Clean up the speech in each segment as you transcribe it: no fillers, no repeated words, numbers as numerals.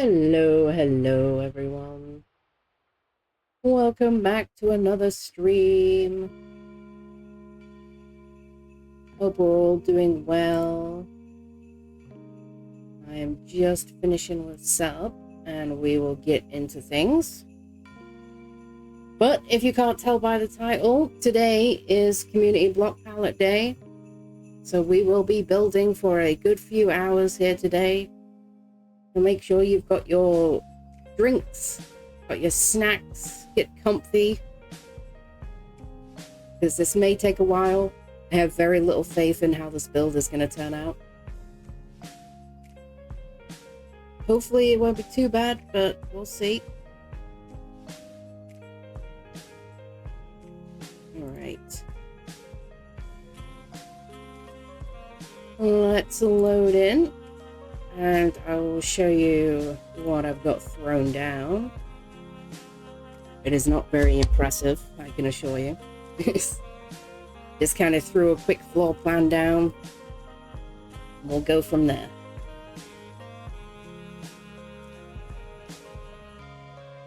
Hello everyone. Welcome back to another stream. Hope we're all doing well. I am just finishing with setup and we will get into things. But if you can't tell by the title, today is Community Block Palette Day. So we will be building for a good few hours here today. So make sure you've got your drinks, got your snacks, get comfy, because this may take a while. I have very little faith in how this build is going to turn out. Hopefully it won't be too bad, but we'll see. Alright. Let's load in. And I will show you what I've got thrown down. It is not very impressive, I can assure you. Just kind of threw a quick floor plan down. We'll go from there.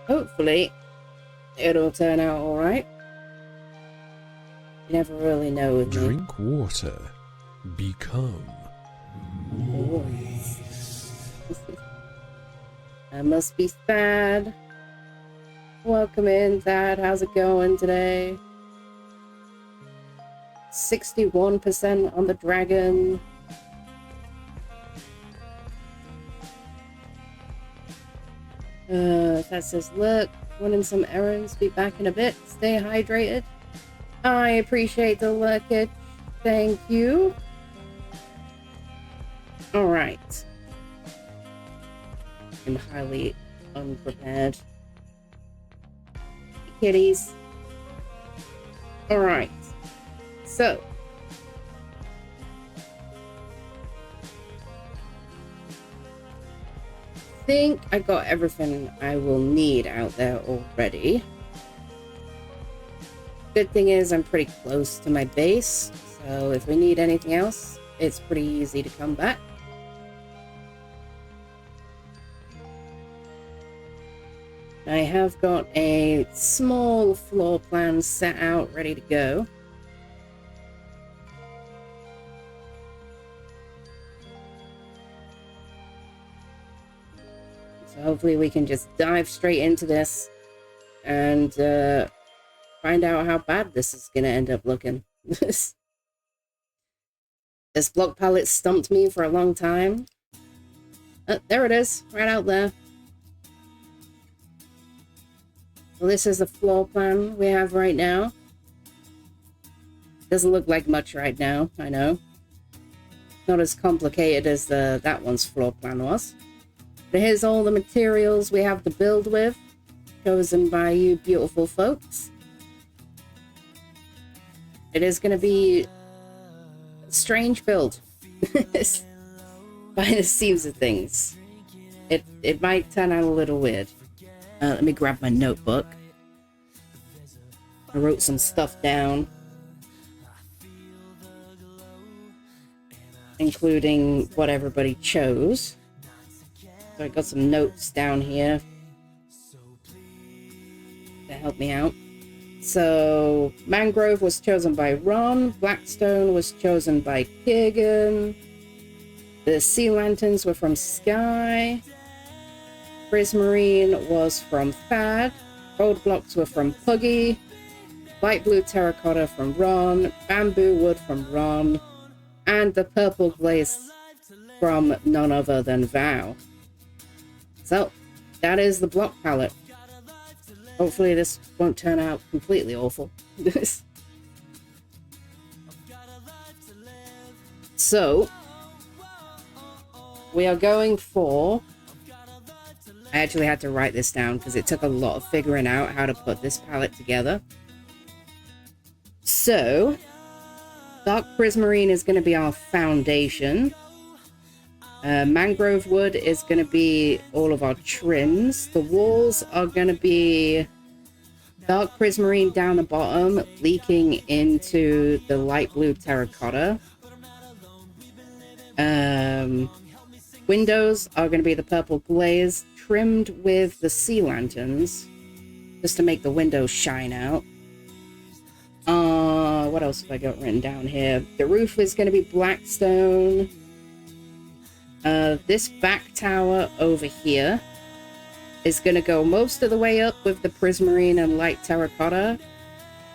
Hopefully, it'll turn out alright. You never really know with me. Drink water. Become moist. That must be Thad. Welcome in, Thad. How's it going today? 61% on the dragon. That says, look, running some errands. Be back in a bit. Stay hydrated. I appreciate the lookage. Thank you. All right. I'm highly unprepared. Kitties. All right. So. I think I got everything I will need out there already. Good thing is I'm pretty close to my base. So if we need anything else, it's pretty easy to come back. I have got a small floor plan set out, ready to go. So hopefully we can just dive straight into this and find out how bad this is going to end up looking. This block palette stumped me for a long time. There it is, right out there. Well, this is the floor plan we have right now. Doesn't look like much right now, I know. Not as complicated as that one's floor plan was. But here's all the materials we have to build with, chosen by you beautiful folks. It is going to be a strange build, by the seams of things. It might turn out a little weird. Let me grab my notebook. I wrote some stuff down, including what everybody chose. So I got some notes down here to help me out. So mangrove was chosen by Ron, blackstone was chosen by Keegan, the sea lanterns were from Sky, prismarine was from Thad, gold blocks were from Puggy, light blue terracotta from Ron, bamboo wood from Ron, and the purple glaze from none other than Val. So that is the block palette. Hopefully this won't turn out completely awful. So we are going for, I actually had to write this down because it took a lot of figuring out how to put this palette together. So dark prismarine is going to be our foundation. Mangrove wood is going to be all of our trims. The walls are going to be dark prismarine down the bottom, leaking into the light blue terracotta. Windows are going to be the purple glaze trimmed with the sea lanterns just to make the windows shine out. What else have I got written down here? The roof is going to be black stone. This back tower over here is going to go most of the way up with the prismarine and light terracotta,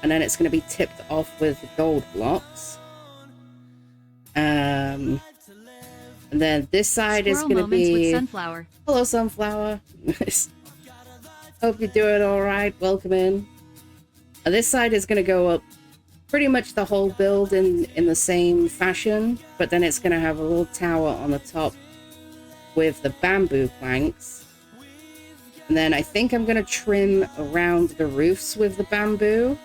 and then it's going to be tipped off with gold blocks. And then this side is going to be with Sunflower. Hello, Sunflower. Hope you're doing all right. Welcome in. And this side is going to go up pretty much the whole build in the same fashion, but then it's going to have a little tower on the top with the bamboo planks. And then I think I'm going to trim around the roofs with the bamboo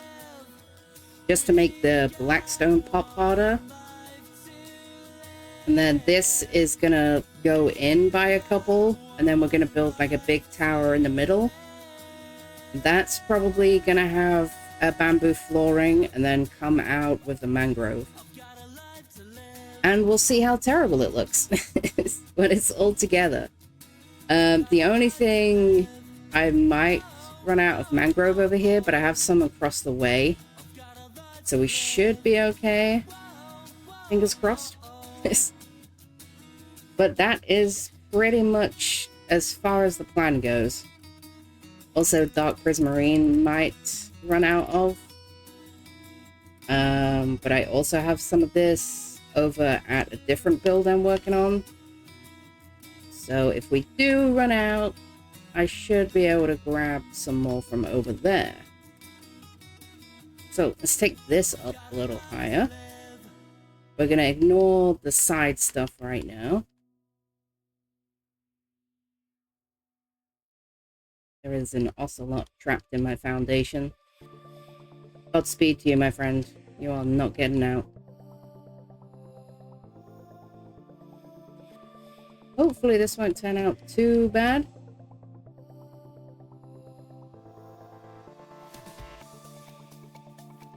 just to make the black stone pop harder. And then this is going to go in by a couple, and then we're going to build like a big tower in the middle. That's probably going to have a bamboo flooring and then come out with the mangrove. And we'll see how terrible it looks when it's all together. The only thing, I might run out of mangrove over here, but I have some across the way. So we should be okay. Fingers crossed. But that is pretty much as far as the plan goes. Also, dark prismarine might run out of. But I also have some of this over at a different build I'm working on. So if we do run out, I should be able to grab some more from over there. So let's take this up a little higher. We're going to ignore the side stuff right now. There is an ocelot trapped in my foundation. Godspeed to you, my friend. You are not getting out. Hopefully this won't turn out too bad.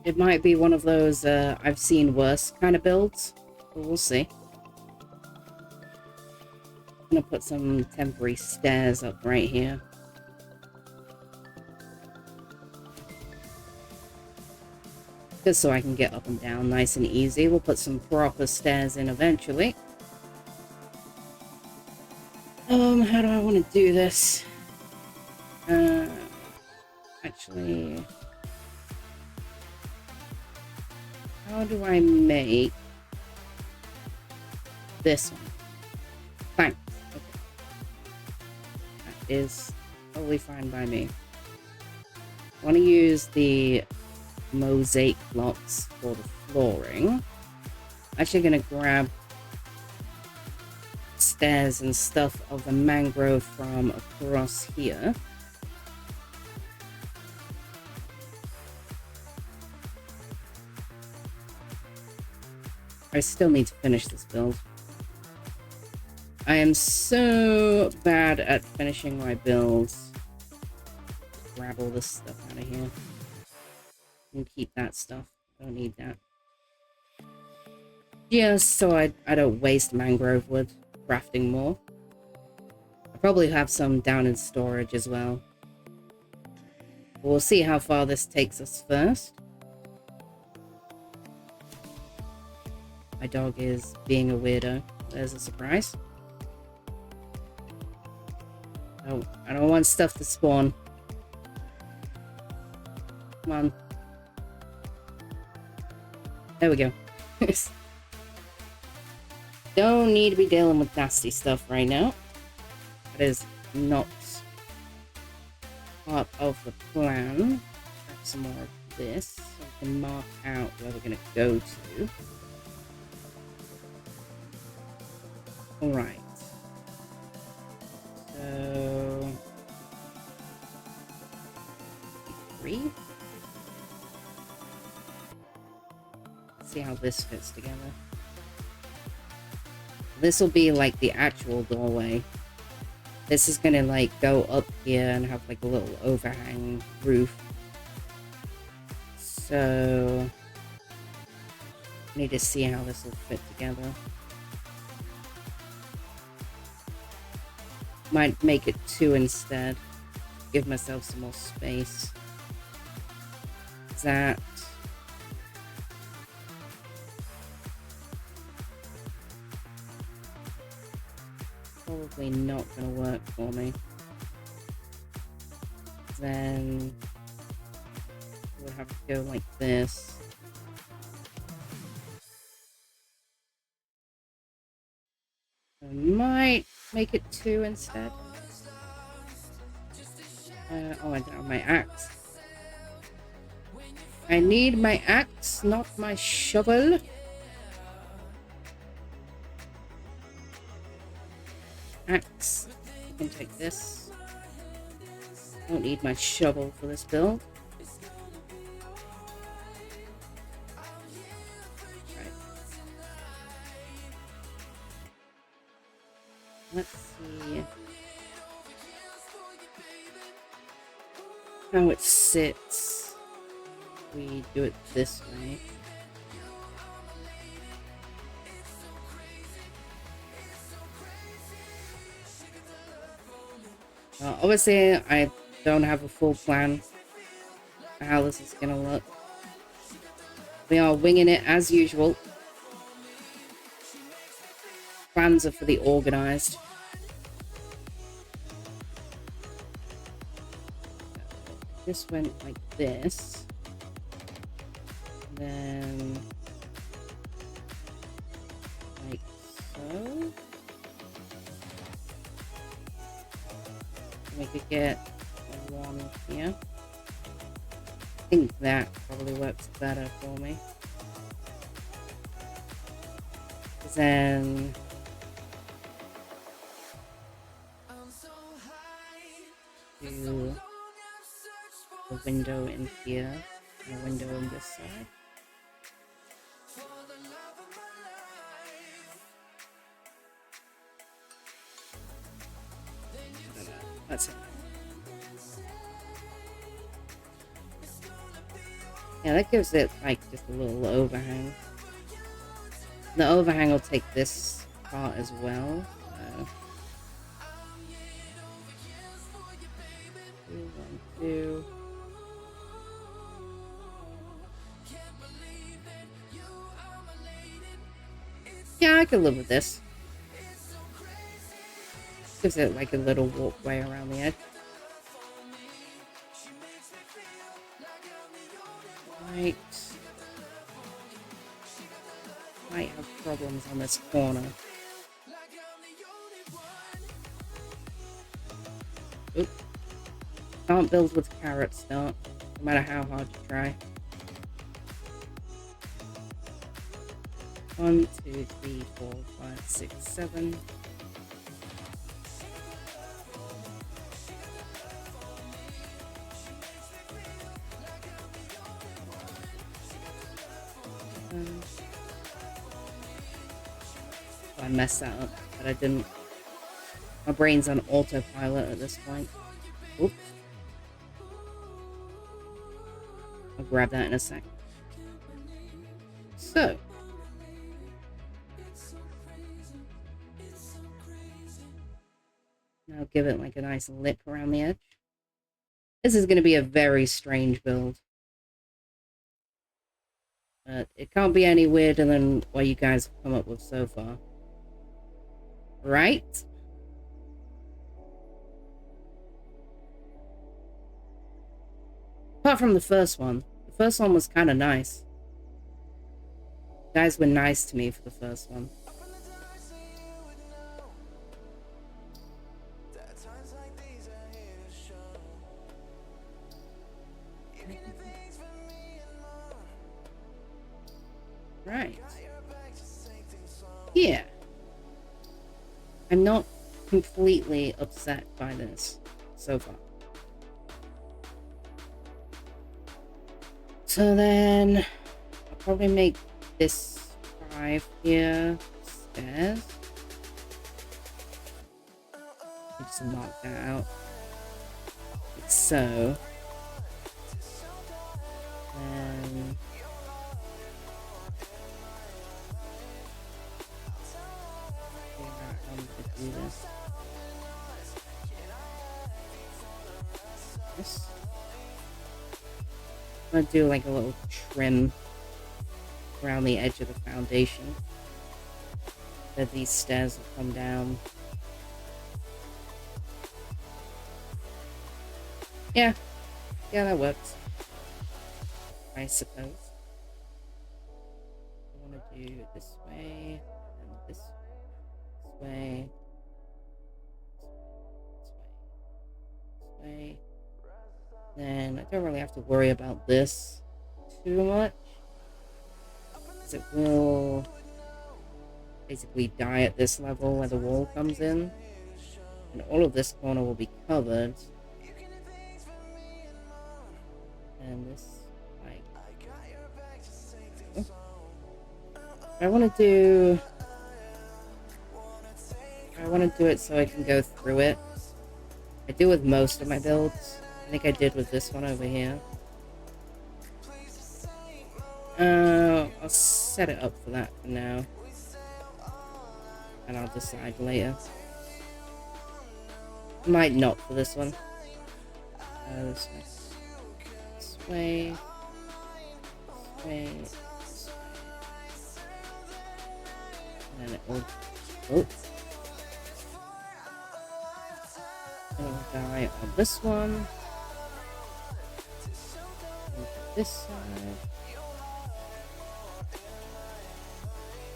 It might be one of those I've seen worse kind of builds, but we'll see. I'm gonna put some temporary stairs up right here. Just so I can get up and down nice and easy. We'll put some proper stairs in eventually. How do I want to do this? Actually, how do I make this one? Thanks. Okay. That is totally fine by me. I want to use the mosaic blocks for the flooring. I'm actually going to grab stairs and stuff of the mangrove from across here. I still need to finish this build. I am so bad at finishing my builds. Grab all this stuff out of here. And keep that stuff. Don't need that. Just so I don't waste mangrove wood crafting more. I probably have some down in storage as well. We'll see how far this takes us first. My dog is being a weirdo. There's a surprise. Oh, I don't want stuff to spawn. Come on. There we go. Don't need to be dealing with nasty stuff right now. That is not part of the plan. Grab some more of this so we can mark out where we're going to go to. Alright. So... 3. Let's see how this fits together. This will be like the actual doorway. This is gonna like go up here and have like a little overhang roof. So I need to see how this will fit together. Might make it 2 instead. Give myself some more space. That. Probably not gonna work for me. Then we'll have to go like this. I might make it 2 instead. Oh, I don't have my axe. I need my axe, not my shovel. Axe. You can take this. Don't need my shovel for this build. Right. Let's see how it sits. We do it this way. Obviously, I don't have a full plan for how this is gonna look. We are winging it as usual. Plans are for the organized. This went like this. Then like so. We could get one here. I think that probably works better for me. Then do a window in here and a window on this side. That's it. Yeah, that gives it like just a little overhang. The overhang will take this part as well. So. 2, 1, 2. Yeah, I could live with this. Gives it like a little walkway around the edge. Right. Might have problems on this corner. Oop. Can't build with carrots, no matter how hard you try. 1, 2, 3, 4, 5, 6, 7. I messed that up, but I didn't. My brain's on autopilot at this point. Oops. I'll grab that in a sec. So. Now give it like a nice lip around the edge. This is going to be a very strange build. But it can't be any weirder than what you guys have come up with so far. Right? Apart from the first one. The first one was kind of nice. You guys were nice to me for the first one. Right. Yeah. I'm not completely upset by this so far. So then I'll probably make this 5 here stairs. Just knock that out. Like so. Then do this. this. I'm gonna do like a little trim around the edge of the foundation. That these stairs will come down. Yeah, that works. I suppose. I want to do it this way, and this way, this way. Then I don't really have to worry about this too much, because it will basically die at this level where the wall comes in, and all of this corner will be covered. And this, like, I want to do it so I can go through it. I do with most of my builds. I think I did with this one over here. I'll set it up for that for now, and I'll decide later. Might not for this one. This way, this way, this way. And it will, it'll die on this one. And this side.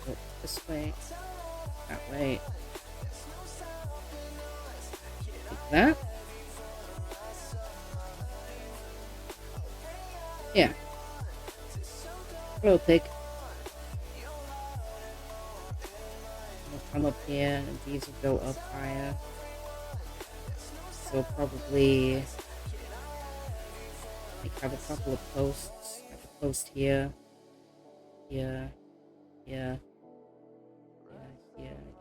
Oh, this way, that way. Like that. Yeah. It'll take. We'll come up here, and these will go up higher. So probably like have a couple of posts. Like a post here, here, here,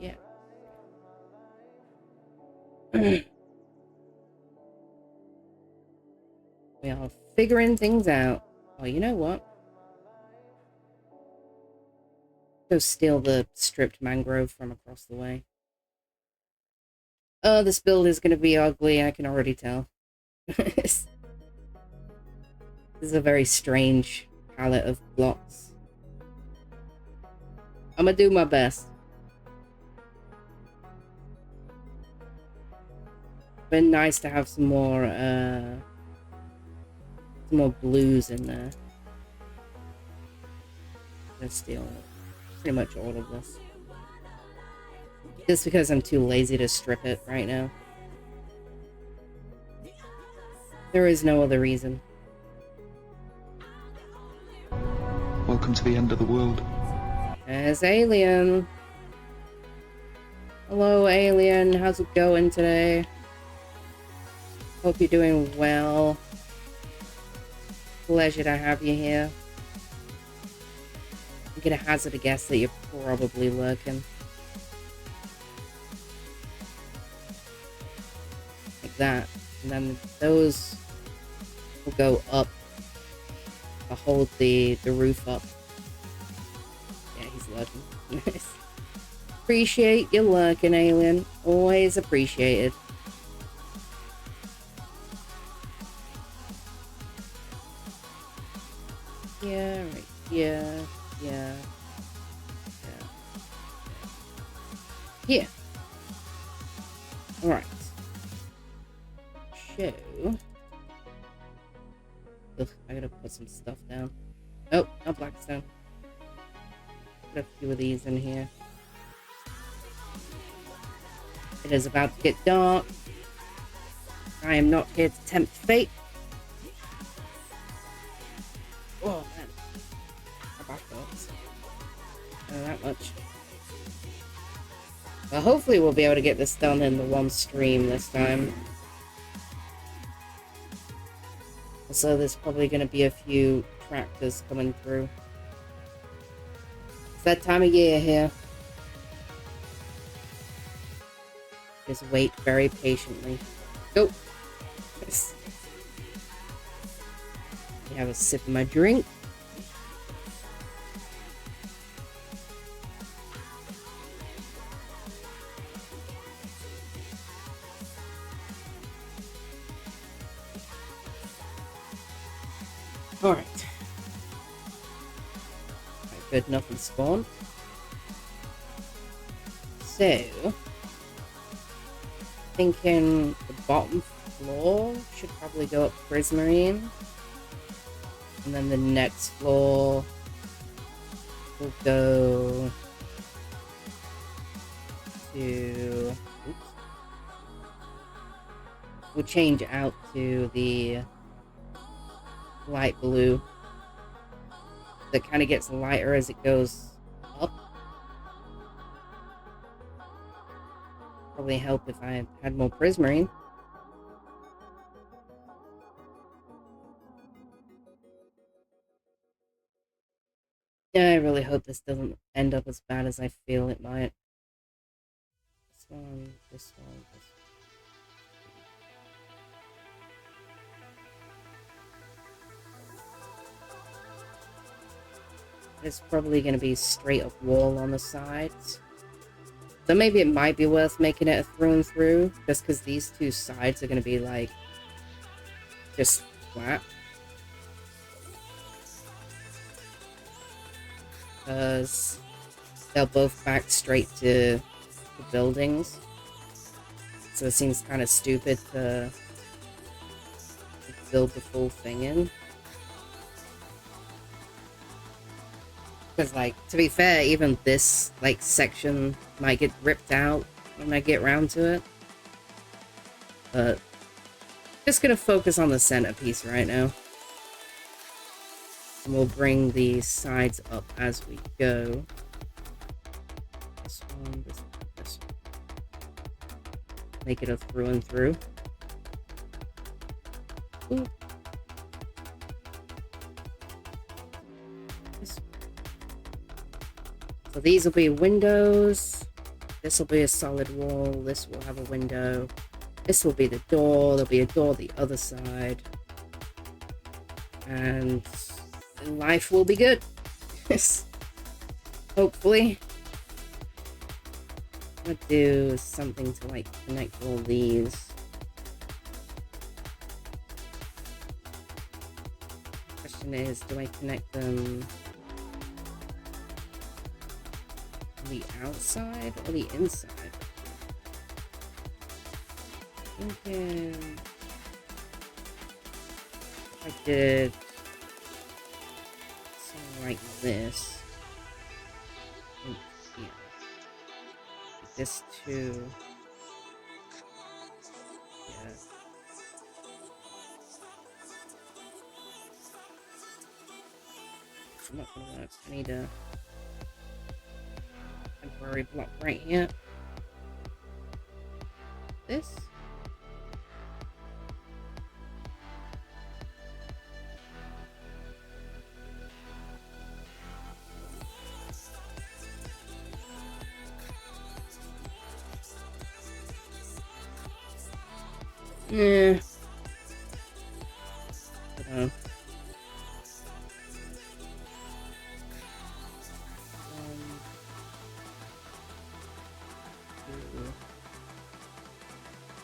yeah. We are figuring things out. Oh, you know what? Go steal the stripped mangrove from across the way. Oh, this build is going to be ugly, I can already tell. This is a very strange palette of blocks. I'm going to do my best. Been nice to have some more blues in there. I'm gonna steal pretty much all of this. Just because I'm too lazy to strip it right now. There is no other reason. Welcome to the end of the world. There's Alien. Hello, Alien. How's it going today? Hope you're doing well. Pleasure to have you here. I'm gonna hazard a guess that you're probably lurking. Like that. And then those will go up to hold the roof up. Yeah, he's lurking. Nice. Appreciate your lurking, Alien. Always appreciated. Yeah, right. Yeah. Yeah. Alright. So. Ugh, I gotta put some stuff down. Oh, not blackstone. Put a few of these in here. It is about to get dark. I am not here to tempt fate. Oh man, my back hurts. Not that much. Well, hopefully we'll be able to get this done in the one stream this time. So there's probably going to be a few tractors coming through. It's that time of year here. Just wait very patiently. Go! Yes. Have a sip of my drink. Alright. Good, nothing spawned. So, thinking the bottom floor should probably go up Prismarine. And then the next floor will go to... Oops. We'll change out to the light blue. That kind of gets lighter as it goes up. Probably help if I had more Prismarine. Yeah, I really hope this doesn't end up as bad as I feel it might. This one, this one, this one. It's probably going to be straight up wall on the sides. So maybe it might be worth making it a through and through, just because these two sides are going to be like just flat. Because they'll both back straight to the buildings. So it seems kind of stupid to build the full thing in. Because, like, to be fair, even this, like, section might get ripped out when I get around to it. But, just gonna focus on the centerpiece right now. And we'll bring the sides up as we go. This one, this one, this one. Make it a through and through. Ooh. So these will be windows. This will be a solid wall. This will have a window. This will be the door. There'll be a door the other side. And life will be good. Hopefully. I'm gonna do something to like connect all these. Question is, do I connect them the outside or the inside? Thinking if I did something like this. Yeah. This too. Yeah. It's not gonna work. I need a temporary block right here. This. Yeah.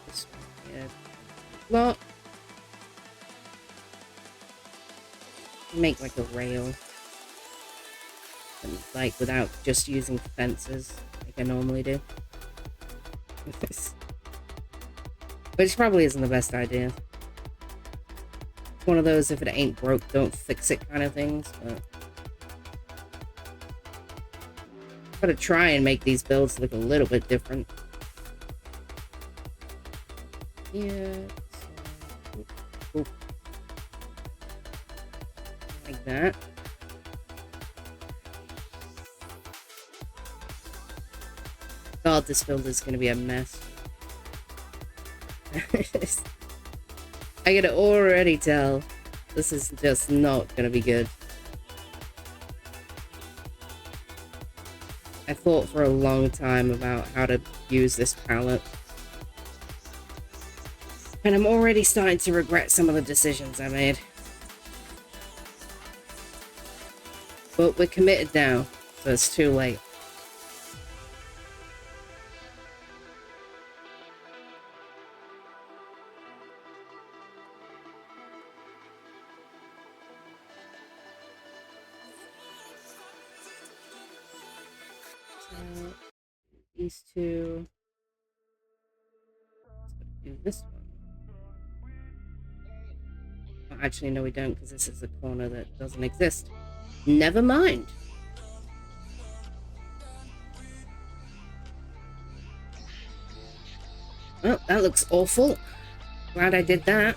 This one here. Well, make like a rail, and like without just using fences like I normally do. Which probably isn't the best idea. It's one of those if it ain't broke, don't fix it kind of things, but gotta try and make these builds look a little bit different. Yeah. So, like that. God, this build is gonna be a mess. I can already tell this is just not gonna be good. I thought for a long time about how to use this palette, and I'm already starting to regret some of the decisions I made. But we're committed now, so it's too late. these two. Let's do this one. Oh, actually, no, we don't, because this is a corner that doesn't exist. Never mind. Well, that looks awful. Glad I did that.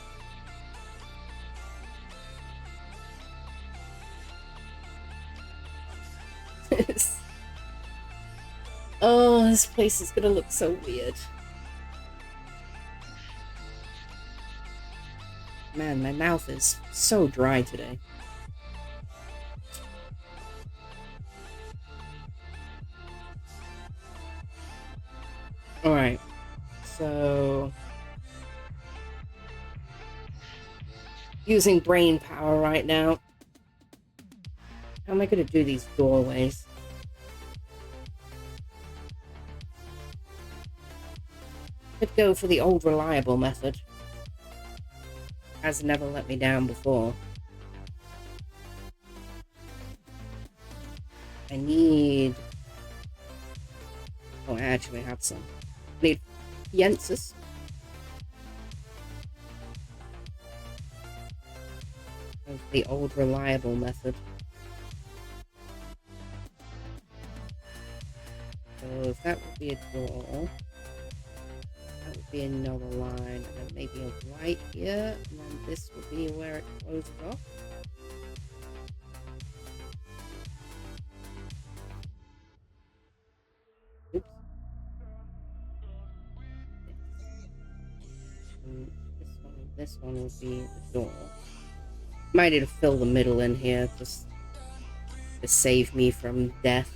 Oh, this place is gonna look so weird. Man, my mouth is so dry today. Alright, so... using brain power right now. How am I gonna do these doorways? Could go for the old reliable method. Has never let me down before. I need... oh, I actually have some. I need Yensis. The old reliable method. So if that would be a door, that would be another line, and then maybe a light here, and then this would be where it closes off. Oops. And this one would be the door. Might need to fill the middle in here, just to save me from death.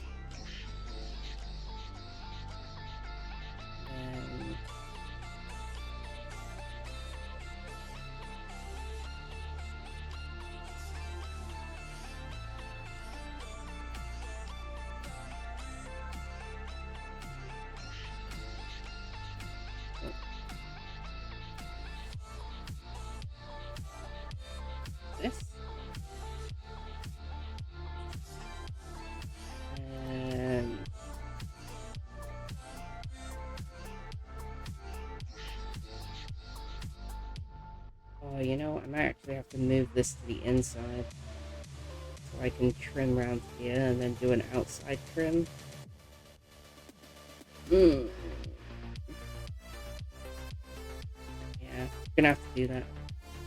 Oh, you know, I might actually have to move this to the inside so I can trim around here and then do an outside trim. Yeah, gonna have to do that.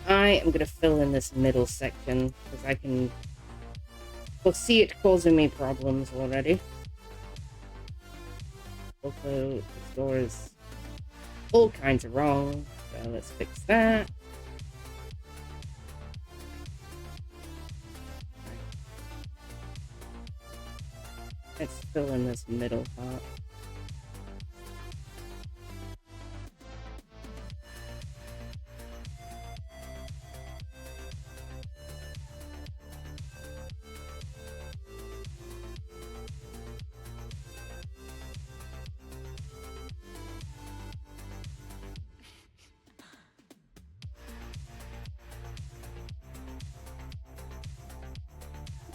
I am gonna fill in this middle section because I can foresee it causing me problems already. Also, this door is all kinds of wrong, so let's fix that. Let's fill in this middle part.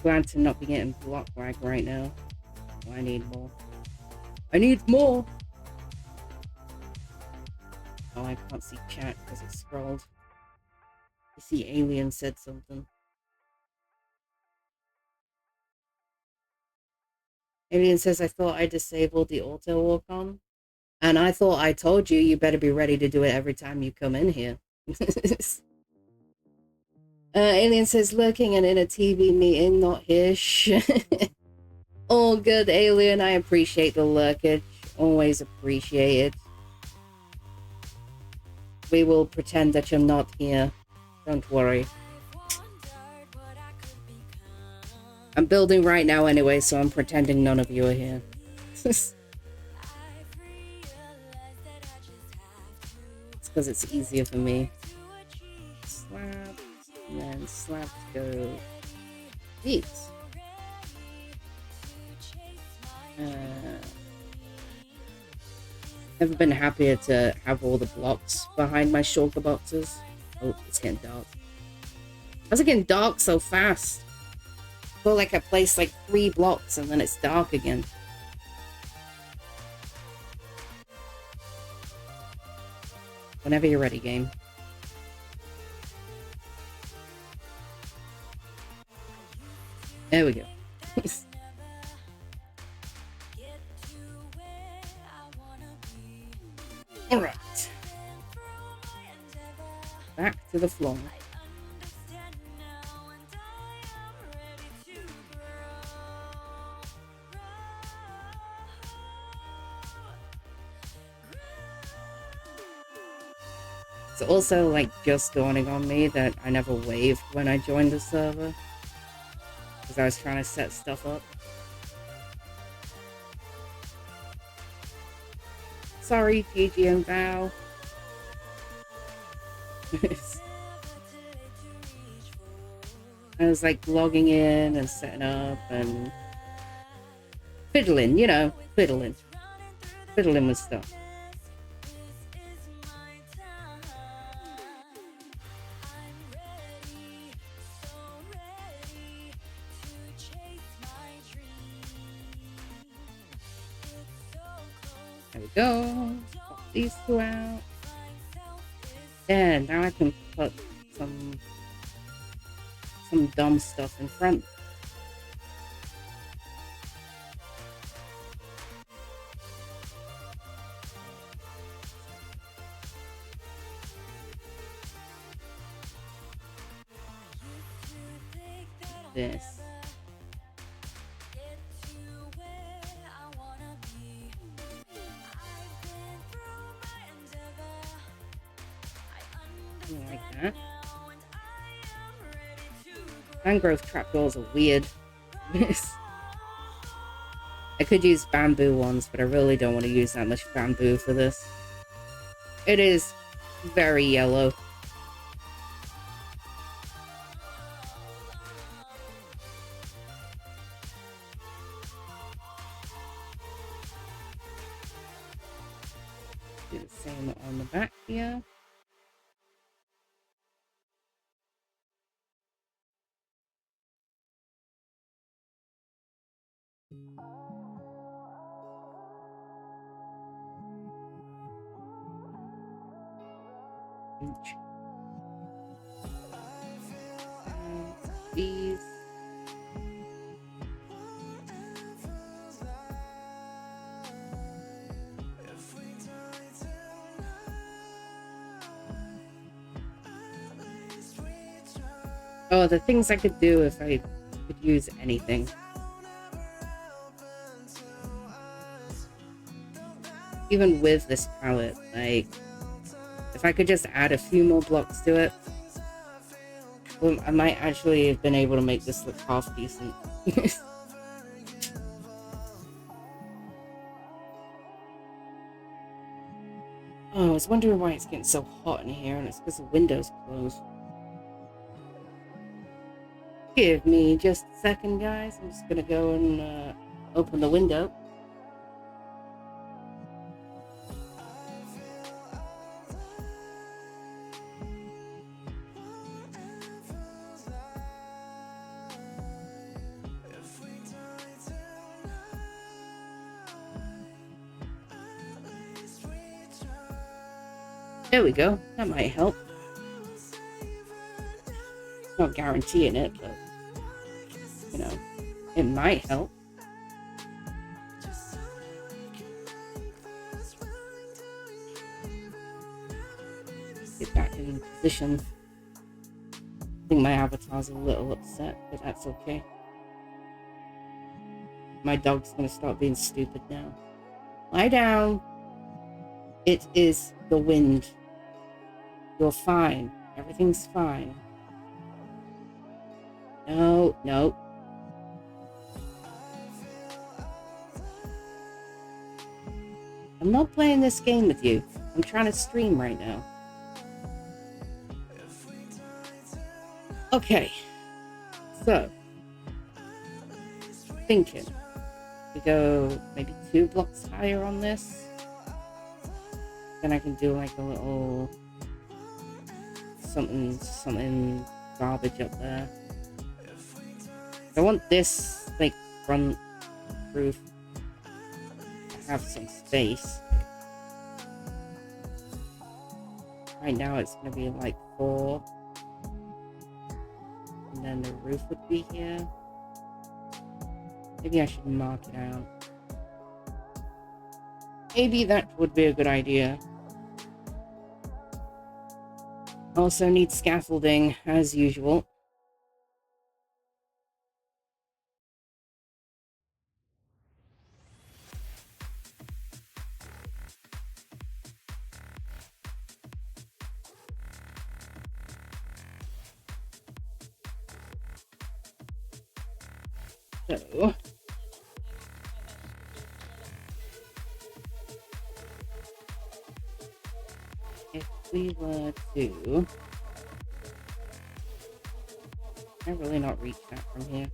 Glad to not be getting block lag right now. Oh, I need more. I need more! Oh, I can't see chat because it's scrolled. I see Alien said something. Alien says, I thought I disabled the auto walk on. And I thought I told you, you better be ready to do it every time you come in here. Alien says, lurking and in a TV meeting, not here. All good, Alien. I appreciate the lurkage. Always appreciate it. We will pretend that you're not here. Don't worry. I'm building right now anyway, so I'm pretending none of you are here. It's because it's easier for me. Slab, and then slab go eat. Never been happier to have all the blocks behind my shulker boxes. Oh, it's getting dark. How's it getting dark so fast? I feel like I placed like 3 blocks and then it's dark again. Whenever you're ready, game. There we go. Alright. Back to the floor. It's also like just dawning on me that I never waved when I joined the server because I was trying to set stuff up. Sorry, Gigi and Val. I was like logging in and setting up and fiddling, you know, fiddling with stuff. There we go. Pop these two out. And now I can put some dumb stuff in front. This. Like that. Mangrove trapdoors are weird. I could use bamboo ones, but I really don't want to use that much bamboo for this. It is very yellow. Do the same on the back here. These. Oh, the things I could do if I could use anything. Even with this palette, like, if I could just add a few more blocks to it, well, I might actually have been able to make this look half decent. Oh, I was wondering why it's getting so hot in here, and it's because the window's closed. Give me just a second, guys. I'm just gonna go and open the window. There we go. That might help. Not guaranteeing it, but you know, it might help. Get back in position. I think my avatar's a little upset, but that's okay. My dog's gonna start being stupid now. Lie down. It is the wind. You're fine. Everything's fine. No, no. I'm not playing this game with you. I'm trying to stream right now. Okay. So. Thinking. We go maybe 2 blocks higher on this. Then I can do like a little something garbage up there. I want this like front roof to have some space. Right now it's going to be like 4. And then the roof would be here. Maybe I should mark it out. Maybe that would be a good idea. Also need scaffolding, as usual. So... if we were to... can I really not reach that from here?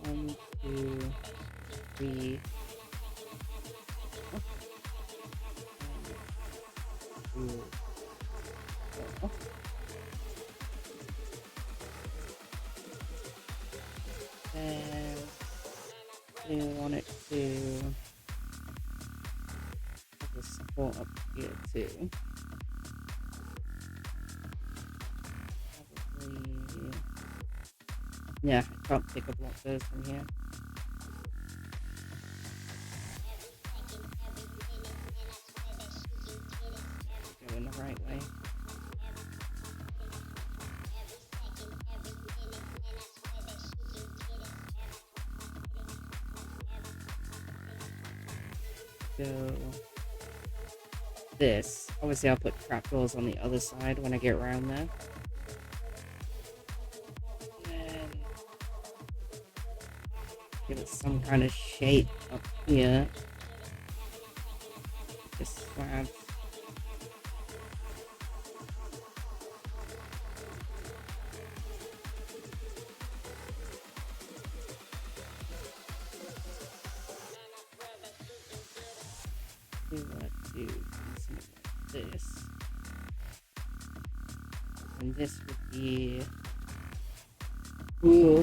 1, 2, 3... 1, 2, 4. And we want it to have the support up here too. Probably, yeah, I can't pick a block those from here. Going the right way. So this, obviously I'll put trapdoors on the other side when I get around there. And give it some kind of shape up here. Just slabs. We want to do something like this. And this would be... ooh.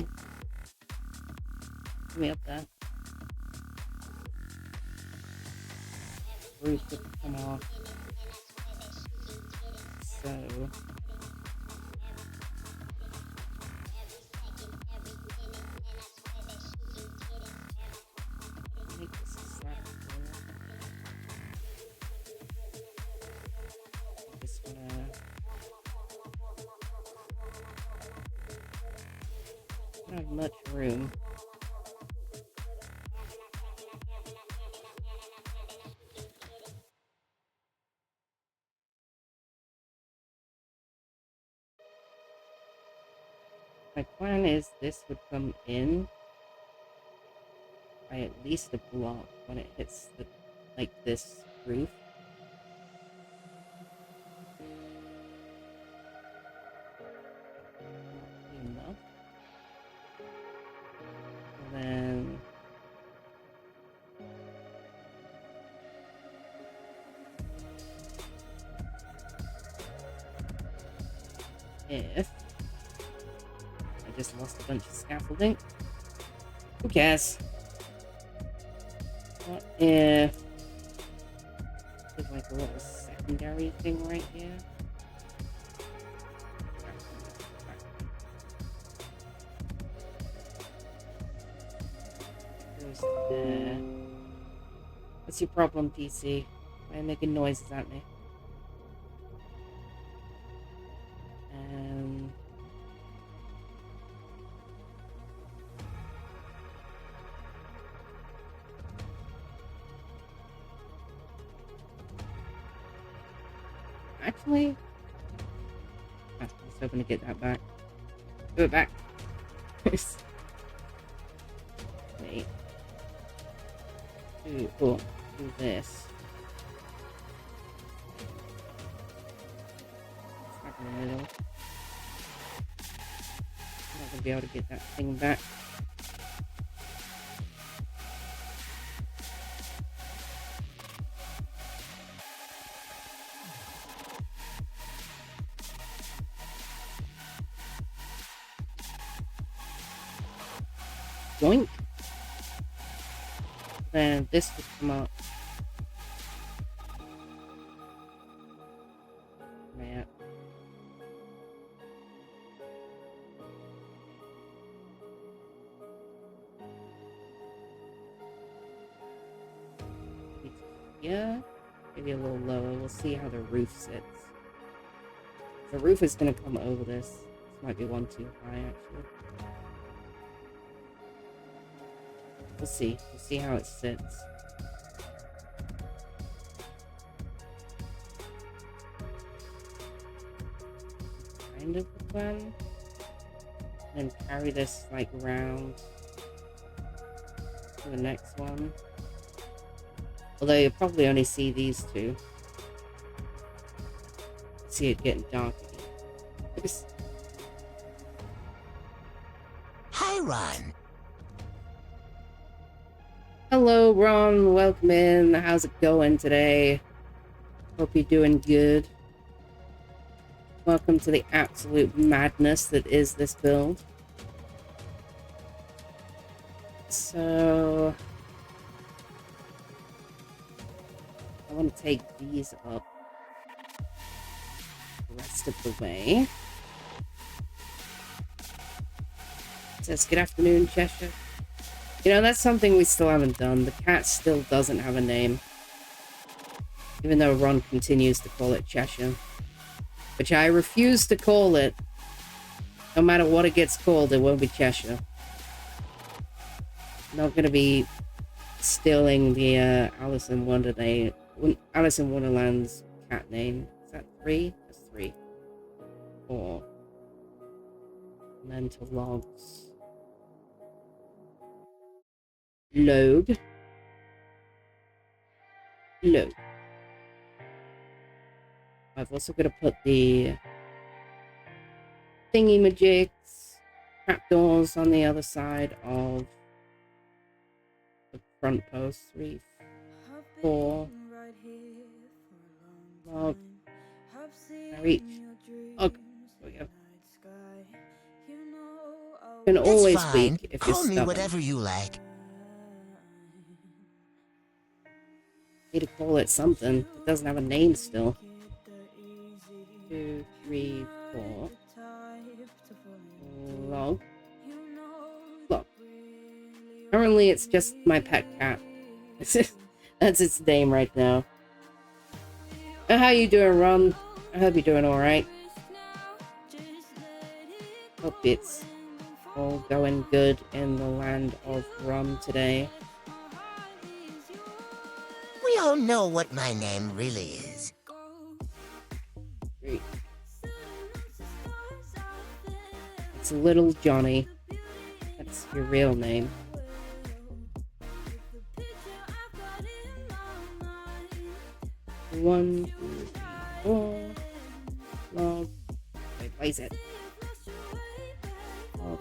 Give me up there. Roof would come off. So... make this a slab here. Just gonna... don't have much room. My plan is this would come in by at least a block when it hits the, like this roof. Enough. And then if I just lost a bunch of scaffolding, who cares? What if there's like a little secondary thing right here? Goes there. What's your problem, PC? Why are you making noises at me? Actually, I was hoping to get that back. Do it back. Wait. Do this. Back in the middle. I'm not gonna be able to get that thing back. Yoink. Then this would come up. here. Maybe a little lower. We'll see how the roof sits. The roof is going to come over this. This might be one too high, actually. We'll see. We'll see how it sits. Kind of the plan. And carry this like round to the next one. Although you'll probably only see these two. See it getting dark again. Hi, Ron. Hello, Ron. Welcome in. How's it going today? Hope you're doing good. Welcome to the absolute madness that is this build. So I want to take these up the rest of the way. It says, good afternoon, Cheshire. You know, that's something we still haven't done. The cat still doesn't have a name. Even though Ron continues to call it Cheshire. Which I refuse to call it. No matter what it gets called, it won't be Cheshire. I'm not gonna be stealing the Alice in Wonderland's cat name. Is that 3? That's 3. 4. Mental logs. Load. Load. I've also got to put the thingy-majigs, trapdoors on the other side of the front post. 3, 4. Log. Now each. Log. There we go. You can always speak if you're Call me stubborn. whatever you like. Need to call it something. It doesn't have a name still. 2, 3, 4. Log. Log. Currently, it's just my pet cat. That's its name right now. How you doing, Ron? I hope you're doing alright. Hope it's all going good in the land of Ron today. We all know what my name really is. Great. It's Little Johnny. That's your real name. One, 2, 3, 4. Log. Wait, why is it? Log.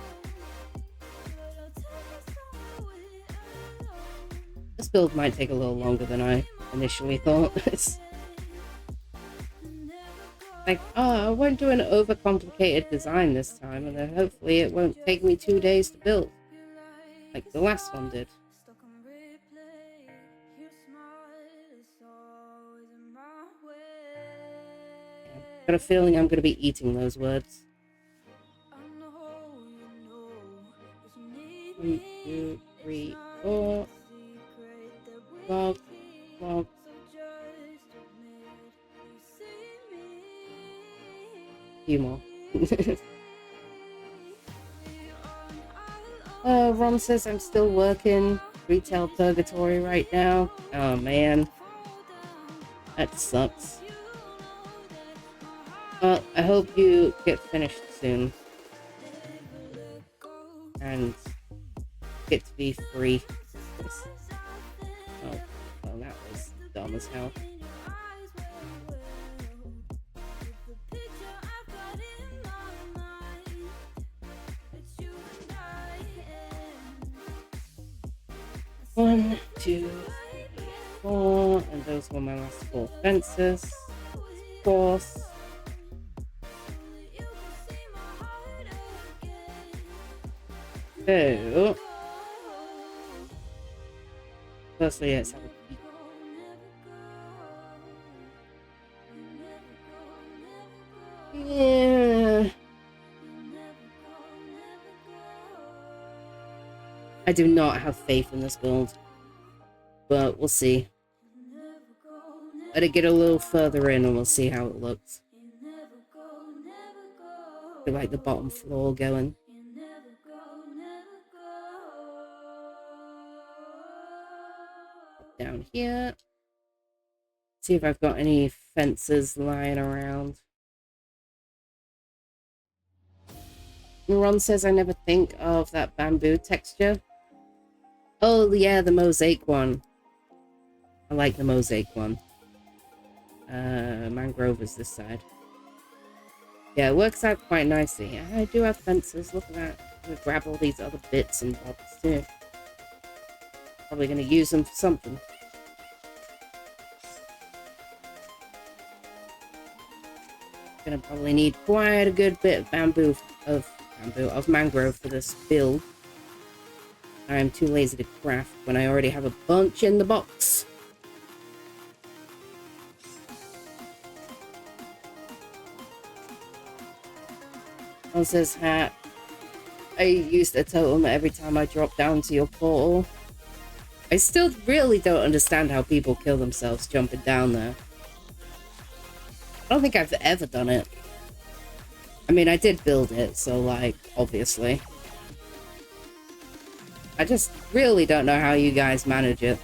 This build might take a little longer than I initially thought. It's like, oh, I won't do an overcomplicated design this time, and then hopefully it won't take me 2 days to build, like the last one did. Yeah, got a feeling I'm going to be eating those words. 1, 2, 3, 4. Log, log. Few more. Ron says I'm still working retail purgatory right now. Oh man, that sucks. Well, I hope you get finished soon and get to be free. Oh, well, that was dumb as hell. One, 2, 3, 4, and those were my last 4 fences. Of course. So, firstly, let's have a peek. Yeah. I do not have faith in this build, but we'll see. Let it get a little further in and we'll see how it looks. I like the bottom floor going. Down here. See if I've got any fences lying around. Ron says I never think of that bamboo texture. Oh yeah, the mosaic one. I like the mosaic one. Mangrove is this side. Yeah, it works out quite nicely. I do have fences, look at that. I'm gonna grab all these other bits and bobs too. Probably gonna use them for something. Gonna probably need quite a good bit of mangrove for this build. I'm too lazy to craft when I already have a bunch in the box. On says hat. I used a totem every time I drop down to your portal. I still really don't understand how people kill themselves jumping down there. I don't think I've ever done it. I mean, I did build it, so like, obviously. I just really don't know how you guys manage it.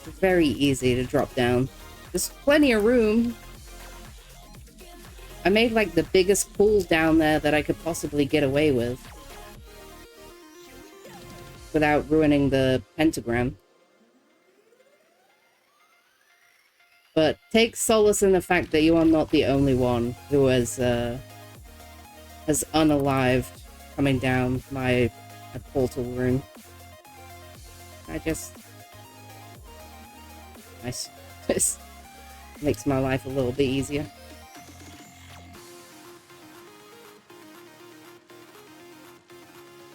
It's very easy to drop down. There's plenty of room. I made like the biggest pool down there that I could possibly get away with. Without ruining the pentagram. But take solace in the fact that you are not the only one who has unalived coming down my portal room. Nice. This makes my life a little bit easier.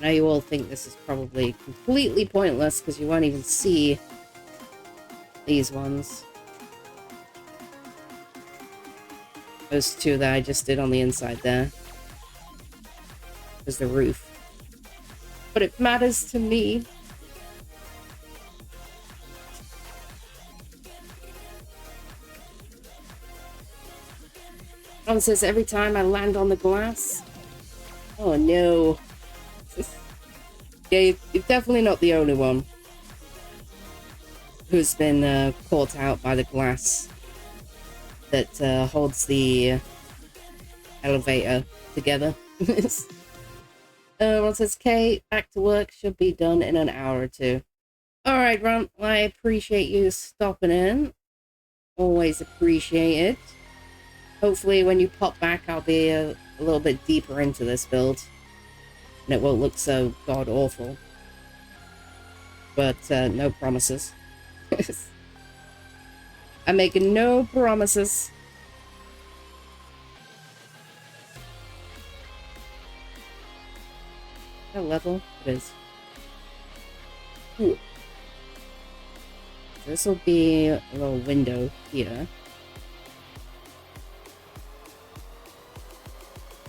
I know you all think this is probably completely pointless because you won't even see these ones. Those two that I just did on the inside there. Was the roof. But it matters to me. One says every time I land on the glass. Oh no. Yeah, you're definitely not the only one who's been caught out by the glass that holds the elevator together. One says, Kate, back to work, should be done in an hour or two. Alright, Ron, I appreciate you stopping in. Always appreciate it. Hopefully when you pop back, I'll be a little bit deeper into this build. And it won't look so god-awful. But no promises. I'm making no promises. What level it is? Ooh. This will be a little window here.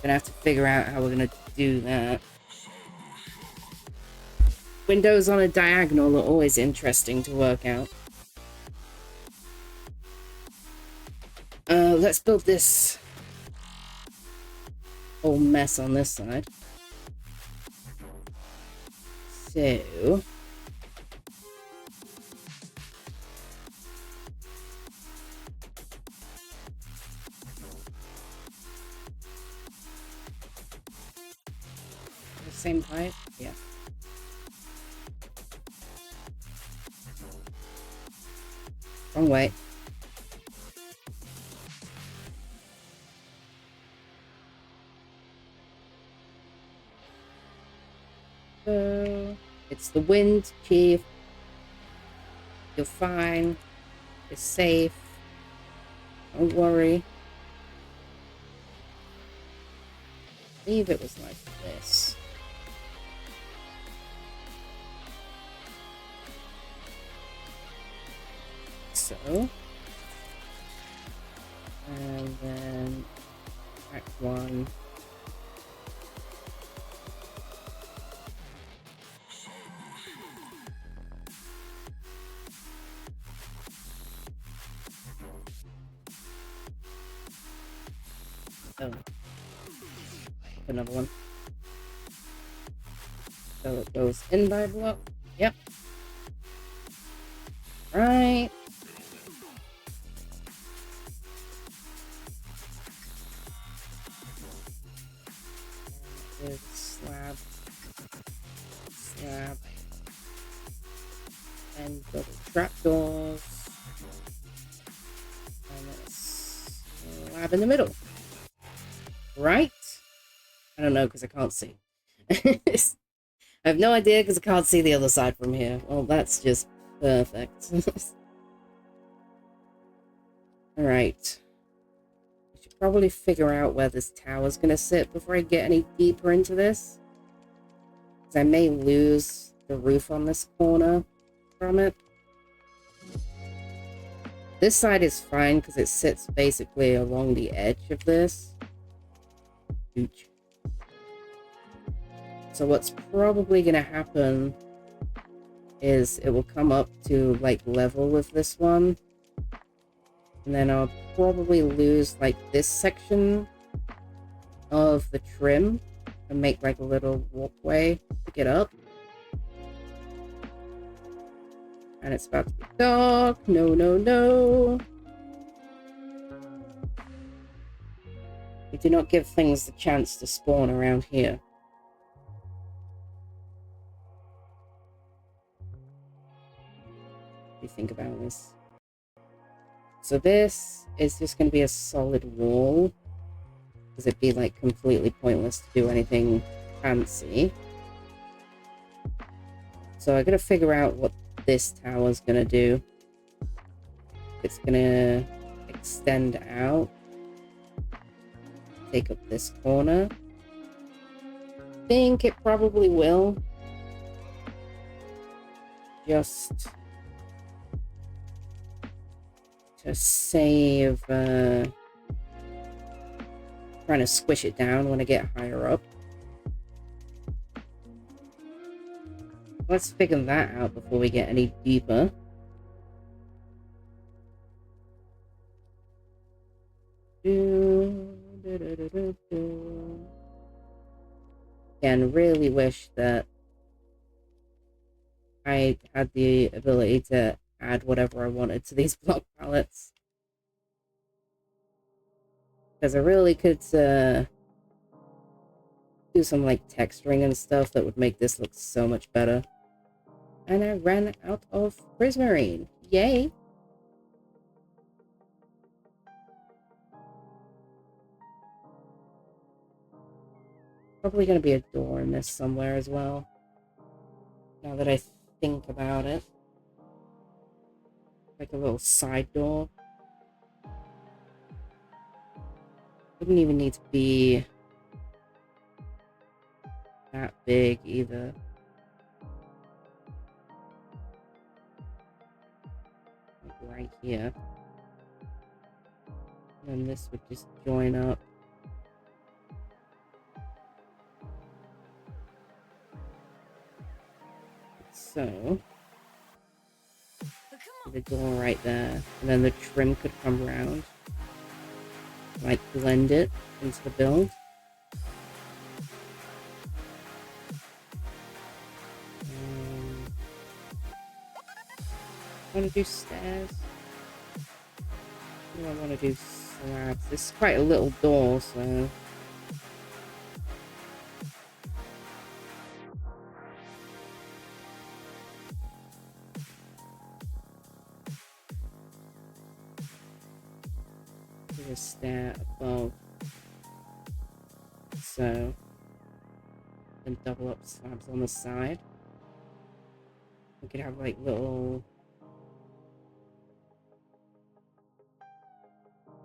Gonna have to figure out how we're gonna do that. Windows on a diagonal are always interesting to work out. Let's build this whole mess on this side. So... the same height? Yeah. Wrong way. It's the wind, Chief. You're fine. You're safe. Don't worry. I believe it was like this. So. And then back one. another one. So it goes in by block. Yep. Right. Is slab. Slab. And double trapdoors. And a slab in the middle. Right? I don't know because I can't see. I have no idea because I can't see the other side from here. Well, that's just perfect. Alright. I should probably figure out where this tower's going to sit before I get any deeper into this. Because I may lose the roof on this corner from it. This side is fine because it sits basically along the edge of this. Ooch. So what's probably going to happen is it will come up to like level with this one. And then I'll probably lose like this section of the trim and make like a little walkway to get up. And it's about to be dark. No, no, no. We do not give things the chance to spawn around here. What do you think about this? So this is just going to be a solid wall. Because it'd be like completely pointless to do anything fancy. So I gotta figure out what this tower's gonna do. It's gonna extend out. Take up this corner. I think it probably will. Just to save trying to squish it down when I get higher up. Let's figure that out before we get any deeper. And really wish that I had the ability to add whatever I wanted to these block palettes. Because I really could do some like texturing and stuff that would make this look so much better. And I ran out of prismarine. Yay! Probably going to be a door in this somewhere as well. Now that I think about it. Like a little side door. Wouldn't even need to be that big either. Like right here. And then this would just join up. So, the door right there, and then the trim could come around, like blend it into the build. I want to do stairs. I want to do slabs. This is quite a little door, so. A stair above, so then double up slabs on the side. We could have like little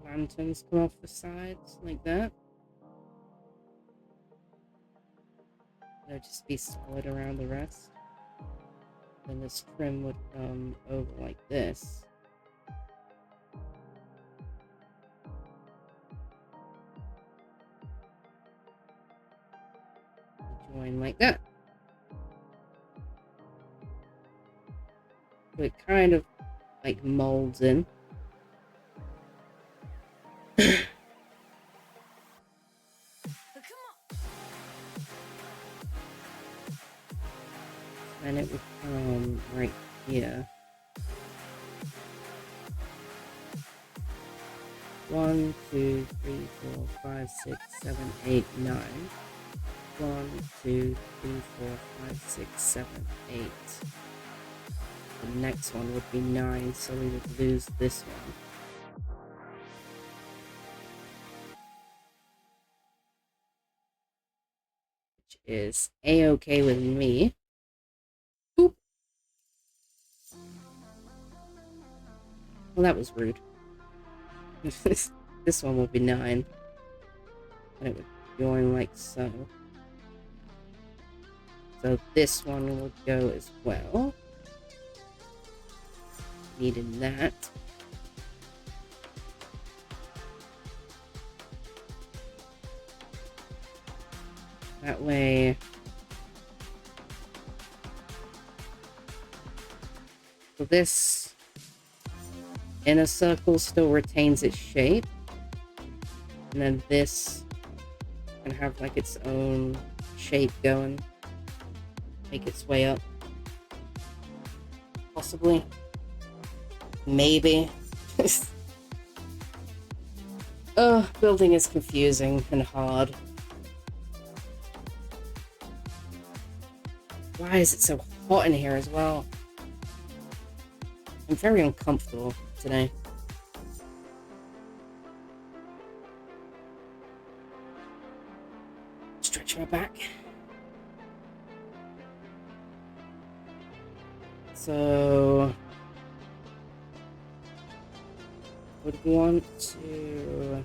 lanterns come off the sides like that. They'll just be solid around the rest. Then this trim would come over like this. Join like that. So it kind of like molds in. And it would come right here. 1, 2, 3, 4, 5, 6, 7, 8, 9. 1, 2, 3, 4, 5, 6, 7, 8. The next one would be 9, so we would lose this one. Which is A-okay with me. Boop. Well, that was rude. This one would be 9. And it would join like so. So this one would go as well. Needing that. That way. So this inner circle still retains its shape. And then this can have like its own shape going. Make its way up. Possibly. Maybe. Building is confusing and hard. Why is it so hot in here as well? I'm very uncomfortable today. Stretch my back. So would want to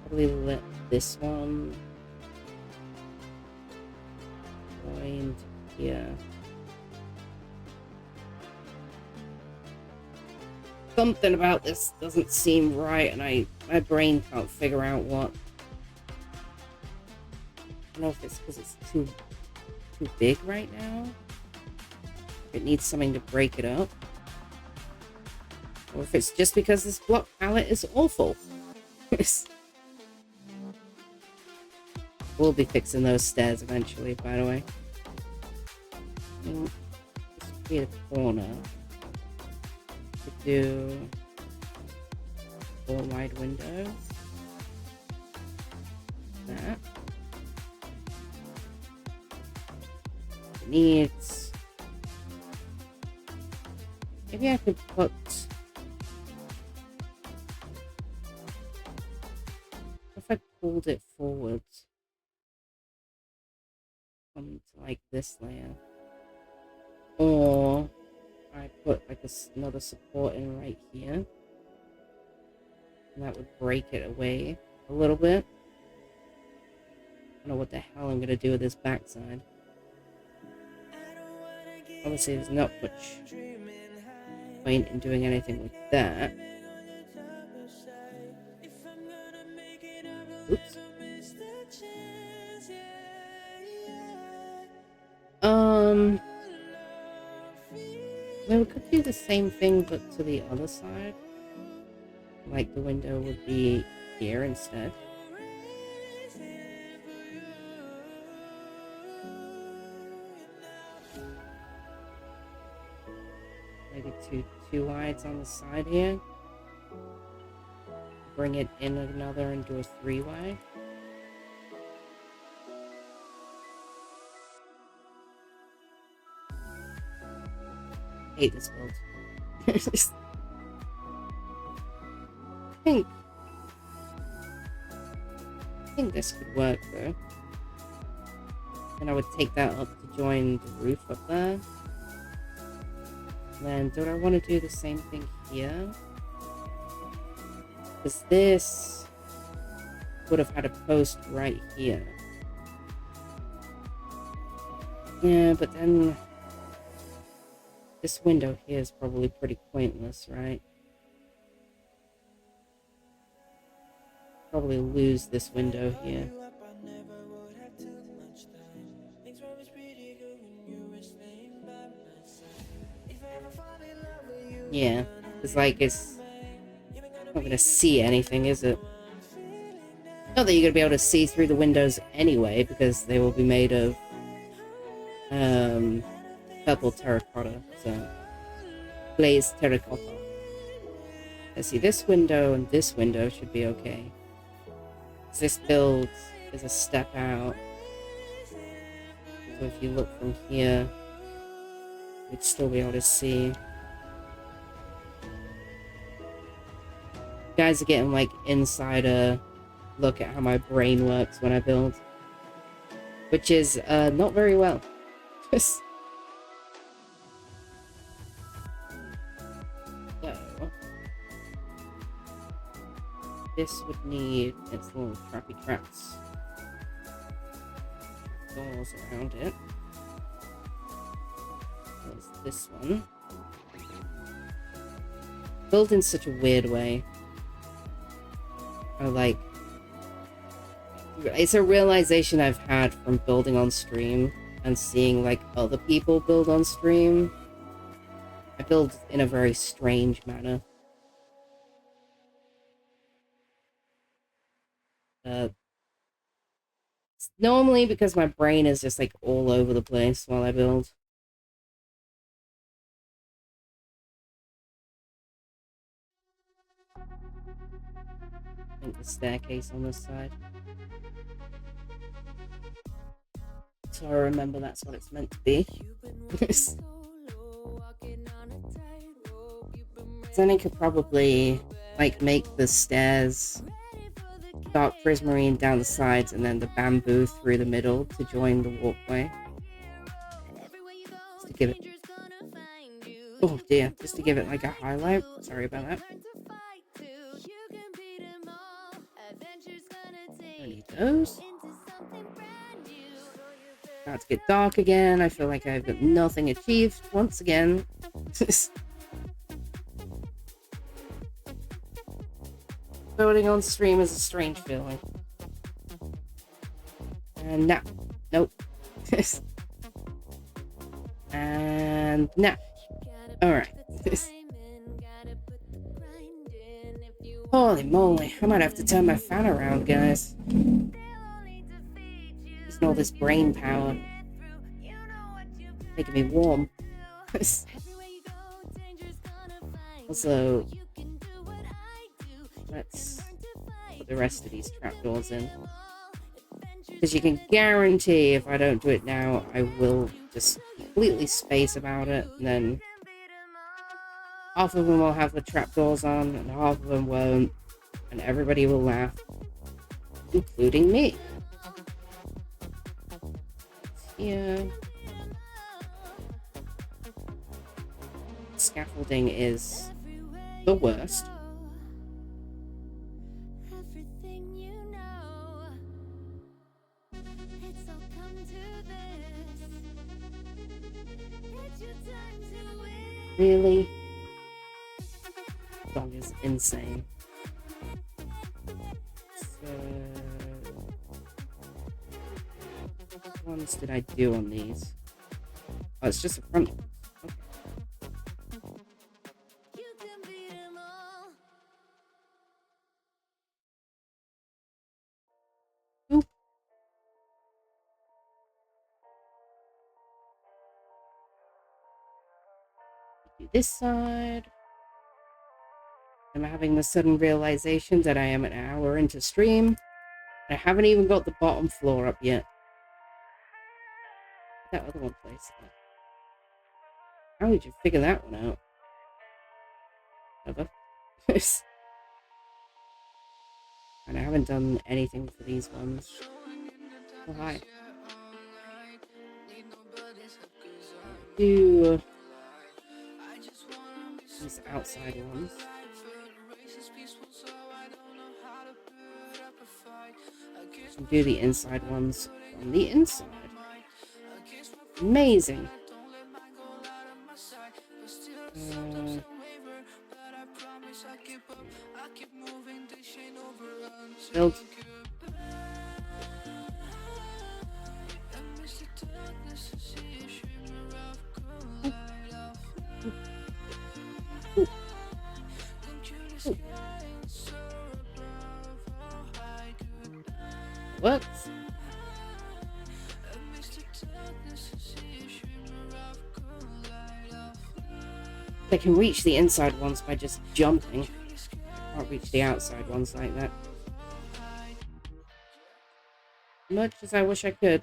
probably let this one join here. Something about this doesn't seem right, and my brain can't figure out what. I don't know if it's because it's too big right now. It needs something to break it up. Or if it's just because this block palette is awful. We'll be fixing those stairs eventually, by the way. This would be a corner. Could do a wide window. That. It needs. Maybe I could put. If I pulled it forward, come to like this layer, or I put like another support in right here, and that would break it away a little bit. I don't know what the hell I'm gonna do with this backside. Obviously, there's not much point in doing anything with that. Oops. Well, we could do the same thing, but to the other side. Like the window would be here instead. Maybe two wides on the side here. Bring it in another and do a 3-wide. Hate this build. I think this could work though. And I would take that up to join the roof up there. Then don't I want to do the same thing here? Because this would have had a post right here. Yeah, but then this window here is probably pretty pointless, right? Probably lose this window here. Yeah, it's like it's not gonna see anything, is it? Not that you're gonna be able to see through the windows anyway, because they will be made of purple terracotta, so glazed terracotta. Let's see, this window and this window should be okay. This build is a step out. So if you look from here, you'd still be able to see. You guys are getting like insider look at how my brain works when I build, which is not very well. So, this would need its little trappy traps. Doors around it. There's this one. Built in such a weird way. It's a realization I've had from building on stream and seeing like other people build on stream. I build in a very strange manner. Normally because my brain is just like all over the place while I build. I think the staircase on this side. So I remember that's what it's meant to be. Then I could probably like make the stairs dark prismarine down the sides and then the bamboo through the middle to join the walkway. Just to give it... Oh dear, just to give it like a highlight. Sorry about that. I need those. About to get dark again. I feel like I've got nothing achieved once again. Building on stream is a strange feeling. And now. Nope. And now. Alright. Holy moly. I might have to turn my fan around, guys. Using all this brain power. Making me warm. Also, let's put the rest of these trapdoors in. Because you can guarantee if I don't do it now, I will just completely space about it. And then half of them will have the trapdoors on, and half of them won't. And everybody will laugh. Including me. Yeah. Scaffolding is the worst. Really? Dog is insane. So, what ones did I do on these? Oh, it's just a front one. Okay. Do this side. I'm having the sudden realization that I am an hour into stream. I haven't even got the bottom floor up yet. That other one place. How did you figure that one out? Never. And I haven't done anything for these ones. Oh, hi. Do these outside ones. And do the inside ones on the inside. Amazing. Build. Works. They can reach the inside ones by just jumping. I can't reach the outside ones like that. Much as I wish I could.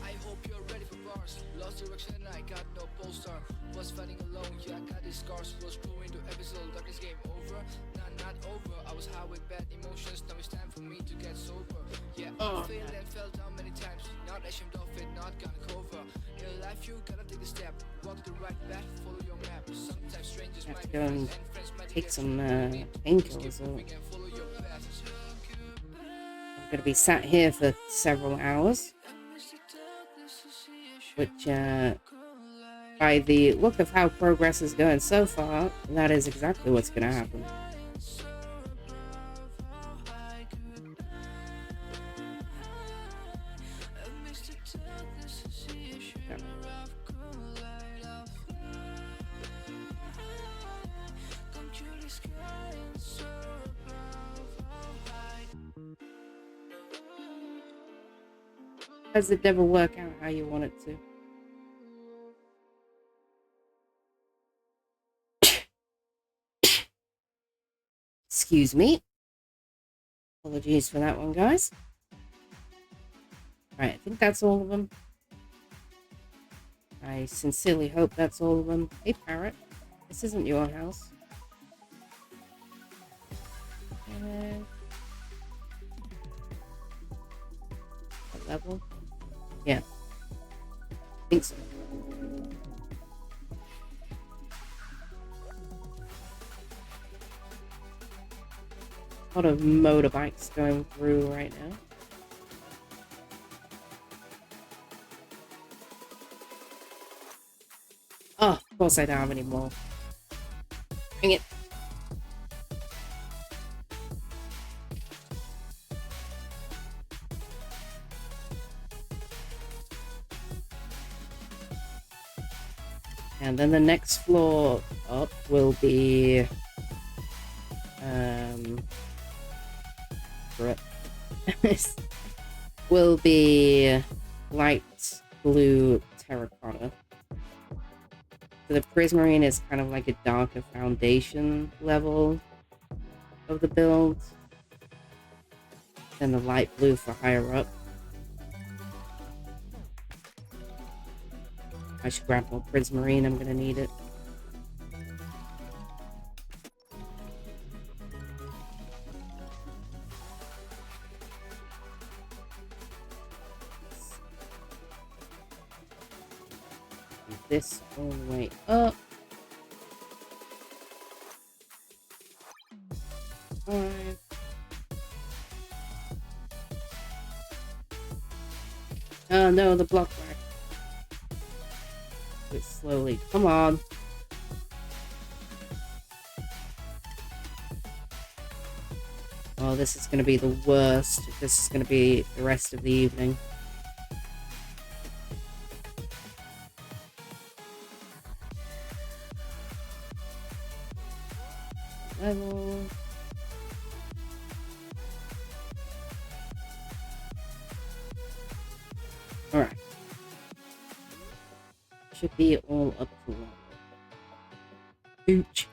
I hope you're ready for bars. Lost direction and I got no pole star. Was fighting alone, yeah, I got these scars. Was going to episode, darkness game over. Not over. I was high with bad emotions. Now it's time for me to get sober. Yeah, I failed and fell down many times. Not ashamed of it, not gonna cover. In life you gotta take a step. Walk the right path, follow your map. Sometimes strangers Have to might go and take some painkillers. I'm gonna be sat here for several hours, which by the look of how progress is going so far, that is exactly what's gonna happen. Does it never work out how you want it to? Excuse me. Apologies for that one, guys. Alright, I think that's all of them. I sincerely hope that's all of them. Hey, Parrot. This isn't your house. What level? Yeah. I think so. A lot of motorbikes going through right now. Oh, of course I don't have any more. Bring it. And then the next floor up will be will be light blue terracotta. So the prismarine is kind of like a darker foundation level of the build. Then the light blue for higher up. I should grab more prismarine, I'm gonna need it. This all the way up. Five. Oh no, the block back. Do it slowly. Come on. Oh, this is gonna be the worst. This is gonna be the rest of the evening. Level. Alright. Should be all up to level. Ooch.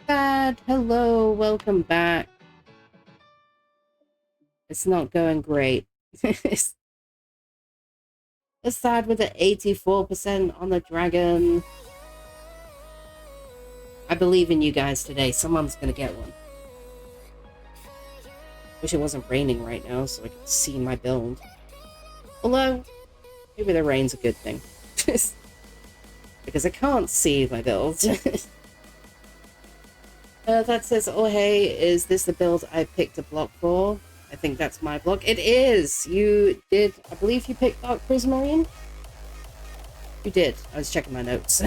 Dad, hello, welcome back. It's not going great. It's sad with the 84% on the dragon. I believe in you guys today. Someone's gonna get one. Wish it wasn't raining right now so I could see my build. Although, maybe the rain's a good thing. Because I can't see my build. That says, oh hey, is this the build I picked a block for? I think that's my block. It is! You did, I believe you picked Dark Prismarine? You did. I was checking my notes.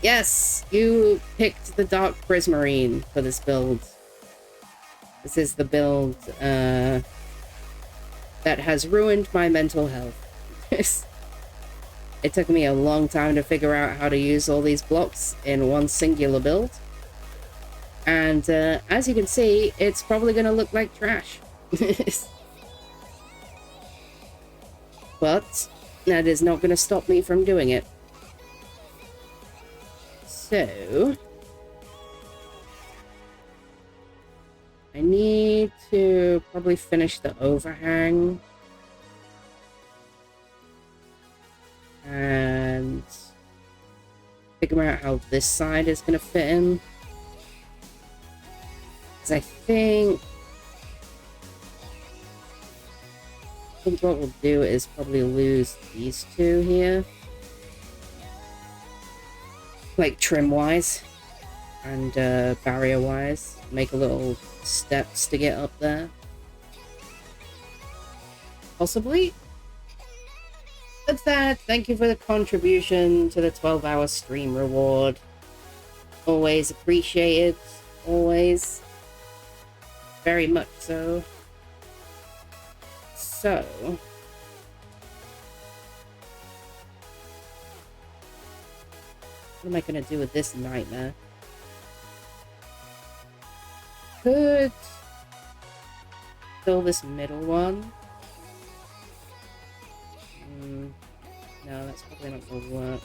Yes, you picked the Dark Prismarine for this build. This is the build that has ruined my mental health. It took me a long time to figure out how to use all these blocks in one singular build. And as you can see, it's probably going to look like trash. But that is not going to stop me from doing it. So I need to probably finish the overhang and figure out how this side is going to fit in. Because I think what we'll do is probably lose these two here. Like trim-wise and barrier-wise. Make a little steps to get up there. Possibly. With that, thank you for the contribution to the 12-hour stream reward. Always appreciated. Always. Very much so. So what am I gonna do with this nightmare? Could fill this middle one. No, that's probably not gonna work.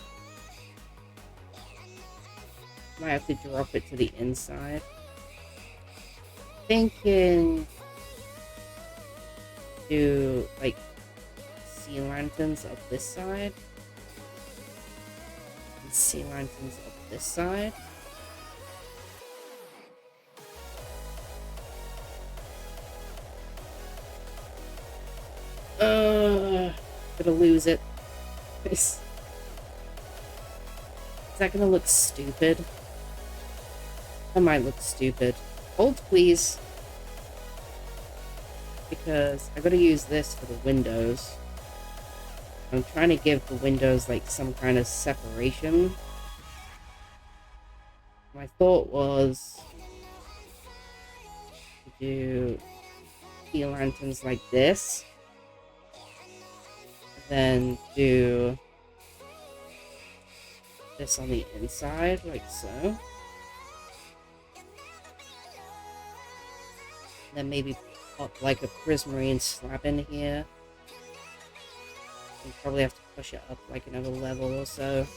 Might have to drop it to the inside. Thinking do like sea lanterns up this side and sea lanterns up this side. Gonna lose it. Is that gonna look stupid? That might look stupid. Hold please. Because I gotta use this for the windows. I'm trying to give the windows like some kind of separation. My thought was to do key lanterns like this, and then do this on the inside like so. And then maybe pop like a prismarine slab in here. You probably have to push it up like another level or so.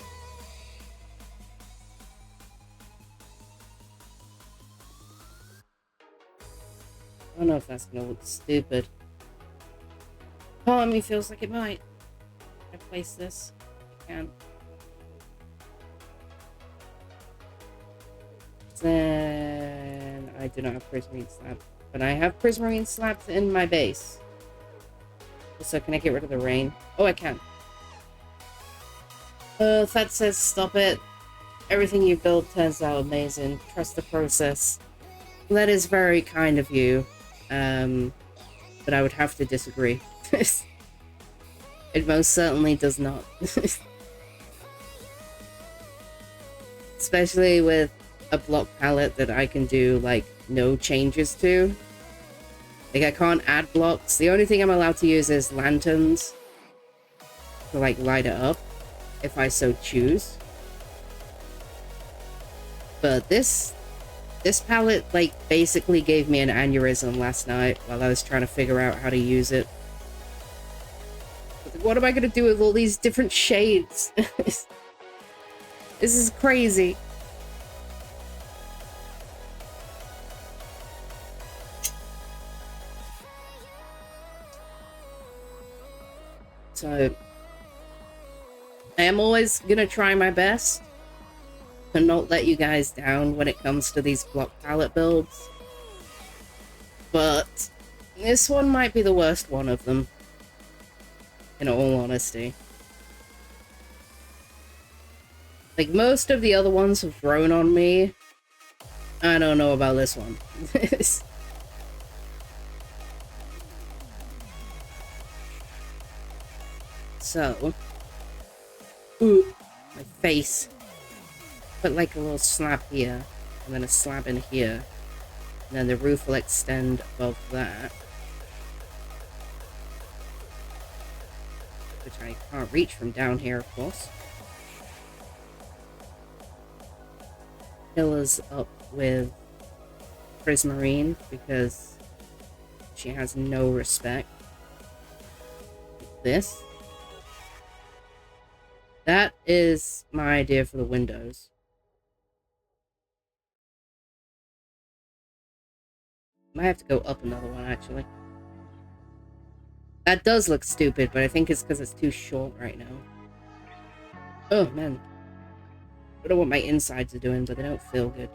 I don't know if that's gonna look stupid. Part of me feels like it might. If I place this, I can. Then I do not have prismarine slab. But I have prismarine slabs in my base. So can I get rid of the rain? Oh, I can. That says stop it. Everything you build turns out amazing. Trust the process. That is very kind of you. But I would have to disagree. It most certainly does not. Especially with a block palette that I can do, like, no changes to. Like, I can't add blocks. The only thing I'm allowed to use is lanterns to, like, light it up, if I so choose. But this palette, like, basically gave me an aneurysm last night while I was trying to figure out how to use it. What am I gonna do with all these different shades? This is crazy. So, I am always gonna try my best to not let you guys down when it comes to these block palette builds. But this one might be the worst one of them, in all honesty. Like, most of the other ones have grown on me. I don't know about this one. So, ooh, my face. Put like a little slab here, and then a slab in here, and then the roof will extend above that, which I can't reach from down here, of course. Pillars up with prismarine because she has no respect. This. That is my idea for the windows. Might have to go up another one, actually. That does look stupid, but I think it's because it's too short right now. Oh, man. I don't know what my insides are doing, but they don't feel good.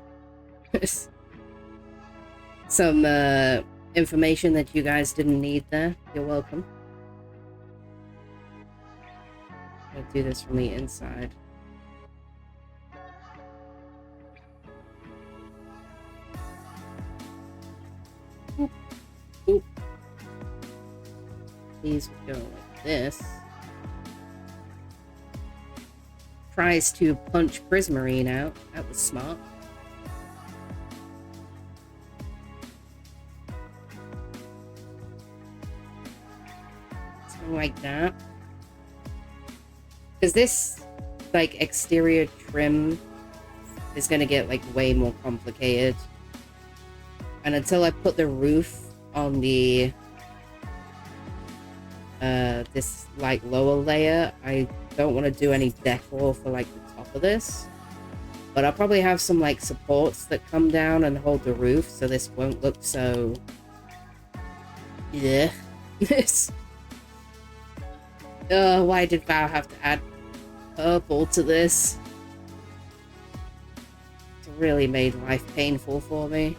Some information that you guys didn't need there. You're welcome. I'll do this from the inside. Oop. Oop. These would go like this. Tries to punch Prismarine out. That was smart. Something like that. Because this, like, exterior trim is going to get, like, way more complicated. And until I put the roof on the this like lower layer, I don't want to do any decor for like the top of this, but I'll probably have some like supports that come down and hold the roof, so this won't look so yeah. This why did Val have to add purple to this? It's really made life painful for me.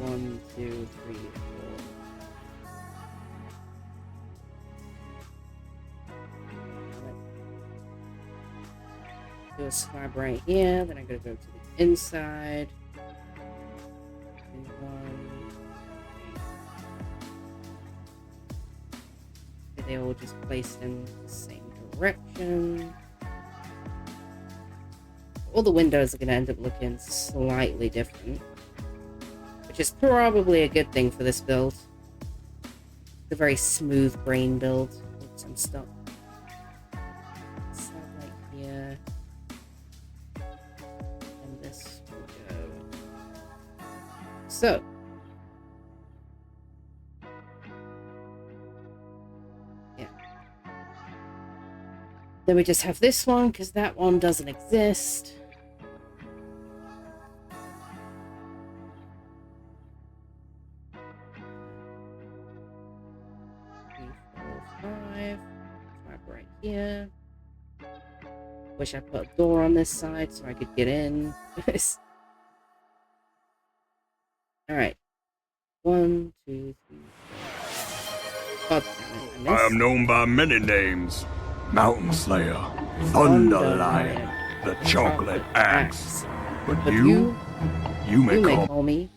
1, 2, 3, 4. Do a slab right here, then I'm gonna go to the inside. 2, 1. They all just placed in the same direction. All the windows are gonna end up looking slightly different, which is probably a good thing for this build. It's a very smooth brain build with some stuff. So like here. And this will go. So. Yeah. Then we just have this one, because that one doesn't exist. 5. Slab right here. Wish I put a door on this side so I could get in. Alright. 1, 2, 3, 4. God damn it, I am known by many names. Mountain Slayer, Thunder Lion, the Chocolate Axe. But you may call me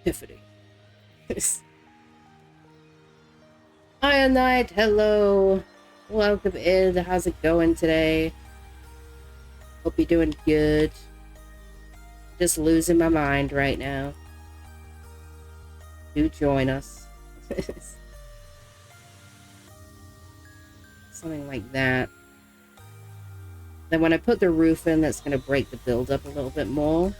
Epiphany. Iron Knight, hello. Welcome in. How's it going today? Hope you're doing good. Just losing my mind right now. Do join us. Something like that. Then when I put the roof in, that's going to break the build up a little bit more.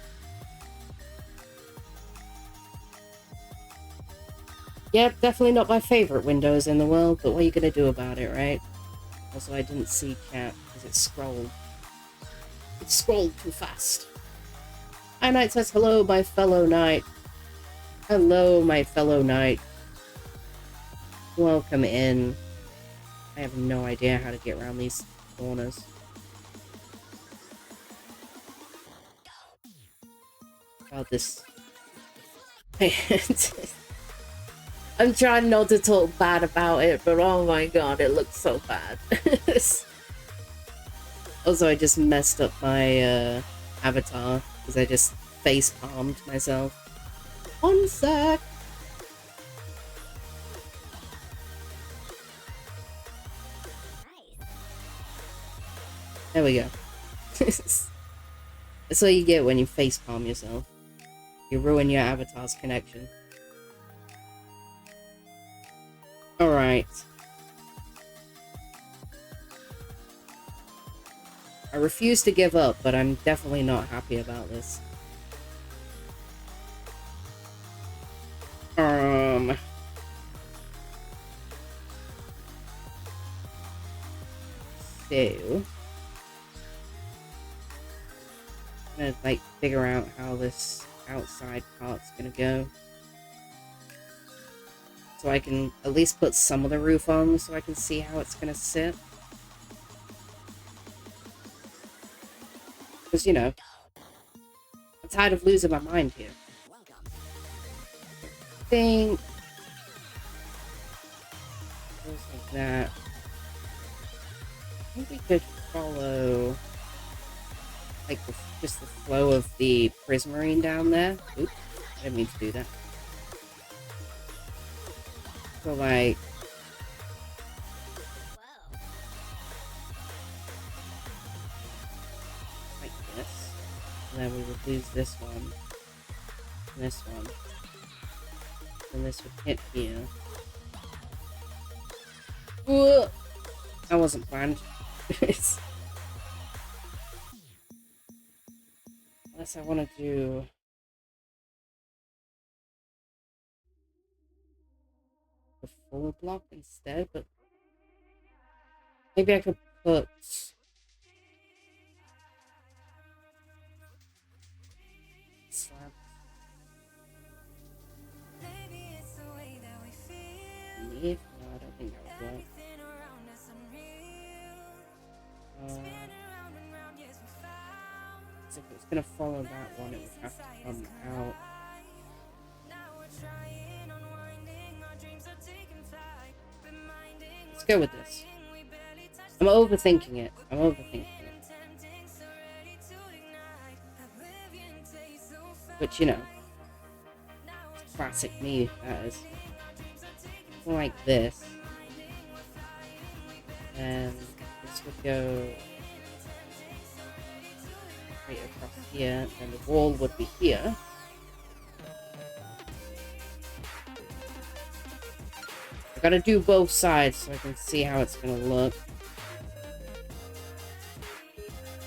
Yep, definitely not my favorite windows in the world, but what are you going to do about it, right? Also, I didn't see chat because it scrolled. It scrolled too fast. Hi, Knight says, hello, my fellow Knight. Hello, my fellow Knight. Welcome in. I have no idea how to get around these corners. About this. I'm trying not to talk bad about it, but oh my god, it looks so bad. Also, I just messed up my avatar because I just face palmed myself. 1 sec. There we go. That's what you get when you face palm yourself. You ruin your avatar's connection. Alright. I refuse to give up, but I'm definitely not happy about this. do... I'm gonna, like, figure out how this outside part's gonna go. So I can at least put some of the roof on so I can see how it's gonna sit. Because, you know, I'm tired of losing my mind here. I think... goes like that. I think we could follow... like, just the flow of the prismarine down there. Oops, I didn't mean to do that. So, like... like this. And then we would lose this one. And this one. And this would hit here. Whoa! That wasn't planned. Unless I want to do... the full block instead, but... maybe I could put... slabs. If not, I don't think that would work. So if it's gonna follow that one, it would have to come out. Let's go with this. I'm overthinking it. I'm overthinking it. Which, you know, it's classic me, that is. Like this. And this would go right across here, and the wall would be here. I gotta do both sides so I can see how it's gonna look.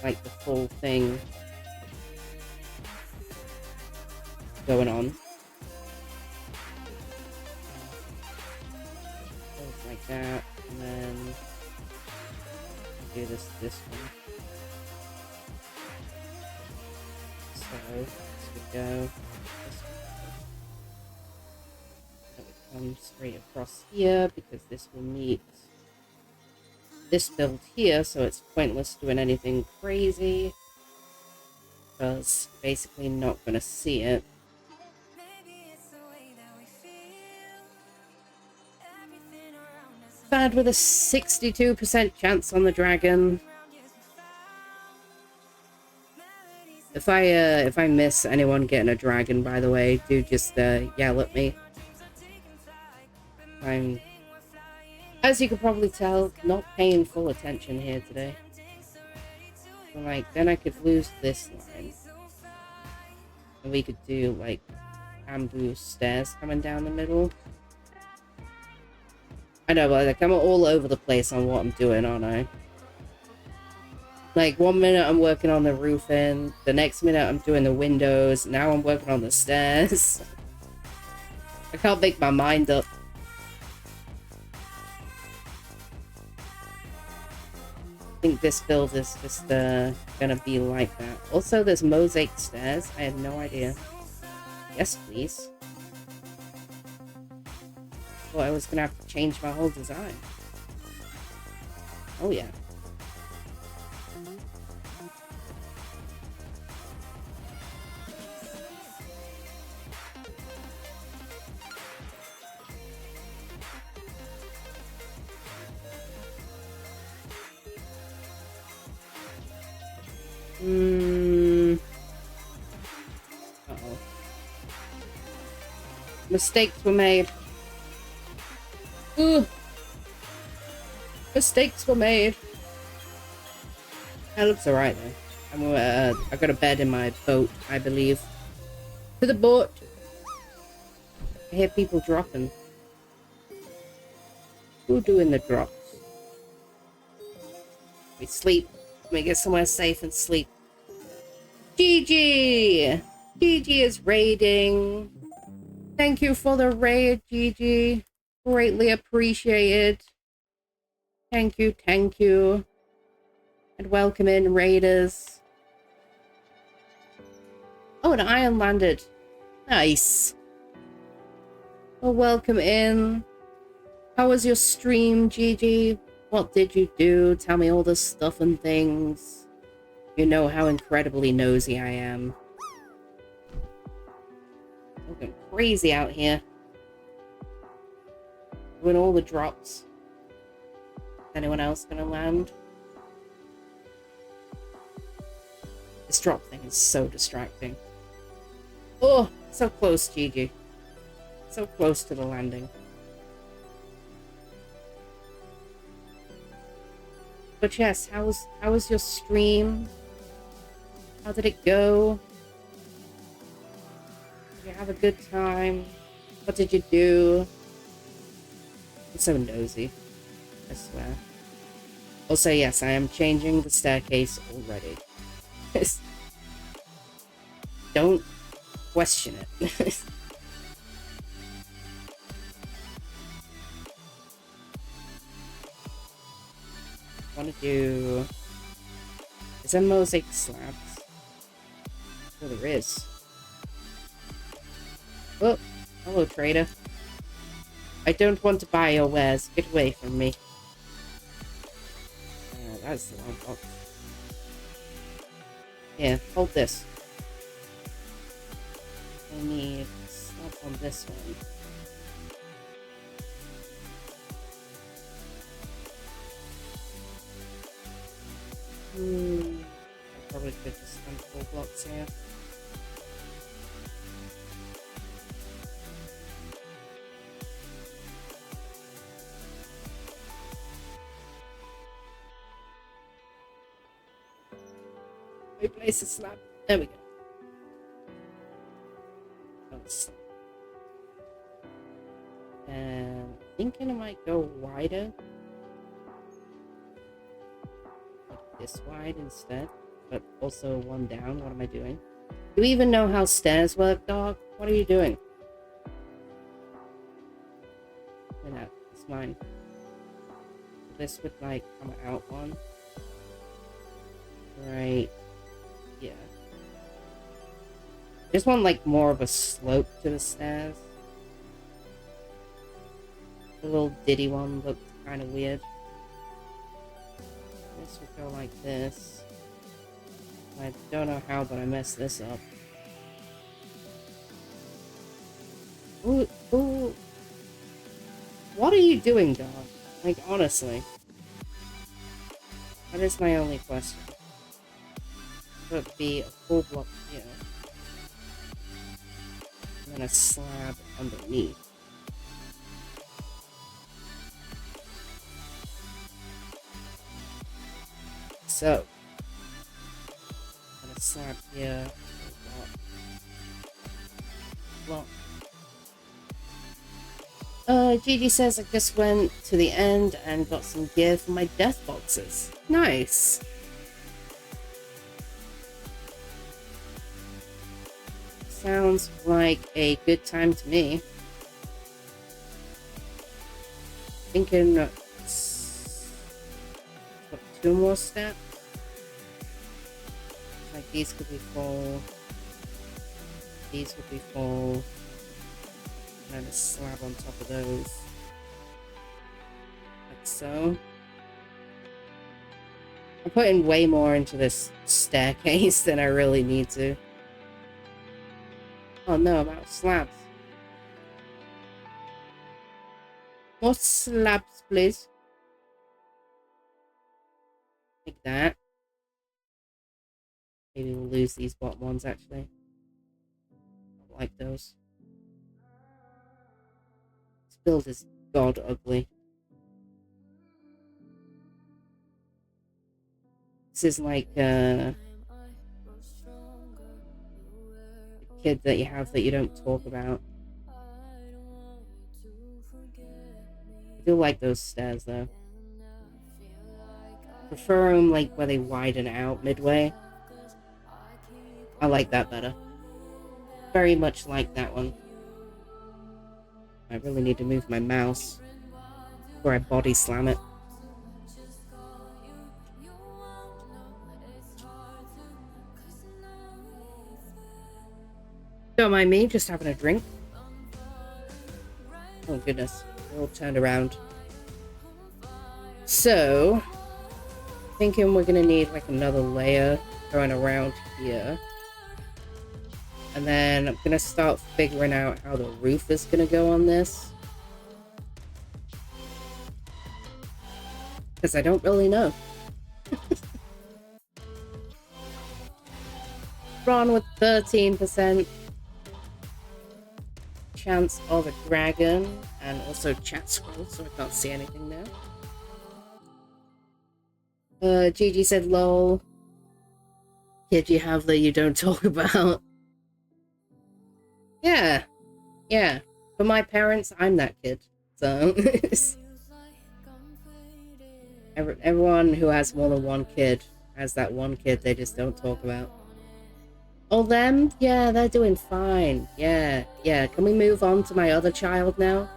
Like the full thing going on. Like that, and then do this one. So this would go this way. That would come straight across here because this will meet this build here, so it's pointless doing anything crazy because basically not gonna see it. Bad with a 62% chance on the dragon. If I miss anyone getting a dragon, by the way, do just yell at me. I'm, as you can probably tell, not paying full attention here today. So, like, then I could lose this line. And we could do, like, bamboo stairs coming down the middle. I know, but like, I'm all over the place on what I'm doing, aren't I? Like, 1 minute I'm working on the roofing, the next minute I'm doing the windows, now I'm working on the stairs. I can't make my mind up. I think this build is just gonna be like that. Also, there's mosaic stairs. I had no idea. Yes, please. Well, I was gonna have to change my whole design. Oh yeah. Uh-oh. Mistakes were made. Ooh. Mistakes were made. That looks alright though. I got a bed in my boat, I believe. To the boat. I hear people dropping. Who doing the drops? We sleep. We get somewhere safe and sleep. GG! GG is raiding. Thank you for the raid, GG. Greatly appreciated. Thank you, thank you. And welcome in, raiders. Oh, an iron landed. Nice. Well, welcome in. How was your stream, Gigi? What did you do? Tell me all the stuff and things. You know how incredibly nosy I am. Looking crazy out here. Doing all the drops. Is anyone else gonna land? This drop thing is so distracting. Oh, so close, Gigi. So close to the landing. But yes, how was your stream? How did it go? Did you have a good time? What did you do? I'm so nosy, I swear. Also, yes, I am changing the staircase already. Don't question it. Want to do... Is there mosaic slabs? Oh, there is. Oh, hello, trader. I don't want to buy your wares. Get away from me. That's the wrong box. Yeah, hold this. I need slabs on this one. I probably could just spend 4 blocks here. We place a slab. There we go. And I'm thinking I might go wider. This wide instead, but also one down. What am I doing? Do you even know how stairs work, dog? What are you doing? No, it's mine. This would like come out one. Right. Yeah. Just want like more of a slope to the stairs. The little ditty one looked kind of weird. This would go like this. I don't know how, but I messed this up. Ooh, ooh. What are you doing, dog? Like, honestly. That is my only question. Would it be a full block here? And then a slab underneath. So, and a slab here, block. Gigi says I just went to the end and got some gear for my death boxes. Nice. Sounds like a good time to me. Thinking, what, 2 more steps? Like these could be full. These would be full. And then a slab on top of those. Like so. I'm putting way more into this staircase than I really need to. Oh no, I'm out of slabs. More slabs, please. Like that. Maybe we'll lose these bottom ones, actually. I don't like those. This build is god ugly. This is like a kid that you have that you don't talk about. I do like those stairs, though. Prefer them like where they widen out midway. I like that better. Very much like that one. I really need to move my mouse before I body slam it. Don't mind me, just having a drink. Oh goodness, we're all turned around. So, thinking we're gonna need like another layer going around here. And then I'm gonna start figuring out how the roof is gonna go on this. Because I don't really know. Ron with 13% chance of a dragon, and also chat scroll, so I can't see anything now. Gigi said, lol. Kid you have that you don't talk about. Yeah. Yeah. For my parents, I'm that kid. So, everyone who has more than one kid has that one kid they just don't talk about. Oh, them? Yeah, they're doing fine. Yeah, yeah. Can we move on to my other child now?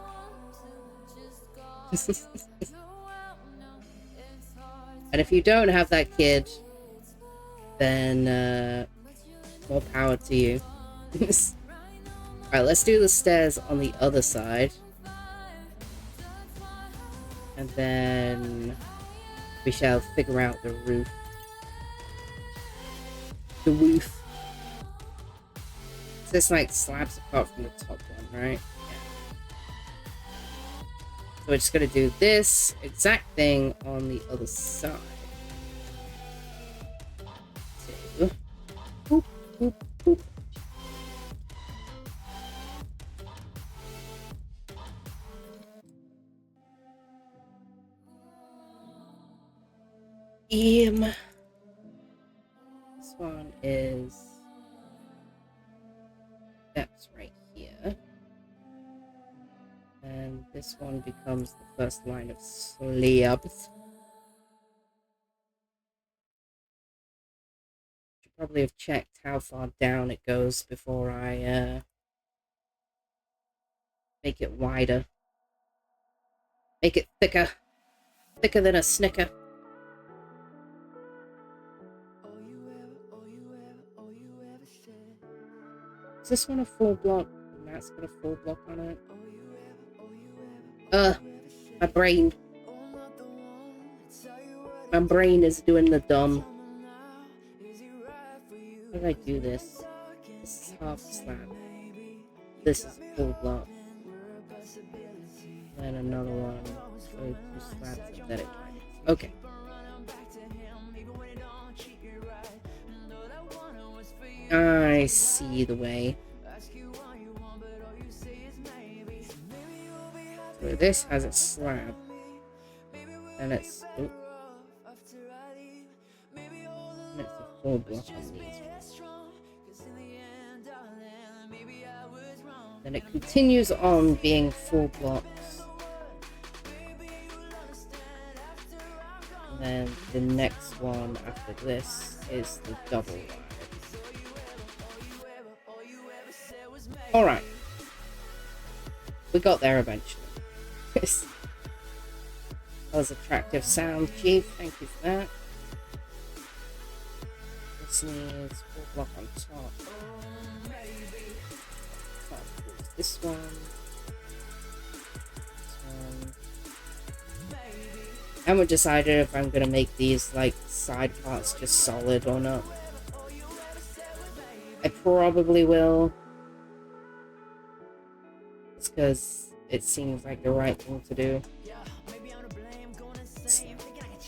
And if you don't have that kid, then more power to you. Alright, let's do the stairs on the other side. And then we shall figure out the roof. The roof. So it's like slabs apart from the top one, right? Yeah. So we're just gonna do this exact thing on the other side. So, boop, boop, boop. This one is steps right here, and this one becomes the first line of slabs. Should probably have checked how far down it goes before I make it wider, make it thicker than a Snicker. Is this one a full block? And that's got a full block on it. My brain. My brain is doing the dumb. How do I do this? This is half slab. This is a full block. Then another one. So 2 slabs and then it widens. Okay. I see the way. So this has a slab. And it's... Oh. And it's a full block on these. Then it continues on being full blocks. And then the next one after this is the double one. Alright. We got there eventually. That was attractive sound, Chief. Thank you for that. This needs full block on top. This one. I haven't decided if I'm gonna make these like side parts just solid or not. I probably will. It's because it seems like the right thing to do.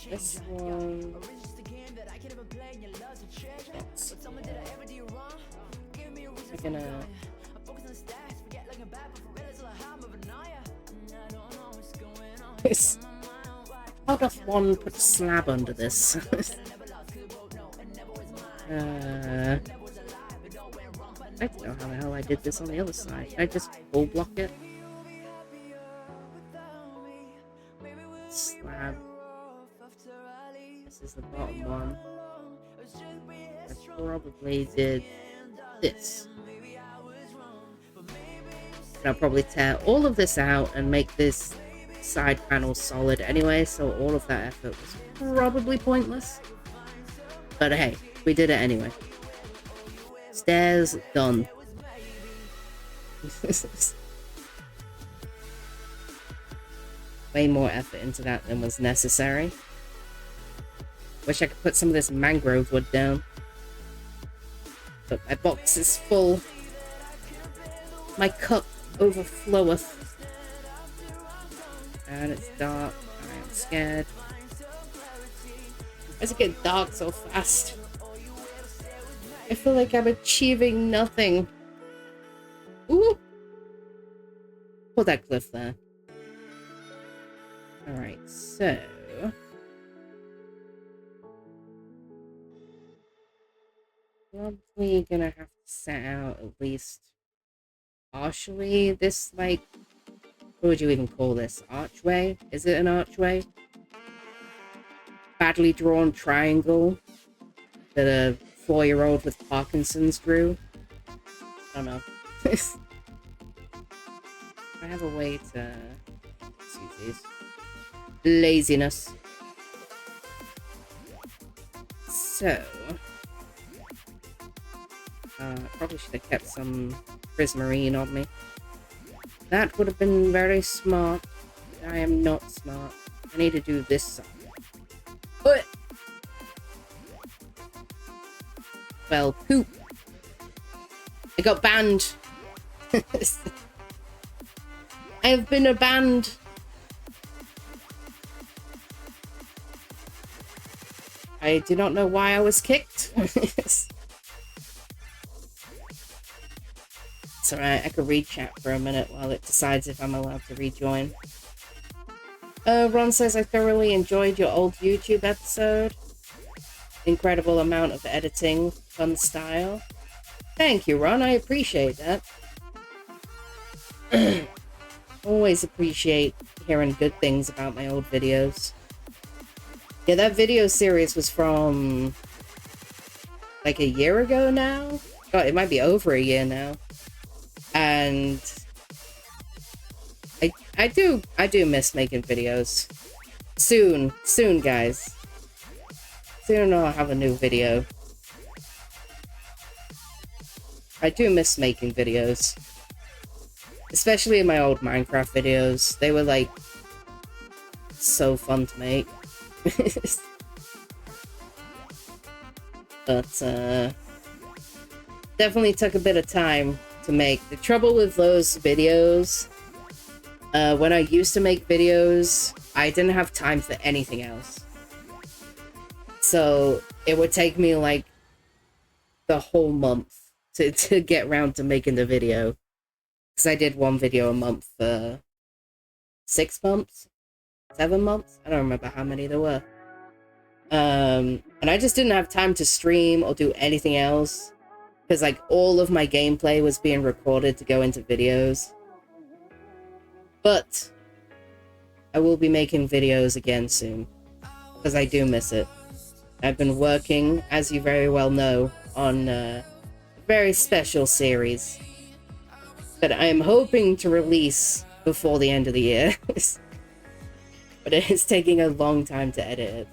This one. I'm gonna. How does one put a slab under this? I don't know how the hell I did this on the other side. Did I just full block it? Slab. This is the bottom one. I probably did this. And I'll probably tear all of this out and make this side panel solid anyway, so all of that effort was probably pointless. But hey, we did it anyway. Stairs done. Way more effort into that than was necessary. Wish I could put some of this mangrove wood down. But my box is full. My cup overfloweth. And it's dark. I am scared. Why does it get dark so fast? I feel like I'm achieving nothing. Ooh! Pull that cliff there. Alright, so... probably gonna have to set out at least partially this, like... what would you even call this? Archway? Is it an archway? Badly drawn triangle that a 4-year-old with Parkinson's drew. I don't know. I have a way to use these. Laziness. So, probably should have kept some prismarine on me. That would have been very smart. I am not smart. I need to do this side. But well, poop. I got banned. I have been abandoned. I do not know why I was kicked. It's alright, I could read chat for a minute while it decides if I'm allowed to rejoin. Ron says, I thoroughly enjoyed your old YouTube episode. Incredible amount of editing, fun style. Thank you, Ron, I appreciate that. Always appreciate hearing good things about my old videos. Yeah, that video series was from like a year ago now. God, it might be over a year now. And I do miss making videos. Soon, guys. Soon I'll have a new video. I do miss making videos. Especially in my old Minecraft videos. They were like so fun to make. But definitely took a bit of time to make. The trouble with those videos, when I used to make videos, I didn't have time for anything else. So it would take me like the whole month to get around to making the video. Because I did one video a month for 6 months? 7 months? I don't remember how many there were. And I just didn't have time to stream or do anything else. Because like all of my gameplay was being recorded to go into videos. But I will be making videos again soon. Because I do miss it. I've been working, as you very well know, on a very special series that I am hoping to release before the end of the year. But it is taking a long time to edit it.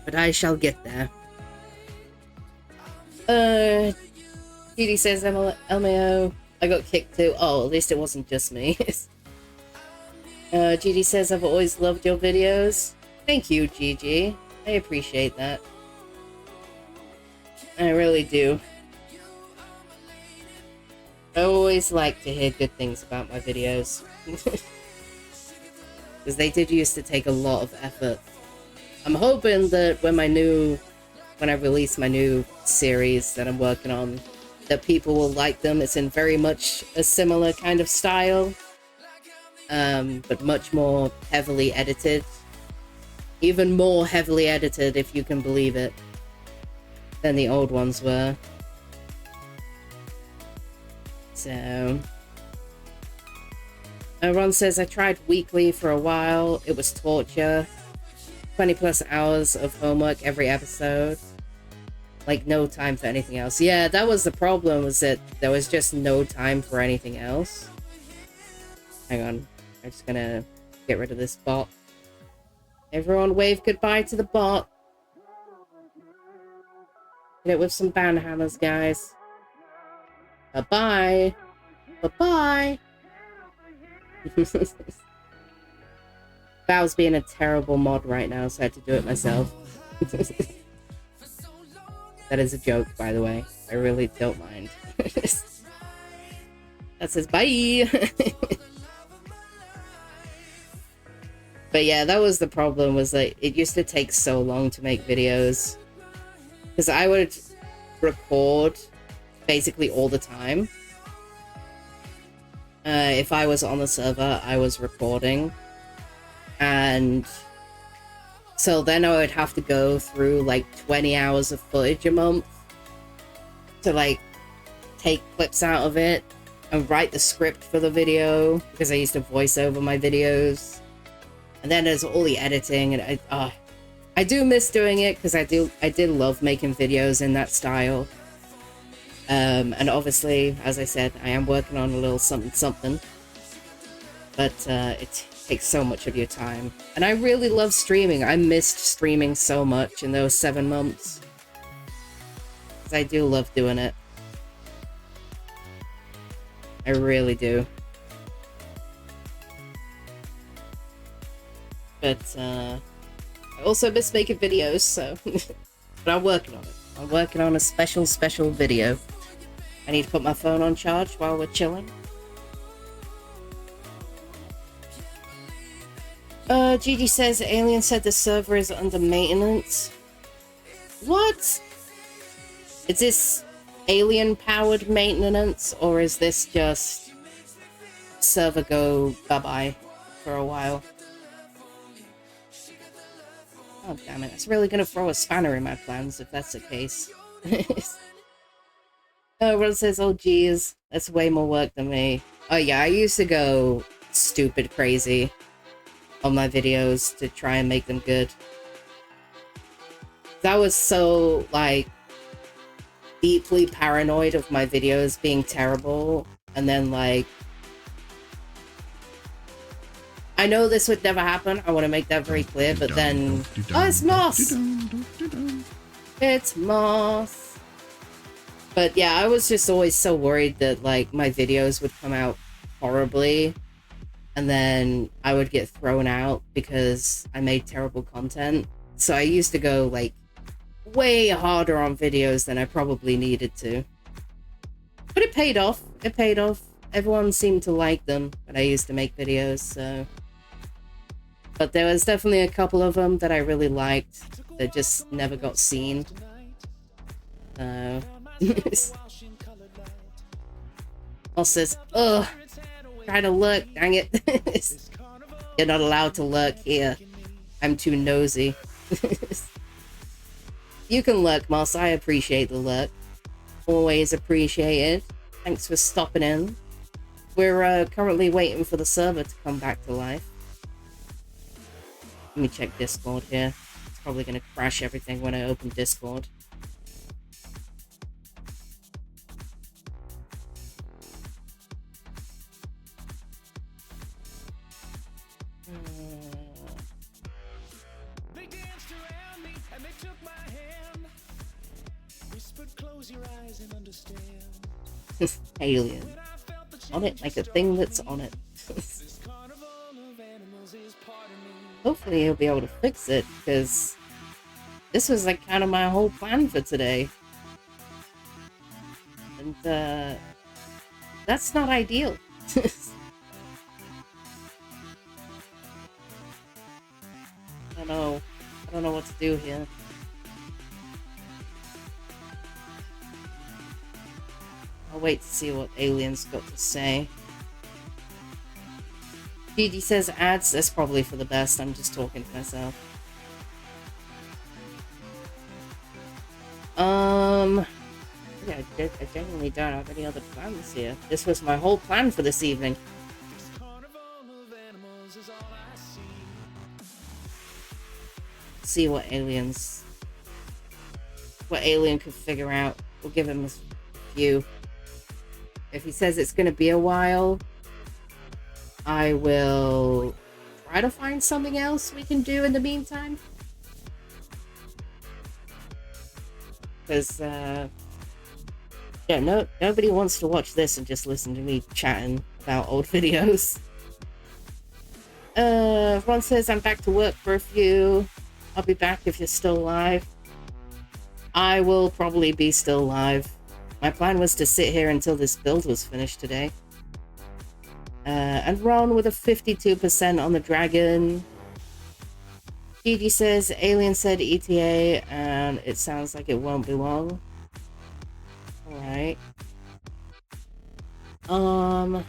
But I shall get there. GD says LMAO. I got kicked too. Oh, at least it wasn't just me. GD says I've always loved your videos. Thank you, GG. I appreciate that. I really do. I always like to hear good things about my videos. Because they did used to take a lot of effort. I'm hoping that when I release my new series that I'm working on, that people will like them. It's in very much a similar kind of style, but much more heavily edited. Even more heavily edited, if you can believe it, than the old ones were. So, Ron says, I tried weekly for a while. It was torture. 20 plus hours of homework every episode. Like, no time for anything else. Yeah, that was the problem, was that there was just no time for anything else. Hang on. I'm just gonna get rid of this bot. Everyone wave goodbye to the bot. Hit it with some banhammers, guys. Bye-bye. Bye-bye. Val's being a terrible mod right now, so I had to do it myself. That is a joke, by the way. I really don't mind. That says bye. But yeah, that was the problem, was that it used to take so long to make videos. Because I would record basically all the time. If I was on the server, I was recording. And so then I would have to go through like 20 hours of footage a month to like take clips out of it and write the script for the video, because I used to voice over my videos. And then there's all the editing, and I do miss doing it, because I did love making videos in that style. And obviously, as I said, I am working on a little something, but it takes so much of your time. And I really love streaming. I missed streaming so much in those 7 months, because I do love doing it. I really do. But I also miss making videos, so but I'm working on it. I'm working on a special video. I need to put my phone on charge while we're chilling. Gigi says Alien said the server is under maintenance. What? Is this alien powered maintenance, or is this just server go bye-bye for a while? Oh, damn it. That's really gonna throw a spanner in my plans if that's the case. Ron says, oh geez, that's way more work than me. Oh yeah, I used to go stupid crazy on my videos to try and make them good. I was so, like, deeply paranoid of my videos being terrible, and then, like, I know this would never happen, I want to make that very clear, but then... Oh, it's Moss! It's Moss! But yeah, I was just always so worried that, like, my videos would come out horribly, and then I would get thrown out because I made terrible content. So I used to go, like, way harder on videos than I probably needed to. But it paid off. It paid off. Everyone seemed to like them when I used to make videos, so... But there was definitely a couple of them that I really liked that just never got seen. So... Moss says, ugh, try to lurk, dang it. You're not allowed to lurk here. I'm too nosy. You can lurk, Moss. I appreciate the lurk. Always appreciated. Thanks for stopping in. We're currently waiting for the server to come back to life. Let me check Discord here. It's probably going to crash everything when I open Discord. Alien. On it like a thing that's on it. Hopefully he'll be able to fix it, because this was like kind of my whole plan for today. And that's not ideal. I don't know what to do here. I'll wait to see what Alien's got to say. Gigi says ads, that's probably for the best. I'm just talking to myself. Yeah, I genuinely don't have any other plans here. This was my whole plan for this evening. See what Alien could figure out. We'll give him a few. If he says it's going to be a while, I will try to find something else we can do in the meantime. because yeah, nobody wants to watch this and just listen to me chatting about old videos. Ron says, I'm back to work for a few. I'll be back if you're still live. I will probably be still live. My plan was to sit here until this build was finished today. And Ron with a 52% on the dragon. Gigi says, Alien said ETA, and it sounds like it won't be long. Alright. Do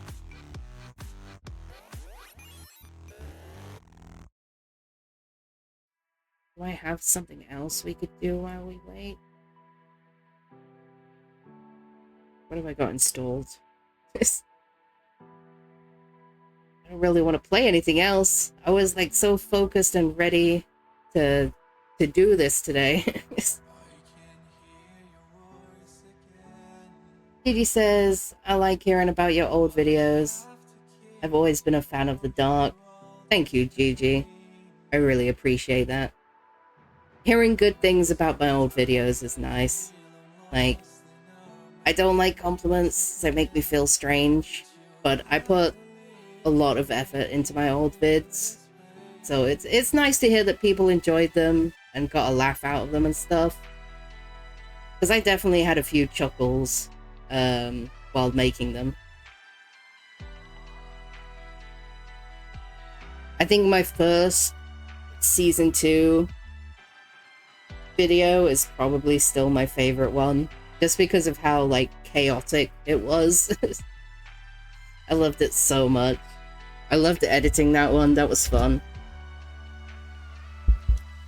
I have something else we could do while we wait? What have I got installed? I don't really want to play anything else. I was like so focused and ready to do this today. Gigi says, I like hearing about your old videos. I've always been a fan of the dark. Thank you, Gigi. I really appreciate that. Hearing good things about my old videos is nice. Like, I don't like compliments. They make me feel strange. But I put a lot of effort into my old vids. So it's nice to hear that people enjoyed them and got a laugh out of them and stuff. Because I definitely had a few chuckles while making them. I think my first season 2 video is probably still my favorite one, just because of how like chaotic it was. I loved it so much. I loved editing that one. That was fun.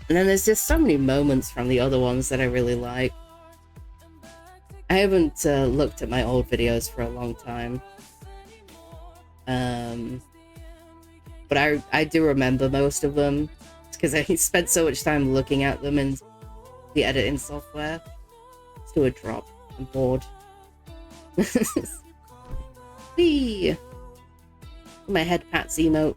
And then there's just so many moments from the other ones that I really like. I haven't looked at my old videos for a long time. But I do remember most of them because I spent so much time looking at them in the editing software. Let's do a drop. I'm bored. Whee! My head pats emote.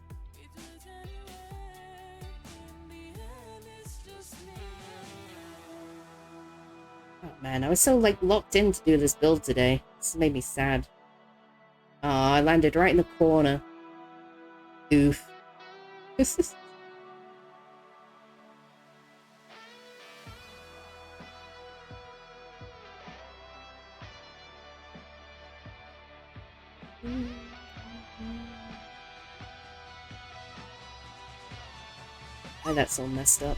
Oh man, I was so like locked in to do this build today. This made me sad. Oh, I landed right in the corner. Oof. Oh, that's all messed up.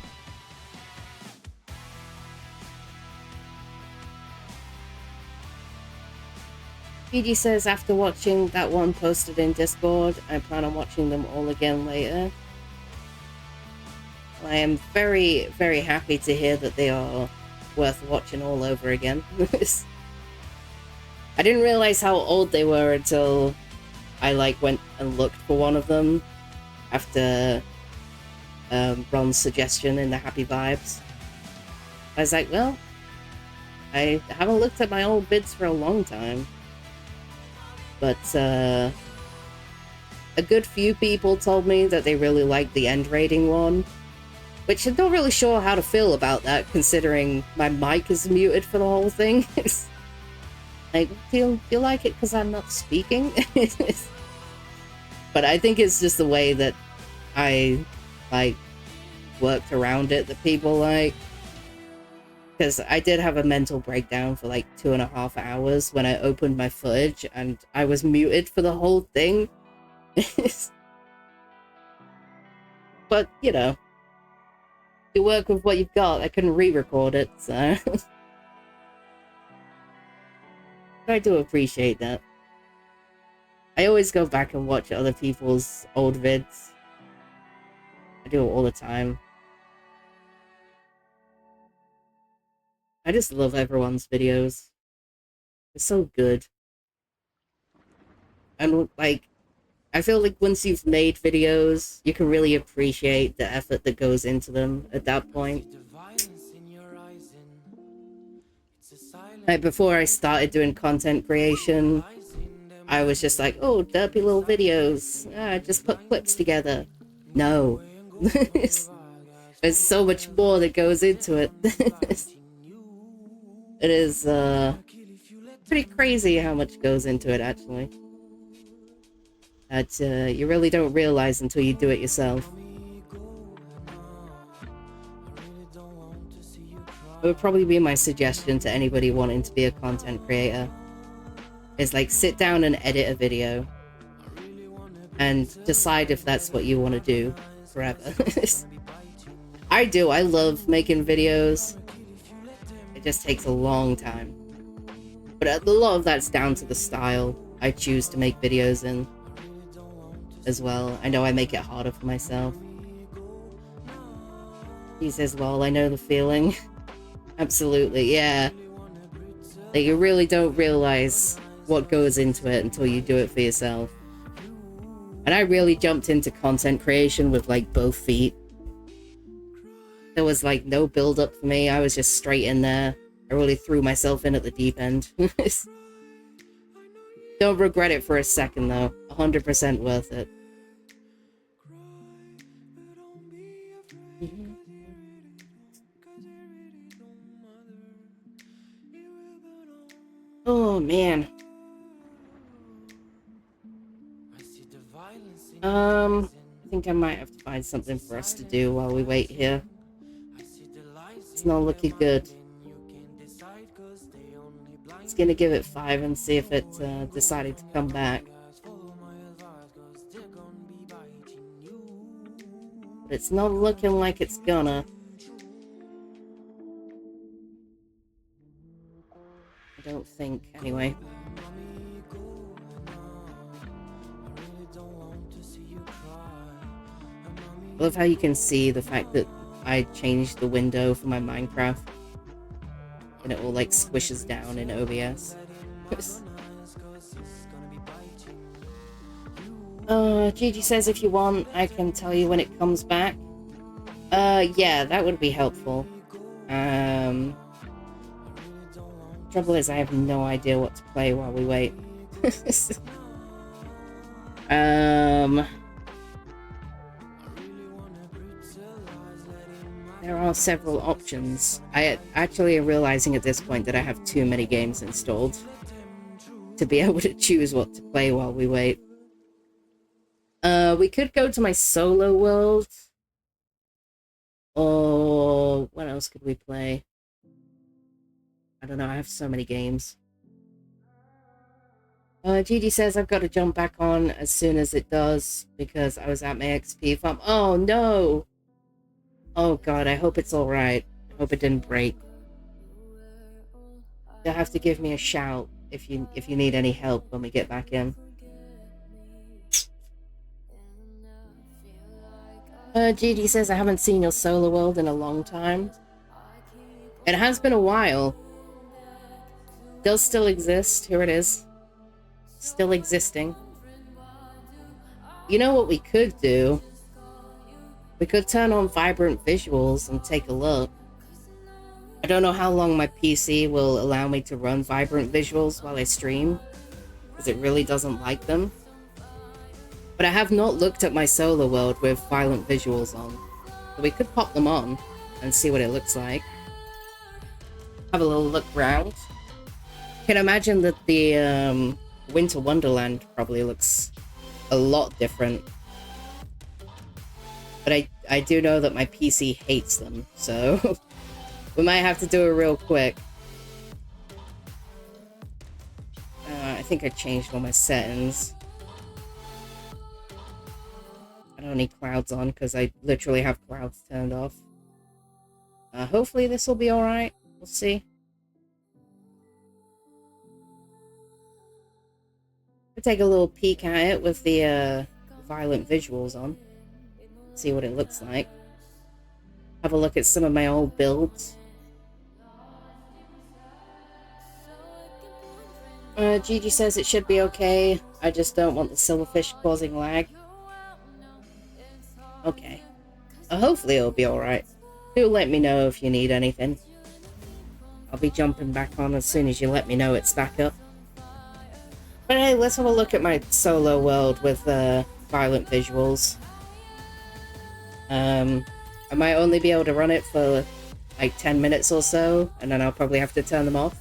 PG says, after watching that one posted in Discord, I plan on watching them all again later. I am very, very happy to hear that they are worth watching all over again. I didn't realize how old they were until I like went and looked for one of them after Ron's suggestion in the Happy Vibes. I was like, well, I haven't looked at my old vids for a long time. But a good few people told me that they really liked the end rating one, which I'm not really sure how to feel about that, considering my mic is muted for the whole thing. Like, do you like it because I'm not speaking? But I think it's just the way that I like worked around it that people like. Because I did have a mental breakdown for like 2.5 hours when I opened my footage and I was muted for the whole thing. But, you know, you work with what you've got. I couldn't re-record it, so... I do appreciate that. I always go back and watch other people's old vids. I do it all the time. I just love everyone's videos. They're so good. And, like, I feel like once you've made videos, you can really appreciate the effort that goes into them at that point. Like, before I started doing content creation, I was just like, oh, derpy little videos. Just put clips together. No. There's so much more that goes into it. It is pretty crazy how much goes into it, actually. That you really don't realize until you do it yourself. It would probably be my suggestion to anybody wanting to be a content creator. Is like sit down and edit a video and decide if that's what you want to do forever. I do. I love making videos. It just takes a long time. But a lot of that's down to the style I choose to make videos in as well. I know I make it harder for myself. He says, well, I know the feeling. Absolutely, yeah. Like, you really don't realize what goes into it until you do it for yourself. And I really jumped into content creation with, like, both feet. There was, like, no build-up for me. I was just straight in there. I really threw myself in at the deep end. Don't regret it for a second, though. 100% worth it. Oh, man. I think I might have to find something for us to do while we wait here. It's not looking good. It's gonna give it 5 and see if it decided to come back. But it's not looking like it's gonna. I don't think, anyway. I love how you can see the fact that I changed the window for my Minecraft. And it all like squishes down in OBS. Gigi says if you want, I can tell you when it comes back. Yeah, that would be helpful. Trouble is I have no idea what to play while we wait. There are several options. I actually am realizing at this point that I have too many games installed to be able to choose what to play while we wait. We could go to my solo world. Or what else could we play? I don't know, I have so many games. Gigi says I've got to jump back on as soon as it does because I was at my XP farm. Oh no! Oh god, I hope it's alright. I hope it didn't break. You'll have to give me a shout if you need any help when we get back in. Gigi says I haven't seen your solo world in a long time. It has been a while. Does still exist. Here it is. Still existing. You know what we could do? We could turn on vibrant visuals and take a look. I don't know how long my PC will allow me to run vibrant visuals while I stream, because it really doesn't like them. But I have not looked at my solo world with violent visuals on. So we could pop them on and see what it looks like. Have a little look around. Can imagine that the Winter Wonderland probably looks a lot different. But I do know that my PC hates them, so we might have to do it real quick. I think I changed all my settings. I don't need clouds on because I literally have clouds turned off. Hopefully this will be alright. We'll see. We'll take a little peek at it with the violent visuals on. See what it looks like. Have a look at some of my old builds. Gigi says it should be okay. I just don't want the silverfish causing lag. Okay. Hopefully it'll be alright. Do let me know if you need anything. I'll be jumping back on as soon as you let me know it's back up. But hey, let's have a look at my solo world with violent visuals. I might only be able to run it for like 10 minutes or so, and then I'll probably have to turn them off.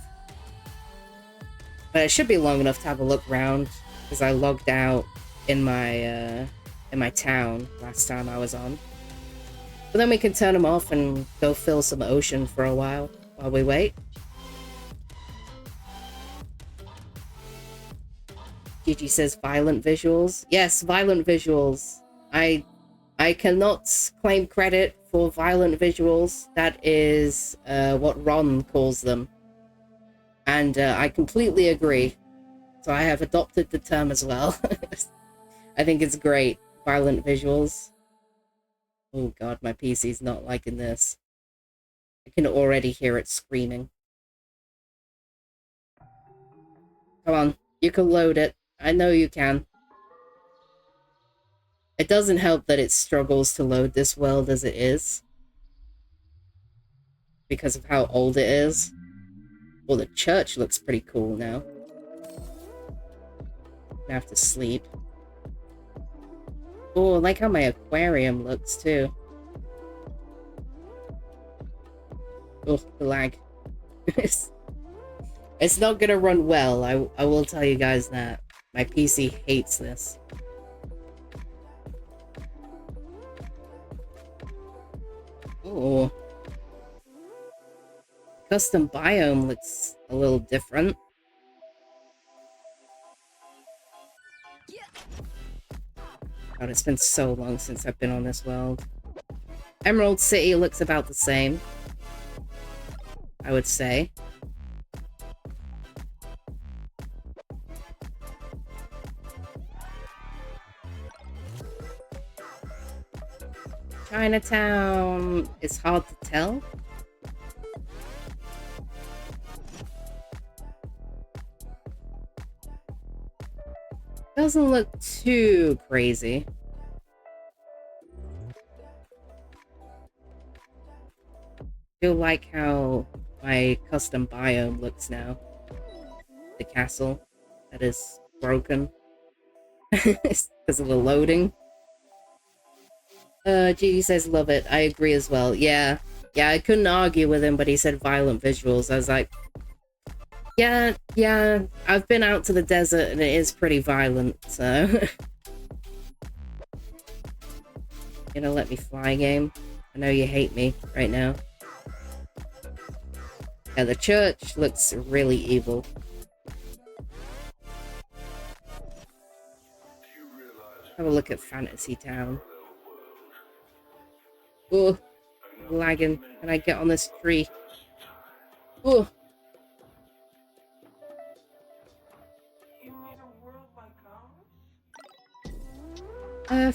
But it should be long enough to have a look around, because I logged out in my town last time I was on. But then we can turn them off and go fill some ocean for a while we wait. Gigi says violent visuals. Yes, violent visuals. I cannot claim credit for violent visuals. That is what Ron calls them. And I completely agree. So I have adopted the term as well. I think it's great. Violent visuals. Oh god, my PC's not liking this. I can already hear it screaming. Come on, you can load it. I know you can. It doesn't help that it struggles to load this world as it is. Because of how old it is. Well, the church looks pretty cool now. I have to sleep. Oh, I like how my aquarium looks too. Oh, the lag. It's not gonna run well, I will tell you guys that. My PC hates this. Oh. Custom biome looks a little different. God, it's been so long since I've been on this world. Emerald City looks about the same, I would say. Chinatown is hard to tell. Doesn't look too crazy. Feel like how my custom biome looks now. The castle that is broken because of the loading. Gigi says love it. I agree as well. Yeah, I couldn't argue with him, but he said violent visuals. I was like, yeah, I've been out to the desert and it is pretty violent, so... You know, let me fly, game. I know you hate me right now. Yeah, the church looks really evil. Have a look at Fantasy Town. Oh, I'm lagging. Can I get on this tree? Oh.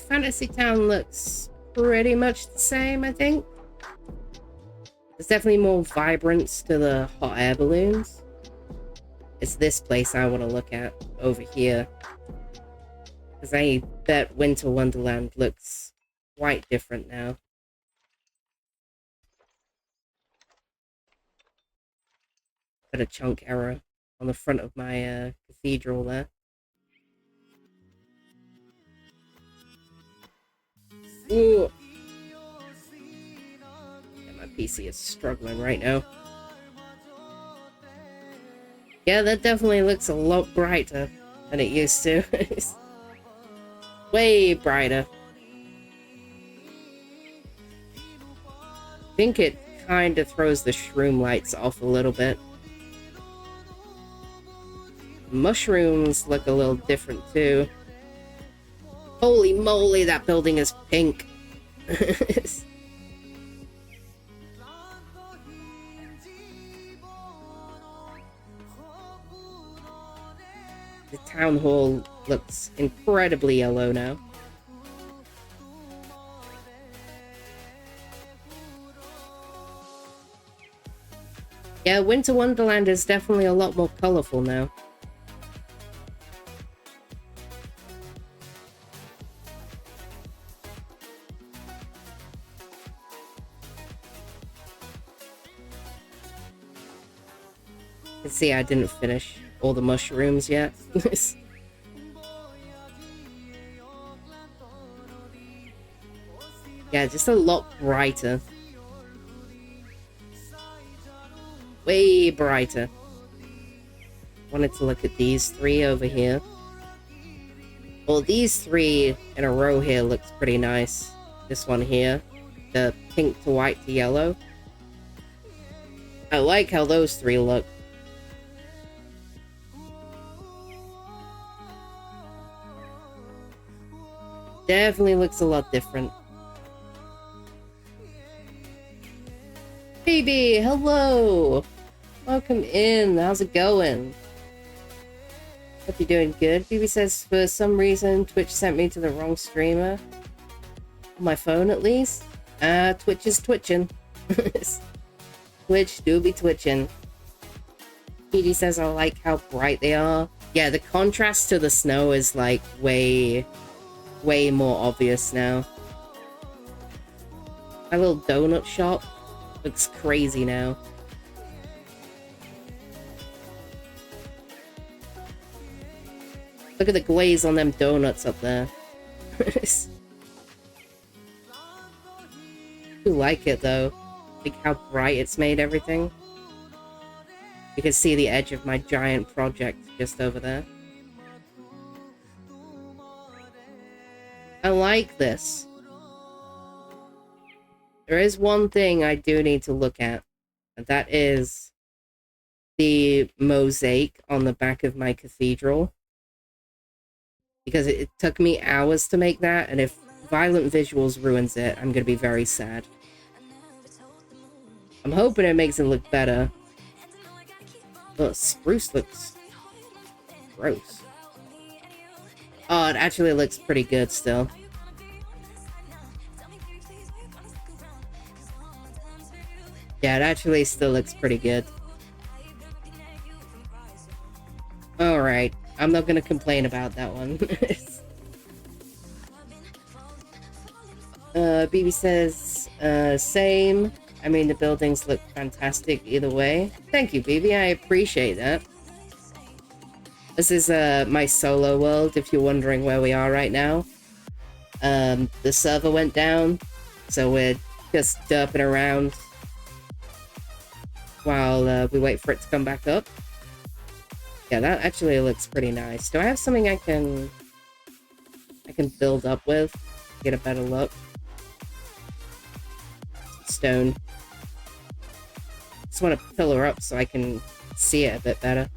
Fantasy Town looks pretty much the same, I think. There's definitely more vibrance to the hot air balloons. It's this place I want to look at over here. Because I bet Winter Wonderland looks quite different now. Got a chunk error on the front of my cathedral there. Ooh. Yeah, my PC is struggling right now. Yeah, that definitely looks a lot brighter than it used to. Way brighter. I think it kind of throws the shroom lights off a little bit. Mushrooms look a little different too. Holy moly, that building is pink. The town hall looks incredibly yellow now. Yeah, Winter Wonderland is definitely a lot more colorful now. You can see I didn't finish all the mushrooms yet. Yeah, just a lot brighter. way brighter. Wanted to look at these three over here. Well, these three in a row here looks pretty nice. This one here, the pink to white to yellow. I like how those three look. Definitely looks a lot different. Baby, hello! Welcome in. How's it going? Hope you're doing good. Phoebe says, for some reason, Twitch sent me to the wrong streamer. On my phone, at least. Twitch is twitching. Twitch do be twitching. Edie says, I like how bright they are. Yeah, the contrast to the snow is, like, way more obvious now. My little donut shop looks crazy now. Look at the glaze on them donuts up there. I do like it though. Like how bright it's made everything. You can see the edge of my giant project just over there. I like this. There is one thing I do need to look at, and that is the mosaic on the back of my cathedral. Because it took me hours to make that, and if Violent Visuals ruins it, I'm gonna be very sad. I'm hoping it makes it look better. Ugh, spruce looks gross. Oh, it actually looks pretty good still. Yeah, it actually still looks pretty good. Alright, I'm not gonna complain about that one. BB says, same. I mean, the buildings look fantastic either way. Thank you, BB, I appreciate that. This is my solo world, if you're wondering where we are right now. The server went down, so we're just derping around while we wait for it to come back up. Yeah, that actually looks pretty nice. Do I have something I can build up with? Get a better look. Stone. Just want to pillar up so I can see it a bit better.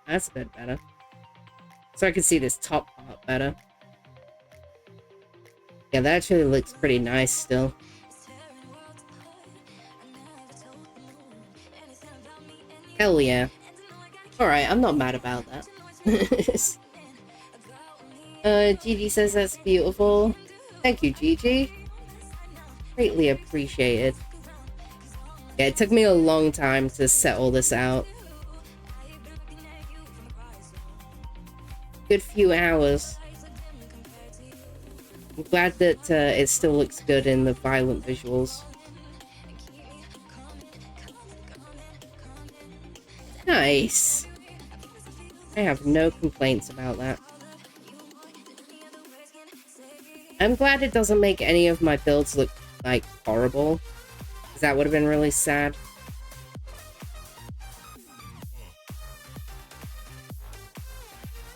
That's a bit better. So I can see this top part better. Yeah, that actually looks pretty nice still. Hell yeah. Alright, I'm not mad about that. Gigi says that's beautiful. Thank you, Gigi. Greatly appreciated. Yeah, it took me a long time to set all this out. Good few hours. I'm glad that it still looks good in the Violent Visuals. Nice. I have no complaints about that. I'm glad it doesn't make any of my builds look, like, horrible. Because that would have been really sad.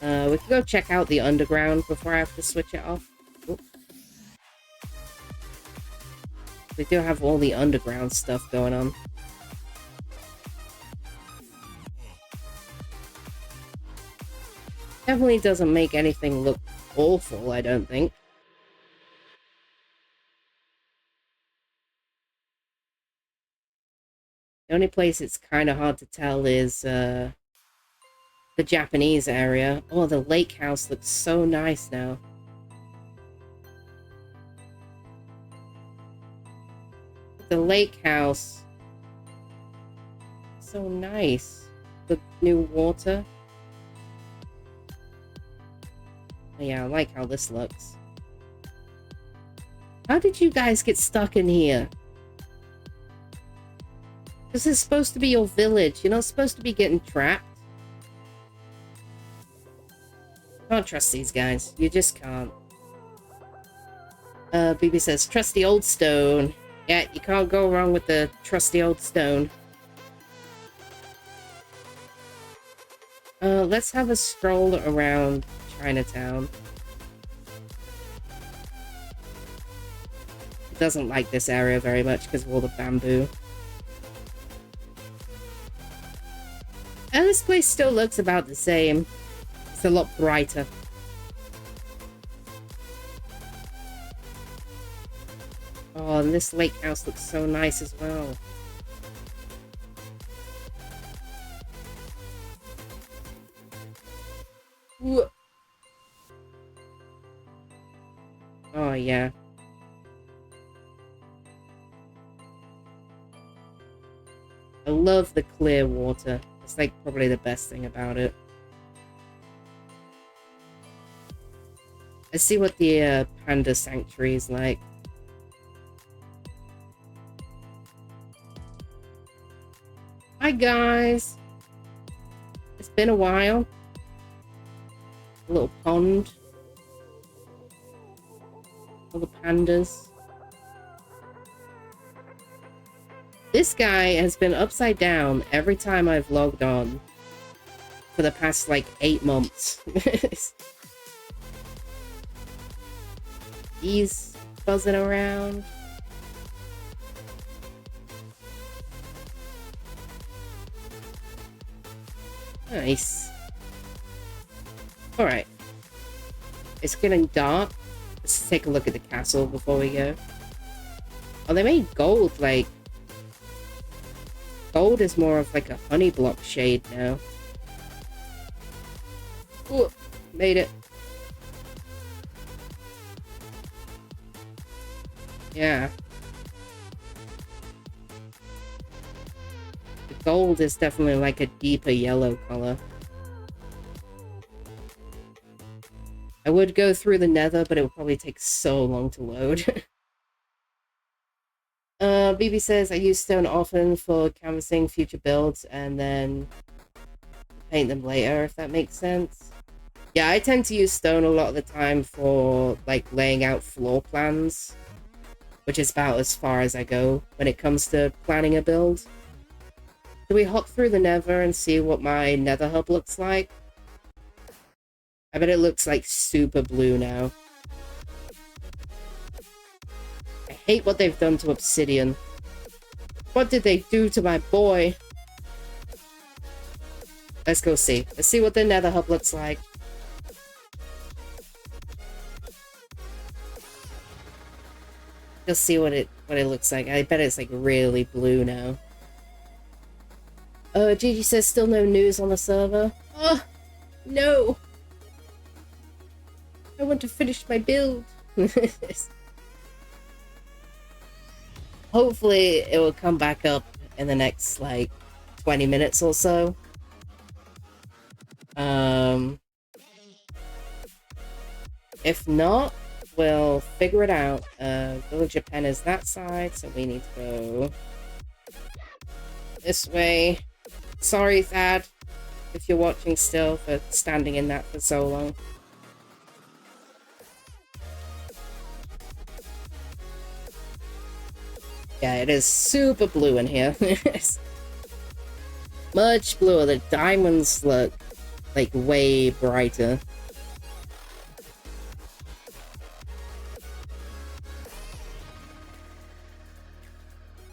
We could go check out the underground before I have to switch it off. Oops. We do have all the underground stuff going on. Definitely doesn't make anything look awful, I don't think. The only place it's kind of hard to tell is the Japanese area. Oh, the lake house looks so nice now. The lake house. So nice. The new water. Oh, yeah, I like how this looks. How did you guys get stuck in here? This is supposed to be your village. You're not supposed to be getting trapped. Can't trust these guys. You just can't. BB says, trusty old stone. Yeah, you can't go wrong with the trusty old stone. Let's have a stroll around Chinatown. It doesn't like this area very much because of all the bamboo. And this place still looks about the same. It's a lot brighter. Oh, and this lake house looks so nice as well. Ooh. Oh, yeah. I love the clear water. It's like probably the best thing about it. Let's see what the panda sanctuary is like. Hi guys! It's been a while. A little pond. All the pandas. This guy has been upside down every time I've logged on for the past like 8 months. He's buzzing around. Nice. Alright. It's getting dark. Let's take a look at the castle before we go. Oh, they made gold, like... Gold is more of like a honey block shade now. Ooh, made it. Yeah. The gold is definitely like a deeper yellow color. I would go through the nether, but it would probably take so long to load. BB says, I use stone often for canvassing future builds and then paint them later, if that makes sense. Yeah, I tend to use stone a lot of the time for like laying out floor plans, which is about as far as I go when it comes to planning a build. Do we hop through the nether and see what my nether hub looks like? I bet it looks like super blue now. I hate what they've done to obsidian. What did they do to my boy? Let's go see. Let's see what the nether hub looks like. Just see what it looks like. I bet it's like really blue now. Gigi says still no news on the server. Oh no. I want to finish my build. Hopefully it will come back up in the next like 20 minutes or so. If not, we'll figure it out. Village of Pen is that side, so we need to go this way. Sorry, Thad, if you're watching still, for standing in that for so long. Yeah, it is super blue in here. Much bluer. The diamonds look like way brighter.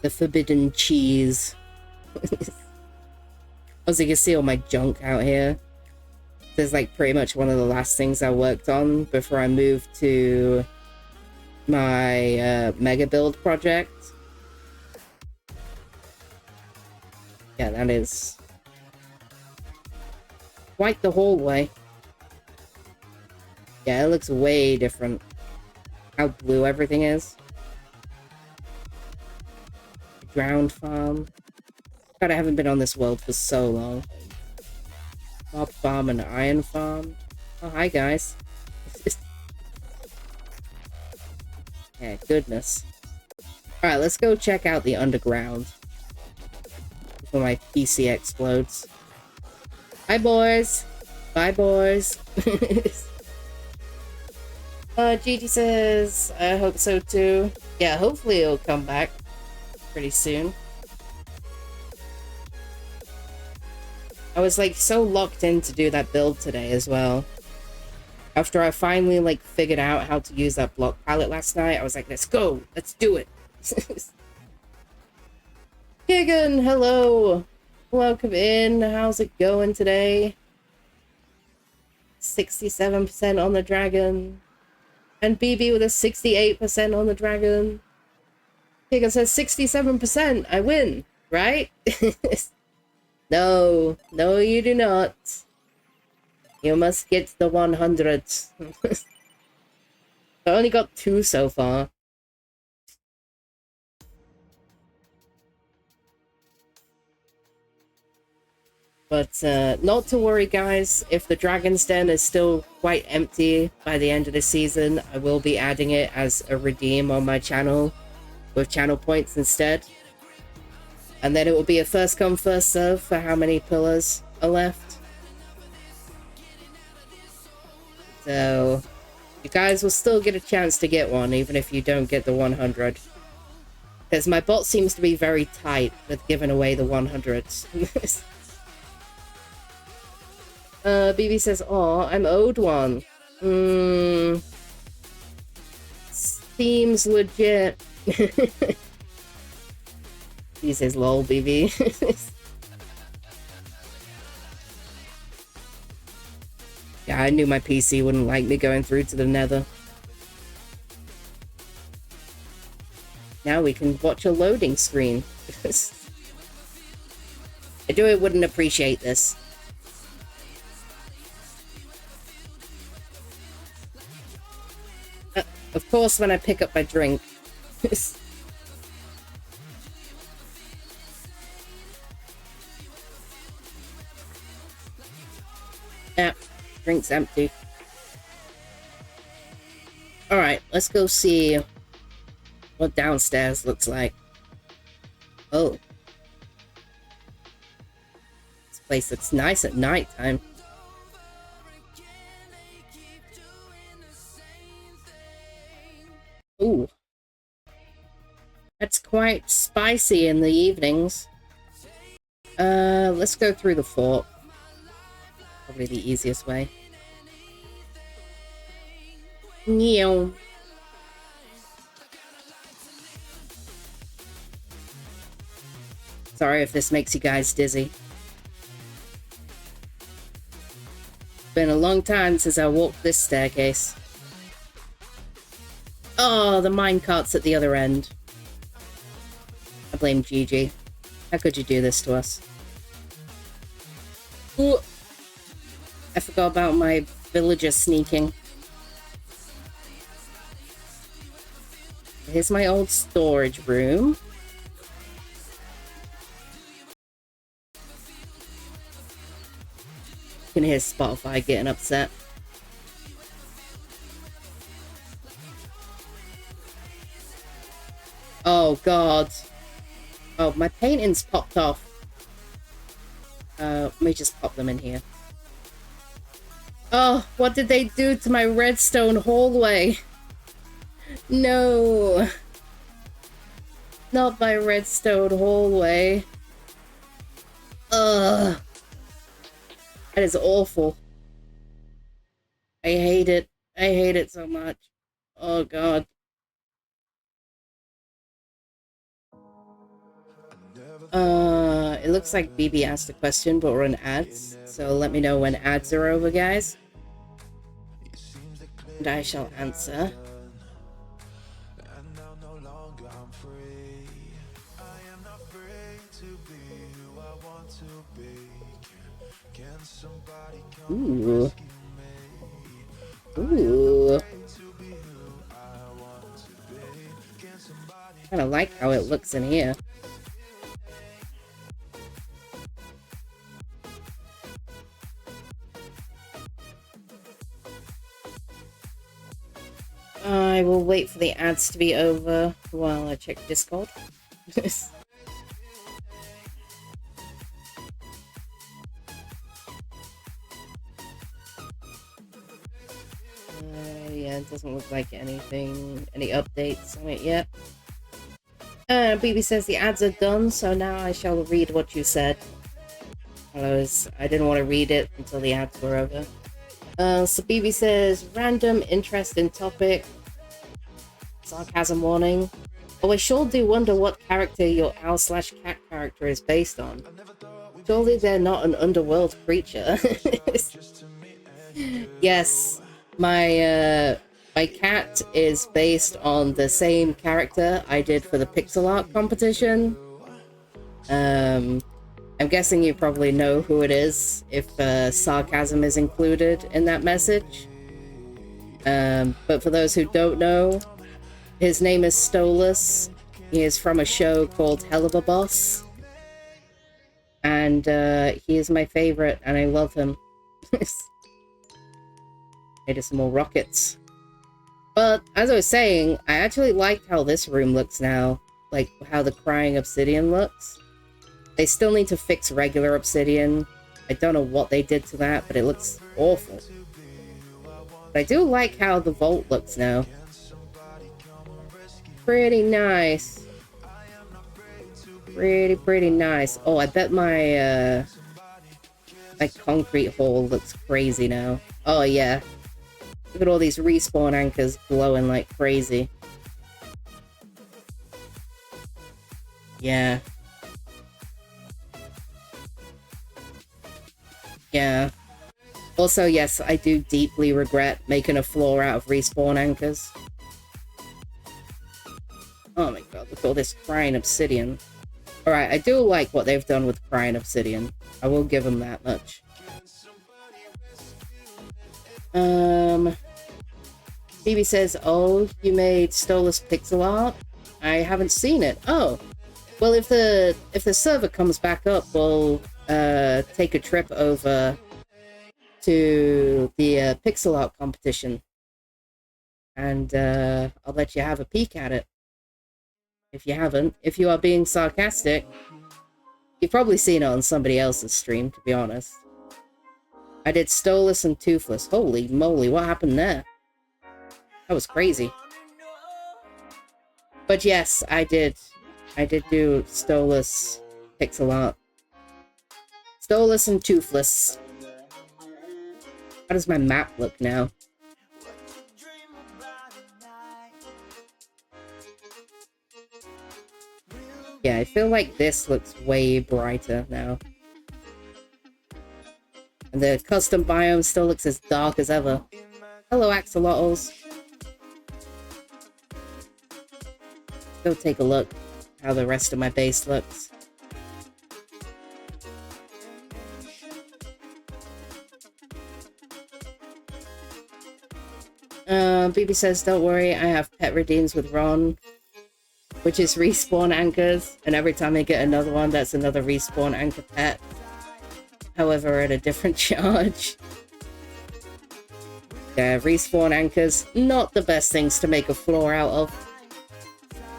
The forbidden cheese. As you can see all my junk out here. This is like pretty much one of the last things I worked on before I moved to my mega build project. Yeah, that is quite the hallway. Yeah, it looks way different. How blue everything is. Drowned farm. God, I haven't been on this world for so long. Mob farm and iron farm. Oh, hi guys. Yeah, goodness. Alright, let's go check out the underground. before my PC explodes. Bye, boys. Bye, boys. Gigi says, I hope so too. Yeah, hopefully it'll come back pretty soon. I was like so locked in to do that build today as well. After I finally like figured out how to use that block palette last night, I was like, let's go, let's do it. Kigan, hello. Welcome in. How's it going today? 67% on the dragon. And BB with a 68% on the dragon. Kigan says 67%. I win, right? No, no, you do not. You must get the 100. I only got 2 so far. But not to worry, guys. If the Dragon's Den is still quite empty by the end of the season, I will be adding it as a redeem on my channel with channel points instead. And then it will be a first come, first serve for how many pillars are left. So you guys will still get a chance to get one, even if you don't get the 100. Because my bot seems to be very tight with giving away the 100s. BB says, "Oh, I'm owed one." Seems legit. He says, "Lol, BB." Yeah, I knew my PC wouldn't like me going through to the nether. Now we can watch a loading screen. I do it wouldn't appreciate this. Of course, when I pick up my drink. Yeah, drink's empty. Alright, let's go see what downstairs looks like. Oh. This place looks nice at nighttime. Ooh. That's quite spicy in the evenings. Let's go through the fort. Probably the easiest way. Meow. Sorry if this makes you guys dizzy. Been a long time since I walked this staircase. Oh, the minecart's at the other end. I blame Gigi. How could you do this to us? Ooh. I forgot about my villager sneaking. Here's my old storage room. You can hear Spotify getting upset. Oh god. Oh, my paintings popped off. Let me just pop them in here. Oh, what did they do to my redstone hallway? No. Not my redstone hallway. Ugh. That is awful. I hate it. I hate it so much. Oh god. It looks like BB asked a question, but we're in ads. So let me know when ads are over, guys. And I shall answer. Ooh. Ooh. Kinda like how it looks in here. I will wait for the ads to be over while I check Discord. Yeah, it doesn't look like any updates on it yet. BB says the ads are done, so now I shall read what you said. I didn't want to read it until the ads were over. So BB says, random interesting topic. Sarcasm warning. Oh, I sure do wonder what character your owl/cat character is based on. Surely they're not an underworld creature. Yes, my cat is based on the same character I did for the pixel art competition. I'm guessing you probably know who it is if sarcasm is included in that message. But for those who don't know, his name is Stolas. He is from a show called Hell of a Boss. And he is my favorite, and I love him. Maybe some more rockets. But as I was saying, I actually liked how this room looks now. Like how the crying obsidian looks. They still need to fix regular obsidian. I don't know what they did to that, but it looks awful. But I do like how the vault looks now. Pretty nice. Pretty nice. Oh, I bet my my concrete hole looks crazy now. Oh yeah. Look at all these respawn anchors glowing like crazy. Yeah. Yeah. Also, yes, I do deeply regret making a floor out of respawn anchors. Oh my god, look at all this crying obsidian. Alright, I do like what they've done with crying obsidian. I will give them that much. BB says, oh, you made Stolas pixel art? I haven't seen it. Oh. Well, if the server comes back up, we'll take a trip over to the pixel art competition. And I'll let you have a peek at it. If you haven't. If you are being sarcastic, you've probably seen it on somebody else's stream, to be honest. I did Stolas and Toothless. Holy moly, what happened there? That was crazy. But yes, I did do Stolas pixel art. Stolas and Toothless. How does my map look now? Yeah, I feel like this looks way brighter now. And the custom biome still looks as dark as ever. Hello, axolotls. Go take a look how the rest of my base looks. BB says, don't worry, I have pet redeems with Ron, which is respawn anchors, and every time I get another one, that's another respawn anchor pet. However, at a different charge. Yeah, respawn anchors, not the best things to make a floor out of.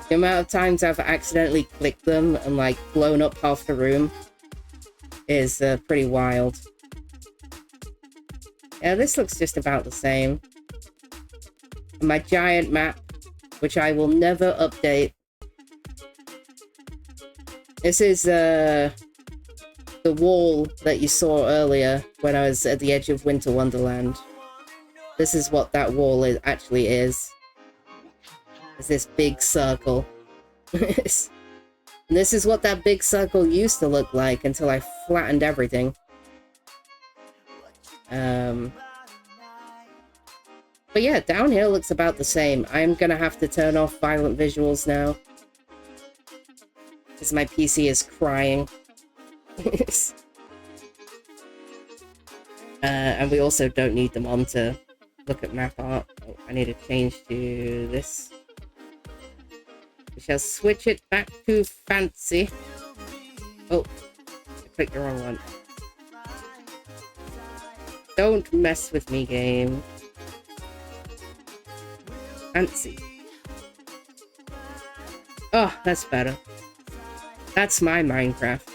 The amount of times I've accidentally clicked them and, like, blown up half the room is pretty wild. Yeah, this looks just about the same. And my giant map, which I will never update. This is the wall that you saw earlier when I was at the edge of Winter Wonderland. This is what that wall actually is. It's this big circle. And this is what that big circle used to look like until I flattened everything. But yeah, down here looks about the same. I'm gonna have to turn off violent visuals now. Because my PC is crying. And we also don't need them on to look at map art. Oh, I need to change to this. We shall switch it back to fancy. Oh, I clicked the wrong one. Don't mess with me, game. Fancy. Oh, that's better. That's my Minecraft.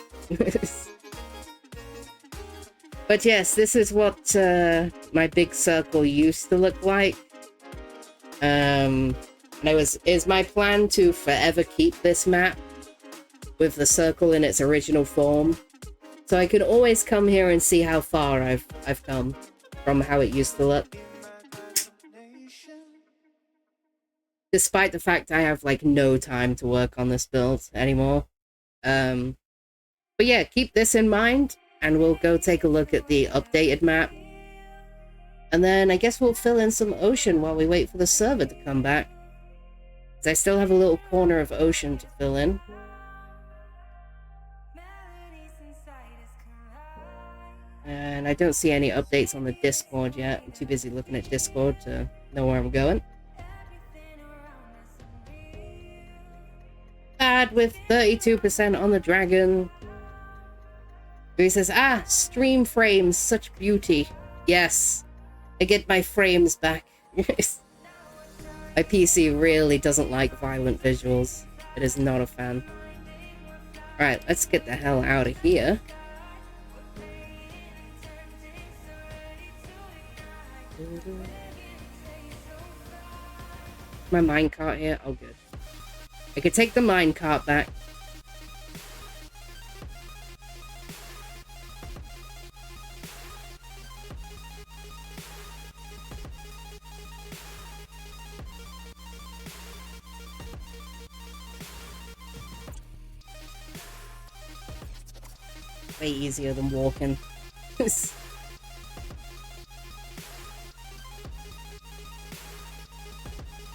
But yes, this is what my big circle used to look like. And it's my plan to forever keep this map with the circle in its original form. So I can always come here and see how far I've come from how it used to look. Despite the fact I have like no time to work on this build anymore. But yeah, keep this in mind and we'll go take a look at the updated map. And then I guess we'll fill in some ocean while we wait for the server to come back. Because I still have a little corner of ocean to fill in. And I don't see any updates on the Discord yet. I'm too busy looking at Discord to know where I'm going. Bad with 32% on the dragon. He says, ah, stream frames, such beauty. Yes, I get my frames back. My PC really doesn't like violent visuals. It is not a fan. Alright, let's get the hell out of here. My minecart here? Oh, good. I could take the minecart back. Way easier than walking.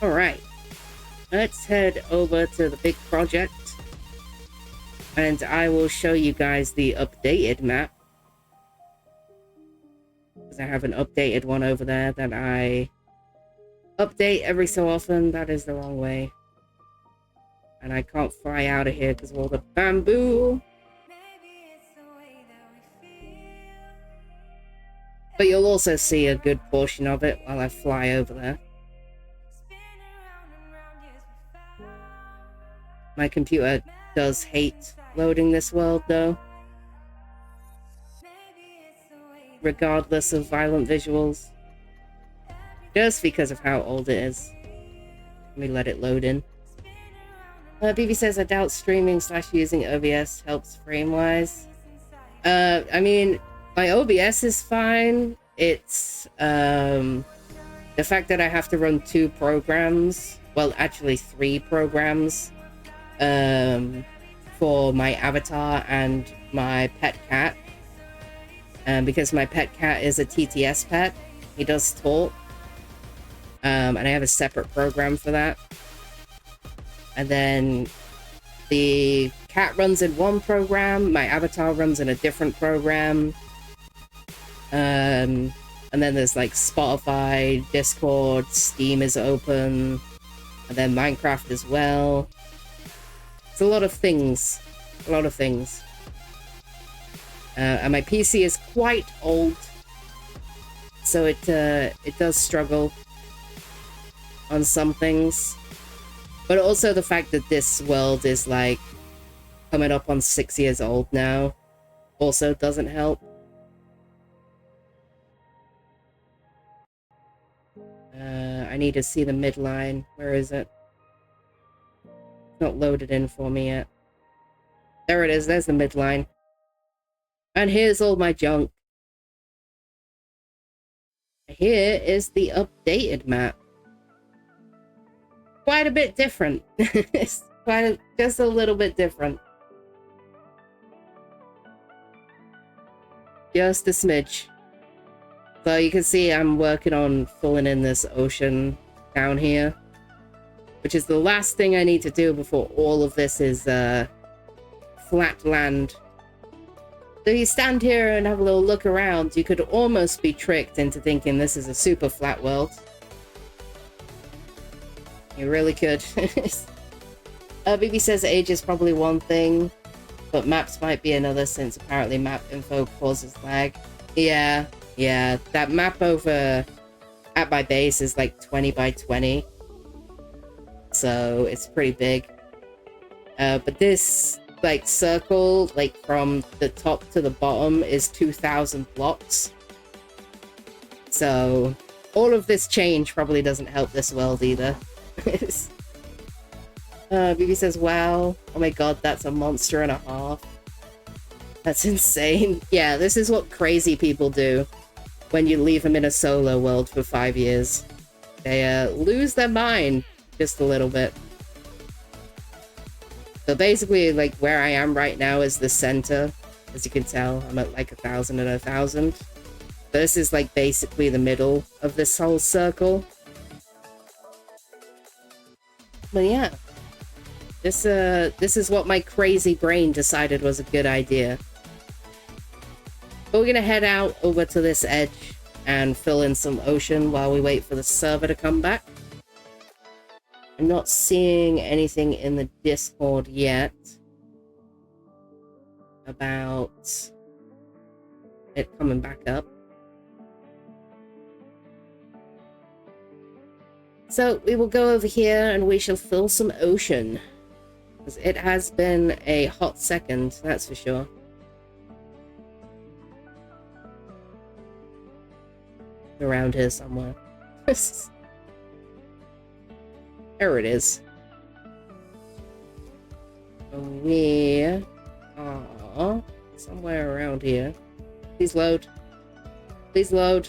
Alright, let's head over to the big project and I will show you guys the updated map. Because I have an updated one over there that I update every so often. That is the wrong way. And I can't fly out of here because of all the bamboo. But you'll also see a good portion of it while I fly over there. My computer does hate loading this world, though. Regardless of violent visuals. Just because of how old it is. Let me let it load in. BB says, I doubt streaming / using OBS helps frame-wise. I mean, my OBS is fine. It's, the fact that I have to run 2 programs. Well, actually 3 programs. For my avatar and my pet cat. Because my pet cat is a TTS pet. He does talk. And I have a separate program for that. And then the cat runs in one program, my avatar runs in a different program. And then there's like Spotify, Discord, Steam is open, and then Minecraft as well. It's a lot of things. A lot of things. And my PC is quite old, so it does struggle on some things. But also the fact that this world is like coming up on 6 years old now also doesn't help. I need to see the midline. Where is it? It's not loaded in for me yet. There it is. There's the midline. And here's all my junk. Here is the updated map. Quite a bit different. It's just a little bit different. Just a smidge. So you can see I'm working on filling in this ocean down here, which is the last thing I need to do before all of this is flat land. So you stand here and have a little look around, you could almost be tricked into thinking this is a super flat world. You really could. BB says age is probably one thing, but maps might be another, since apparently map info causes lag. Yeah, that map over at my base is like 20 by 20. So it's pretty big. But this like circle, like from the top to the bottom, is 2,000 blocks. So all of this change probably doesn't help this world either. BB says, wow. Oh my god, that's a monster and a half. That's insane. Yeah, this is what crazy people do when you leave them in a solo world for 5 years. They lose their mind just a little bit. So basically, like, where I am right now is the center. As you can tell, I'm at like 1,000 and 1,000. This is like basically the middle of this whole circle. But yeah. This is what my crazy brain decided was a good idea. But we're gonna head out over to this edge and fill in some ocean while we wait for the server to come back. I'm not seeing anything in the Discord yet about it coming back up. So we will go over here and we shall fill some ocean. Because it has been a hot second, that's for sure. Around here somewhere. There it is. We are somewhere around here. Please load. Please load.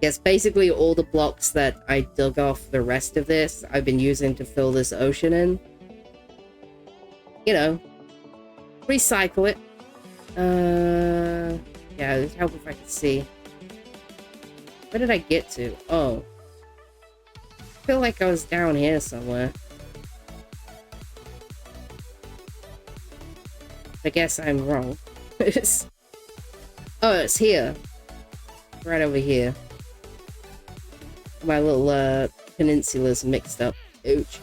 Yes, basically all the blocks that I dug off the rest of this, I've been using to fill this ocean in. You know, recycle it. Yeah, it'd help if I could see. Where did I get to? Oh. I feel like I was down here somewhere. I guess I'm wrong. Oh, it's here. Right over here. My little peninsula's mixed up. Ouch.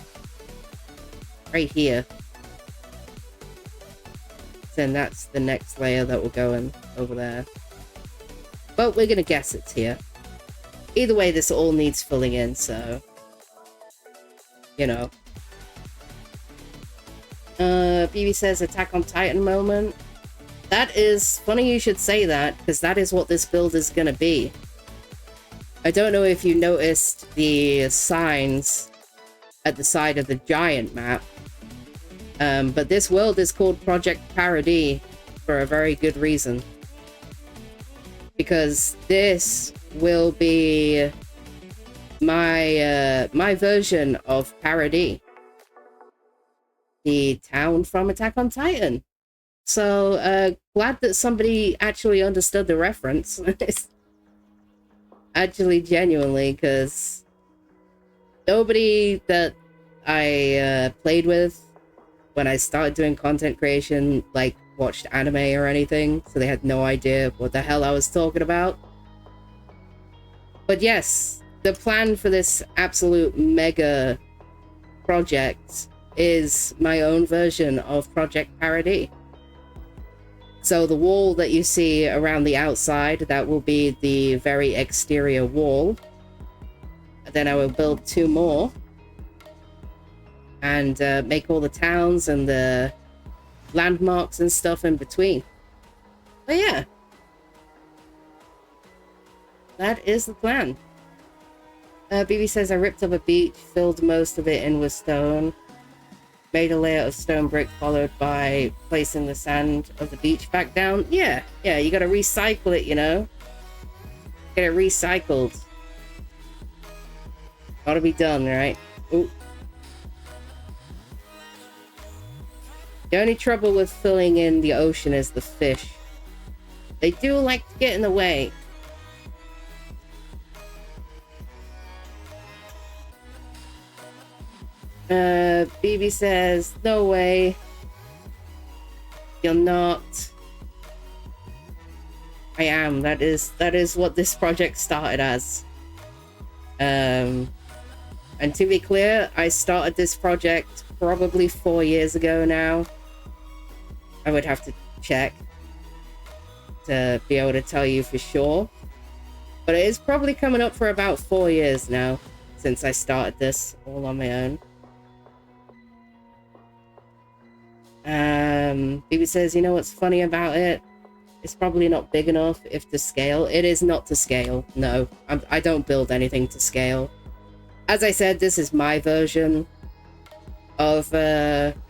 Right here. Then that's the next layer that will go in over there. But we're gonna guess it's here. Either way, this all needs filling in, so... You know. BB says Attack on Titan moment. That is... Funny you should say that, because that is what this build is gonna be. I don't know if you noticed the signs at the side of the giant map. But this world is called Project Paradis for a very good reason. Because this will be my my version of Paradis. The town from Attack on Titan. So, glad that somebody actually understood the reference. Actually, genuinely, because nobody that I played with when I started doing content creation, like, watched anime or anything, so they had no idea what the hell I was talking about. But yes, the plan for this absolute mega project is my own version of Project Paradis. So the wall that you see around the outside, that will be the very exterior wall. Then I will build 2 more. And make all the towns and the landmarks and stuff in between. But yeah. That is the plan. BB says, I ripped up a beach, filled most of it in with stone. Made a layer of stone brick followed by placing the sand of the beach back down. Yeah, you gotta recycle it, you know? Get it recycled. Gotta be done, right? Ooh. The only trouble with filling in the ocean is the fish. They do like to get in the way. BB says, no way. You're not. I am. That is what this project started as. And to be clear, I started this project probably 4 years ago now. I would have to check to be able to tell you for sure. But it is probably coming up for about 4 years now since I started this all on my own. BB says, you know what's funny about it? It's probably not big enough if to scale. It is not to scale. No, I don't build anything to scale. As I said, this is my version of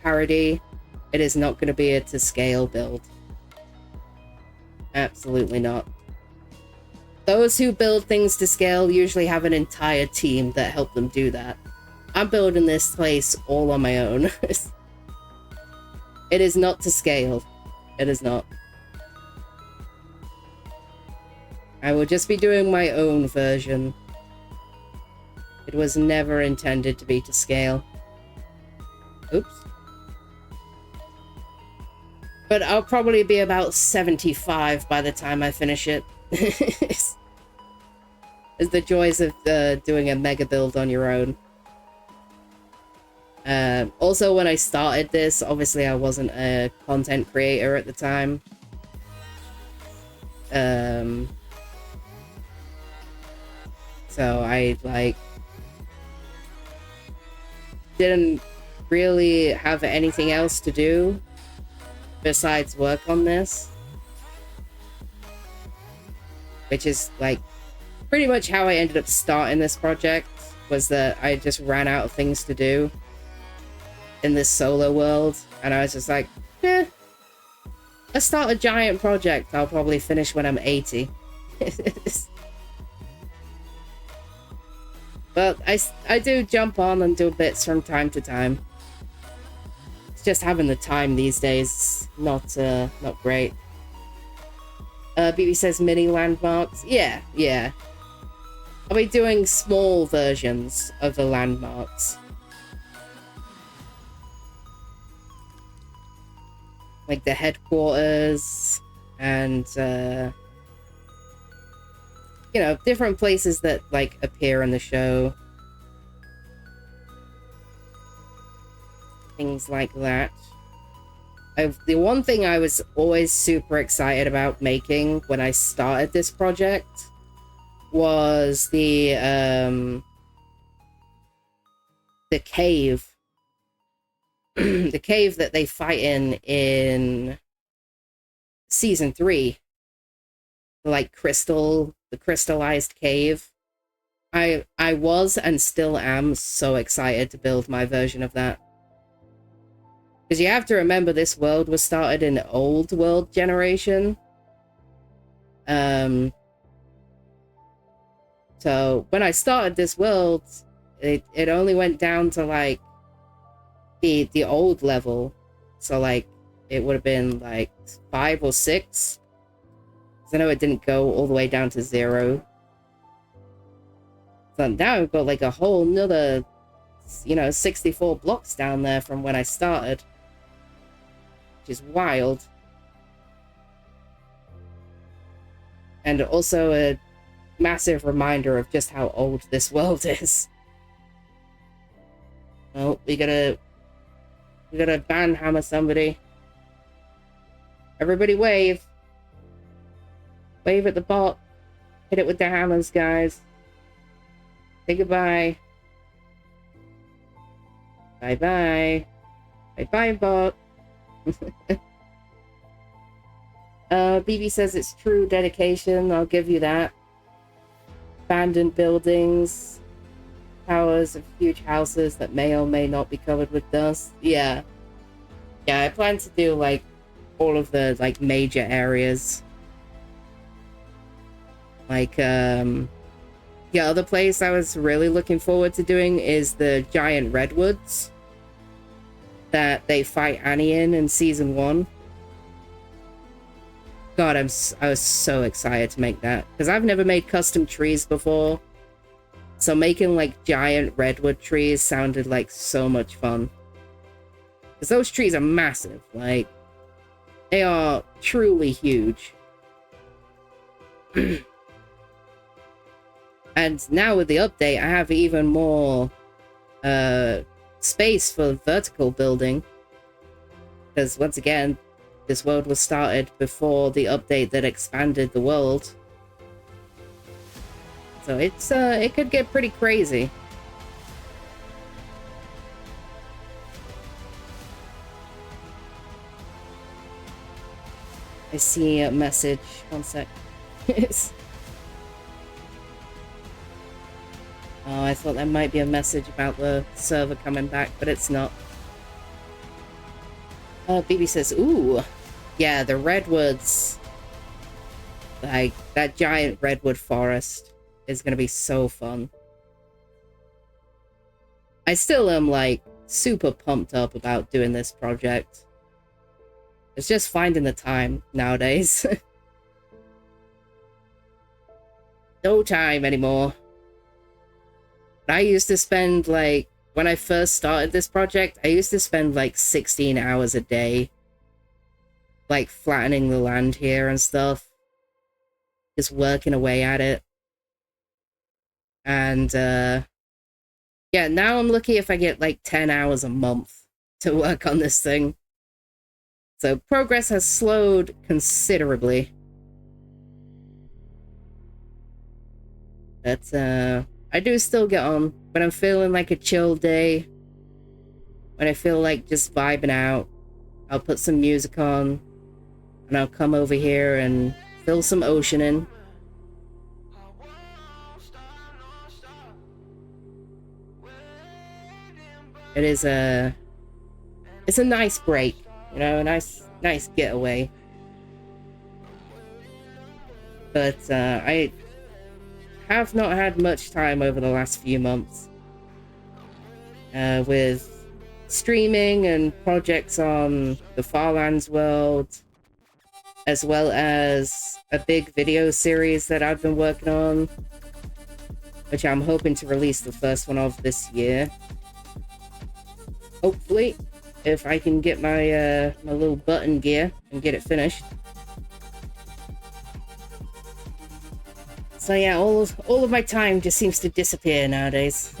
parody. It is not going to be a to scale build. Absolutely not. Those who build things to scale usually have an entire team that help them do that. I'm building this place all on my own. It is not to scale. It is not. I will just be doing my own version. It was never intended to be to scale. Oops. But I'll probably be about 75 by the time I finish it. It's the joys of doing a mega build on your own. Also, when I started this, obviously I wasn't a content creator at the time. So I, like, didn't really have anything else to do besides work on this. Which is, like, pretty much how I ended up starting this project, was that I just ran out of things to do in this solo world, and I was just like, let's start a giant project I'll probably finish when I'm 80. But I do jump on and do bits from time to time. It's just having the time these days, not great. BB says mini landmarks. Yeah. I'll be doing small versions of the landmarks. Like the headquarters and, you know, different places that, like, appear in the show. Things like that. The one thing I was always super excited about making when I started this project was the cave. The cave that they fight in season 3. The crystallized cave. I was and still am so excited to build my version of that. Because you have to remember, this world was started in old world generation. So when I started this world, it only went down to, like, the old level. So, like, it would have been like 5 or 6. Because I know it didn't go all the way down to 0. So now I've got, like, a whole nother, you know, 64 blocks down there from when I started. Which is wild. And also a massive reminder of just how old this world is. Well, we gotta banhammer somebody. Everybody wave. Wave at the bot. Hit it with the hammers, guys. Say goodbye. Bye-bye. Bye-bye, bot. BB says it's true dedication. I'll give you that. Abandoned buildings. Towers of huge houses that may or may not be covered with dust. Yeah, I plan to do, like, all of the, like, major areas. Like, the other place I was really looking forward to doing is the giant redwoods that they fight Annie in season 1. God, I was so excited to make that, because I've never made custom trees before. So making, like, giant redwood trees sounded like so much fun. Because those trees are massive. Like, they are truly huge. And now with the update, I have even more space for vertical building. Because, once again, this world was started before the update that expanded the world. So it's it could get pretty crazy. I see a message. One sec. Oh, I thought that might be a message about the server coming back, but it's not. BB says, ooh, yeah, the redwoods. Like, that giant redwood forest is gonna be so fun. I still am, like, super pumped up about doing this project. It's just finding the time nowadays. No time anymore. I used to spend, like, when I first started this project, I used to spend, like, 16 hours a day, like, flattening the land here and stuff. Just working away at it. And, yeah, now I'm lucky if I get, like, 10 hours a month to work on this thing. So progress has slowed considerably. But, I do still get on when I'm feeling like a chill day. When I feel like just vibing out, I'll put some music on and I'll come over here and fill some ocean in. It's a nice break, you know, a nice getaway. But I have not had much time over the last few months with streaming and projects on the Farlands world, as well as a big video series that I've been working on, which I'm hoping to release the first one of this year. Hopefully, if I can get my my little button gear and get it finished. So yeah, all of my time just seems to disappear nowadays.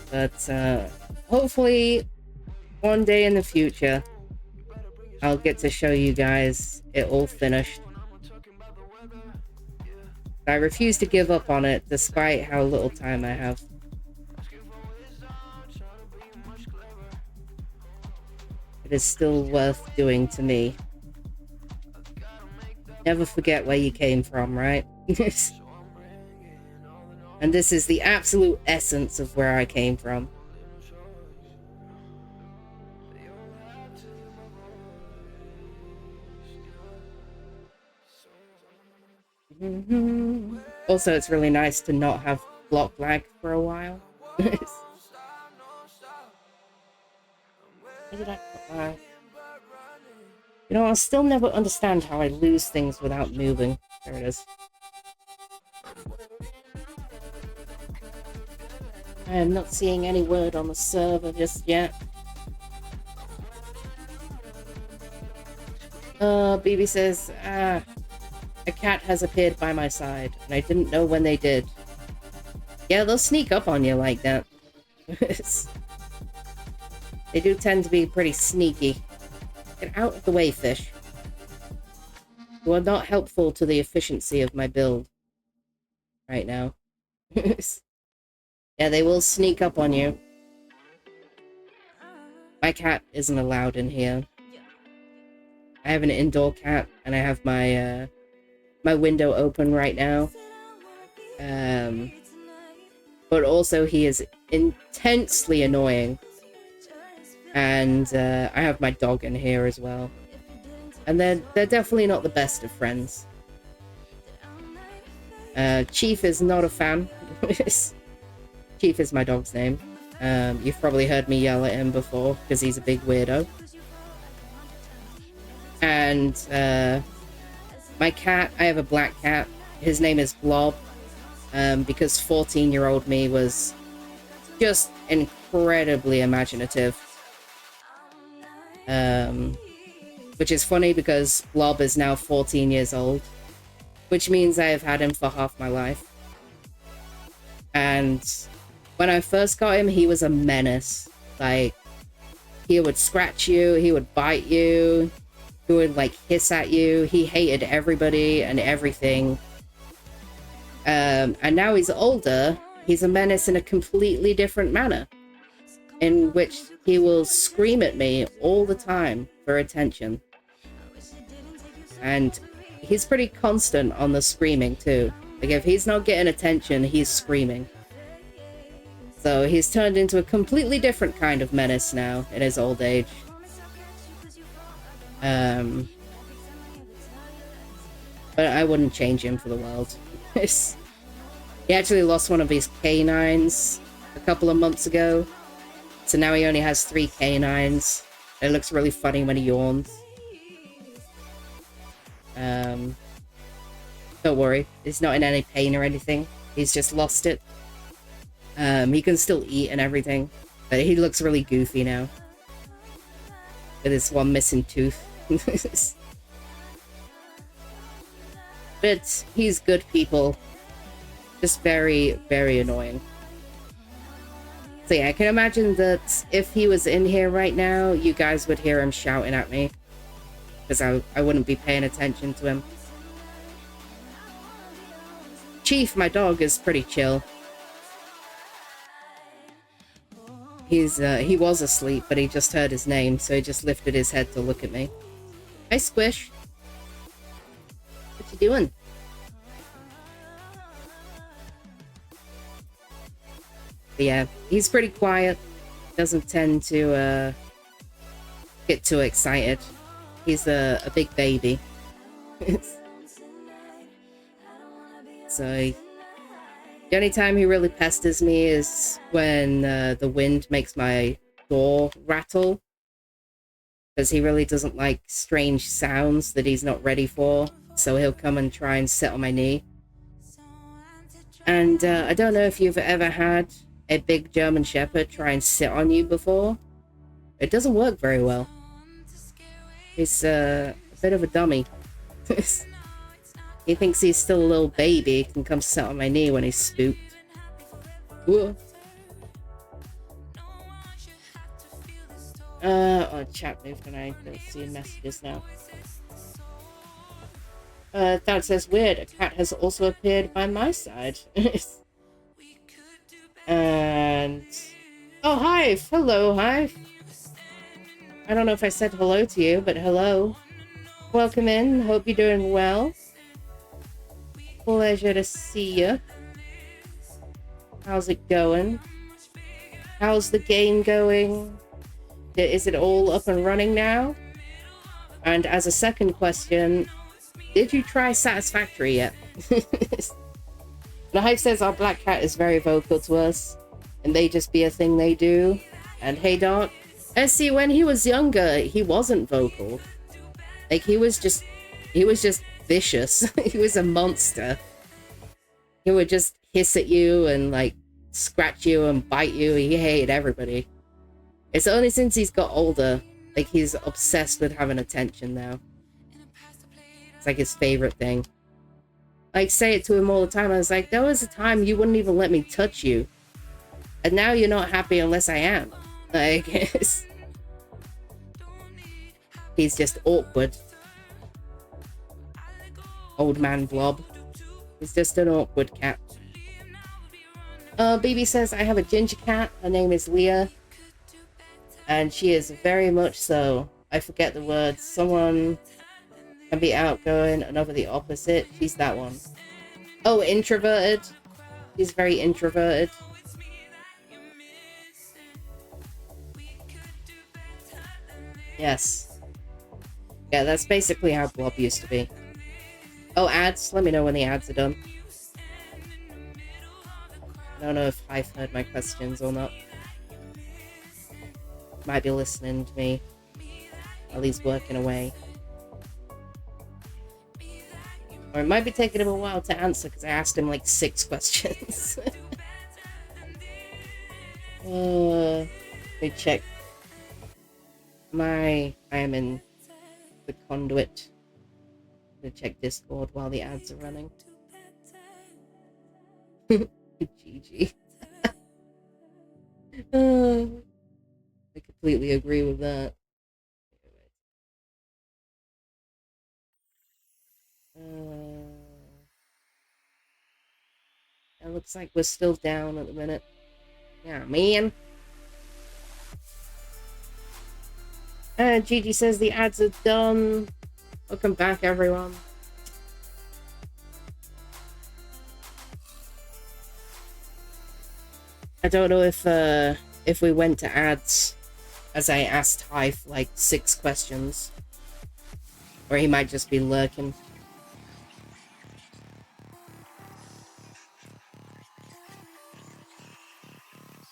But hopefully one day in the future I'll get to show you guys it all finished. I refuse to give up on it despite how little time I have. It is still worth doing to me. Never forget where you came from, right? And this is the absolute essence of where I came from. Also, it's really nice to not have block lag for a while. Where did I put my... You know, I'll still never understand how I lose things without moving. There it is. I am not seeing any word on the server just yet. BB says, a cat has appeared by my side, and I didn't know when they did. Yeah, they'll sneak up on you like that. They do tend to be pretty sneaky. Get out of the way, fish. You are not helpful to the efficiency of my build right now. Yeah, they will sneak up on you. My cat isn't allowed in here. I have an indoor cat, and I have my my window open right now. But also he is intensely annoying. And I have my dog in here as well. And they're definitely not the best of friends. Chief is not a fan. Chief is my dog's name. You've probably heard me yell at him before, because he's a big weirdo. And my cat, I have a black cat. His name is Blob. Because 14-year-old me was just incredibly imaginative. Which is funny because Blob is now 14 years old, which means I have had him for half my life. And when I first got him, he was a menace. Like, he would scratch you, he would bite you, he would like hiss at you. He hated everybody and everything. And now he's older, he's a menace in a completely different manner. in which he will scream at me all the time for attention. And he's pretty constant on the screaming too. Like if he's not getting attention, he's screaming. So he's turned into a completely different kind of menace now in his old age. But I wouldn't change him for the world. He actually lost one of his canines a couple of months ago. So now he only has 3 canines. It looks really funny when he yawns. Don't worry, he's not in any pain or anything. He's just lost it. He can still eat and everything, but he looks really goofy now. With his one missing tooth. But he's good people. Just very, very annoying. So yeah, I can imagine that if he was in here right now, you guys would hear him shouting at me. Because I wouldn't be paying attention to him. Chief, my dog, is pretty chill. He was asleep, but he just heard his name, so he just lifted his head to look at me. Hi, Squish. What you doing? But yeah, he's pretty quiet. Doesn't tend to get too excited. He's a big baby. So the only time he really pesters me is when the wind makes my door rattle. Because he really doesn't like strange sounds that he's not ready for. So he'll come and try and sit on my knee. And I don't know if you've ever had a big German Shepherd try and sit on you before. It doesn't work very well. He's a bit of a dummy. He thinks he's still a little baby, can come sit on my knee when he's spooked. Whoa. Oh, chat moved and I don't see messages now. That says weird. A cat has also appeared by my side. And oh, Hive. Hello, Hive. I don't know if I said hello to you, but hello. Welcome in. Hope you're doing well. Pleasure to see you. How's it going? How's the game going? Is it all up and running now? And as a second question, did you try Satisfactory yet? The Hive says our black cat is very vocal to us, and they just be a thing they do. And hey, Dark. See, when he was younger, he wasn't vocal. Like, he was just vicious. He was a monster. He would just hiss at you and, like, scratch you and bite you. He hated everybody. It's only since he's got older, like, he's obsessed with having attention now. It's like his favorite thing. Like, say it to him all the time. I was like, there was a time you wouldn't even let me touch you. And now you're not happy unless I am. Like, he's just awkward. Old man blob. He's just an awkward cat. BB says, I have a ginger cat. Her name is Leah. And she is very much so. I forget the words. Someone can be outgoing, another the opposite. She's that one. Oh, introverted. She's very introverted. Yes. Yeah, that's basically how Blob used to be. Oh, ads. Let me know when the ads are done. I don't know if Hive heard my questions or not. Might be listening to me while he's working away. Or it might be taking him a while to answer because I asked him like 6 questions. Let me check. I am in the conduit. I'm gonna check Discord while the ads are running. GG. I completely agree with that. It looks like we're still down at the minute. Yeah, man. And Gigi says the ads are done. Welcome back, everyone. I don't know if we went to ads, as I asked Hive like 6 questions, or he might just be lurking.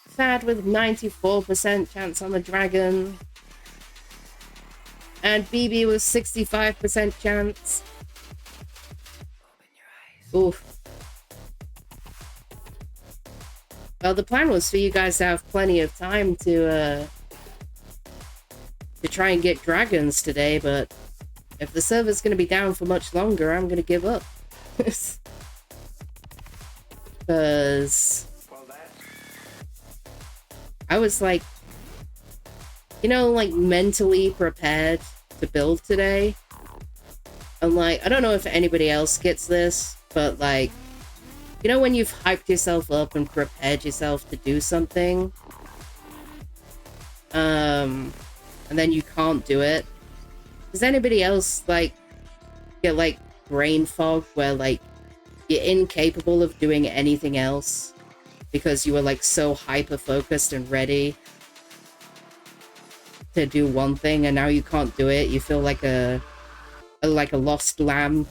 Sad with 94% chance on the dragon. And BB with 65% chance. Oof. Well, the plan was for you guys to have plenty of time to try and get dragons today, but if the server's going to be down for much longer, I'm going to give up. Because I was like, you know, like mentally prepared to build today. And like, I don't know if anybody else gets this, but like, you know when you've hyped yourself up and prepared yourself to do something, and then you can't do it? Does anybody else like get like brain fog where like you're incapable of doing anything else because you were like so hyper focused and ready to do one thing, and now you can't do it? You feel like a lost lamb.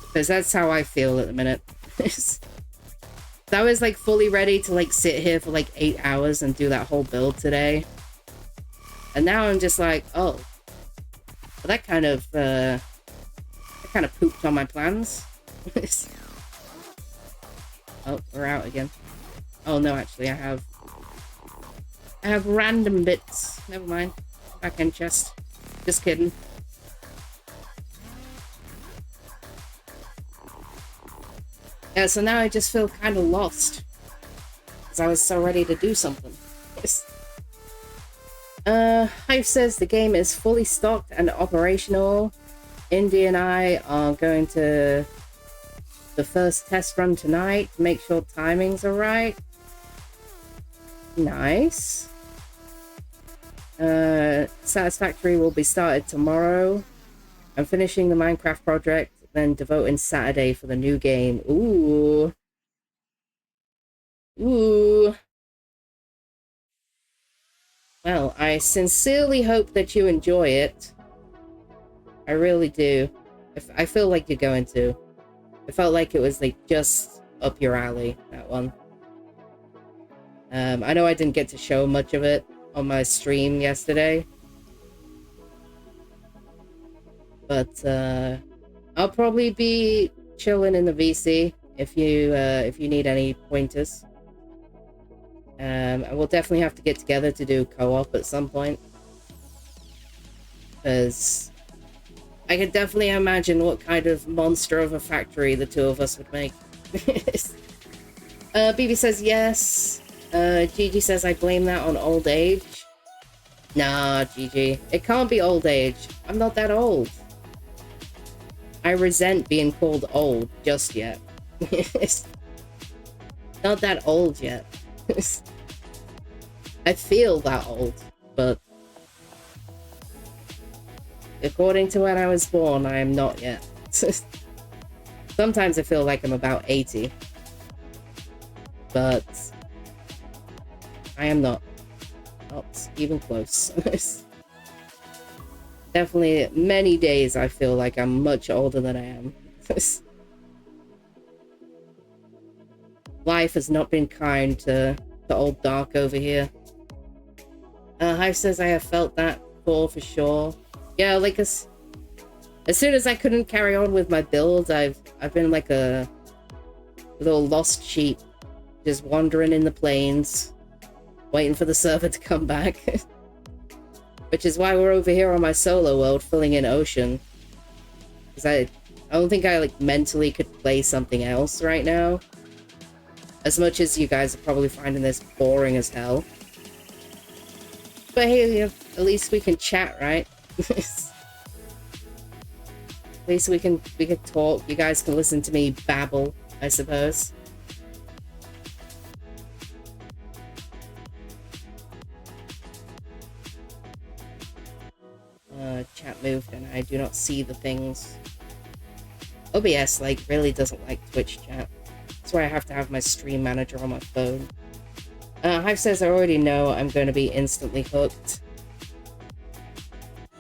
Because that's how I feel at the minute. I was like fully ready to like sit here for like 8 hours and do that whole build today, and now I'm just like, oh, well, that kind of pooped on my plans. Oh, we're out again. Oh no, actually I have random bits. Never mind. Back end chest. Just kidding. Yeah, so now I just feel kind of lost, because I was so ready to do something. Hive says the game is fully stocked and operational. Indy and I are going to the first test run tonight to make sure timings are right. Nice. Satisfactory will be started tomorrow. I'm finishing the Minecraft project, then devoting Saturday for the new game. Ooh. Ooh. Well, I sincerely hope that you enjoy it. I really do. I feel like you're going to. I felt like it was like just up your alley, that one. I know I didn't get to show much of it on my stream yesterday, but I'll probably be chilling in the VC if you need any pointers. And we'll definitely have to get together to do co-op at some point, because I could definitely imagine what kind of monster of a factory the two of us would make. BB says yes. Gigi says I blame that on old age. Nah, Gigi. It can't be old age. I'm not that old. I resent being called old just yet. Not that old yet. I feel that old, but according to when I was born, I am not yet. Sometimes I feel like I'm about 80, but I am not even close. Definitely many days I feel like I'm much older than I am. Life has not been kind to old Dark over here. Hive says I have felt that before for sure. Yeah, like as soon as I couldn't carry on with my build, I've been like a little lost sheep, just wandering in the plains, waiting for the server to come back. Which is why we're over here on my solo world filling in ocean. Because I don't think I like mentally could play something else right now. As much as you guys are probably finding this boring as hell. But hey, at least we can chat, right? At least we can talk. You guys can listen to me babble, I suppose. chat moved and I do not see the things. OBS like really doesn't like Twitch chat. That's why I have to have my stream manager on my phone. Hive says I already know I'm going to be instantly hooked.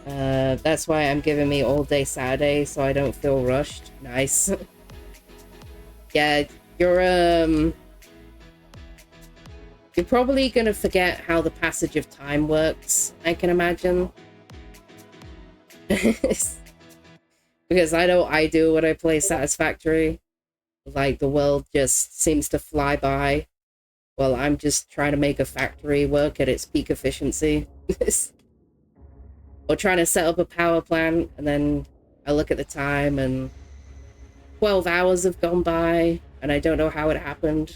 That's why I'm giving me all day Saturday so I don't feel rushed. Nice. Yeah, you're probably gonna forget how the passage of time works, I can imagine. Because I know I do when I play Satisfactory. Like, the world just seems to fly by while I'm just trying to make a factory work at its peak efficiency. Or trying to set up a power plant, and then I look at the time and 12 hours have gone by and I don't know how it happened.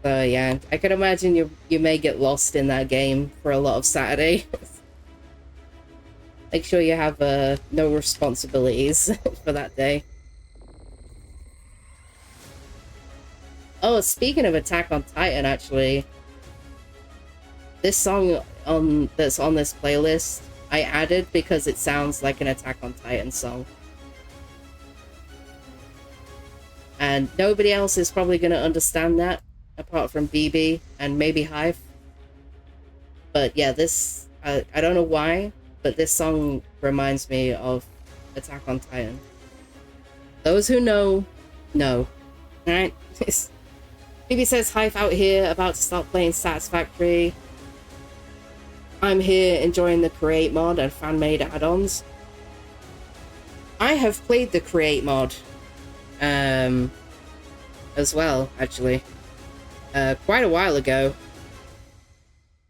So yeah, I can imagine you may get lost in that game for a lot of Saturday. Make sure you have no responsibilities for that day. Oh, speaking of Attack on Titan, actually, this song that's on this playlist I added because it sounds like an Attack on Titan song. And nobody else is probably going to understand that, apart from BB and maybe Hive. But yeah, this, I don't know why, but this song reminds me of Attack on Titan. Those who know. Alright? BB says, Hive out here, about to start playing Satisfactory. I'm here enjoying the Create mod and fan-made add-ons. I have played the Create mod as well, actually. Quite a while ago.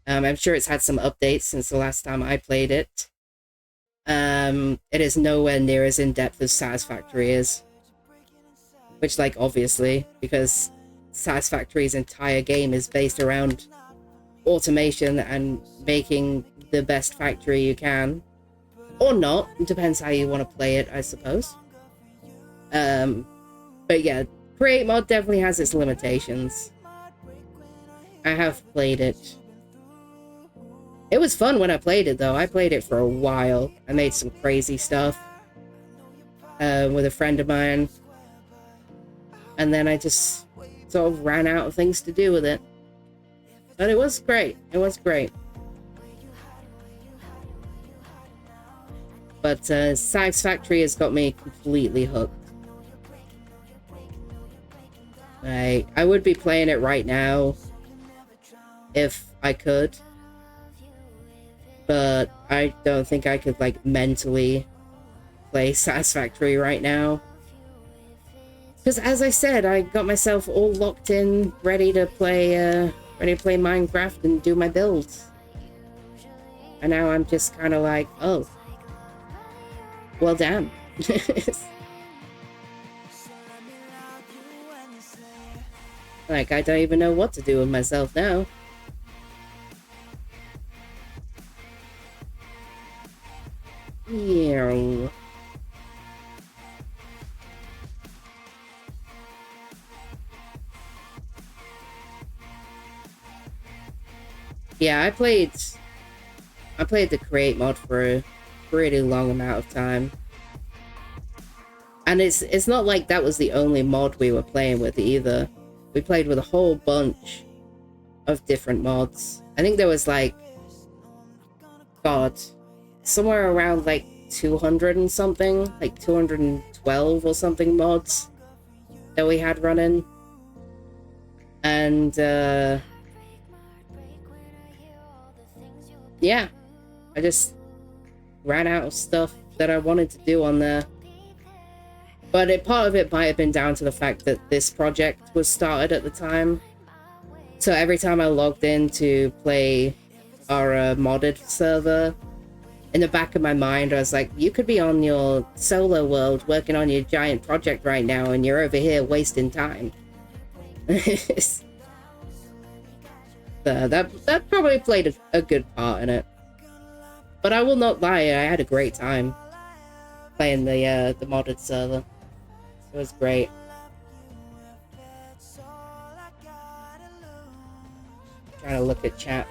I'm sure it's had some updates since the last time I played it. It is nowhere near as in-depth as Satisfactory is. Which, like, obviously, because Satisfactory's entire game is based around automation and making the best factory you can. Or not. It depends how you want to play it, I suppose. But yeah, Create mod definitely has its limitations. I have played it. It was fun when I played it, though. I played it for a while. I made some crazy stuff with a friend of mine. And then I just sort of ran out of things to do with it. But it was great. It was great. But Satisfactory has got me completely hooked. I would be playing it right now if I could. But I don't think I could, like, mentally play Satisfactory right now. Because as I said, I got myself all locked in, ready to play Minecraft and do my builds. And now I'm just kind of like, oh. Well, damn. Like, I don't even know what to do with myself now. Yeah. Yeah, I played the Create mod for a pretty long amount of time. And it's not like that was the only mod we were playing with either. We played with a whole bunch of different mods. I think there was like, God, somewhere around like 200 and something, like 212 or something mods that we had running. And yeah, I just ran out of stuff that I wanted to do on there. But part of it might have been down to the fact that this project was started at the time. So every time I logged in to play our modded server, in the back of my mind, I was like, you could be on your solo world working on your giant project right now, and you're over here wasting time. So that probably played a good part in it. But I will not lie, I had a great time playing the modded server. It was great. Trying to look at chat.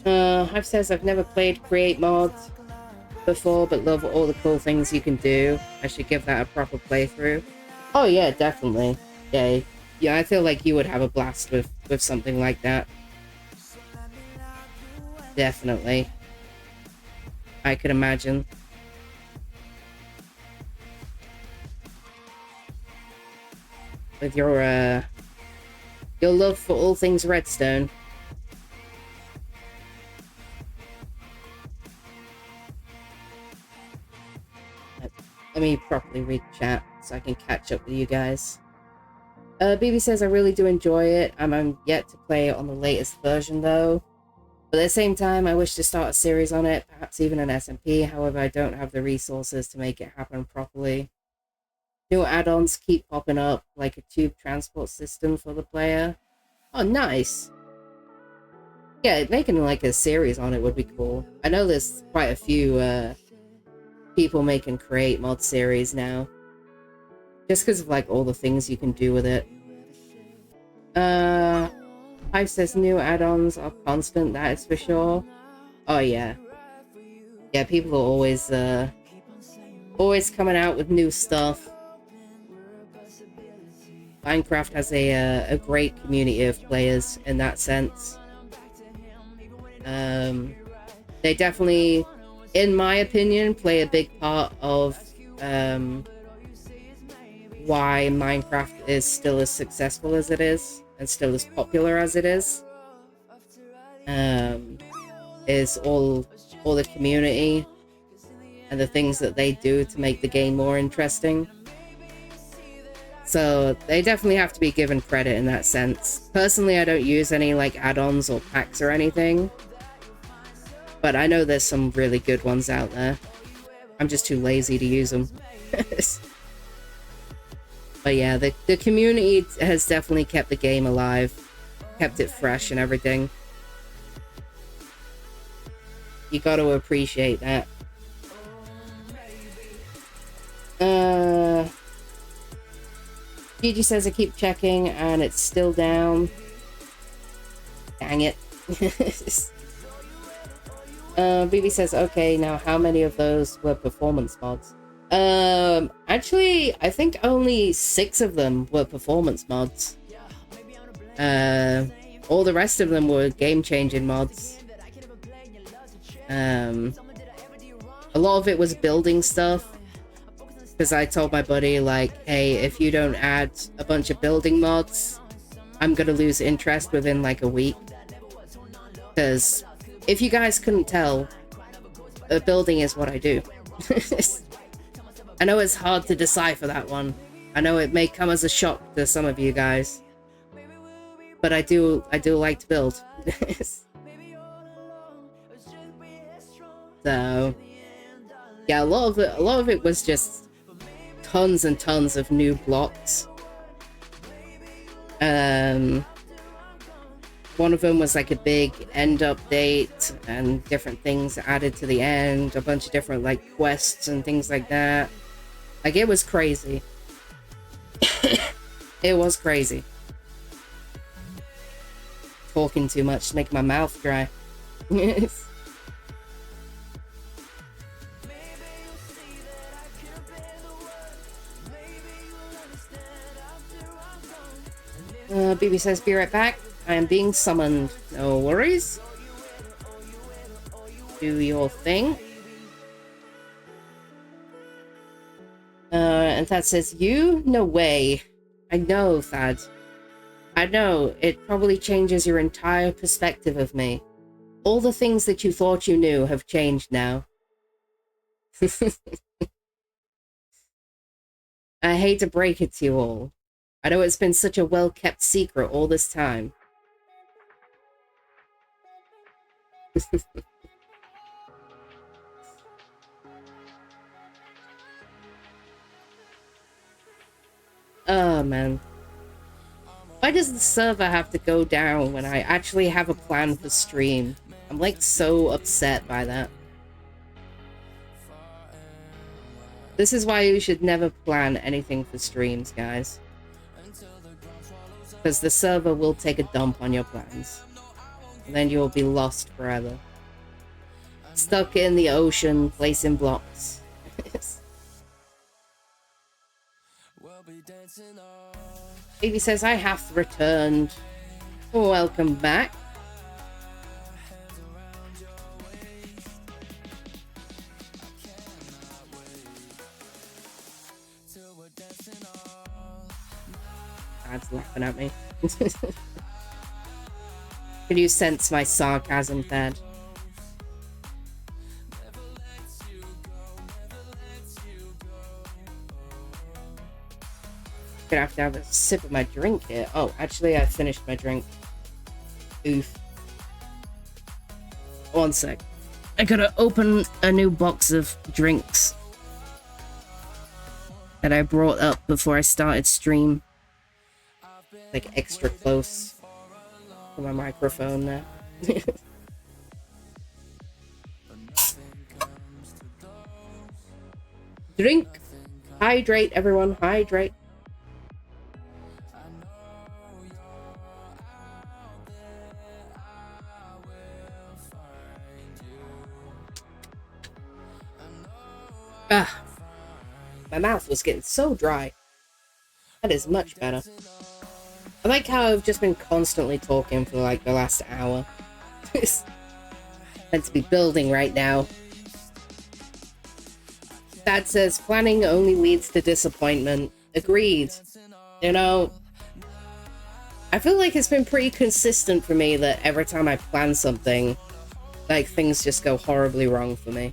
Hive says, I've never played Create Mods before, but love all the cool things you can do. I should give that a proper playthrough. Oh yeah, definitely. Yeah, yeah, I feel like you would have a blast with something like that. Definitely. I could imagine. With your love for all things Redstone. Let me properly read chat so I can catch up with you guys. BB says, I really do enjoy it. I'm yet to play it on the latest version though. But at the same time, I wish to start a series on it, perhaps even an SMP. However, I don't have the resources to make it happen properly. New add-ons keep popping up, like a tube transport system for the player. Oh, nice. Yeah, making like a series on it would be cool. I know there's quite a few people making Create Mod series now. Just because of like all the things you can do with it. Hive says new add-ons are constant, that is for sure. Oh yeah. Yeah, people are always coming out with new stuff. Minecraft has a great community of players in that sense. They definitely, in my opinion, play a big part of why Minecraft is still as successful as it is and still as popular as it is all the community and the things that they do to make the game more interesting. So they definitely have to be given credit in that sense. Personally, I don't use any like add-ons or packs or anything, but I know there's some really good ones out there. I'm just too lazy to use them. But yeah, the community has definitely kept the game alive, kept it fresh and everything. You got to appreciate that. Gigi says I keep checking and it's still down. Dang it. BB says, okay, now how many of those were performance mods? Actually, I think only 6 of them were performance mods. All the rest of them were game-changing mods. A lot of it was building stuff. Because I told my buddy, like, hey, if you don't add a bunch of building mods, I'm gonna lose interest within, like, a week. Because if you guys couldn't tell, building is what I do. I know it's hard to decipher that one. I know it may come as a shock to some of you guys. But I do like to build. So, yeah, a lot of it was just tons and tons of new blocks. One of them was like a big end update and different things added to the end, a bunch of different like quests and things like that. Like, it was crazy. It was crazy. Talking too much to make my mouth dry. BB says, be right back. I am being summoned. No worries. Do your thing. And Thad says, you? No way. I know, Thad. I know. It probably changes your entire perspective of me. All the things that you thought you knew have changed now. I hate to break it to you all. I know it's been such a well-kept secret all this time. Oh, man. Why does the server have to go down when I actually have a plan for stream? I'm, like, so upset by that. This is why you should never plan anything for streams, guys. Because the server will take a dump on your plans. and then you'll be lost forever. Stuck in the ocean, placing blocks. Baby says, I have returned. Welcome back. Dad's laughing at me. Can you sense my sarcasm, Dad? Gonna have to have a sip of my drink here. Oh, actually, I finished my drink. Oof. One sec. I gotta open a new box of drinks that I brought up before I started stream. Like extra close to my microphone now. Drink. Hydrate, everyone. Hydrate. Ah, my mouth was getting so dry. That is much better. I like how I've just been constantly talking for like the last hour. Meant to be building right now. Dad says planning only leads to disappointment. Agreed. You know, I feel like it's been pretty consistent for me that every time I plan something, like things just go horribly wrong for me.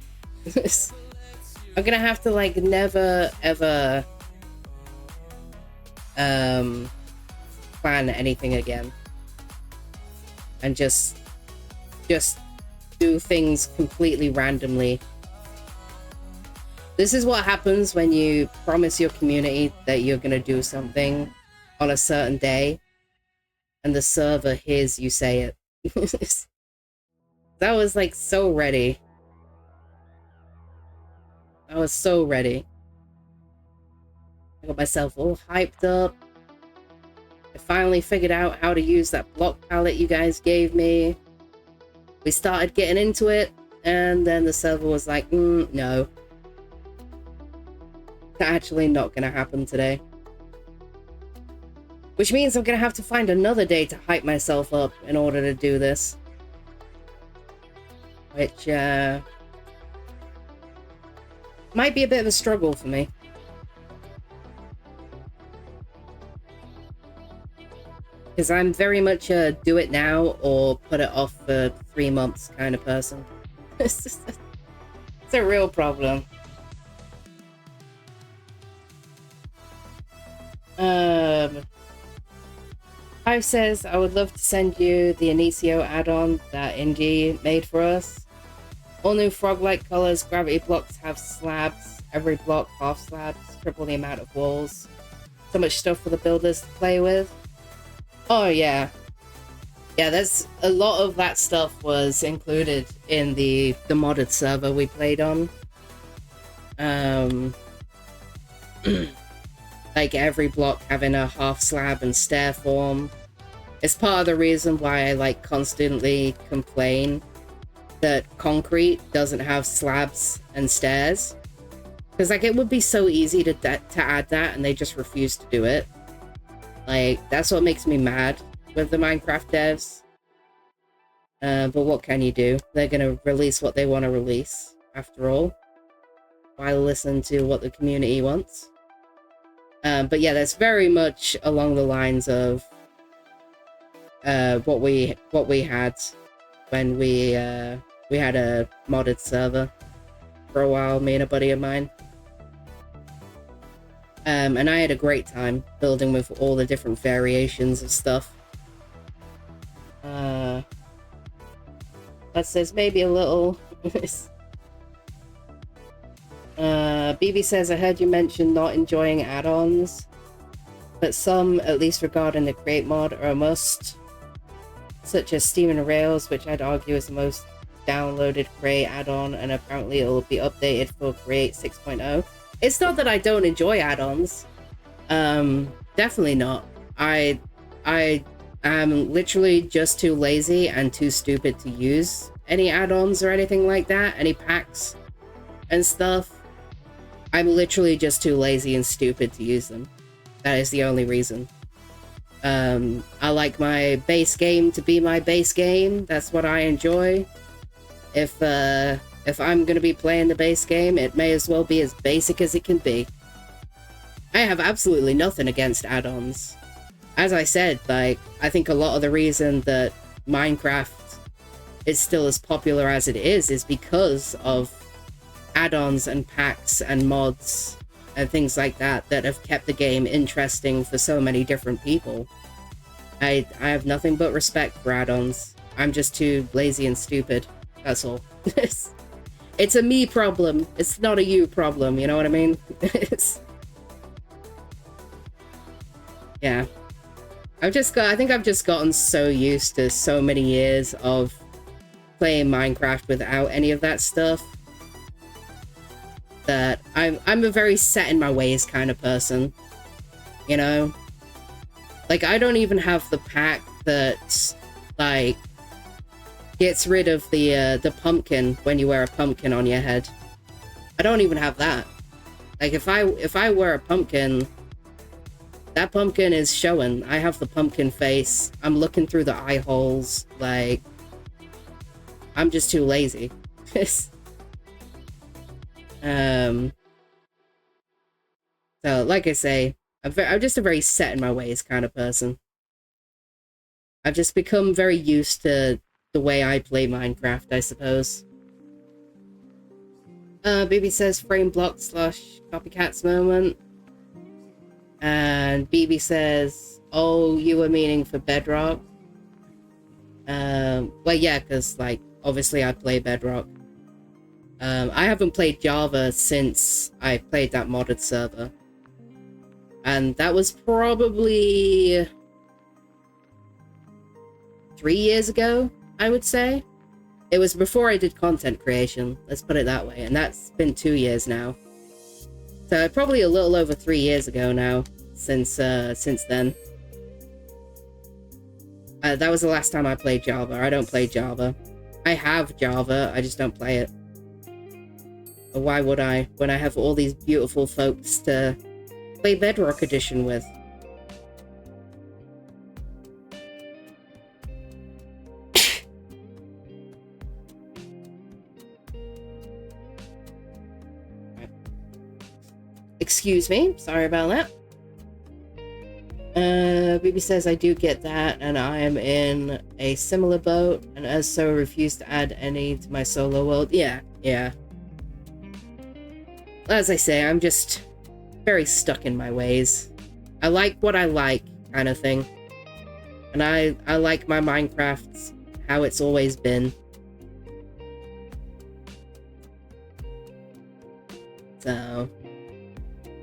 I'm gonna have to like never ever plan anything again and just do things completely randomly. This is what happens when you promise your community that you're gonna do something on a certain day and the server hears you say it. That was like so ready. I was so ready. I got myself all hyped up. I finally figured out how to use that block palette you guys gave me. We started getting into it, and then the server was like, no. It's actually not gonna happen today. Which means I'm gonna have to find another day to hype myself up in order to do this. Which, might be a bit of a struggle for me. Because I'm very much a do it now or put it off for 3 months kind of person. It's a real problem. Hive says, I would love to send you the Inicio add-on that Indy made for us. All new frog-like colors, gravity blocks have slabs, every block half slabs, triple the amount of walls. So much stuff for the builders to play with. Oh yeah. Yeah, there's a lot of that stuff was included in the modded server we played on. Like every block having a half slab and stair form. It's part of the reason why I like constantly complain that concrete doesn't have slabs and stairs, because like it would be so easy to add that, and they just refuse to do it. Like that's what makes me mad with the Minecraft devs. But what can you do? They're gonna release what they want to release after all. Why listen to what the community wants? But yeah, that's very much along the lines of what we had when we had a modded server for a while, me and a buddy of mine. And I had a great time building with all the different variations of stuff. That says maybe a little. BB says, I heard you mention not enjoying add-ons, but some, at least regarding the Create mod, are a must, such as Steam and Rails, which I'd argue is the most downloaded Create add-on, and apparently it will be updated for Create 6.0. It's not that I don't enjoy add-ons. Definitely not. I I'm literally just too lazy and too stupid to use any add-ons or anything like that, any packs and stuff. I'm literally just too lazy and stupid to use them. That is the only reason. I like my base game to be my base game. That's what I enjoy. If I'm gonna be playing the base game, it may as well be as basic as it can be. I have absolutely nothing against add-ons. As I said, like, I think a lot of the reason that Minecraft is still as popular as it is because of add-ons and packs and mods and things like that that have kept the game interesting for so many different people. I have nothing but respect for add-ons. I'm just too lazy and stupid. That's all. It's a me problem. It's not a you problem, you know what I mean? Yeah. I think I've just gotten so used to so many years of playing Minecraft without any of that stuff that I'm a very set in my ways kind of person, you know? Like, I don't even have the pack that, like, gets rid of the pumpkin when you wear a pumpkin on your head. I don't even have that. Like, if I wear a pumpkin, that pumpkin is showing. I have the pumpkin face. I'm looking through the eye holes. Like, I'm just too lazy. So, like I say, I'm just a very set in my ways kind of person. I've just become very used to the way I play Minecraft, I suppose. Baby says frame block / copycats moment. And BB says, oh, you were meaning for Bedrock. Well, yeah, because, like, obviously I play Bedrock. I haven't played Java since I played that modded server. And that was probably 3 years ago, I would say. It was before I did content creation, let's put it that way, and that's been 2 years now. So probably a little over 3 years ago now, since then. That was the last time I played Java. I don't play Java. I have Java, I just don't play it. But why would I, when I have all these beautiful folks to play Bedrock Edition with? Excuse me, sorry about that. BB says I do get that, and I am in a similar boat, and as so refuse to add any to my solo world. Yeah. As I say, I'm just very stuck in my ways. I like what I like, kind of thing. And I like my Minecraft how it's always been. So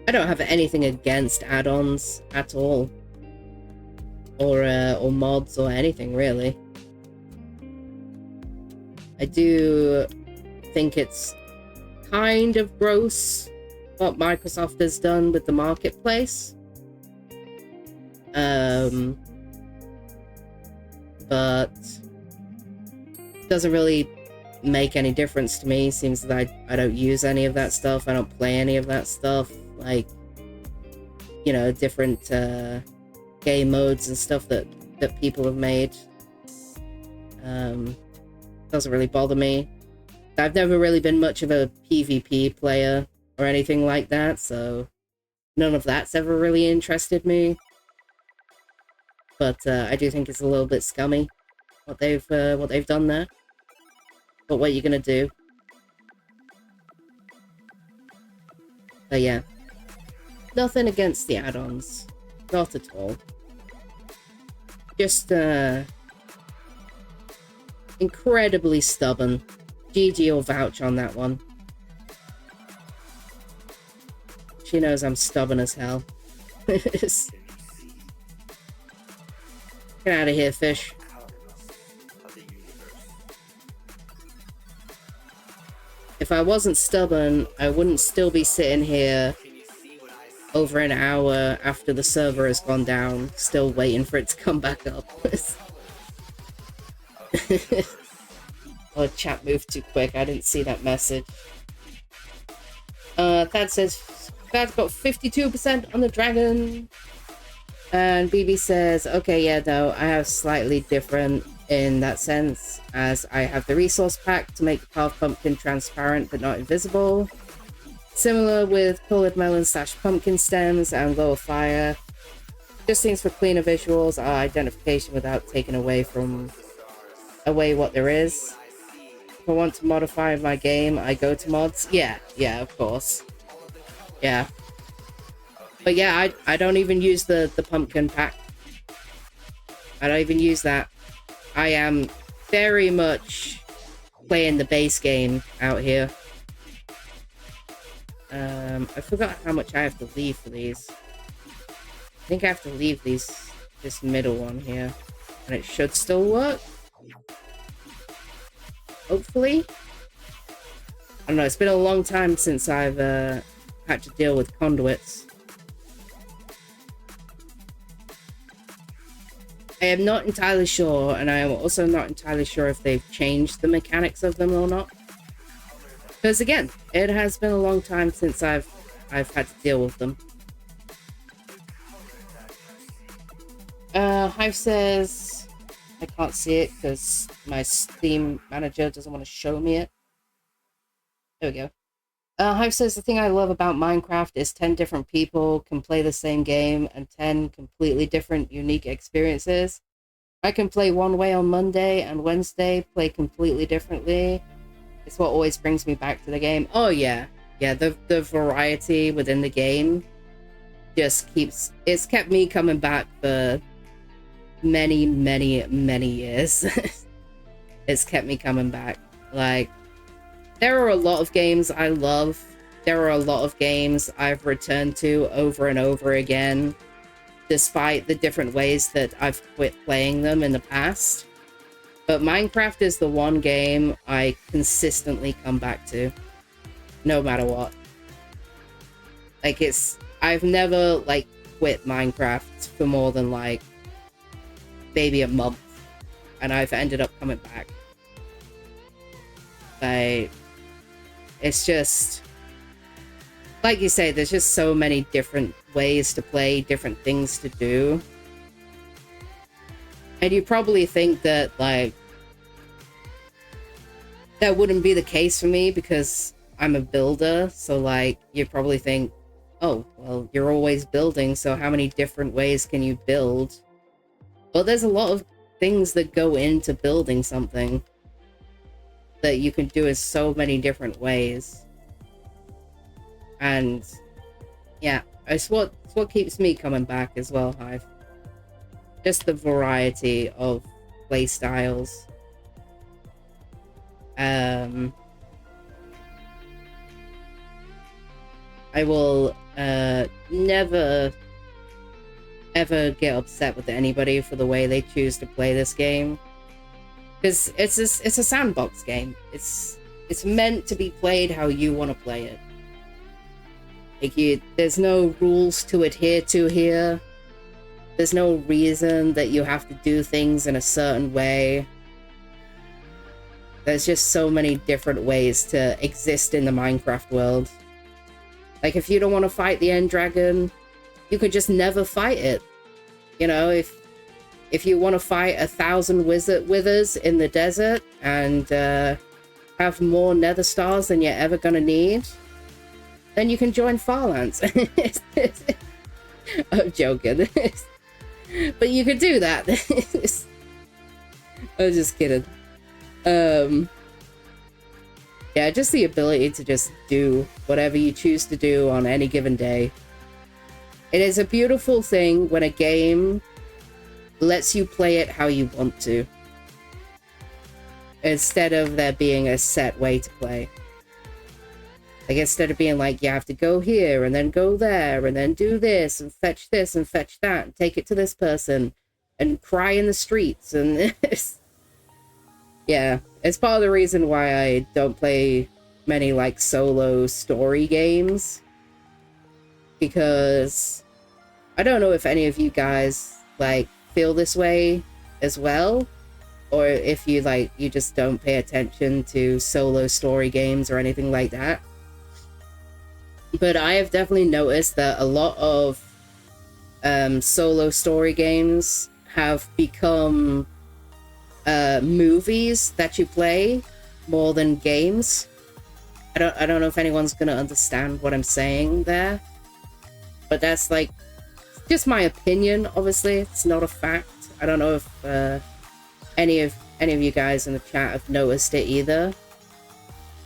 I don't have anything against add-ons at all. Or mods or anything, really. I do think it's kind of gross what Microsoft has done with the marketplace. But it doesn't really make any difference to me. Seems that I don't use any of that stuff. I don't play any of that stuff. Like, you know, different game modes and stuff that people have made. Doesn't really bother me. I've never really been much of a PvP player or anything like that, so none of that's ever really interested me. But I do think it's a little bit scummy what they've done there. But what are you gonna do? But yeah, nothing against the add-ons, not at all. Just incredibly stubborn. GG will vouch on that one. She knows I'm stubborn as hell. Get out of here, fish. If I wasn't stubborn, I wouldn't still be sitting here over an hour after the server has gone down, still waiting for it to come back up. Oh, chat moved too quick. I didn't see that message. Thad says, Thad's got 52% on the dragon. And BB says, okay, yeah, no, I have slightly different in that sense, as I have the resource pack to make the carved pumpkin transparent but not invisible. Similar with colored melon / pumpkin stems and lower fire. Just things for cleaner visuals are identification without taking away what there is. If I want to modify my game, I go to mods. Yeah, of course. Yeah. But yeah, I don't even use the pumpkin pack. I don't even use that. I am very much playing the base game out here. I forgot how much I have to leave for these. I think I have to leave this middle one here. And it should still work. Hopefully. I don't know, it's been a long time since I've had to deal with conduits. I am not entirely sure, and I am also not entirely sure if they've changed the mechanics of them or not. Because again, it has been a long time since I've had to deal with them. Hive says I can't see it because my Steam manager doesn't want to show me it. There we go. Hive says the thing I love about Minecraft is 10 different people can play the same game and 10 completely different, unique experiences. I can play one way on Monday and Wednesday play completely differently. It's what always brings me back to the game. Oh yeah. Yeah, the variety within the game just it's kept me coming back for many, many, many years. It's kept me coming back. Like, there are a lot of games I love. There are a lot of games I've returned to over and over again, despite the different ways that I've quit playing them in the past. But Minecraft is the one game I consistently come back to, no matter what. Like, I've never, like, quit Minecraft for more than, like, maybe a month, and I've ended up coming back. Like, it's just, like you say, there's just so many different ways to play, different things to do. And you probably think that, like, that wouldn't be the case for me because I'm a builder. So, like, you probably think, oh, well, you're always building, so how many different ways can you build? Well, there's a lot of things that go into building something that you can do in so many different ways. And yeah, it's what keeps me coming back as well, Hive. Just the variety of play styles. I will never ever get upset with anybody for the way they choose to play this game, because it's a sandbox game. It's meant to be played how you want to play it. Like, there's no rules to adhere to here. There's no reason that you have to do things in a certain way. There's just so many different ways to exist in the Minecraft world. Like, if you don't want to fight the end dragon, you could just never fight it. You know, if you want to fight 1,000 withers in the desert and have more nether stars than you're ever gonna need, then you can join Farlands. I'm joking. But you could do that. I'm just kidding. Yeah, just the ability to just do whatever you choose to do on any given day. It is a beautiful thing when a game lets you play it how you want to, instead of there being a set way to play. Like, instead of being like, you have to go here and then go there and then do this and fetch that and take it to this person and cry in the streets. And yeah, it's part of the reason why I don't play many, like, solo story games. because I don't know if any of you guys like feel this way as well, or if you like you just don't pay attention to solo story games or anything like that. But I have definitely noticed that a lot of solo story games have become movies that you play more than games. I don't know if anyone's gonna understand what I'm saying there, but that's like just my opinion. Obviously, it's not a fact. I don't know if any of you guys in the chat have noticed it either.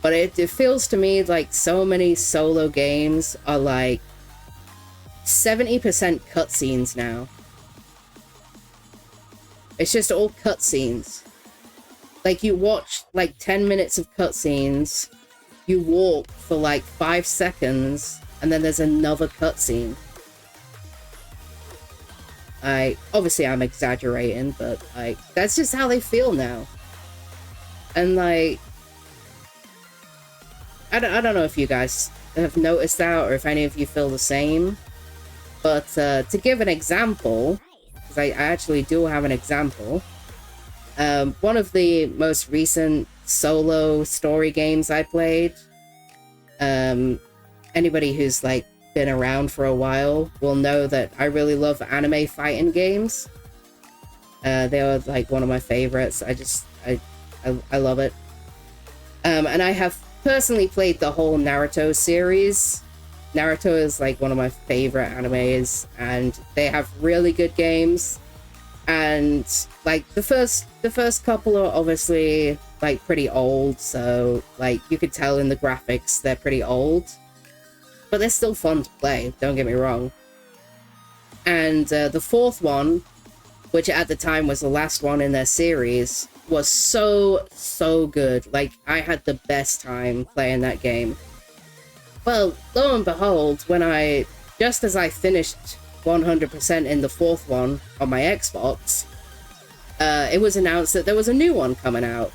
But it feels to me like so many solo games are like 70% cutscenes now. It's just all cutscenes. Like you watch like 10 minutes of cutscenes, you walk for like 5 seconds, and then there's another cutscene. Obviously I'm exaggerating, but like that's just how they feel now. And like I don't know if you guys have noticed that or if any of you feel the same, but to give an example, because I actually do have an example, one of the most recent solo story games I played, anybody who's like been around for a while will know that I really love anime fighting games. They are like one of my favorites. I love it. And I have personally played the whole Naruto series. Naruto is like one of my favorite animes, and they have really good games. And like the first couple are obviously like pretty old, so like you could tell in the graphics they're pretty old, but they're still fun to play, don't get me wrong. And the fourth one, which at the time was the last one in their series, was so good. Like I had the best time playing that game. Well, lo and behold, just as I finished 100% in the fourth one on my Xbox, it was announced that there was a new one coming out.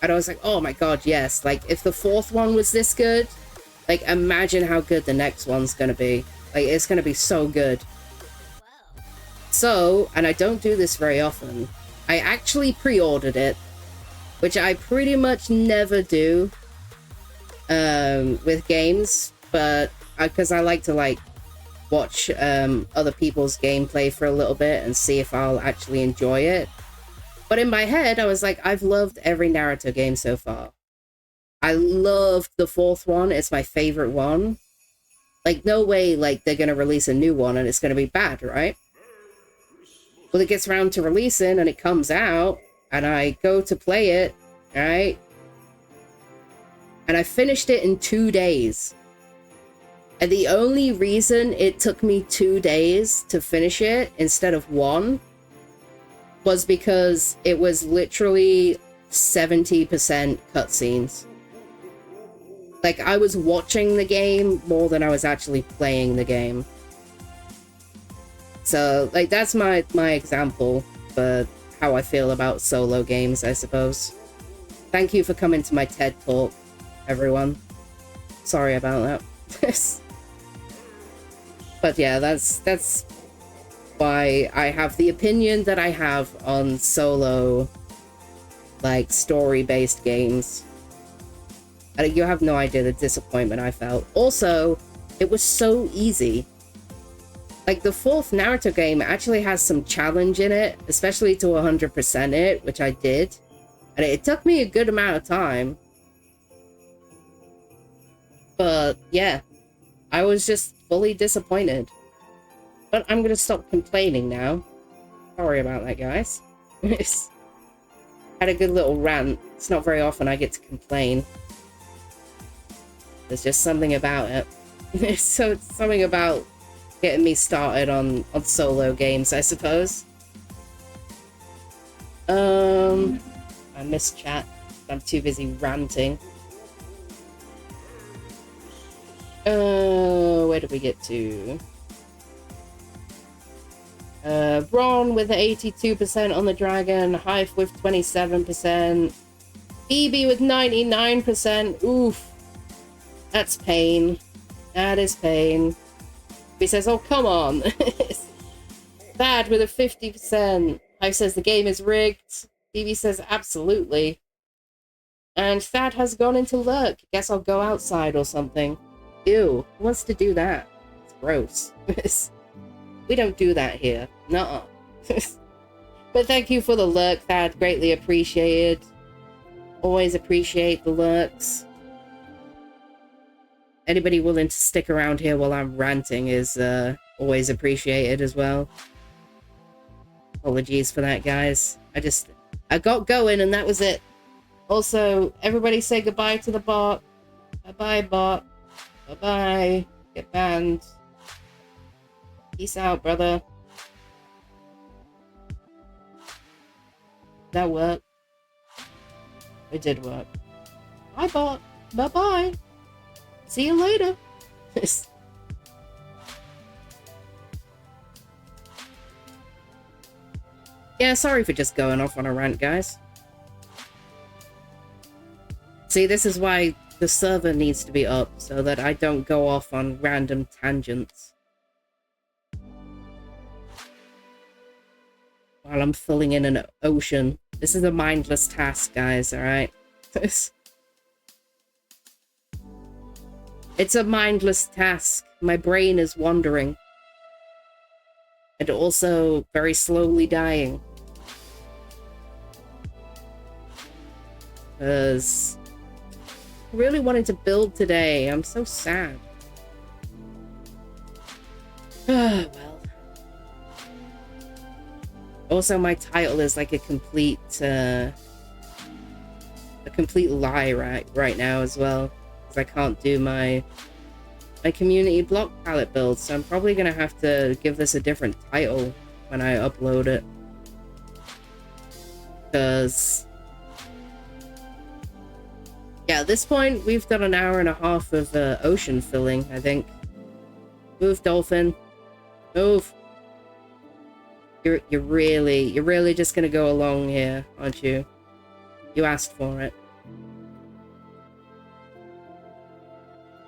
And I was like, oh my god, yes. Like, if the fourth one was this good, like, imagine how good the next one's gonna be. Like, it's gonna be so good. So, and I don't do this very often, I actually pre-ordered it, which I pretty much never do with games, but because I like to, like, watch other people's gameplay for a little bit and see if I'll actually enjoy it. But in my head, I was like, I've loved every Naruto game so far. I loved the fourth one. It's my favorite one. Like, no way, like, they're gonna release a new one and it's gonna be bad, right? Well, it gets around to releasing and it comes out, and I go to play it, right? And I finished it in 2 days. And the only reason it took me 2 days to finish it instead of 1 was because it was literally 70% cutscenes. Like, I was watching the game more than I was actually playing the game. So, like, that's my example for how I feel about solo games, I suppose. Thank you for coming to my TED Talk, everyone. Sorry about that. But yeah, that's why I have the opinion that I have on solo, like, story-based games. And you have no idea the disappointment I felt. Also, it was so easy. Like, the fourth Naruto game actually has some challenge in it, especially to 100% it, which I did. And it took me a good amount of time. But, yeah. I was just fully disappointed. But I'm gonna stop complaining now. Sorry about that, guys. Had a good little rant. It's not very often I get to complain. There's just something about it. So it's something about getting me started on solo games, I suppose. I missed chat. I'm too busy ranting. Where did we get to? Ron with 82% on the dragon, Hive with 27%, BB with 99%. Oof. That's pain. That is pain. He says, oh, come on. Thad with a 50%. Hive says the game is rigged. Phoebe says, absolutely. And Thad has gone into lurk. Guess I'll go outside or something. Ew, who wants to do that? It's gross. We don't do that here. Nuh-uh. But thank you for the lurk, Thad. Greatly appreciated. Always appreciate the lurks. Anybody willing to stick around here while I'm ranting is always appreciated as well. Apologies for that, guys. I got going and that was it. Also, everybody say goodbye to the bot. Bye-bye, bot. Bye-bye. Get banned. Peace out, brother. That worked. It did work. Bye, bot. Bye-bye. See you later. Yeah, sorry for just going off on a rant, guys. See, this is why the server needs to be up, so that I don't go off on random tangents. While I'm filling in an ocean. This is a mindless task, guys, alright? It's a mindless task. My brain is wandering. And also very slowly dying. Because I really wanted to build today. I'm so sad. Well. Also, my title is like a complete lie right now as well. Because I can't do my community block palette build, so I'm probably gonna have to give this a different title when I upload it. Because yeah, at this point we've done an hour and a half of ocean filling, I think. Move, dolphin. Move. You're really just gonna go along here, aren't you? You asked for it.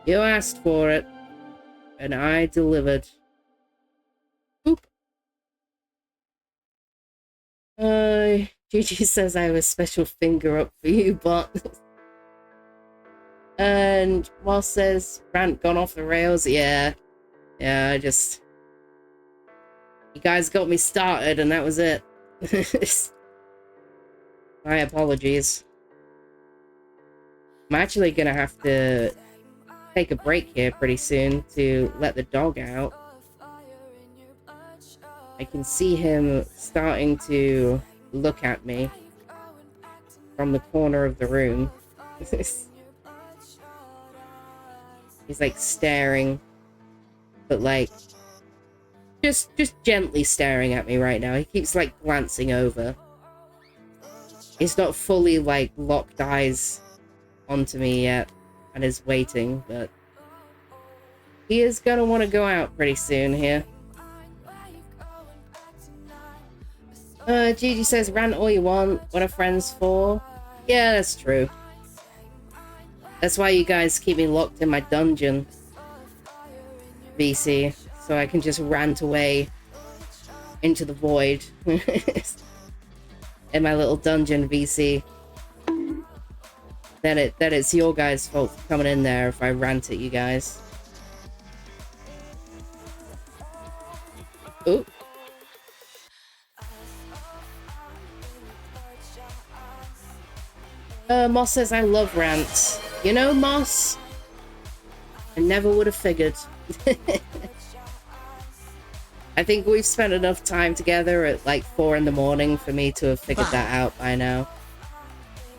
You asked for it, and I delivered. Oop. Gigi says I have a special finger up for you, but and Moss says rant gone off the rails. Yeah, I just. You guys got me started and that was it. My apologies. I'm actually gonna have to take a break here pretty soon to let the dog out. I can see him starting to look at me from the corner of the room. He's like staring, but like just gently staring at me right now. He keeps like glancing over. He's not fully like locked eyes onto me yet and is waiting, but he is gonna want to go out pretty soon here. Gigi says rant all you want, what are friends for? Yeah, that's true. That's why you guys keep me locked in my dungeon, VC, so I can just rant away into the void. In my little dungeon, VC. Then it's your guys' fault for coming in there if I rant at you guys. Ooh. Moss says I love rants. You know, Moss? I never would have figured. I think we've spent enough time together at like 4 in the morning for me to have figured that out by now.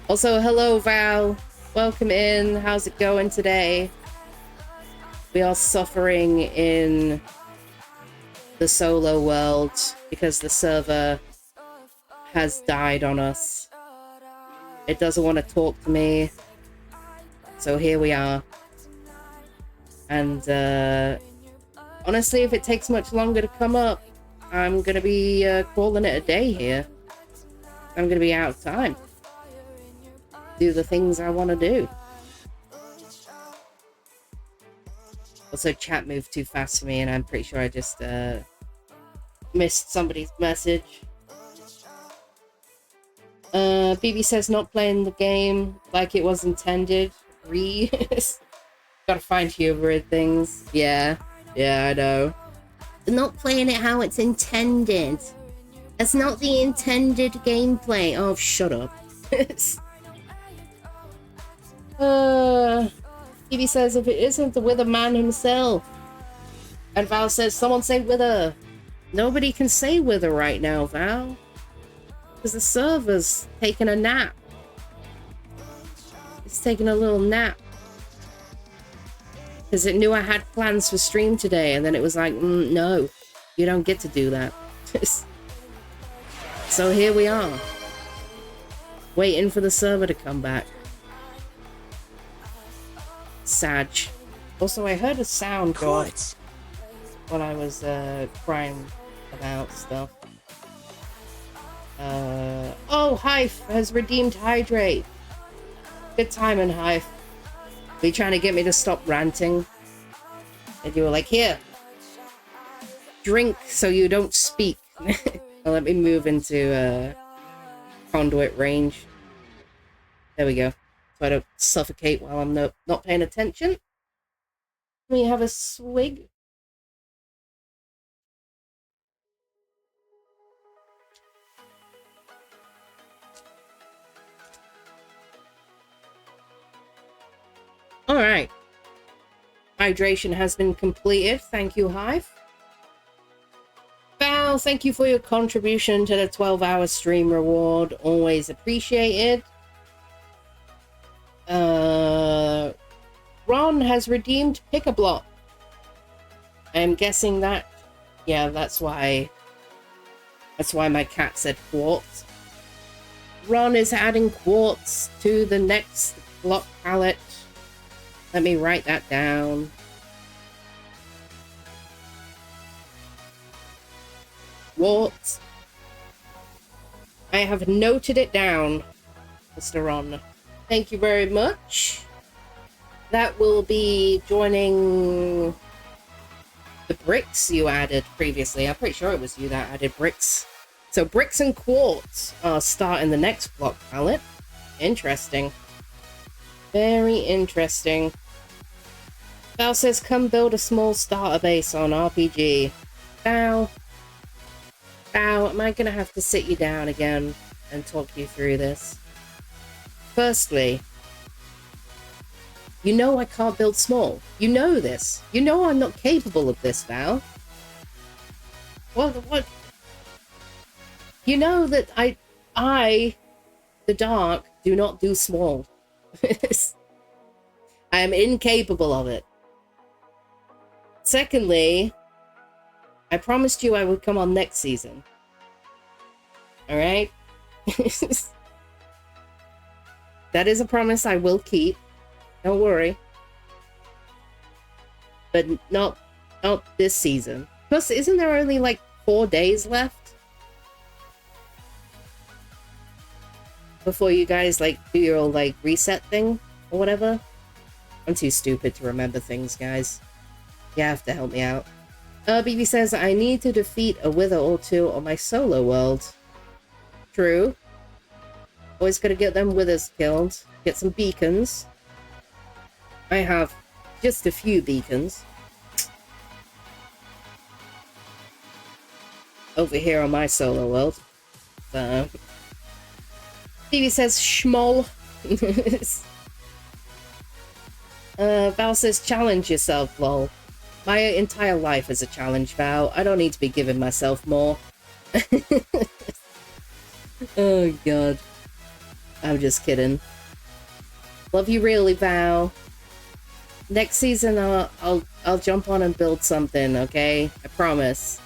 Also, hello Val. Welcome in. How's it going today? We are suffering in the solo world because the server has died on us. It doesn't want to talk to me. So here we are. And honestly, if it takes much longer to come up, I'm going to be calling it a day here. I'm going to be out of time. Do the things I want to do. Also, chat moved too fast for me, and I'm pretty sure I just missed somebody's message. BB says not playing the game like it was intended. Gotta find humor in things. Yeah, I know. Not playing it how it's intended. That's not the intended gameplay. Oh, shut up. BB says if it isn't the Wither man himself. And Val says someone say Wither. Nobody can say Wither right now, Val. Because the server's taking a nap. It's taking a little nap. Because it knew I had plans for stream today, and then it was like, no, you don't get to do that. So here we are. Waiting for the server to come back. Sag. Also, I heard a sound go off when I was crying about stuff. Oh, Hive has redeemed Hydrate. Good timing, Hive. Were you trying to get me to stop ranting? And you were like, here, drink so you don't speak. Well, let me move into conduit range. There we go. So I don't suffocate while I'm not paying attention. Let me have a swig. All right. Hydration has been completed. Thank you, Hive. Val, thank you for your contribution to the 12-hour stream reward. Always appreciated. Ron has redeemed Pick-a-Block. I'm guessing that... Yeah, that's why my cat said quartz. Ron is adding quartz to the next block palette. Let me write that down. Quartz. I have noted it down, Mr. Ron. Thank you very much. That will be joining the bricks you added previously. I'm pretty sure it was you that added bricks. So bricks and quartz are starting the next block palette. Interesting. Very interesting. Val says, come build a small starter base on RPG. Val, am I going to have to sit you down again and talk you through this? Firstly, you know I can't build small. You know this. You know I'm not capable of this, Val. What? You know that I, the Dark, do not do small. I am incapable of it. Secondly, I promised you I would come on next season. Alright? That is a promise I will keep. Don't worry. But not this season. Plus, isn't there only like 4 days left? Before you guys like do your old like reset thing or whatever? I'm too stupid to remember things, guys. You have to help me out. BB says, I need to defeat a Wither or two on my solo world. True. Always gotta get them Withers killed. Get some beacons. I have just a few beacons. Over here on my solo world. So... BB says, schmoll. Val says, challenge yourself, lol. My entire life is a challenge, Val. I don't need to be giving myself more. Oh, God. I'm just kidding. Love you really, Val. Next season, I'll jump on and build something, okay? I promise.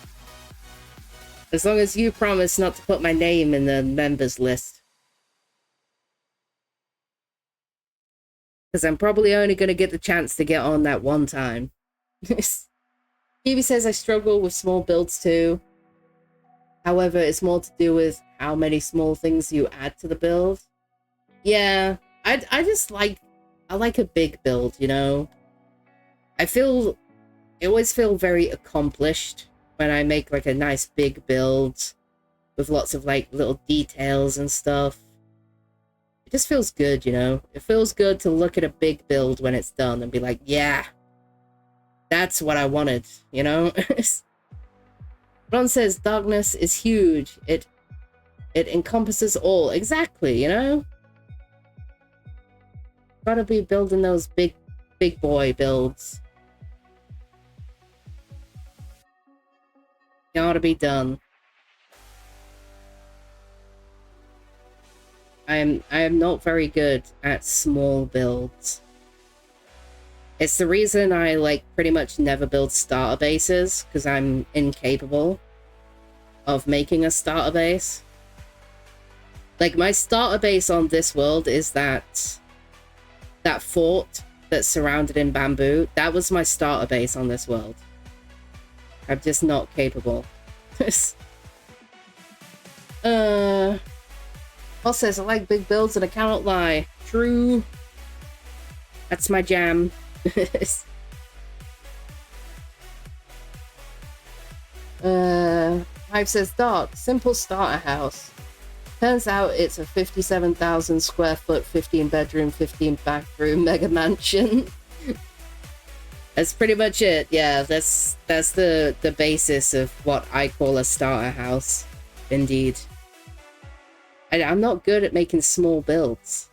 As long as you promise not to put my name in the members list. Because I'm probably only going to get the chance to get on that one time. Phoebe says I struggle with small builds too. However, it's more to do with how many small things you add to the build. Yeah, I just like... I like a big build, you know? I feel I always feel very accomplished when I make like a nice big build with lots of like little details and stuff. It just feels good, you know? It feels good to look at a big build when it's done and be like, yeah, that's what I wanted, you know? Ron says darkness is huge. It encompasses all. Exactly, you know? Gotta be building those big boy builds. Gotta be done. I am not very good at small builds. It's the reason I like pretty much never build starter bases, because I'm incapable of making a starter base. Like my starter base on this world is that fort that's surrounded in bamboo. That was my starter base on this world. I'm just not capable. Paul says, I like big builds and I cannot lie. True. That's my jam. Hive says, dark, simple starter house. Turns out it's a 57,000 square foot, 15 bedroom, 15 bathroom mega mansion. That's pretty much it. Yeah, that's the basis of what I call a starter house. Indeed. I'm not good at making small builds.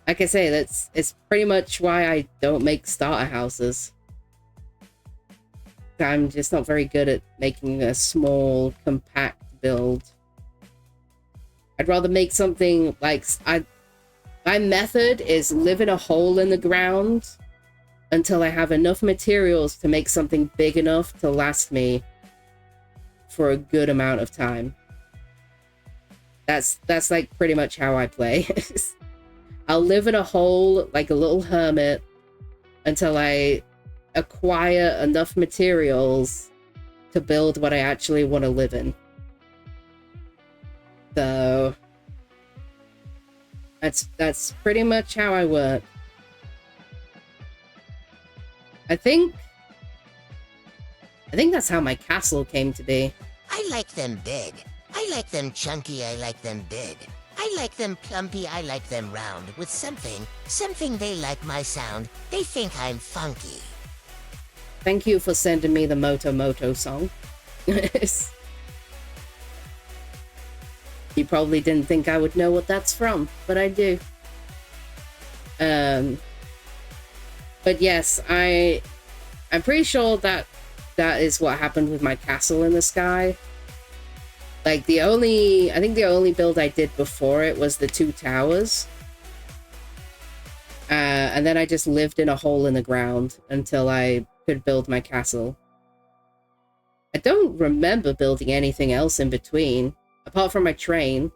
Like I say, it's pretty much why I don't make starter houses. I'm just not very good at making a small, compact build. I'd rather make something like... My method is live in a hole in the ground until I have enough materials to make something big enough to last me for a good amount of time. That's like pretty much how I play. I'll live in a hole like a little hermit until I acquire enough materials to build what I actually want to live in. So that's pretty much how I work. I think that's how my castle came to be. I like them big. I like them chunky, I like them big. I like them plumpy, I like them round. With something they like my sound. They think I'm funky. Thank you for sending me the Moto song. You probably didn't think I would know what that's from, but I do. But yes, I'm pretty sure that is what happened with my castle in the sky. Like I think the only build I did before it was the 2 towers. And then I just lived in a hole in the ground until I could build my castle. I don't remember building anything else in between, apart from my train.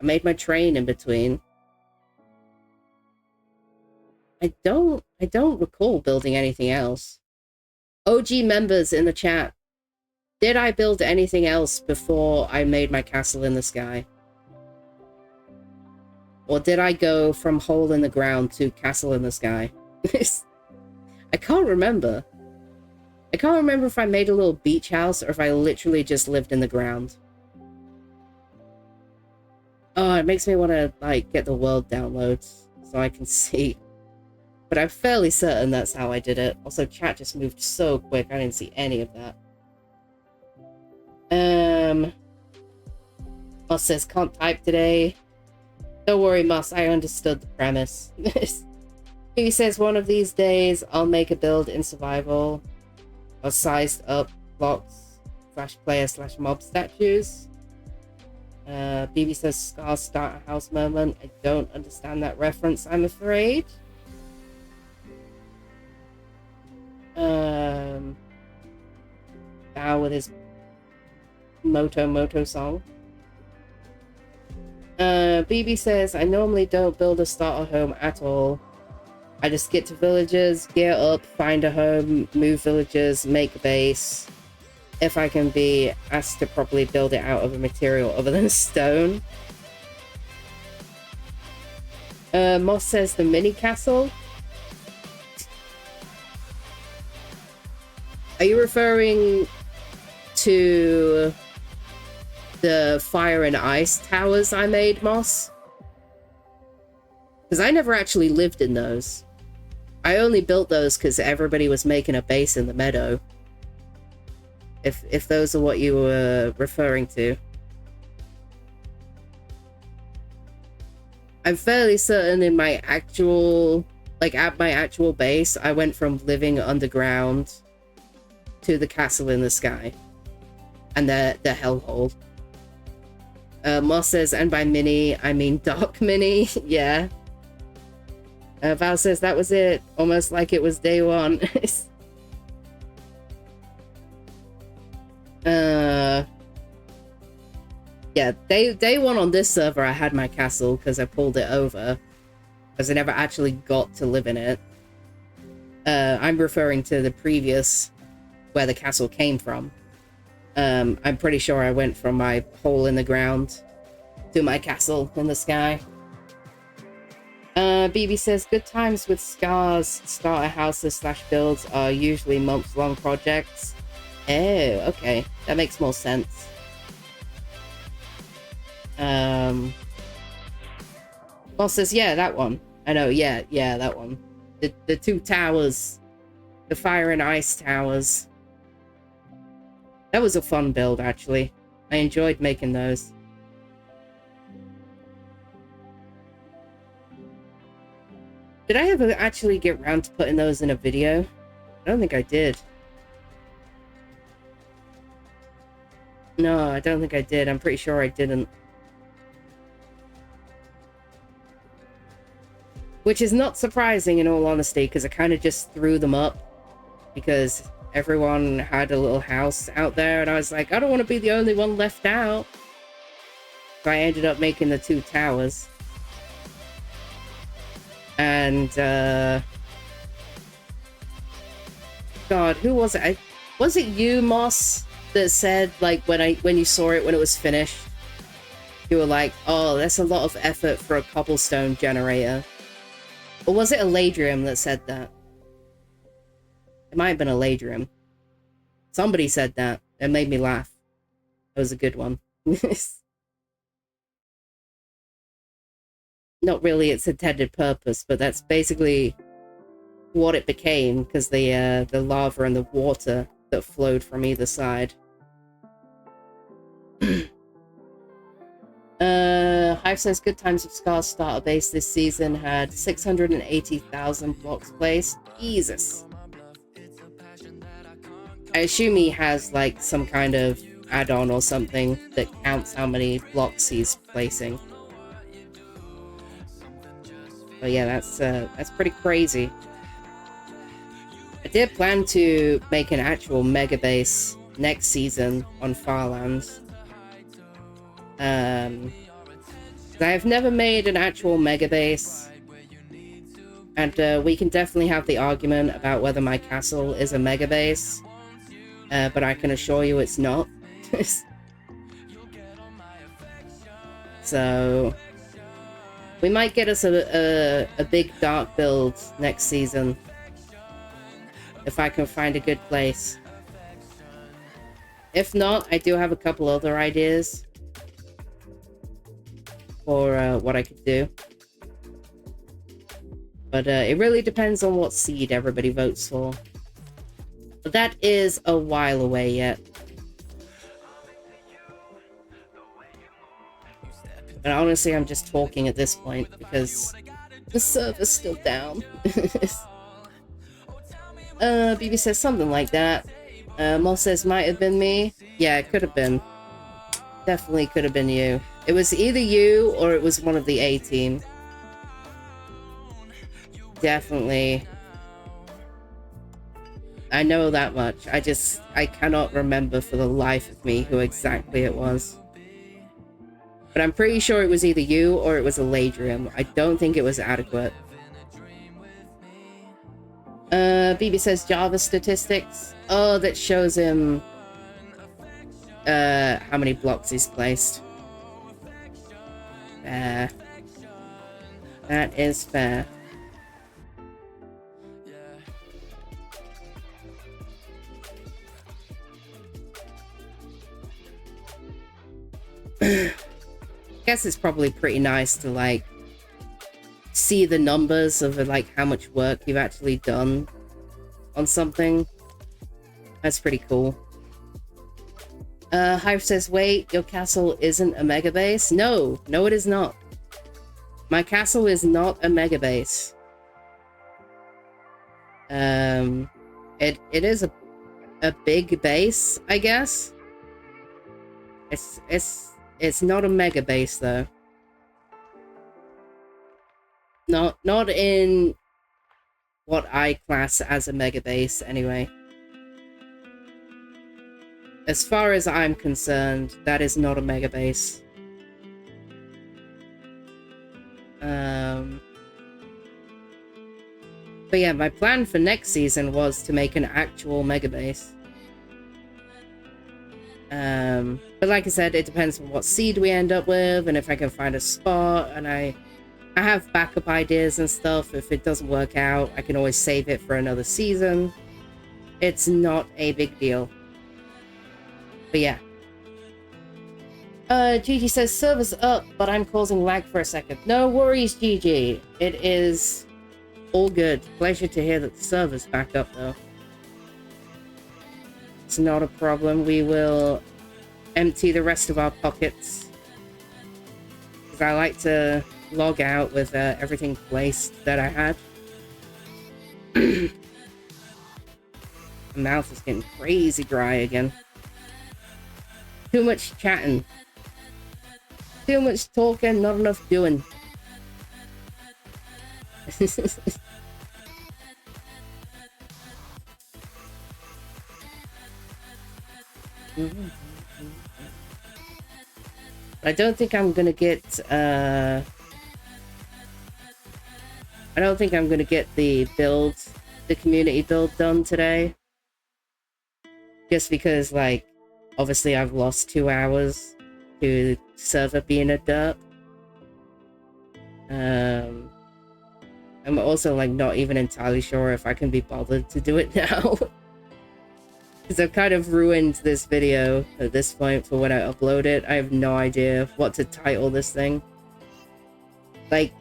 I made my train in between. I don't recall building anything else. OG members in the chat, did I build anything else before I made my castle in the sky? Or did I go from hole in the ground to castle in the sky? I can't remember. I can't remember if I made a little beach house or if I literally just lived in the ground. Oh, it makes me want to like get the world downloads so I can see. But I'm fairly certain that's how I did it. Also, chat just moved so quick, I didn't see any of that. Moss says, can't type today. Don't worry, Moss, I understood the premise. He says, one of these days, I'll make a build in survival of sized up blocks / player / mob statues. BB says, Scar starter house moment. I don't understand that reference, I'm afraid. Bow with his Moto song. BB says, I normally don't build a starter home at all. I just get to villages, gear up, find a home, move villages, make a base. If I can be asked to properly build it out of a material other than stone. Moss says the mini castle. Are you referring to the fire and ice towers I made, Moss? Because I never actually lived in those. I only built those because everybody was making a base in the meadow. If those are what you were referring to. I'm fairly certain in my actual, like at my actual base, I went from living underground to the castle in the sky. And the hellhole. Moss says, and by mini, I mean dark mini. Yeah. Val says, that was it. Almost like it was day one. Yeah, day one on this server, I had my castle because I pulled it over. Because I never actually got to live in it. I'm referring to the previous, where the castle came from. I'm pretty sure I went from my hole in the ground to my castle in the sky. BB says, good times with scars, starter houses / builds are usually months-long projects. Oh, okay. That makes more sense. Paul says, yeah, that one. I know, yeah, that one. The two towers. The fire and ice towers. That was a fun build, actually. I enjoyed making those. Did I ever actually get around to putting those in a video? I don't think I did. No, I don't think I did. I'm pretty sure I didn't. Which is not surprising, in all honesty, because I kind of just threw them up. Because everyone had a little house out there, and I was like, I don't want to be the only one left out. So I ended up making the two towers. And, God, who was it? Was it you, Moss, that said, like, when you saw it, when it was finished, you were like, oh, that's a lot of effort for a cobblestone generator. Or was it a Ladrium that said that? It might have been a Ladrium. Somebody said that. It made me laugh. That was a good one. Not really its intended purpose, but that's basically what it became, because the lava and the water that flowed from either side. Hive says, good times of Scar's starter base this season had 680,000 blocks placed. Jesus. I assume he has, like, some kind of add-on or something that counts how many blocks he's placing. But yeah, that's pretty crazy. I did plan to make an actual mega base next season on Farlands. I have never made an actual mega base, and we can definitely have the argument about whether my castle is a mega base, but I can assure you it's not. So we might get us a big dark build next season if I can find a good place. If not, I do have a couple other ideas for what I could do. But it really depends on what seed everybody votes for. But that is a while away yet. And honestly, I'm just talking at this point because the server's still down. BB says something like that. Moss says might have been me. Yeah, it could have been. Definitely could have been you. It was either you or it was one of the A team. Definitely. I know that much. I cannot remember for the life of me who exactly it was. But I'm pretty sure it was either you or it was a Ladrium. I don't think it was adequate. BB says Java statistics. Oh, that shows him how many blocks he's placed. Fair. That is fair. guess it's probably pretty nice to like see the numbers of like how much work you've actually done on something. That's pretty cool. Hive says, wait, your castle isn't a mega base? No, it is not. My castle is not a mega base. It is a big base, I guess. It's not a mega base though. Not in what I class as a mega base anyway. As far as I'm concerned, that is not a mega base. But yeah, my plan for next season was to make an actual mega base. But like I said, it depends on what seed we end up with and if I can find a spot, and I have backup ideas and stuff. If it doesn't work out, I can always save it for another season. It's not a big deal. But yeah. Gigi says, server's up, but I'm causing lag for a second. No worries, Gigi. It is all good. Pleasure to hear that the server's back up, though. It's not a problem. We will empty the rest of our pockets. Because I like to log out with everything placed that I had. My mouth is getting crazy dry again. Too much chatting. Too much talking, not enough doing. I don't think I'm gonna get I don't think I'm gonna get the community build done today. Just because, like, obviously I've lost 2 hours to the server being a derp. I'm also, like, not even entirely sure if I can be bothered to do it now. Because I've kind of ruined this video at this point for when I upload it. I have no idea what to title this thing. Like,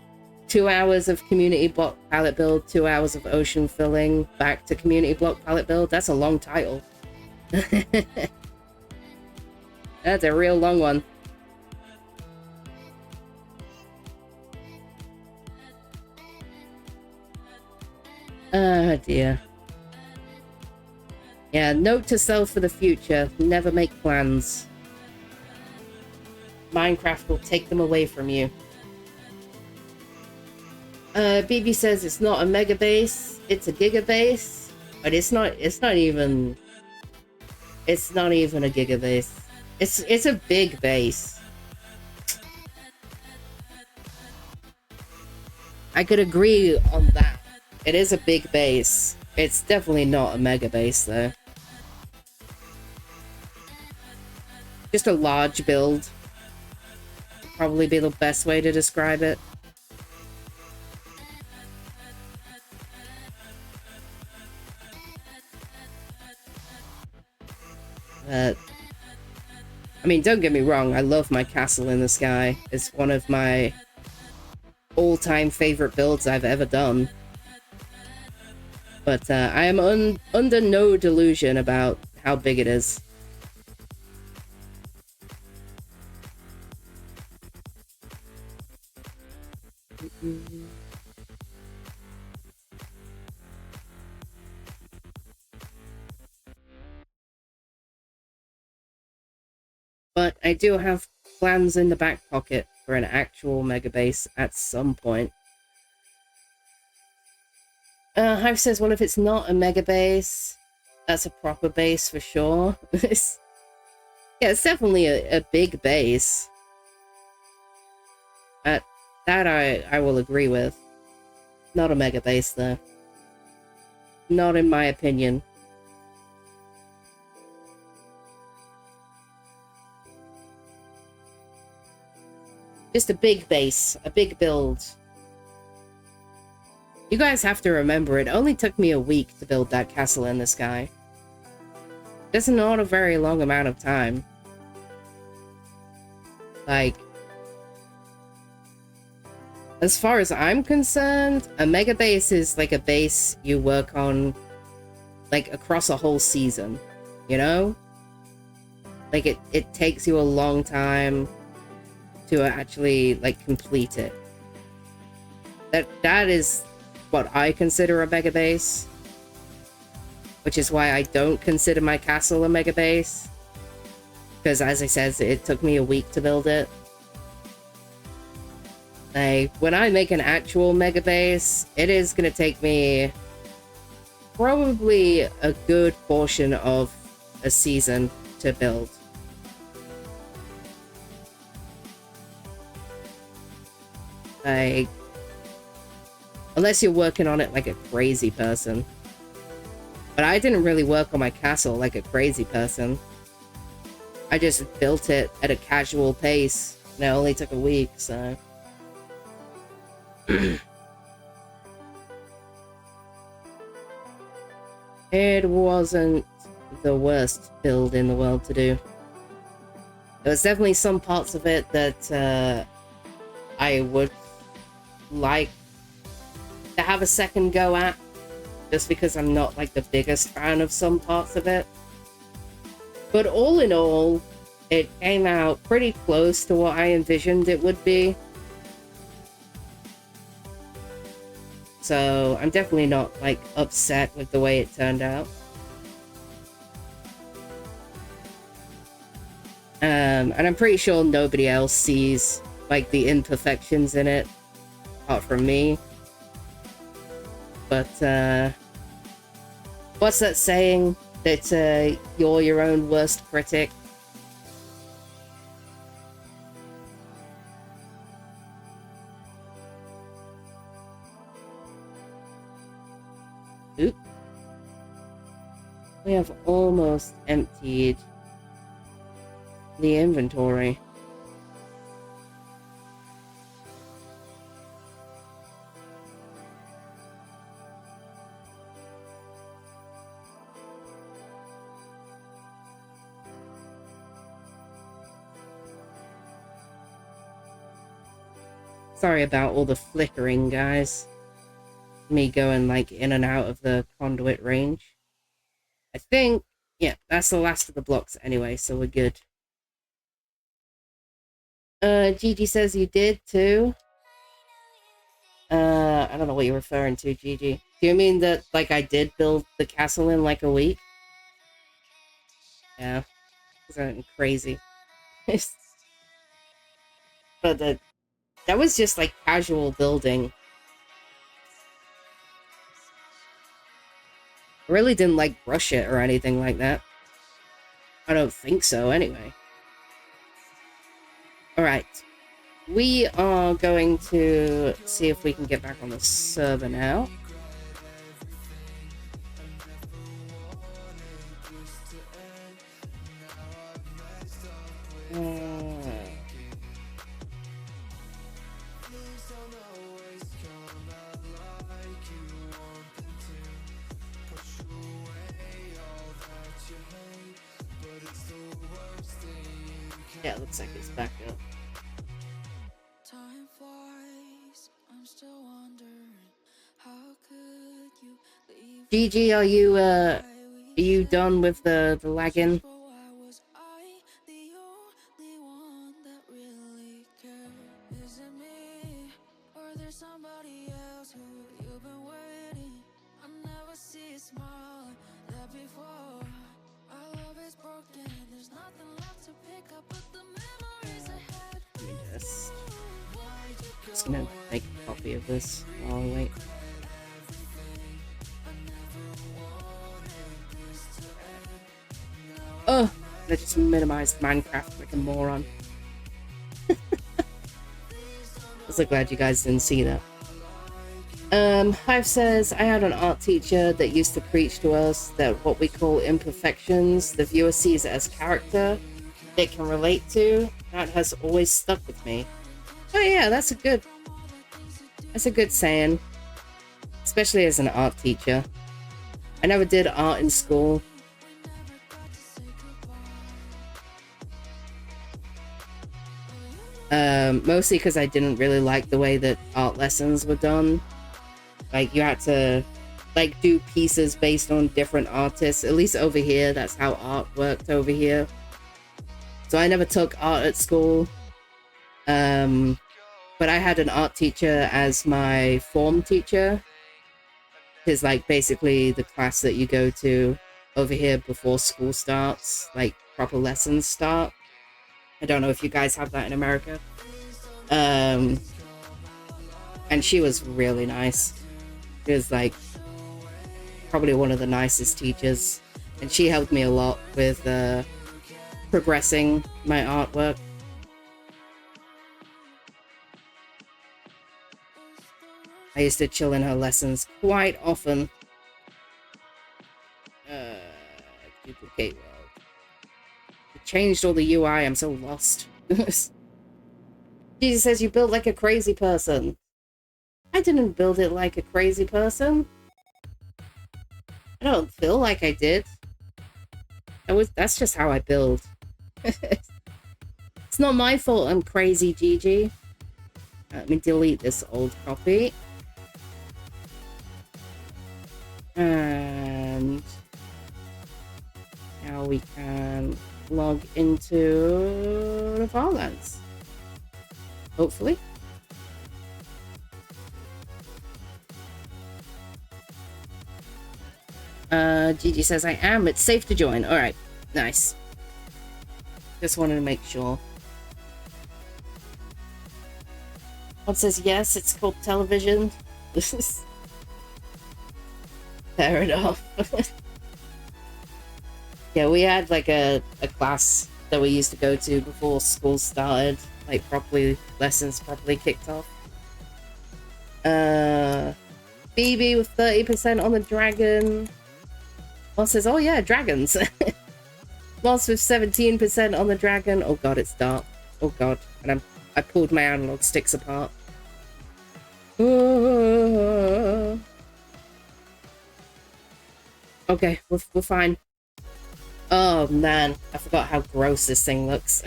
2 hours of community block palette build, 2 hours of ocean filling, back to community block palette build. That's a long title. That's a real long one. Oh dear. Yeah, note to self for the future. Never make plans. Minecraft will take them away from you. BB says it's not a mega base, it's a giga base. But it's not even a giga base. It's a big base. I could agree on that. It is a big base. It's definitely not a mega base though. Just a large build. Would probably be the best way to describe it. I mean, don't get me wrong, I love my castle in the sky. It's one of my all-time favorite builds I've ever done. But I am under no delusion about how big it is. But I do have plans in the back pocket for an actual mega base at some point. Hive says, well, if it's not a mega base, that's a proper base for sure. Yeah, it's definitely a big base. That I will agree with. Not a mega base, though. Not in my opinion. Just a big base, a big build. You guys have to remember, it only took me a week to build that castle in the sky. That's not a very long amount of time. Like, as far as I'm concerned, a mega base is like a base you work on like across a whole season, you know? Like it takes you a long time to actually like complete it. That is what I consider a mega base, which is why I don't consider my castle a mega base, because as I said, it took me a week to build it. Like, when I make an actual mega base, it is going to take me probably a good portion of a season to build. Like, unless you're working on it like a crazy person. But I didn't really work on my castle like a crazy person. I just built it at a casual pace, and it only took a week, so... It wasn't the worst build in the world to do. There was definitely some parts of it that I would like to have a second go at, just because I'm not like the biggest fan of some parts of it. But all in all, it came out pretty close to what I envisioned it would be. So I'm definitely not like upset with the way it turned out. And I'm pretty sure nobody else sees like the imperfections in it, apart from me. But what's that saying? That you're your own worst critic. Oop. We have almost emptied the inventory. Sorry about all the flickering, guys. Me going like in and out of the conduit range. I think, yeah, that's the last of the blocks anyway, so we're good. Gigi says you did too. I don't know what you're referring to, Gigi. Do you mean that like I did build the castle in like a week? Yeah, it's crazy. But that was just like casual building. I really didn't like rush it or anything like that. I don't think so, anyway. Alright. We are going to see if we can get back on the server now. Yeah, it looks like it's back up. Time flies, I'm still wondering how could you leave GG, are you done with the lagging? why was I the only one that really cared? Is it me or there's somebody else who you've been waiting? I never see a smile like that before. Our love is broken, there's nothing left to pick up but the memories I had. Let me just gonna make a copy of this while I wait. Oh, I just minimized Minecraft like a moron. I'm so glad you guys didn't see that. Hive says, I had an art teacher that used to preach to us that what we call imperfections, the viewer sees as character they can relate to. That has always stuck with me. Oh yeah, that's a good saying. Especially as an art teacher. I never did art in school. Mostly because I didn't really like the way that art lessons were done. Like, you had to, like, do pieces based on different artists. At least over here, that's how art worked over here. So I never took art at school. But I had an art teacher as my form teacher. Is like basically the class that you go to over here before school starts, like proper lessons start. I don't know if you guys have that in America. And she was really nice. She was like probably one of the nicest teachers, and she helped me a lot with progressing my artwork. I used to chill in her lessons quite often. Duplicate world. It changed all the UI, I'm so lost. Jesus says you built like a crazy person. I didn't build it like a crazy person. I don't feel like I did. That's just how I build. It's not my fault I'm crazy, Gigi. Let me delete this old copy. And now we can log into the Farlands. Hopefully. Gigi says I am. It's safe to join. Alright. Nice. Just wanted to make sure. One says yes, it's called television. This is fair enough. Yeah, we had like a class that we used to go to before school started, like lessons properly kicked off. BB with 30% on the dragon. One says, oh yeah, dragons. Lost with 17% on the dragon. Oh god, it's dark. Oh god, and I pulled my analog sticks apart. Okay, we're fine. Oh man, I forgot how gross this thing looks.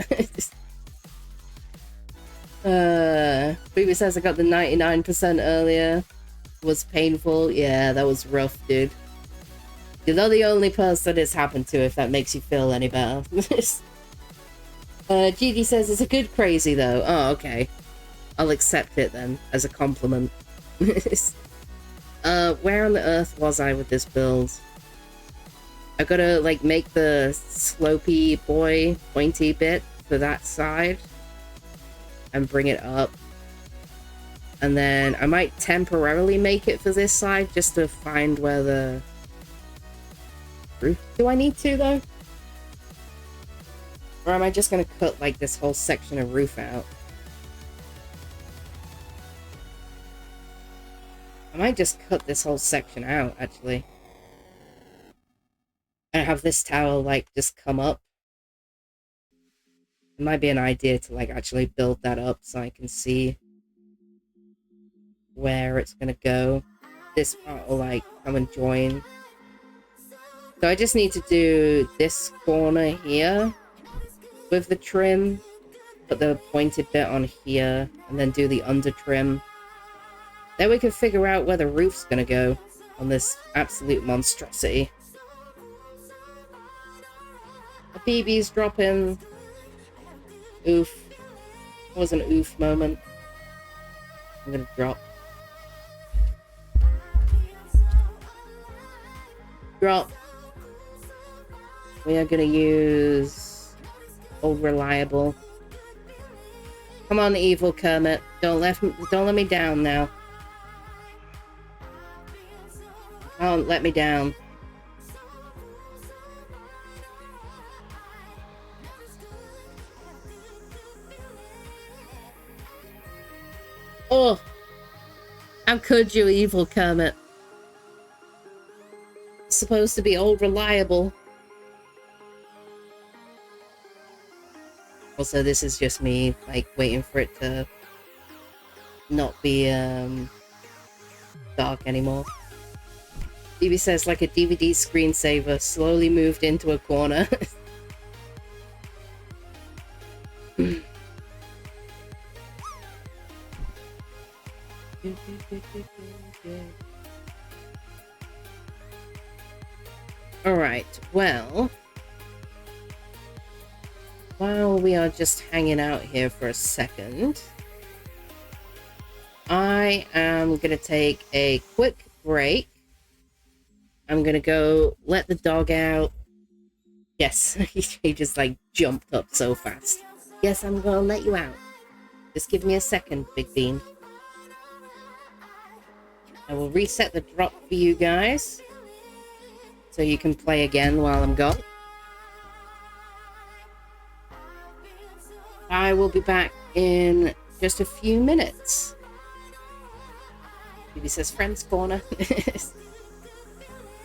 Baby says I got the 99% earlier. Was painful. Yeah, that was rough, dude. You're not the only person it's happened to, if that makes you feel any better. Gigi says it's a good crazy though. Oh, okay. I'll accept it then, as a compliment. Where on the earth was I with this build? I gotta, like, make the slopey boy pointy bit for that side. And bring it up. And then I might temporarily make it for this side, just to find where the roof... Do I need to, though? Or am I just gonna cut, like, this whole section of roof out? I might just cut this whole section out, actually. And have this tower, like, just come up. It might be an idea to, like, actually build that up so I can see where it's gonna go. This part will, like, come and join. So I just need to do this corner here with the trim. Put the pointed bit on here, and then do the under trim. Then we can figure out where the roof's gonna go on this absolute monstrosity. The BB's dropping. Oof. It was an oof moment. I'm gonna drop. Drop. We are gonna use Old Reliable. Come on, evil Kermit. Don't let me down now. Don't let me down. Oh, how could you, evil Kermit? It's supposed to be Old Reliable. Also, this is just me, like, waiting for it to not be, dark anymore. BB says, like a DVD screensaver, slowly moved into a corner. Alright, well, while we are just hanging out here for a second, I am going to take a quick break. I'm going to go let the dog out. Yes, he just like jumped up so fast. Yes, I'm going to let you out. Just give me a second, Big Bean. I will reset the drop for you guys, so you can play again while I'm gone. I will be back in just a few minutes. Maybe says Friends Corner.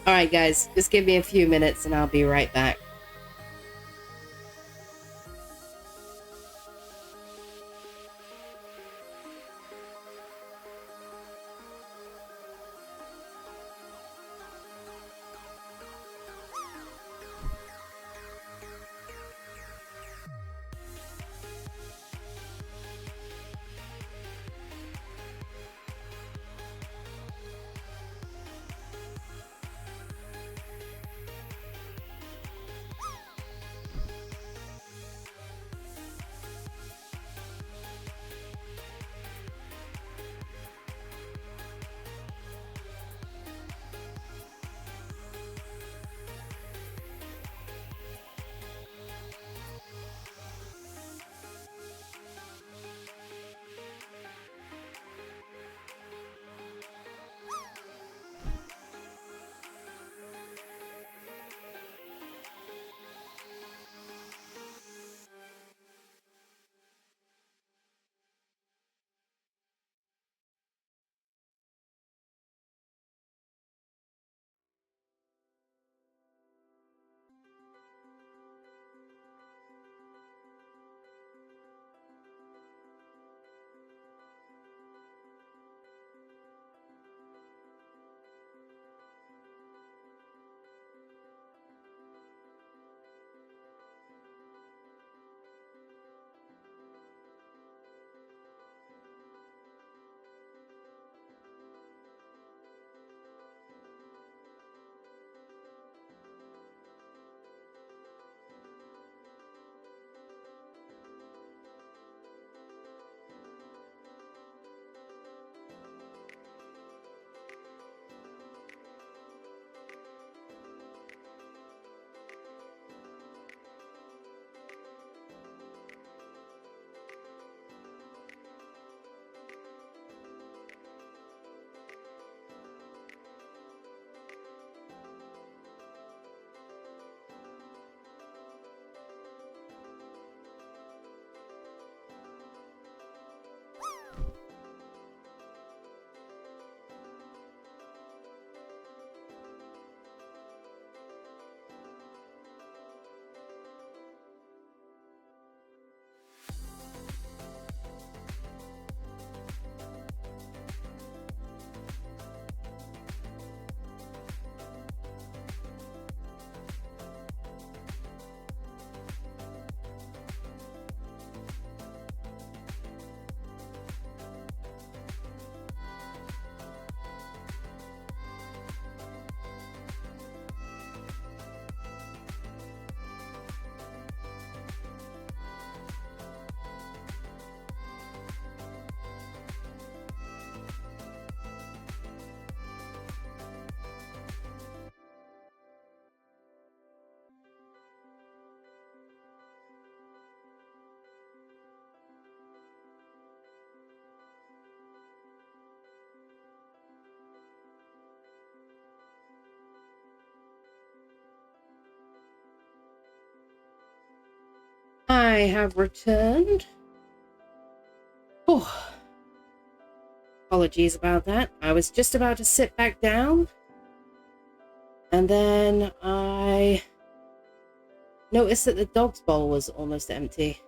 Alright guys, just give me a few minutes and I'll be right back. I have returned. Oh, apologies about that. I was just about to sit back down, and then I noticed that the dog's bowl was almost empty.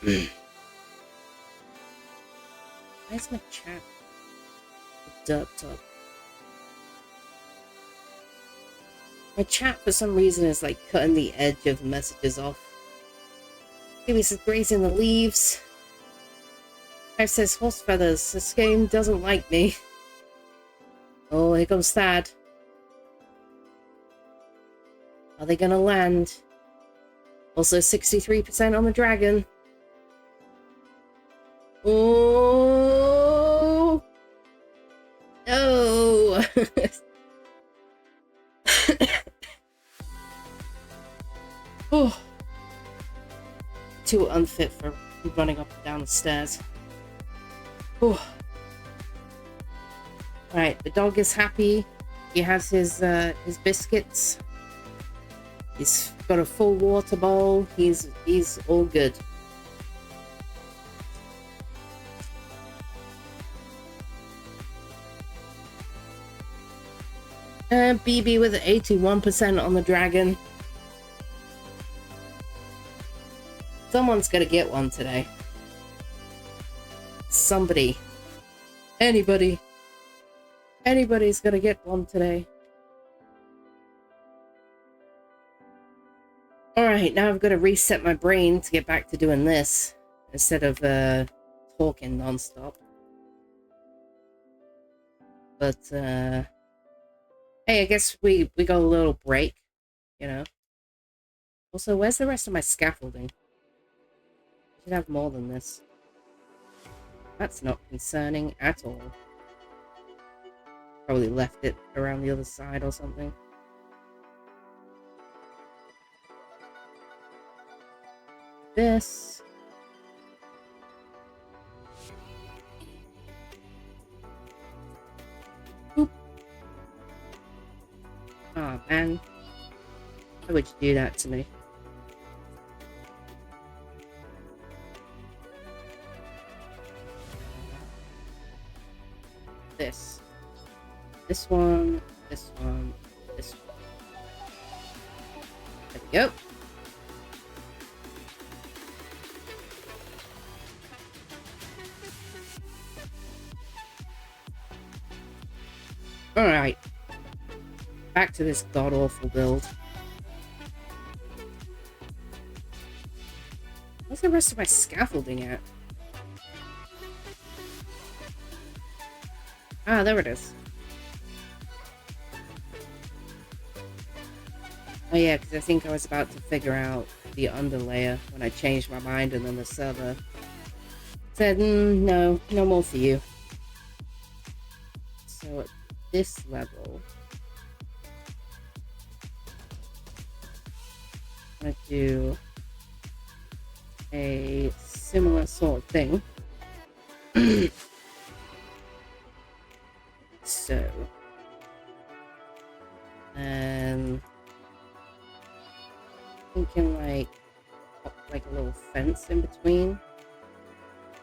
Where's my chat? The dirt tub. My chat, for some reason, is like cutting the edge of the messages off. Kiwi says grazing the leaves. Hive says horse feathers. This game doesn't like me. Oh, here comes Thad. Are they gonna land? Also 63% on the dragon. Oh no. Oh. Too unfit for running up and down the stairs. Oh. Alright, the dog is happy. He has his biscuits. He's got a full water bowl. He's all good. And BB with 81% on the dragon. Someone's gonna get one today. Somebody. Anybody. Anybody's gonna get one today. Alright, now I've got to reset my brain to get back to doing this instead of talking non-stop. But hey, I guess we got a little break, you know. Also, where's the rest of my scaffolding? I should have more than this. That's not concerning at all. Probably left it around the other side or something. This. Boop. Oh man. Why would you do that to me? This. This one. This one. This one. There we go. Alright. Back to this god-awful build. Where's the rest of my scaffolding at? Ah, there it is. Oh yeah, because I think I was about to figure out the underlayer when I changed my mind, and then the server said, no more for you. So at this level, I'm going to do a similar sort of thing. So, thinking like pop like a little fence in between,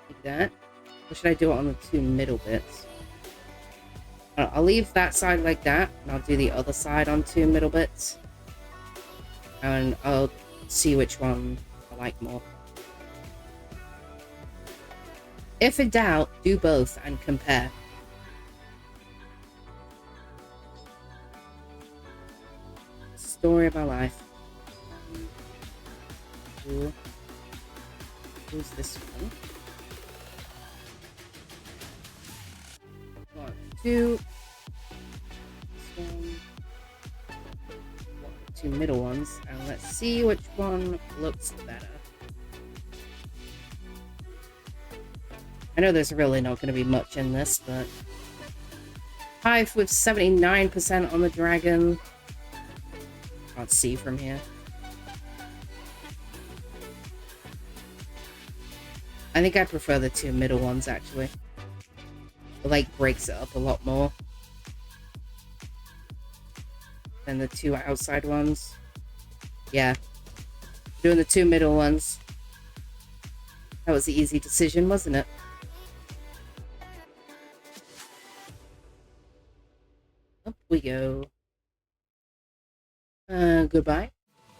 like that. Or should I do it on the two middle bits? I'll leave that side like that, and I'll do the other side on two middle bits, and I'll see which one I like more. If in doubt, do both and compare. Story of my life. Who's this one? 1, 2. This one. 2 middle ones, and let's see which one looks better. I know there's really not going to be much in this, but Hive with 79% on the dragon. Can't see from here. I think I prefer the 2 middle ones, actually. It like breaks it up a lot more than the 2 outside ones. Yeah, doing the 2 middle ones. That was the easy decision, wasn't it? Up we go. Goodbye.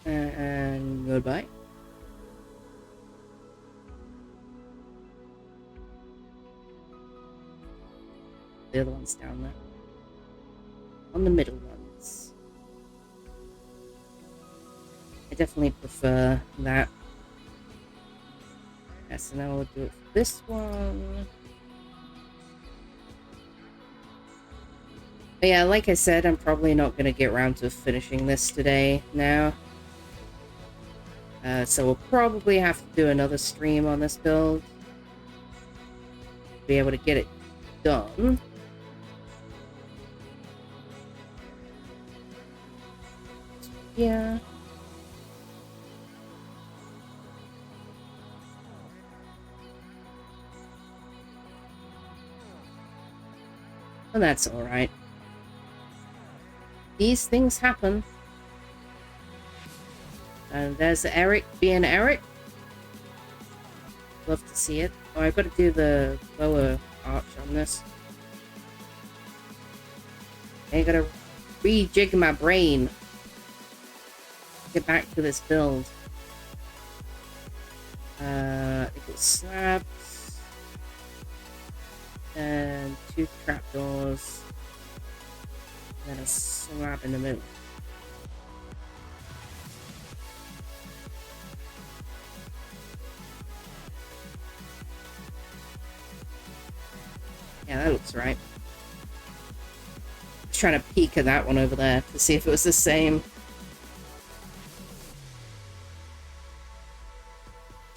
And goodbye. The other one's down there. On the middle ones. I definitely prefer that. Yes, and then we'll do it for this one. But yeah, like I said, I'm probably not going to get around to finishing this today now. So we'll probably have to do another stream on this build. Be able to get it done. Yeah. And that's alright. These things happen. And there's Eric being Eric. Love to see it. Oh, I've got to do the lower arch on this. I gotta rejig my brain. Get back to this build. I think it's slabs. And 2 trapdoors. And then a slab in the middle. Yeah, that looks right. I was trying to peek at that one over there to see if it was the same.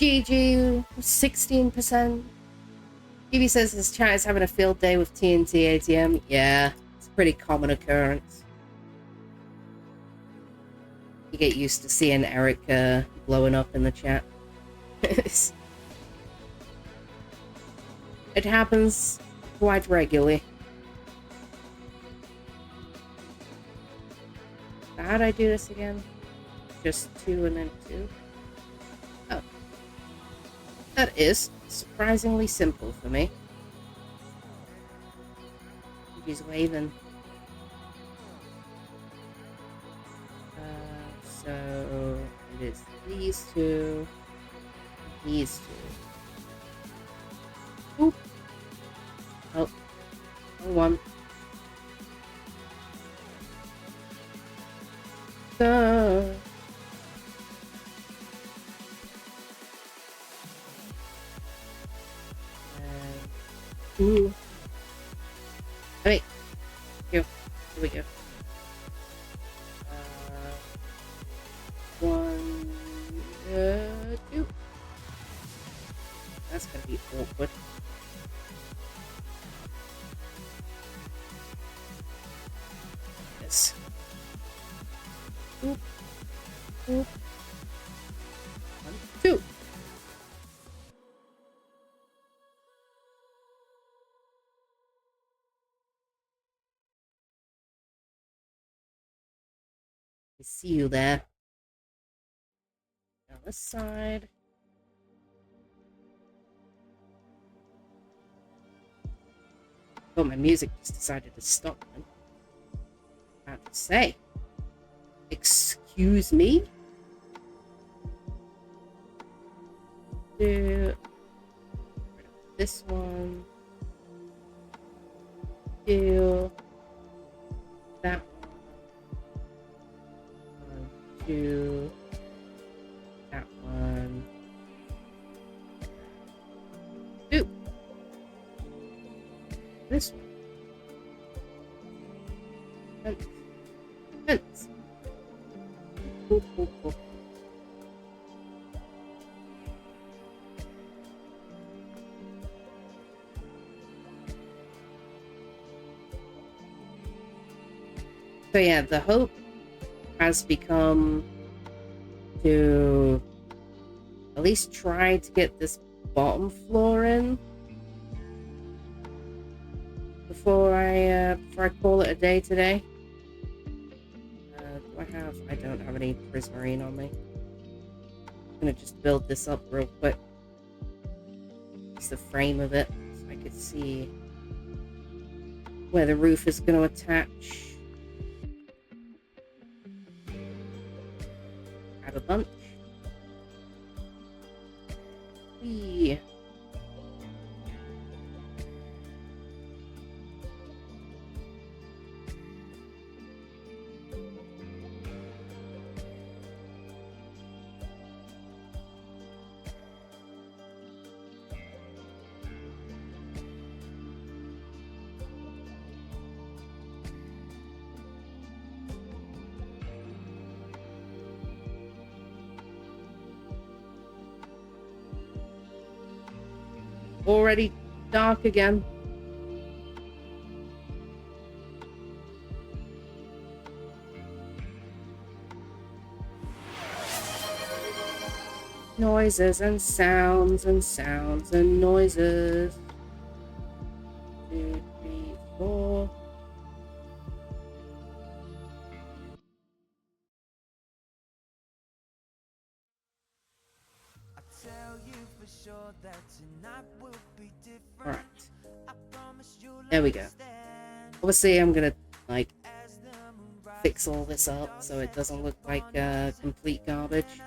GG, 16%. Phoebe says his chat is having a field day with TNT ATM. Yeah, it's a pretty common occurrence. You get used to seeing Eric blowing up in the chat. It happens quite regularly. How'd I do this again? Just 2 and then 2? Oh. That is surprisingly simple for me. He's waving. So it is these 2, these 2. Oop. Oh, one. So. Ooh. Wait. Here we go. 1, 2. That's gonna be awkward. This. Oop. Oop. 1, 2. I see you there. On this side. Oh, my music just decided to stop then. I have to say. Excuse me? Do this one. Do that one. 2. That one. 2. This one. Fence. Cool, cool, cool. So yeah, the hope has become to at least try to get this bottom floor in before I call it a day today. Do I have? I don't have any prismarine on me. I'm gonna just build this up real quick. Just the frame of it, so I could see where the roof is going to attach. Grab a bunch. Whee. already dark again. Noises and sounds and sounds and noises. 2, 3, 4. All right. There we go. Obviously, I'm gonna like fix all this up so it doesn't look like complete garbage.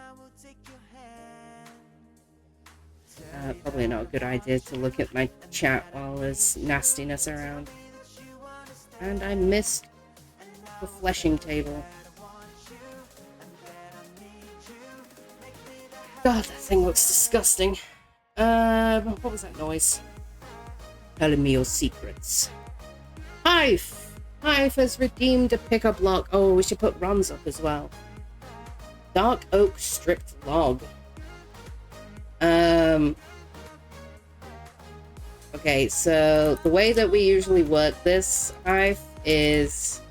Probably not a good idea to look at my chat while there's nastiness around. And I missed the fleshing table. God, that thing looks disgusting. What was that noise? Telling me your secrets. Hive! Hive has redeemed a pickup log. Oh, we should put runs up as well. Dark oak stripped log. Okay, so the way that we usually work this, Hive, is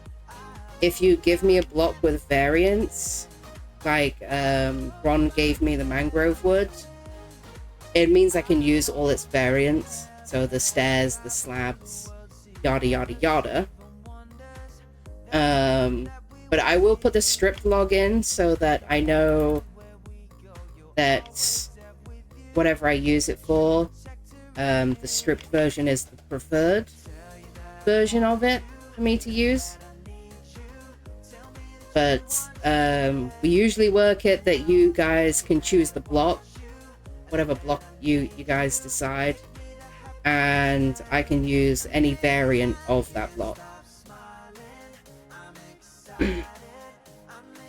if you give me a block with variants, like Ron gave me the mangrove wood, it means I can use all its variants. So the stairs, the slabs, yada yada yada. But I will put the stripped log in so that I know that whatever I use it for, the stripped version is the preferred version of it for me to use. But we usually work it that you guys can choose the block, whatever block you guys decide, and I can use any variant of that block.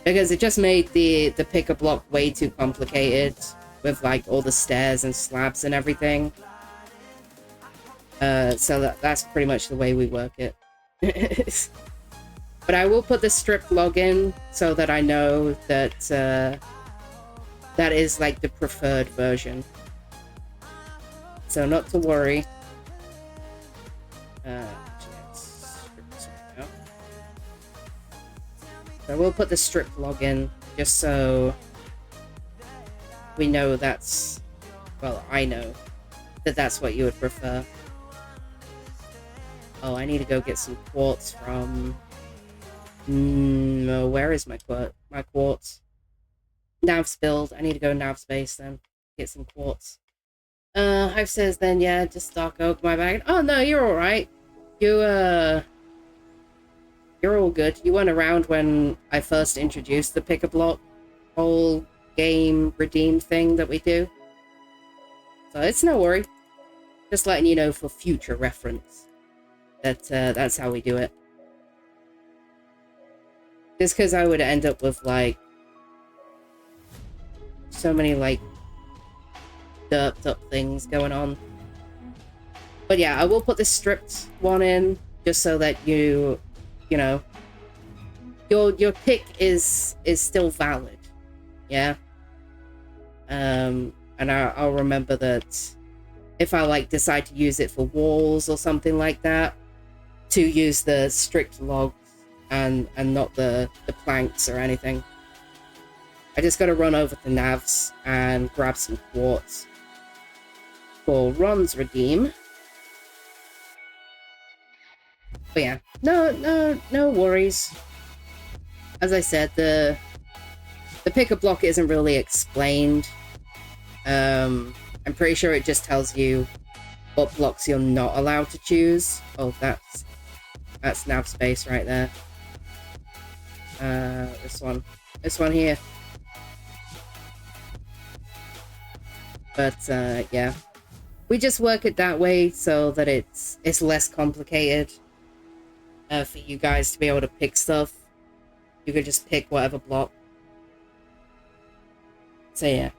Because it just made the picker block way too complicated with like all the stairs and slabs and everything. So that's pretty much the way we work it. But I will put the stripped log in so that I know that that is like the preferred version. So not to worry. So we'll put the stripped log in just so we know that's, well, I know that that's what you would prefer. Oh, I need to go get some quartz from... No, where is my quartz? Nav's build. I need to go Nav's base then. Get some quartz. Hive says then, yeah, just dark oak my bag. Oh no, you're alright. You're all good. You weren't around when I first introduced the pick a block whole game redeem thing that we do. So it's no worry. Just letting you know for future reference that that's how we do it. Just because I would end up with like so many like derped up things going on. But yeah, I will put this stripped one in just so that you know your pick is still valid. Yeah. And I'll remember that if I like decide to use it for walls or something like that, to use the strict logs and not the planks or anything. I just gotta run over to Nav's and grab some quartz for Ron's redeem. But yeah, no worries. As I said, the picker block isn't really explained. I'm pretty sure it just tells you what blocks you're not allowed to choose. Oh, that's nav space right there. This one here. But yeah, we just work it that way so that it's less complicated for you guys to be able to pick stuff. You could just pick whatever block. So yeah,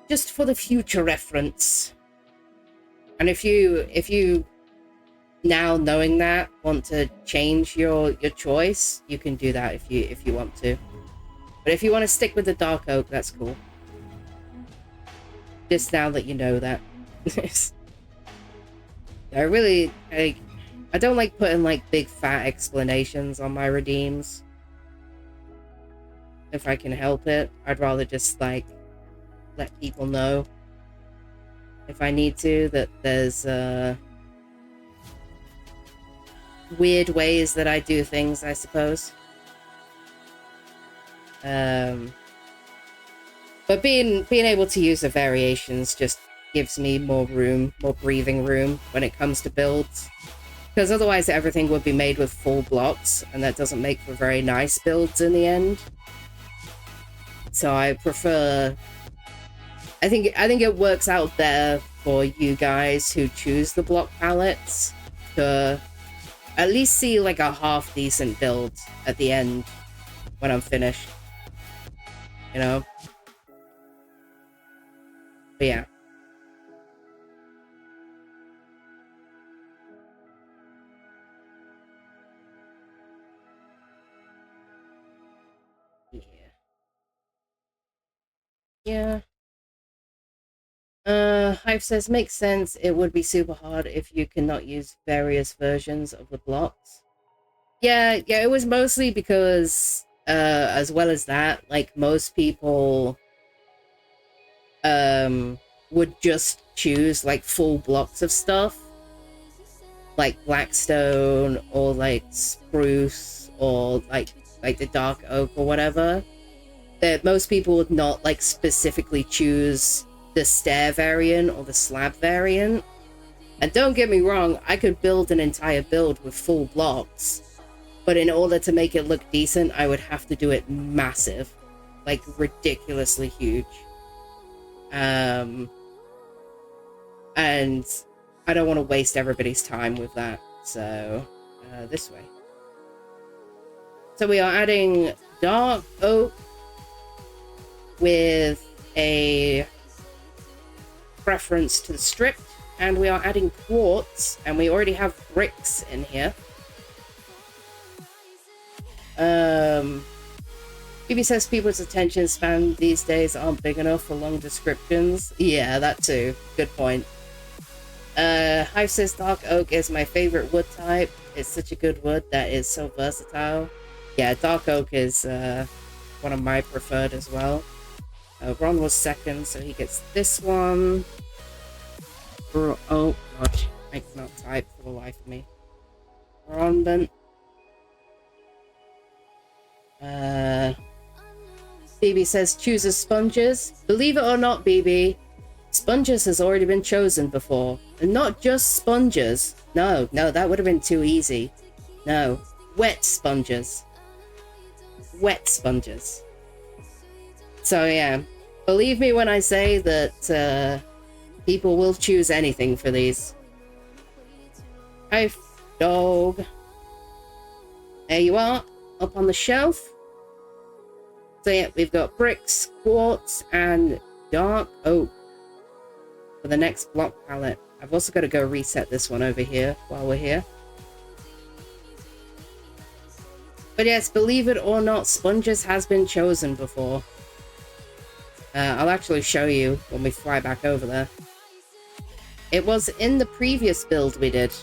just for the future reference. And if you now knowing that want to change your choice, you can do that if you want to. But if you want to stick with the dark oak, that's cool. Just now that you know that. I don't like putting like big fat explanations on my redeems. If I can help it, I'd rather just like let people know if I need to that there's weird ways that I do things, I suppose. But being able to use the variations just gives me more room, more breathing room when it comes to builds. Because otherwise everything would be made with full blocks, and that doesn't make for very nice builds in the end. So I prefer... I think it works out better for you guys who choose the block palettes to at least see like a half decent build at the end when I'm finished. You know? But yeah. Yeah. Hive says, makes sense. It would be super hard if you cannot use various versions of the blocks. Yeah, it was mostly because, as well as that, like, most people, would just choose, like, full blocks of stuff. Like Blackstone, or, like, Spruce, or, like the Dark Oak, or whatever. That most people would not, like, specifically choose the stair variant or the slab variant. And don't get me wrong, I could build an entire build with full blocks, but in order to make it look decent, I would have to do it massive, like ridiculously huge. And I don't want to waste everybody's time with that, so this way. So we are adding Dark Oak with a reference to the strip, and we are adding quartz, and we already have bricks in here. BB says people's attention span these days aren't big enough for long descriptions. Yeah, that too. Good point. Hive says Dark Oak is my favorite wood type. It's such a good wood that is so versatile. Yeah, Dark Oak is one of my preferred as well. Ron was second, so he gets this one. Oh gosh, I cannot type for the life of me. Ron then. BB says chooses sponges. Believe it or not, BB, sponges has already been chosen before. And not just sponges. No, that would have been too easy. No, wet sponges. Wet sponges. So yeah, believe me when I say that people will choose anything for these. Hi, dog. There you are, up on the shelf. So yeah, we've got bricks, quartz, and Dark Oak for the next block palette. I've also got to go reset this one over here while we're here. But yes, believe it or not, sponges has been chosen before. I'll actually show you when we fly back over there. It was in the previous build we did,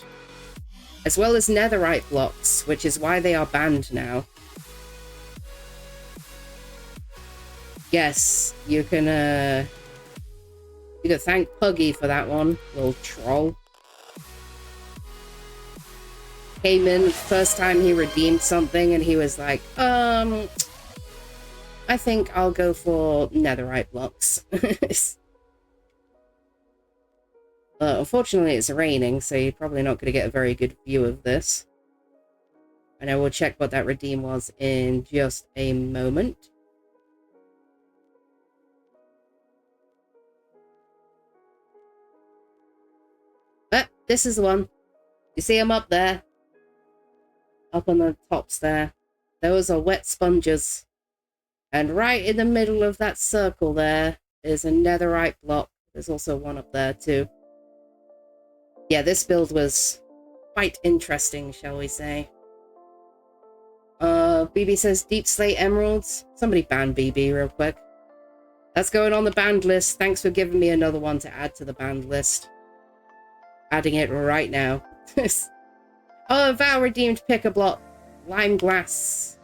as well as netherite blocks, which is why they are banned now. Yes, you can thank Puggy for that one, little troll. Came in, first time he redeemed something, and he was like, I think I'll go for netherite blocks. Unfortunately, it's raining, so you're probably not going to get a very good view of this. And I will check what that redeem was in just a moment. But this is the one. You see him up there? Up on the tops there. Those are wet sponges. And right in the middle of that circle there is a netherite block. There's also one up there too. Yeah, this build was quite interesting, shall we say. BB says Deep Slate Emeralds. Somebody ban BB real quick. That's going on the banned list. Thanks for giving me another one to add to the banned list. Adding it right now. Oh, Val redeemed pick a block. Lime glass.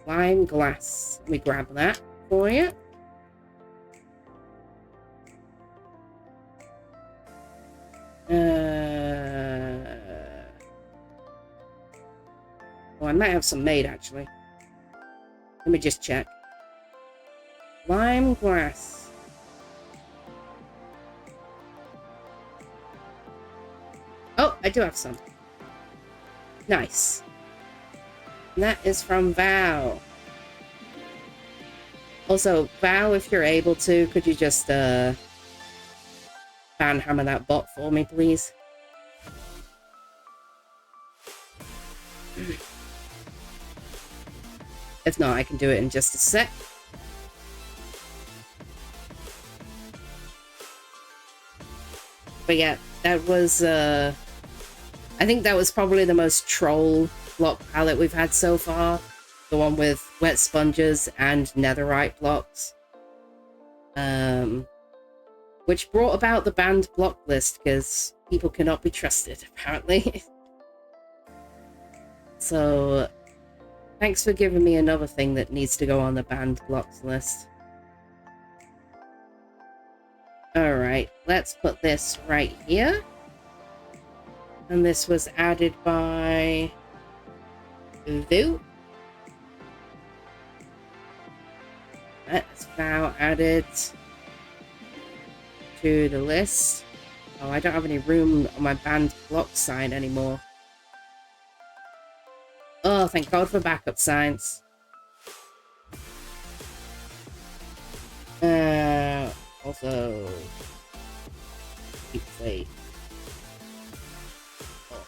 Lime glass. Let me grab that for you. Oh, I might have some made, actually. Let me just check. Lime glass. Oh, I do have some. Nice. And that is from Val. Also, Val, if you're able to, could you just banhammer that bot for me, please? If not, I can do it in just a sec. But yeah, that was, I think that was probably the most troll block palette we've had so far. The one with wet sponges and netherite blocks. Which brought about the banned block list, because people cannot be trusted, apparently. So, thanks for giving me another thing that needs to go on the banned blocks list. Alright, let's put this right here. And this was added by Vu. That's now added to the list. Oh, I don't have any room on my banned block sign anymore. Oh, thank God for backup signs. Also, keep safe. Oh.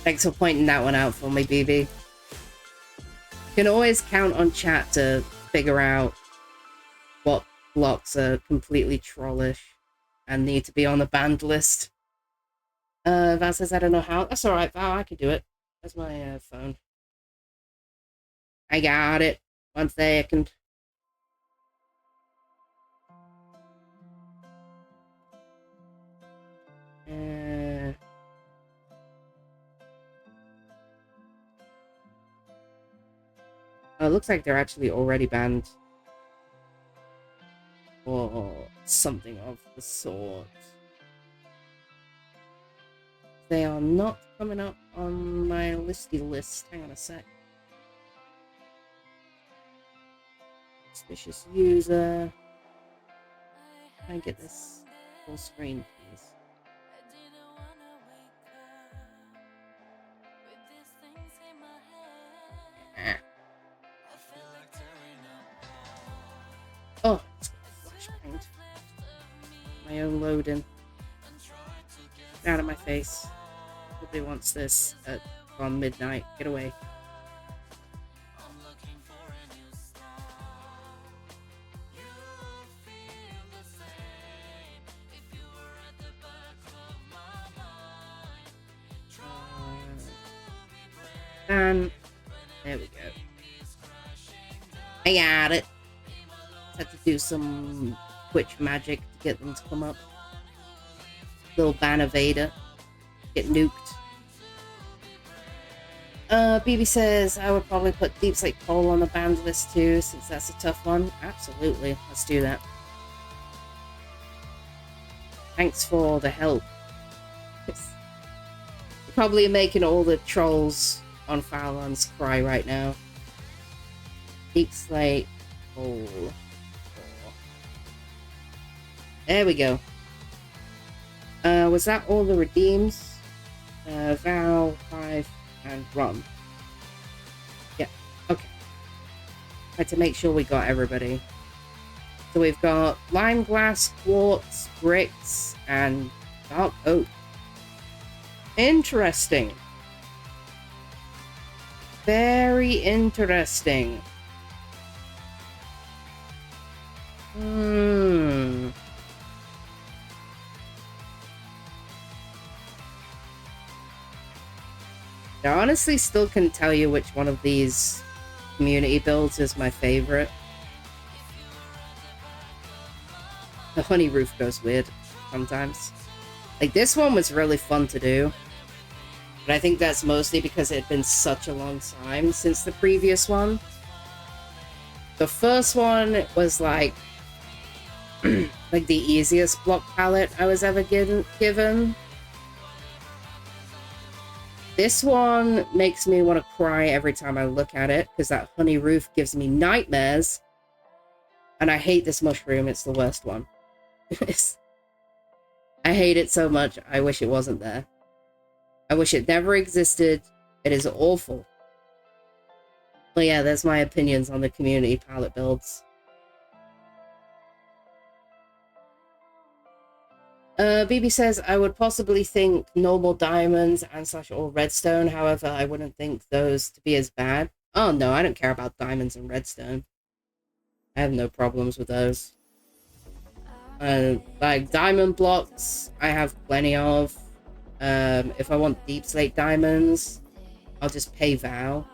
Thanks for pointing that one out for me, BB. You can always count on chat to figure out what blocks are completely trollish and need to be on the banned list. Val says, I don't know how. That's alright, Val, I can do it. That's my phone. I got it. 1 second. Oh, it looks like they're actually already banned. Or something of the sort. They are not coming up on my listy list. Hang on a sec. Suspicious user. Can I get this full screen, please? Ah. Oh, it's got flashbang. My own loading. Get out of my face. Nobody wants this at around midnight. Get away. And there we go. I got it. Had to do some Twitch magic to get them to come up. Little Banner Vader. Get nuked. BB says, I would probably put Deep Slate Coal on the banned list too, since that's a tough one. Absolutely. Let's do that. Thanks for the help. You're probably making all the trolls on Farlands cry right now. Deep Slate Coal. There we go. Was that all the redeems? Val, 5, and Ron. Yeah, okay. Had to make sure we got everybody. So we've got lime glass, quartz, bricks, and dark oak. Interesting. Very interesting. I honestly still couldn't tell you which one of these community builds is my favorite. The honey roof goes weird sometimes. Like, this one was really fun to do. But I think that's mostly because it had been such a long time since the previous one. The first one was like like the easiest block palette I was ever given. This one makes me want to cry every time I look at it, because that honey roof gives me nightmares. And I hate this mushroom, it's the worst one. I hate it so much, I wish it wasn't there. I wish it never existed. It is awful. Well, yeah, there's my opinions on the community palette builds. BB says, I would possibly think normal diamonds and / or redstone. However, I wouldn't think those to be as bad. Oh no, I don't care about diamonds and redstone. I have no problems with those. Like diamond blocks, I have plenty of. If I want deep slate diamonds, I'll just pay Vow.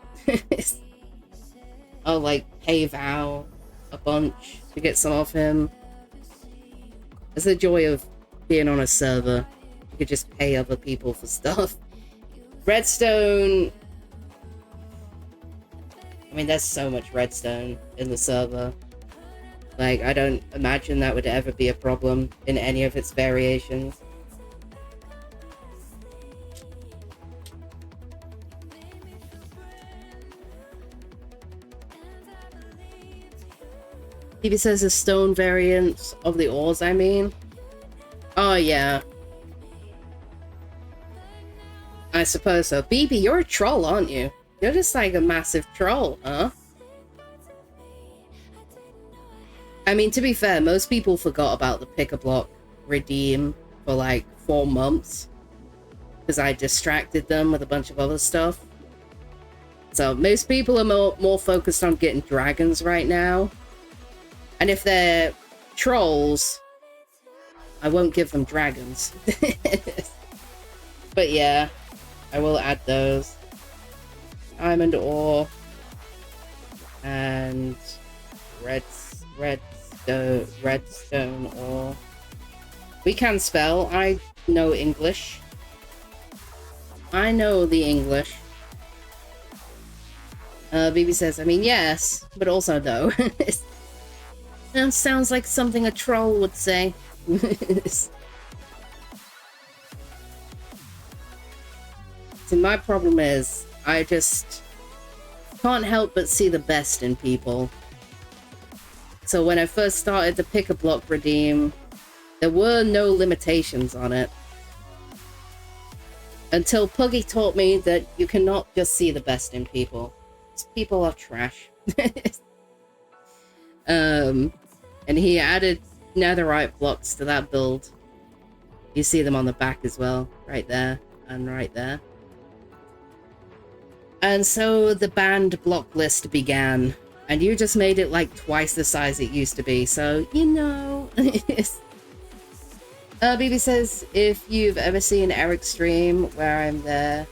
I'll like pay Vow a bunch to get some of him. It's the joy of being on a server. You could just pay other people for stuff. Redstone. I mean, there's so much redstone in the server. Like, I don't imagine that would ever be a problem in any of its variations. He says the stone variant of the ores, I mean. Oh, yeah. I suppose so. BB, you're a troll, aren't you? You're just like a massive troll, huh? I mean, to be fair, most people forgot about the pick-a-block redeem for like 4 months. Because I distracted them with a bunch of other stuff. So most people are more focused on getting dragons right now. And if they're trolls, I won't give them dragons. But yeah, I will add those. Diamond ore. And redstone ore. We can spell. I know English. I know the English. BB says, I mean, yes, but also no. That sounds like something a troll would say. See, my problem is, I just can't help but see the best in people. So when I first started the pick-a-block redeem, there were no limitations on it. Until Puggy taught me that you cannot just see the best in people. People are trash. And he added netherite blocks to that build. You see them on the back as well, right there and right there. And so the banned block list began, and you just made it like twice the size it used to be, so you know. BB says, if you've ever seen Eric's stream where I'm there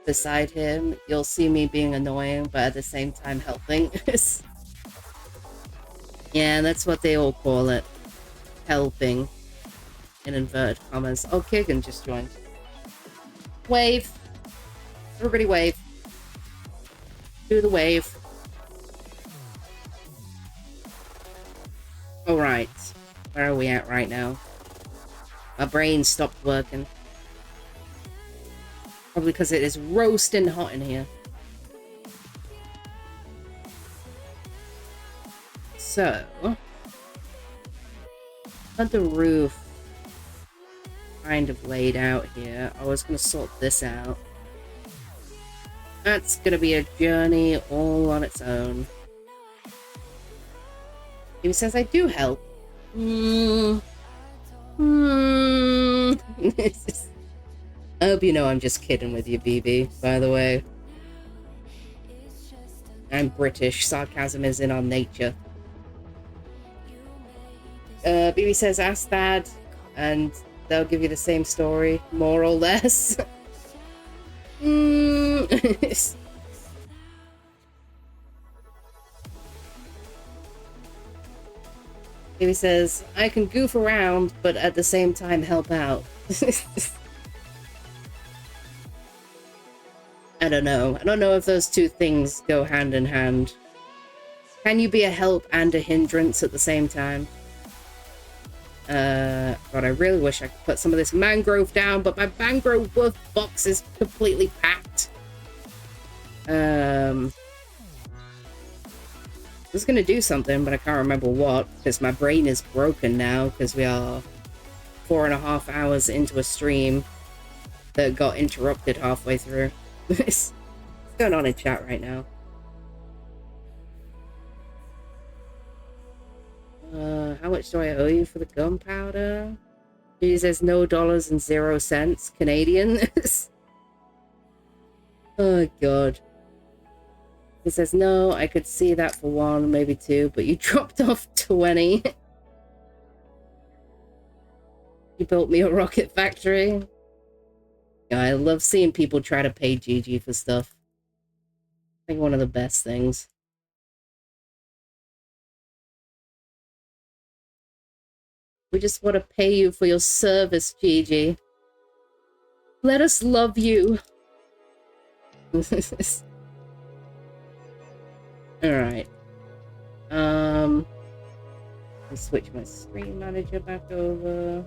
beside him, you'll see me being annoying, but at the same time helping. Yeah, that's what they all call it. Helping. In inverted commas. Oh, Keegan just joined. Wave. Everybody wave. Do the wave. Alright. Where are we at right now? My brain stopped working. Probably because it is roasting hot in here. So, got the roof kind of laid out here. I was going to sort this out. That's going to be a journey all on its own. He says I do help. I hope you know I'm just kidding with you, BB, by the way. I'm British. Sarcasm is in our nature. BB says, ask Dad, and they'll give you the same story, more or less. He says, I can goof around, but at the same time help out. I don't know. I don't know if those two things go hand in hand. Can you be a help and a hindrance at the same time? God, I really wish I could put some of this mangrove down, but my mangrove wolf box is completely packed. I was gonna do something, but I can't remember what, because my brain is broken now, because we are 4.5 hours into a stream that got interrupted halfway through. What's going on in chat right now? How much do I owe you for the gunpowder? He says no dollars and 0 cents Canadian. Oh god. He says no, I could see that for 1, maybe 2, but you dropped off 20. You built me a rocket factory. Yeah, I love seeing people try to pay Gigi for stuff. I think one of the best things. We just want to pay you for your service, Gigi. Let us love you. Alright. I'll switch my stream manager back over.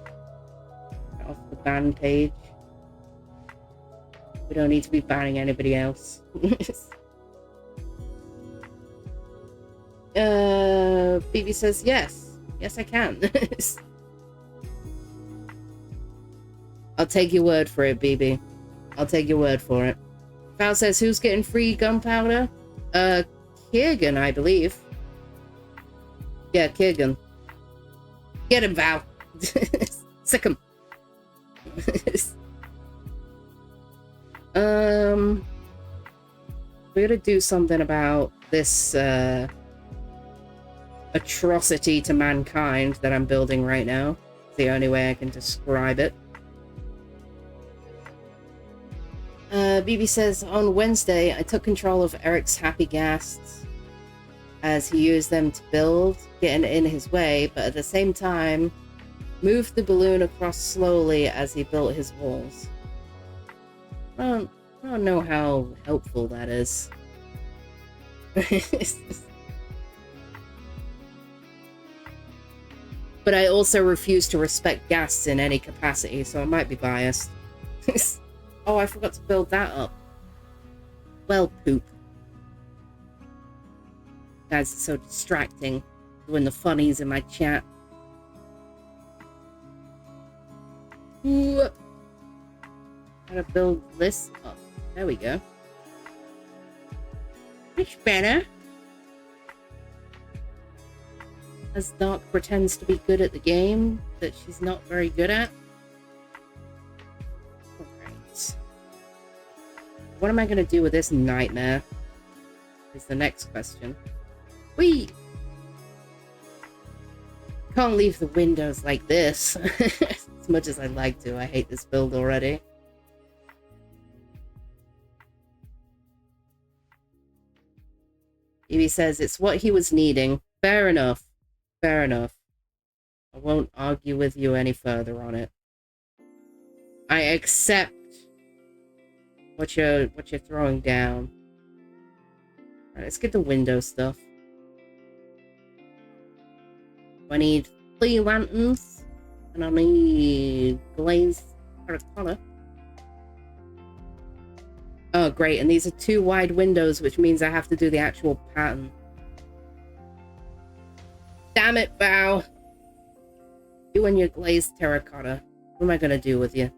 Off the ban page. We don't need to be banning anybody else. BB says yes. Yes, I can. I'll take your word for it, BB. I'll take your word for it. Val says, who's getting free gunpowder? Kiergan, I believe. Yeah, Kiergan. Get him, Val. Sick him. We gotta do something about this, atrocity to mankind that I'm building right now. It's the only way I can describe it. BB says, on Wednesday, I took control of Eric's happy ghasts as he used them to build, getting in his way, but at the same time, moved the balloon across slowly as he built his walls. I don't know how helpful that is. But I also refuse to respect ghasts in any capacity, so I might be biased. Oh, I forgot to build that up. Well, poop. Guys, it's so distracting doing the funnies in my chat. Ooh. Gotta build this up. There we go. Much better. As Dark pretends to be good at the game that she's not very good at. Alright. What am I gonna do with this nightmare? Is the next question. Whee! Can't leave the windows like this. As much as I'd like to, I hate this build already. Evie says it's what he was needing. Fair enough. Fair enough. I won't argue with you any further on it. I accept what you're throwing down. Alright, let's get the window stuff. I need 3 lanterns, and I need glazed terracotta. Oh, great, and these are 2 wide windows, which means I have to do the actual pattern. Damn it, Val! You and your glazed terracotta. What am I gonna do with you?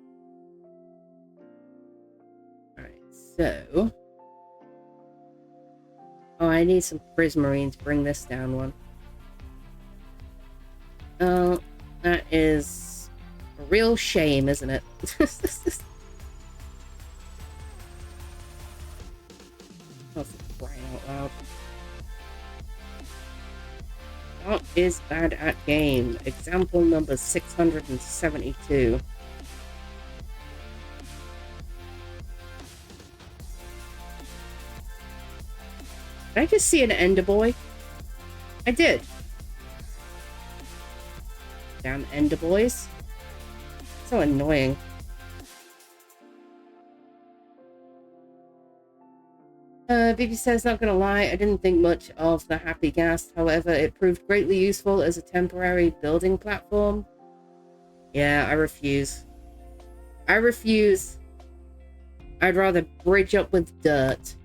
Alright, so... Oh, I need some prismarine to bring this down one. Oh, that is a real shame, isn't it? Oh, for crying out loud. What is bad at game? Example number 672. Did I just see an Ender Boy? I did. Damn Ender Boys. So annoying. Bibi says, not gonna lie, I didn't think much of the Happy Ghast. However, it proved greatly useful as a temporary building platform. Yeah, I refuse. I refuse. I'd rather bridge up with dirt.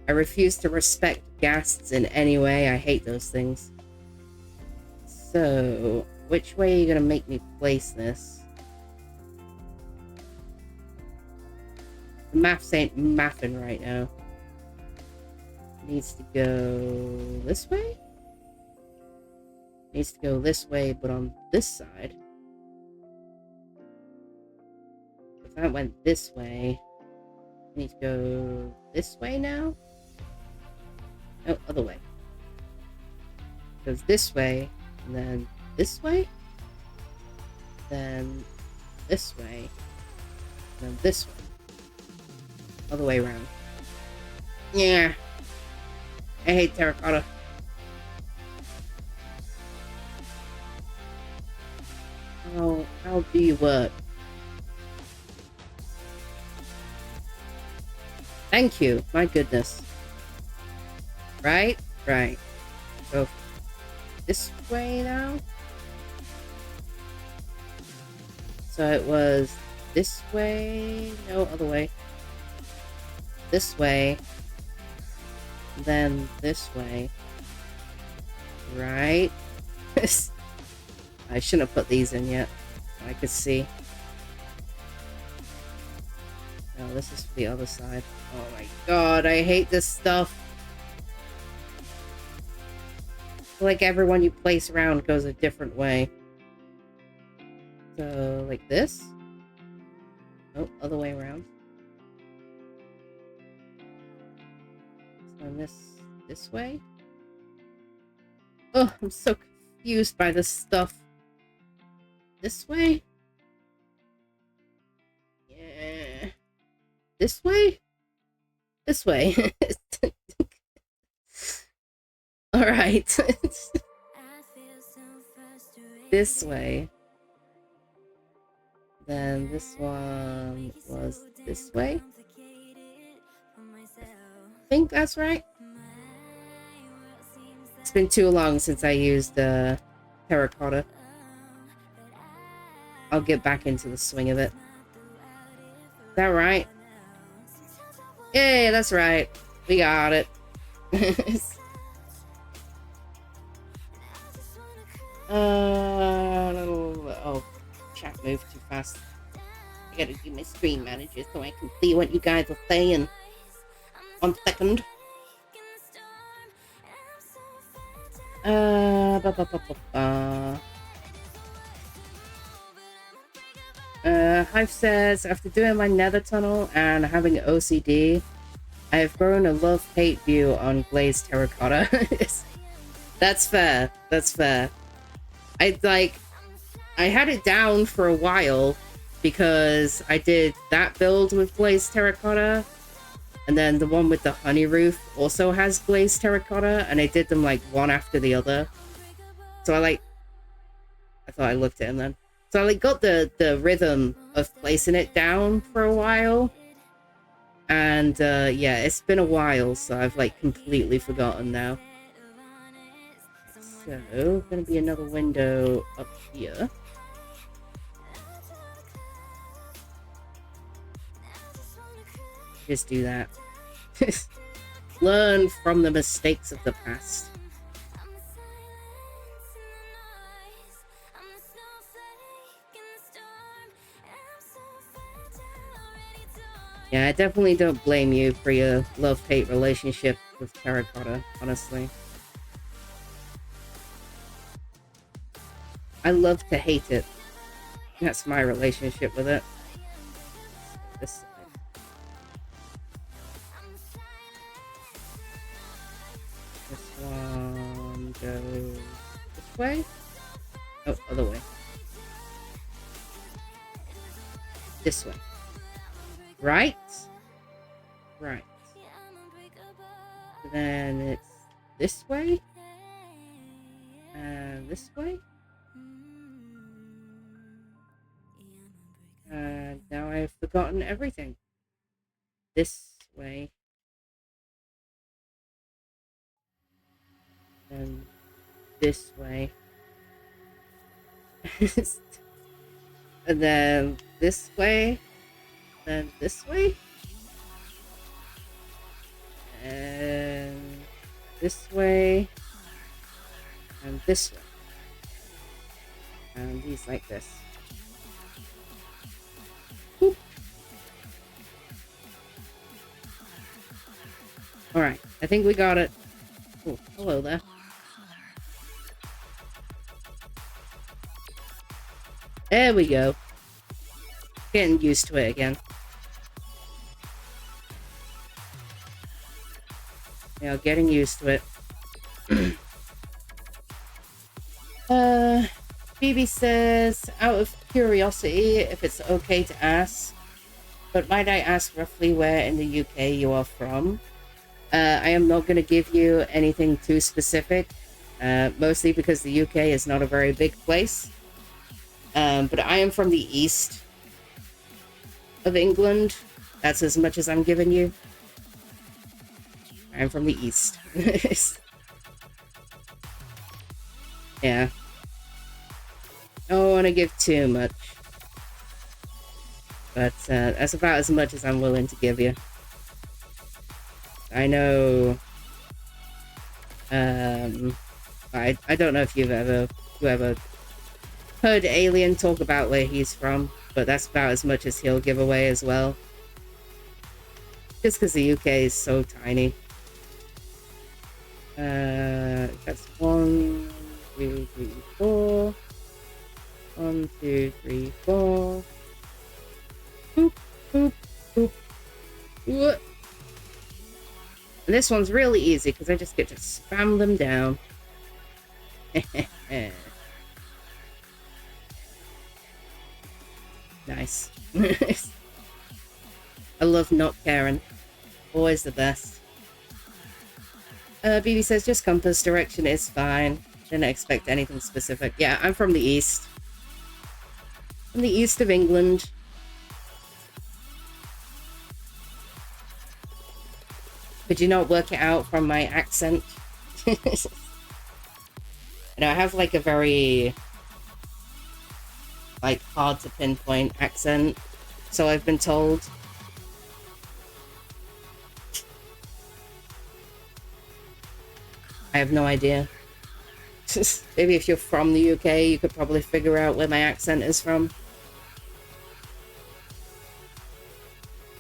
I refuse to respect ghasts in any way. I hate those things. So, which way are you gonna make me place this? The maths ain't mathing right now. Needs to go this way? Needs to go this way, but on this side. If that went this way, I need to go this way now? No, other way. Goes this way, and then this way, then this way, and then this way. Other way around. Yeah. I hate terracotta. How do you work? Thank you. My goodness. Right? Right. Go this way now. So it was this way. No, other way. This way. Then this way. Right? I shouldn't have put these in yet. I could see. No, this is the other side. Oh my god, I hate this stuff. Like everyone you place around goes a different way. So, like this? Oh, other way around. So this way? Oh, I'm so confused by this stuff. This way? Yeah. This way? This way. Alright. This way. Then this one was this way. I think that's right. It's been too long since I used terracotta. I'll get back into the swing of it. Is that right? Yay, that's right. We got it. Oh, chat moved too fast. I gotta do my screen manager so I can see what you guys are saying. 1 second. Hive says, after doing my nether tunnel and having OCD, I have grown a love-hate view on glazed terracotta. That's fair. That's fair. I had it down for a while because I did that build with glazed terracotta, and then the one with the honey roof also has glazed terracotta, and I did them like one after the other. So I thought I looked at him then. So I got the rhythm of placing it down for a while. And yeah, it's been a while, so I've completely forgotten now. So, gonna be another window up here. Just do that. Learn from the mistakes of the past. Yeah, I definitely don't blame you for your love-hate relationship with terracotta, honestly. I love to hate it. That's my relationship with it. This side. This one goes this way? Oh, other way. This way. Right? Right. Then it's this way. And This way? Now I've forgotten everything. This way. And this way. And then this way. Then this way. And this way. And this way. And these like this. Boop. Alright, I think we got it. Oh, hello there. There we go. Getting used to it again. Yeah, getting used to it. Phoebe says, out of curiosity, if it's okay to ask, but might I ask roughly where in the UK you are from? I am not going to give you anything too specific, mostly because the UK is not a very big place. But I am from the east of England. That's as much as I'm giving you. I'm from the east. Yeah. I don't want to give too much. But that's about as much as I'm willing to give you. I know... I don't know if you ever heard Alien talk about where he's from, but that's about as much as he'll give away as well. Just because the UK is so tiny. That's 1, 2, 3, 4. 1, 2, 3, 4. Boop, boop, boop. What? This one's really easy because I just get to spam them down. Nice. I love not caring. Always the best. BB says just compass direction is fine. Didn't expect anything specific. Yeah, I'm from the east. From the east of England. Could you not work it out from my accent? You know, I have like a very like hard to pinpoint accent, so I've been told. I have no idea. Maybe if you're from the UK, you could probably figure out where my accent is from.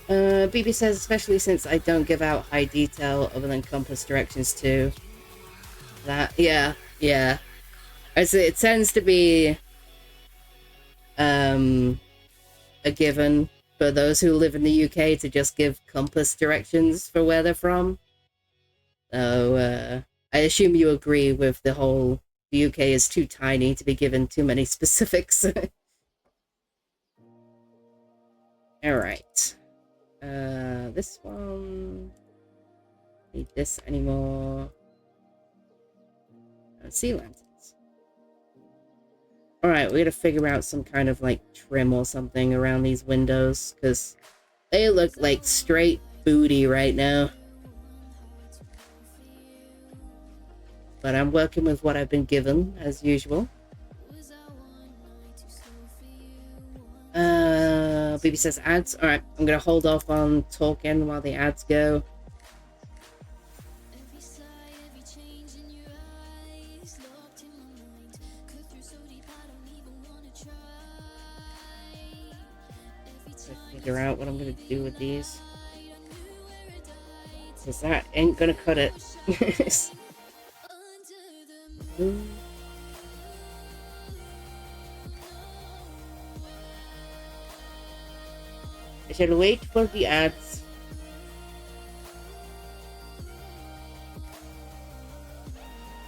BB says, especially since I don't give out high detail other than compass directions too. That, yeah. It tends to be a given for those who live in the UK to just give compass directions for where they're from. So, I assume you agree with the whole, the UK is too tiny to be given too many specifics. Alright. This one... Don't need this anymore. Sea lanterns. Alright, we gotta figure out some kind of, like, trim or something around these windows, because they look like straight booty right now. But I'm working with what I've been given, as usual. BB says ads. Alright, I'm gonna hold off on talking while the ads go. Figure out what I'm gonna do with these. Because that ain't gonna cut it. I shall wait for the ads.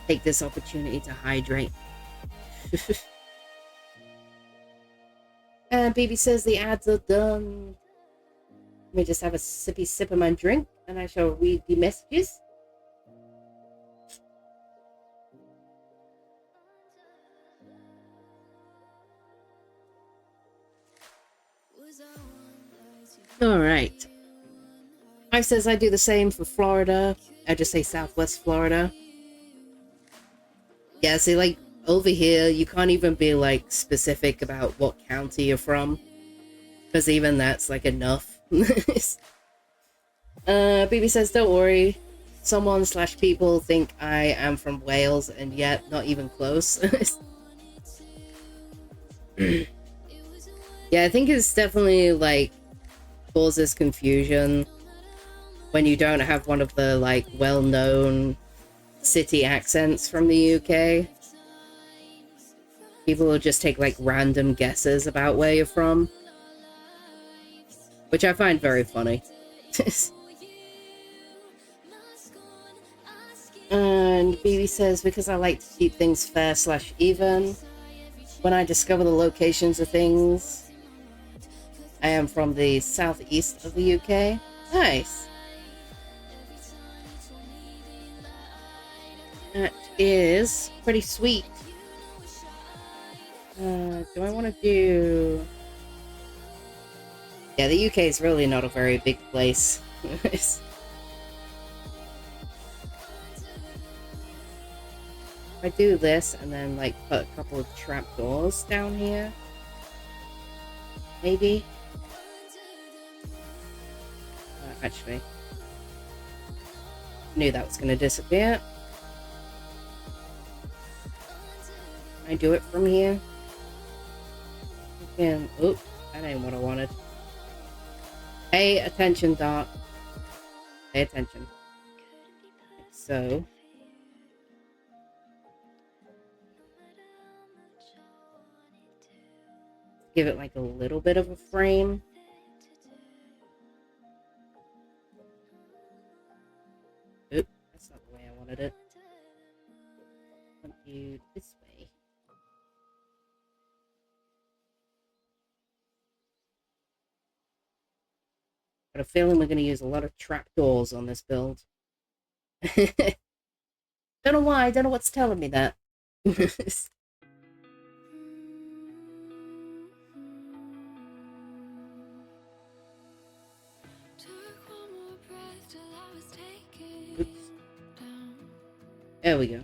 Take this opportunity to hydrate. And baby says the ads are done. Let me just have a sippy sip of my drink and I shall read the messages. All right. I says I do the same for Florida. I just say Southwest Florida. Yeah, see, like, over here, you can't even be, like, specific about what county you're from. Because even that's, like, enough. BB says, don't worry. Someone/people think I am from Wales, and yet not even close. Yeah, I think it's definitely, like, causes confusion when you don't have one of the, like, well-known city accents from the UK. People will just take, like, random guesses about where you're from. Which I find very funny. And BB says, because I like to keep things fair/even. When I discover the locations of things, I am from the southeast of the UK. Nice. That is pretty sweet. Do I want to do... Yeah, the UK is really not a very big place. If I do this and then, like, put a couple of trapdoors down here, maybe. Actually, knew that was going to disappear. Can I do it from here? Again, oop, that ain't what I wanted. Pay attention, Dot. Pay attention. Like so. Give it like a little bit of a frame. Oop, that's not the way I wanted it. I want you this way. Got a feeling we're going to use a lot of trapdoors on this build. Don't know why, don't know what's telling me that. Oops. There we go.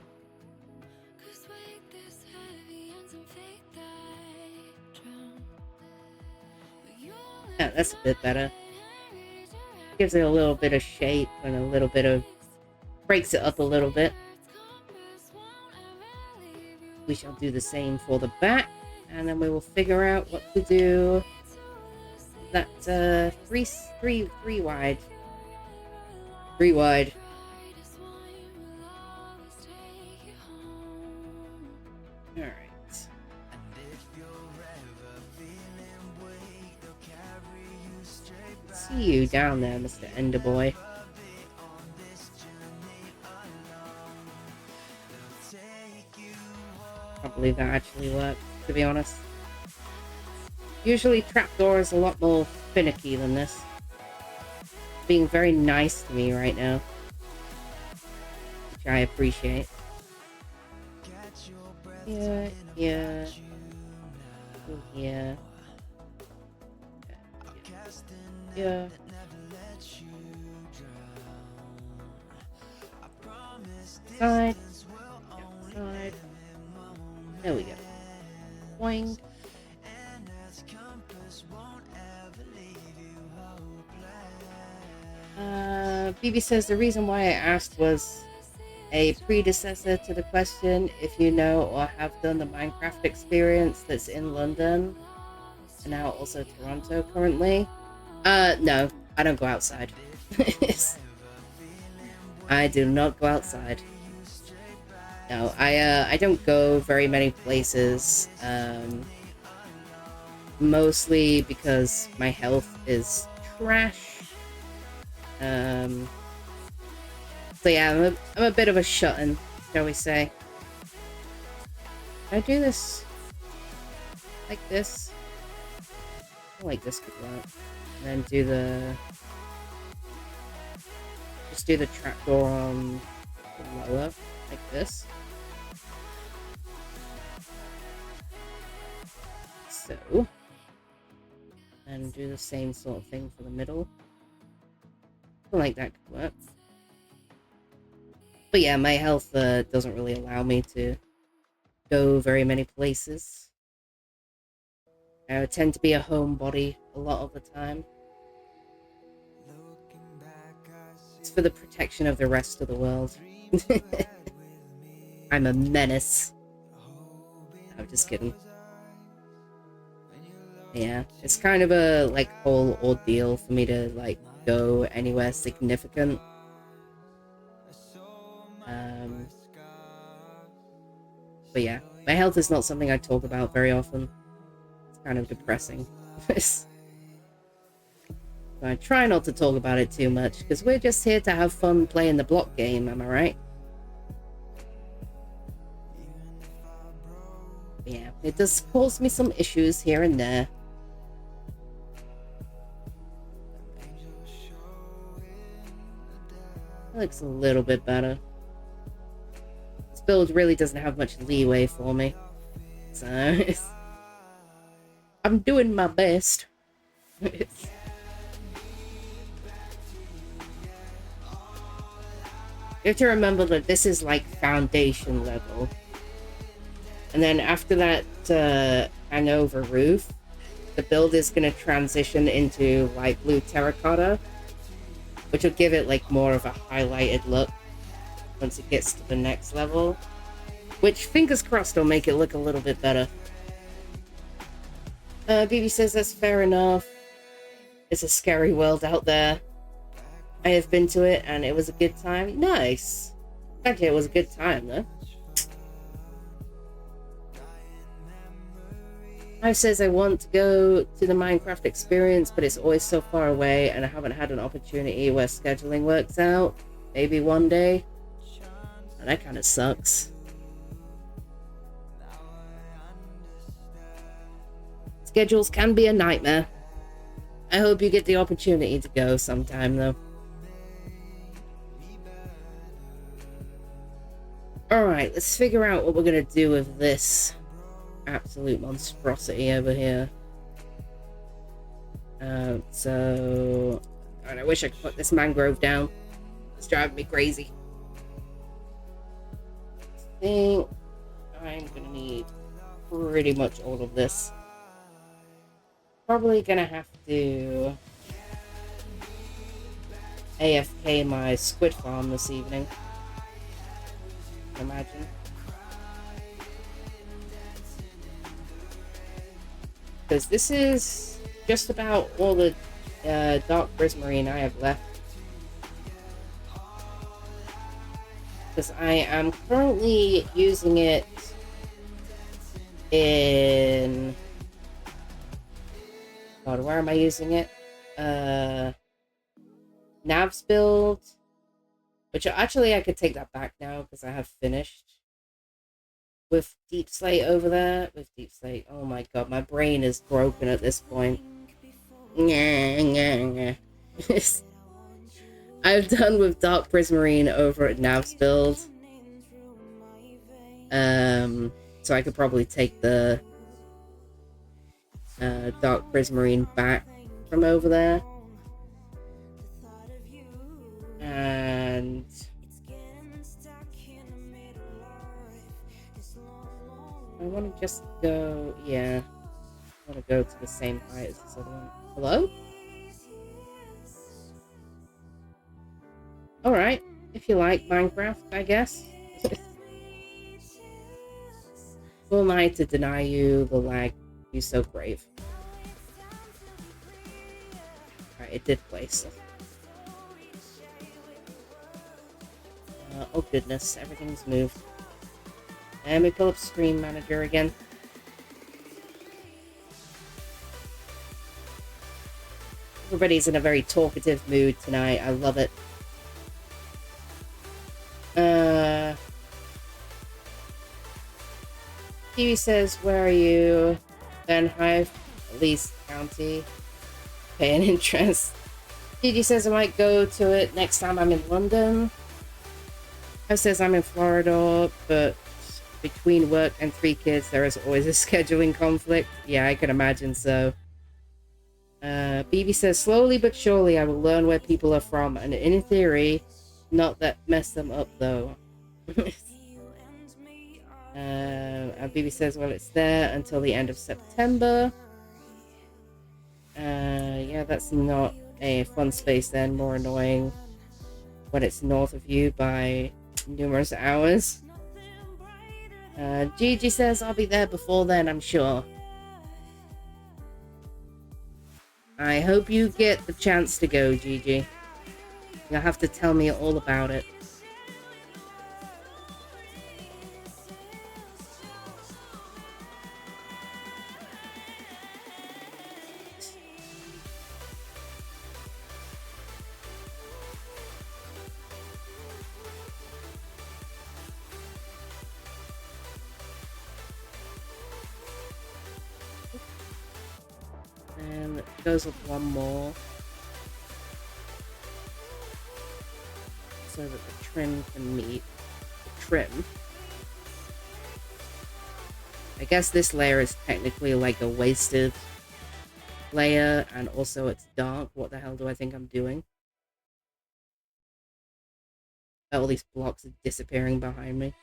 Yeah, that's a bit better. Gives it a little bit of shape and a little bit of... breaks it up a little bit. We shall do the same for the back, and then we will figure out what to do. That, three wide. 3 wide. Alright. See you down there, Mr. Enderboy. Can't believe that actually worked, to be honest. Usually trapdoor is a lot more finicky than this. Being very nice to me right now, which I appreciate. Yeah, yeah, yeah, yeah. Side, side. There we go. Boing. BB says the reason why I asked was a predecessor to the question if you know or have done the Minecraft experience that's in London and now also Toronto currently. No, I don't go outside. I do not go outside. No, I don't go very many places, mostly because my health is trash. So yeah, I'm a bit of a shut-in, shall we say. Can I do this like this? I feel like this could work. And then do the... just do the trapdoor on lower, like this. So... and do the same sort of thing for the middle. I feel like that could work. But yeah, my health doesn't really allow me to go very many places. I tend to be a homebody a lot of the time. It's for the protection of the rest of the world. I'm a menace. I'm just kidding. Yeah, it's kind of a like whole ordeal for me to like go anywhere significant. But yeah, my health is not something I talk about very often. It's kind of depressing. So I try not to talk about it too much, because we're just here to have fun playing the block game, am I right? But yeah, it does cause me some issues here and there. It looks a little bit better. This build really doesn't have much leeway for me. So I'm doing my best. You have to remember that this is like foundation level. And then after that hangover roof, the build is going to transition into light blue terracotta, which will give it like more of a highlighted look once it gets to the next level, which fingers crossed will make it look a little bit better. BB says that's fair enough. It's a scary world out there. I have been to it and it was a good time. Nice. Actually, it was a good time though. I says I want to go to the Minecraft experience, but it's always so far away and I haven't had an opportunity where scheduling works out. Maybe one day. And that kind of sucks. Schedules can be a nightmare. I hope you get the opportunity to go sometime though. Alright, let's figure out what we're gonna do with this absolute monstrosity over here. So God, I wish I could put this mangrove down. It's driving me crazy. I think I'm gonna need pretty much all of this. Probably gonna have to AFK my squid farm this evening. Imagine. Because this is just about all the dark prismarine I have left. Because I am currently using it in... God, where am I using it? Nav's build. Which actually I could take that back now because I have finished. With Deep Slate over there. With Deep Slate. Oh my god, my brain is broken at this point. I've done with Dark Prismarine over at Nav's build. So I could probably take the Dark Prismarine back from over there. And I want to just go, yeah, I want to go to the same height as this other one. Hello? Alright, if you like Minecraft, I guess. Who am I to deny you the lag? You're so brave. Alright, it did place. Oh goodness, everything's moved. And we pull up Screen Manager again. Everybody's in a very talkative mood tonight. I love it. TV says, where are you? Then Hive, at least county. Paying interest. Gigi says I might go to it next time I'm in London. Hive says I'm in Florida, but between work and 3 kids, there is always a scheduling conflict. Yeah, I can imagine so. BB says, slowly but surely I will learn where people are from, and in theory, not that mess them up though. And BB says, well, it's there until the end of September. Yeah, that's not a fun space then, more annoying when it's north of you by numerous hours. Gigi says, I'll be there before then, I'm sure. I hope you get the chance to go, Gigi. You'll have to tell me all about it. And it goes with one more. So that the trim can meet the trim. I guess this layer is technically like a wasted layer, and also it's dark. What the hell do I think I'm doing? All these blocks are disappearing behind me.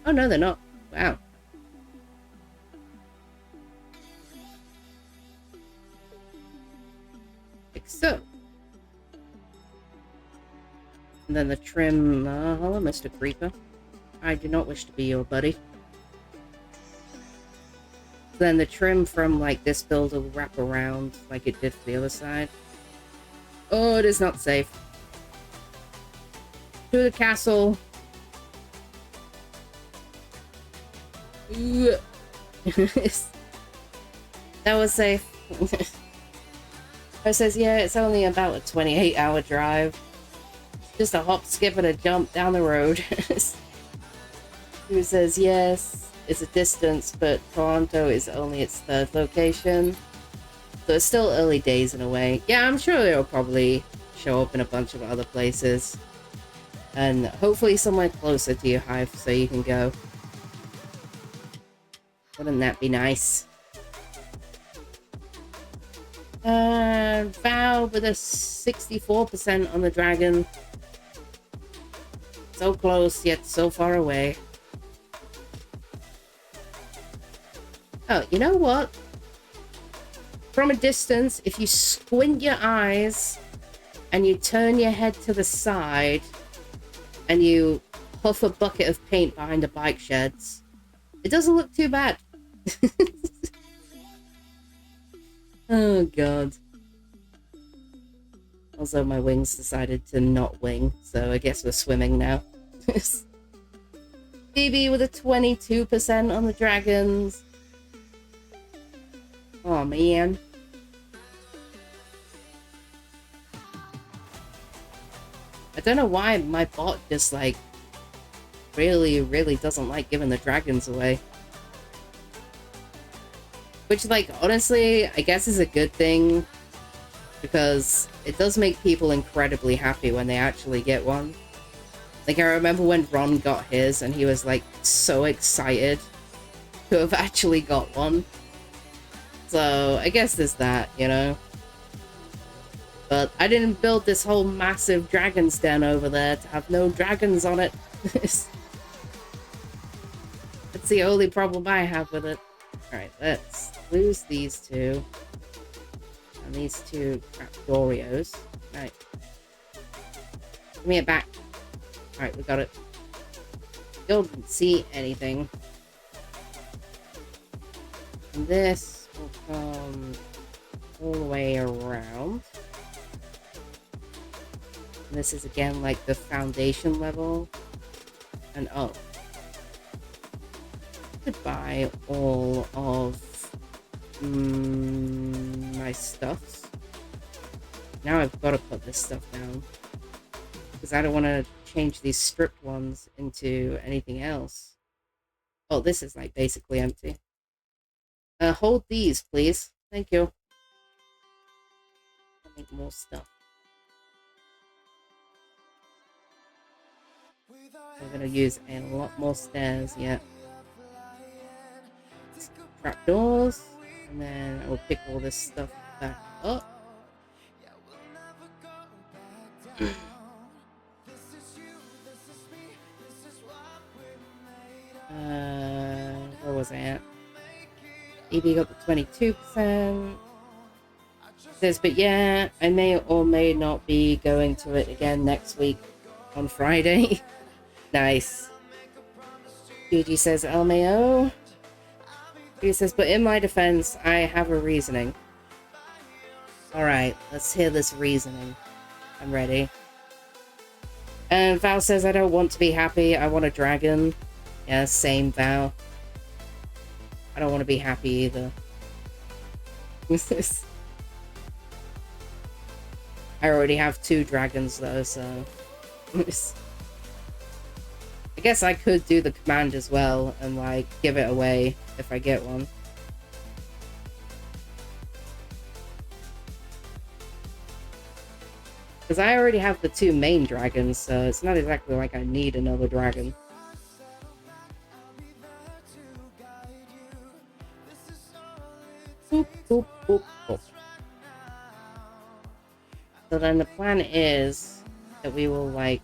Oh no, they're not. Wow. Like so. And then the trim. Hello, Mr. Creeper. I do not wish to be your buddy. Then the trim from like this build will wrap around like it did for the other side. Oh, it is not safe. To the castle. That was safe. It says, yeah, it's only about a 28-hour drive. Just a hop, skip, and a jump down the road. Who says, yes, it's a distance, but Toronto is only its third location. So it's still early days in a way. Yeah, I'm sure it'll probably show up in a bunch of other places. And hopefully somewhere closer to your hive so you can go. Wouldn't that be nice? Val with a 64% on the dragon. So close, yet so far away. Oh, you know what? From a distance, if you squint your eyes and you turn your head to the side and you puff a bucket of paint behind the bike sheds, it doesn't look too bad. Oh god. Also, my wings decided to not wing, so I guess we're swimming now. BB with a 22% on the dragons. Oh man. I don't know why my bot just like really doesn't like giving the dragons away. Which, like, honestly, I guess is a good thing, because it does make people incredibly happy when they actually get one. Like, I remember when Ron got his, and he was, like, so excited to have actually got one. So, I guess there's that, you know? But I didn't build this whole massive dragon's den over there to have no dragons on it. That's the only problem I have with it. Alright, let's lose these two. And these two Trapdorios. Right. Give me it back. Alright, we got it. Still didn't see anything. And this will come all the way around. And this is again like the foundation level. And oh. Buy all of my stuffs. Now I've got to put this stuff down because I don't want to change these stripped ones into anything else. Oh, this is like basically empty. Hold these, please. Thank you. I'll make more stuff. We're gonna use a lot more stairs yet. Trapdoors, and then I will pick all this stuff back up. Where was I at? EB got the 22%. Says, but yeah, I may or may not be going to it again next week on Friday. Nice. Gigi says, LMAO. He says, but in my defense, I have a reasoning. Alright, let's hear this reasoning. I'm ready. And Val says, I don't want to be happy. I want a dragon. Yeah, same, Val. I don't want to be happy either. I already have 2 dragons, though, so... I guess I could do the command as well and, like, give it away if I get one. Because I already have the 2 main dragons, so it's not exactly like I need another dragon. Boop, boop, boop, boop. So then the plan is that we will, like,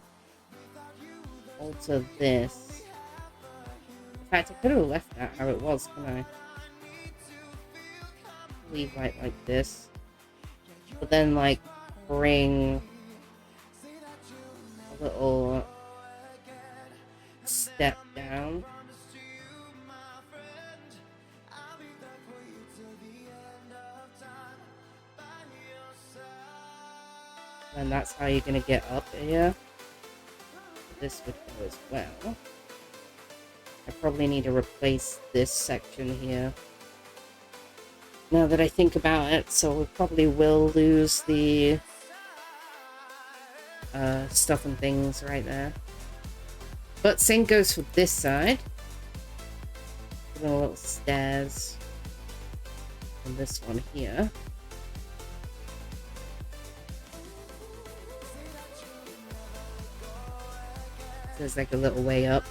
alter this. In fact, I could have left that how it was, couldn't I? Leave like this. But then, like, bring a little step down. And that's how you're gonna get up here. This would go as well. I probably need to replace this section here. Now that I think about it, so we probably will lose the stuff and things right there. But same goes for this side. Little stairs. And this one here. There's like a little way up.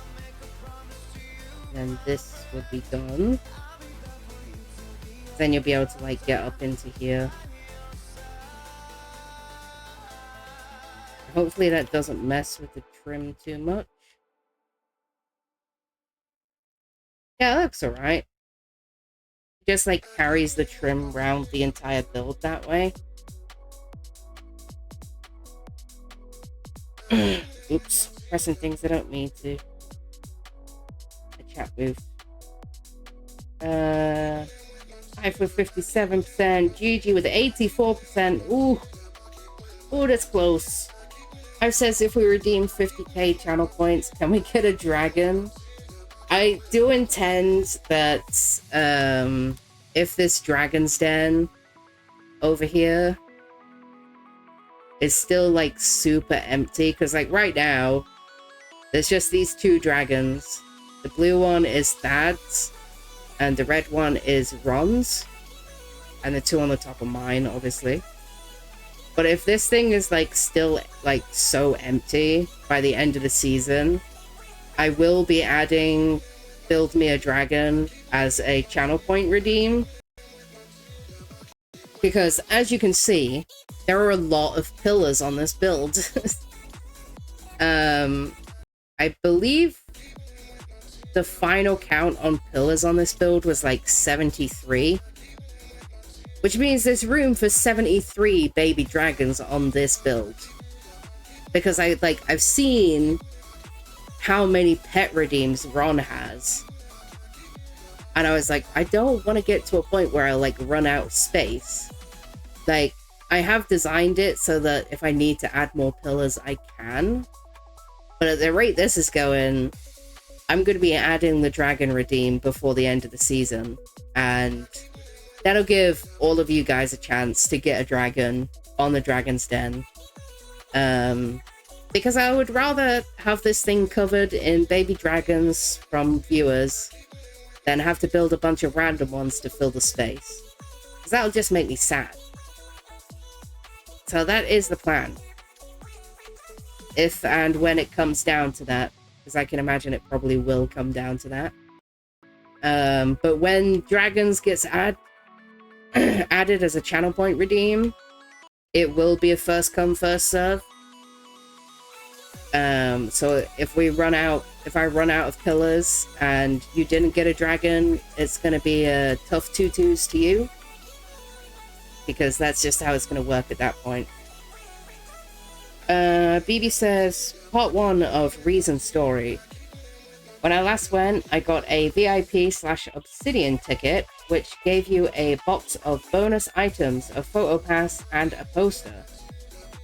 And this would be gone. Then you'll be able to like get up into here. Hopefully that doesn't mess with the trim too much. Yeah, it looks alright. Just like carries the trim around the entire build that way. Oops, pressing things I don't mean to. The chat booth. I for 57%. GG with 84%. Ooh. Ooh, that's close. I've says if we redeem 50k channel points, can we get a dragon? I do intend that if this dragon's den over here is still like super empty, because like right now there's just these 2 dragons. The blue one is Thad's and the red one is Ron's, and the 2 on the top are mine, obviously. But if this thing is like still like so empty by the end of the season, I will be adding Build Me a Dragon as a channel point redeem. Because as you can see, there are a lot of pillars on this build. I believe the final count on pillars on this build was like 73. Which means there's room for 73 baby dragons on this build. Because I've seen how many pet redeems Ron has. And I was like, I don't want to get to a point where I like run out of space. Like, I have designed it so that if I need to add more pillars, I can. But at the rate this is going, I'm going to be adding the dragon redeem before the end of the season. And that'll give all of you guys a chance to get a dragon on the Dragon's Den. Because I would rather have this thing covered in baby dragons from viewers than have to build a bunch of random ones to fill the space. Because that'll just make me sad. So that is the plan. If and when it comes down to that. Because I can imagine it probably will come down to that. But when dragons gets added, added as a channel point redeem, it will be a first come, first serve. So if I run out of pillars and you didn't get a dragon, it's gonna be a tough 2-2s to you. Because that's just how it's gonna work at that point. BB says, part 1 of Reason Story. When I last went, I got a VIP/Obsidian ticket, which gave you a box of bonus items, a photo pass, and a poster.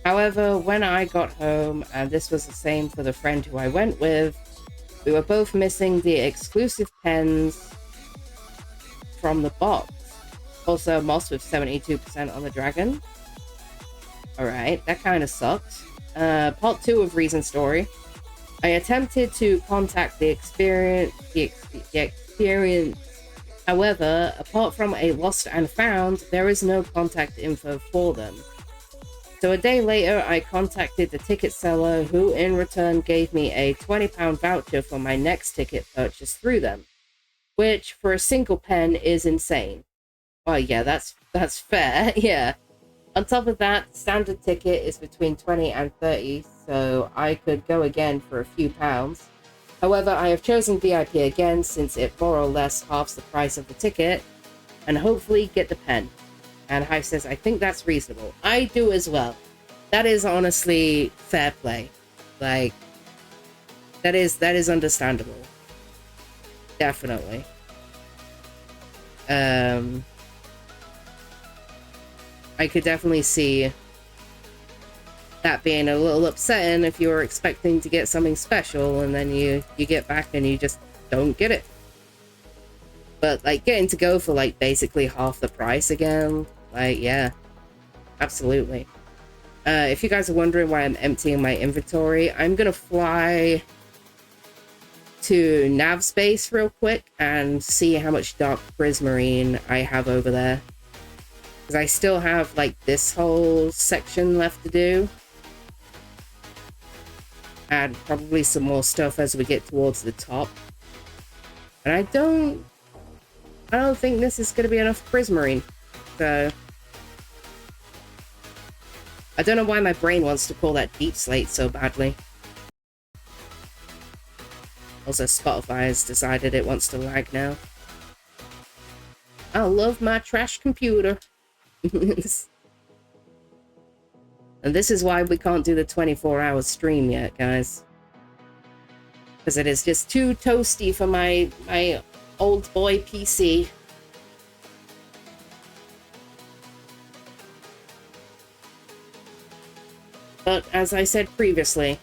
However, when I got home, and this was the same for the friend who I went with, we were both missing the exclusive pens from the box. Also, Moss with 72% on the dragon. Alright, that kind of sucked. Part 2 of Reason Story. I attempted to contact the experience. However, apart from a lost and found, there is no contact info for them. So a day later, I contacted the ticket seller, who in return gave me a £20 voucher for my next ticket purchase through them, which for a single pen is insane. Well, yeah, that's fair, yeah. On top of that, standard ticket is between 20 and 30, so I could go again for a few pounds. However, I have chosen VIP again since it more or less halves the price of the ticket, and hopefully get the pen. And Hive says, I think that's reasonable. I do as well. That is honestly fair play. Like, that is understandable. Definitely. I could definitely see that being a little upsetting if you were expecting to get something special and then you get back and you just don't get it. But like getting to go for like basically half the price again, like yeah, absolutely. If you guys are wondering why I'm emptying my inventory, I'm gonna fly to nav space real quick and see how much dark prismarine I have over there. Because I still have, like, this whole section left to do. And probably some more stuff as we get towards the top. And I don't think this is going to be enough prismarine. So I don't know why my brain wants to call that deep slate so badly. Also, Spotify has decided it wants to lag now. I love my trash computer. And this is why we can't do the 24-hour stream yet, guys. Because it is just too toasty for my old boy PC. But as I said previously,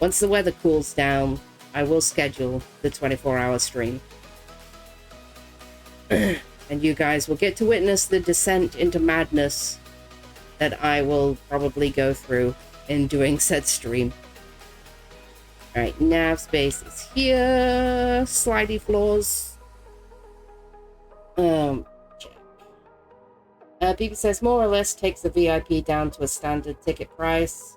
once the weather cools down, I will schedule the 24-hour stream. And you guys will get to witness the descent into madness that I will probably go through in doing said stream. Alright, nav space is here. Slidey floors. Check. People says more or less takes the VIP down to a standard ticket price.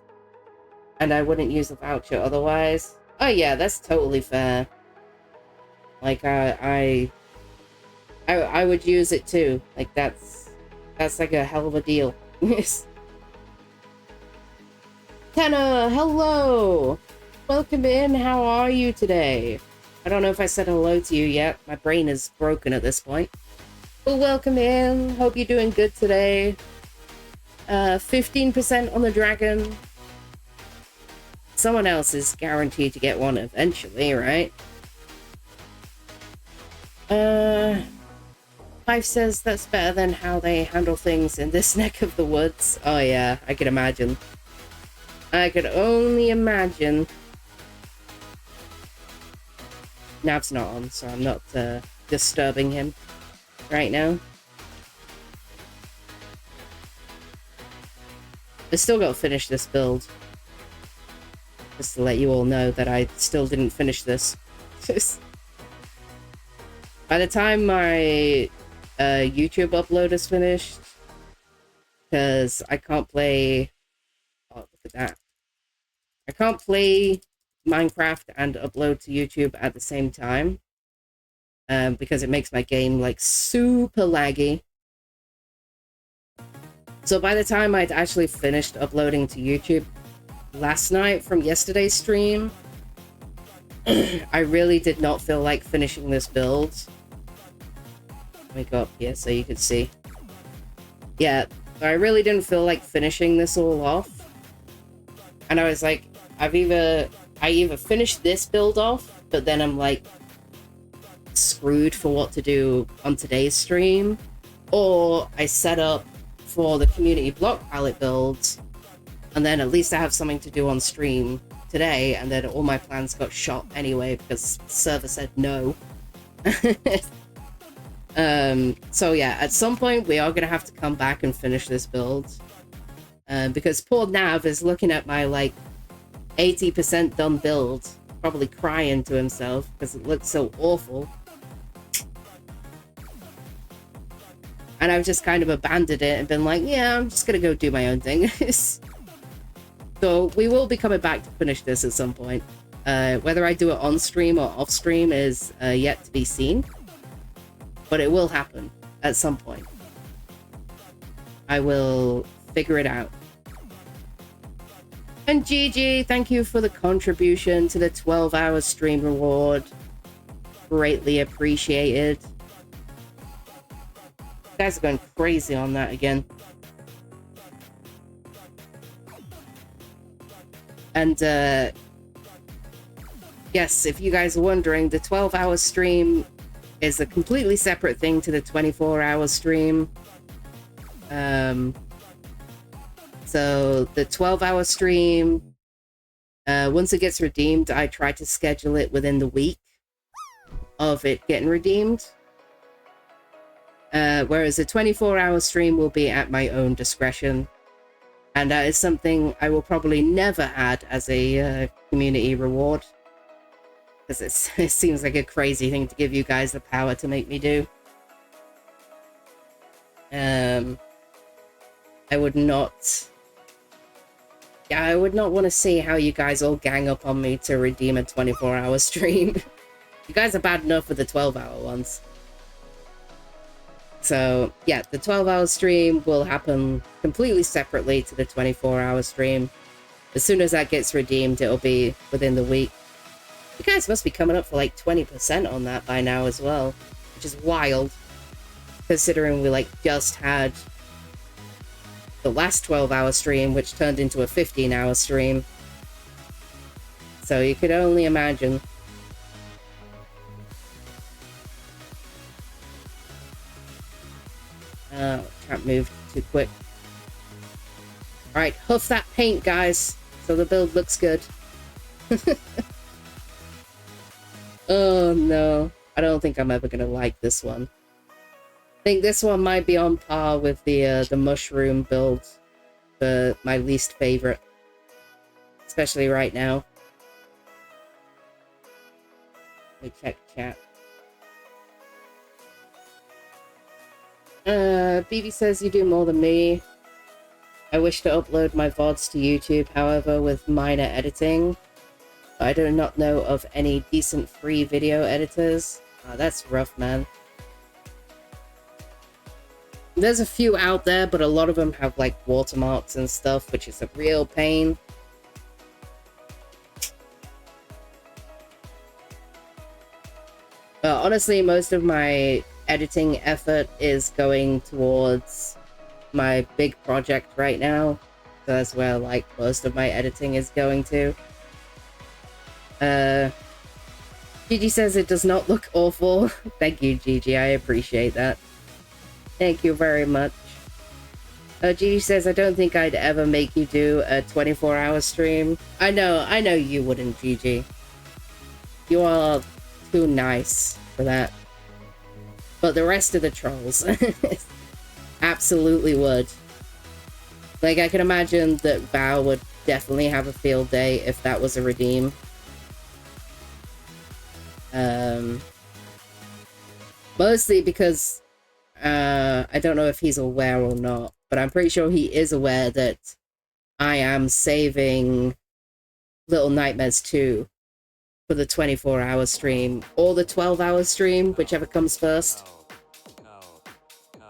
And I wouldn't use a voucher otherwise. Oh yeah, that's totally fair. Like, I would use it too. Like, that's like a hell of a deal. Tanner, hello! Welcome in, how are you today? I don't know if I said hello to you yet. My brain is broken at this point. Well, welcome in. Hope you're doing good today. 15% on the dragon. Someone else is guaranteed to get one eventually, right? Life says that's better than how they handle things in this neck of the woods. Oh yeah, I can imagine. I could only imagine. Nav's not on, so I'm not disturbing him right now. I still got to finish this build. Just to let you all know that I still didn't finish this. By the time my YouTube upload is finished, because I can't play... Oh, look at that. I can't play Minecraft and upload to YouTube at the same time. Because it makes my game, like, super laggy. So by the time I'd actually finished uploading to YouTube last night from yesterday's stream, I really did not feel like finishing this build. Let me go up here so you can see. Yeah, I really didn't feel like finishing this all off. And I was like, I either finished this build off, but then I'm like screwed for what to do on today's stream, or I set up for the community block palette builds, and then at least I have something to do on stream today, and then all my plans got shot anyway because the server said no. So yeah, at some point we are gonna have to come back and finish this build, because poor Nav is looking at my like 80% done build, probably crying to himself because it looks so awful. And I've just kind of abandoned it and been like, yeah, I'm just gonna go do my own thing. So we will be coming back to finish this at some point. Whether I do it on stream or off stream is yet to be seen. But it will happen at some point. I will figure it out. And Gigi, thank you for the contribution to the 12-hour stream reward. Greatly appreciated. You guys are going crazy on that again. And yes, if you guys are wondering, the 12-hour stream is a completely separate thing to the 24-hour stream. So the 12-hour stream, once it gets redeemed, I try to schedule it within the week of it getting redeemed. Whereas the 24-hour stream will be at my own discretion. And that is something I will probably never add as a community reward. Because it seems like a crazy thing to give you guys the power to make me do. I would not... Yeah, I would not want to see how you guys all gang up on me to redeem a 24-hour stream. You guys are bad enough with the 12-hour ones. So, yeah, the 12-hour stream will happen completely separately to the 24-hour stream. As soon as that gets redeemed, it'll be within the week. You guys must be coming up for like 20% on that by now as well, which is wild, considering we like just had the last 12-hour stream, which turned into a 15-hour stream. So you could only imagine. Can't move too quick. Alright, huff that paint, guys, so the build looks good. Oh no, I don't think I'm ever gonna like this one. I think this one might be on par with the mushroom build, but my least favorite, especially right now. Let me check chat. BB says you do more than me. I wish to upload my VODs to YouTube, however, with minor editing. I do not know of any decent free video editors. That's rough, man. There's a few out there, but a lot of them have like watermarks and stuff, which is a real pain. Honestly, most of my editing effort is going towards my big project right now. So that's where like most of my editing is going to. Gigi says it does not look awful. Thank you, Gigi. I appreciate that. Thank you very much. Gigi says, I don't think I'd ever make you do a 24-hour stream. I know you wouldn't, Gigi. You are too nice for that. But the rest of the trolls absolutely would. Like, I can imagine that Val would definitely have a field day if that was a redeem. Mostly because I don't know if he's aware or not, but I'm pretty sure he is aware that I am saving Little Nightmares 2 for the 24-hour stream, or the 12-hour stream, whichever comes first.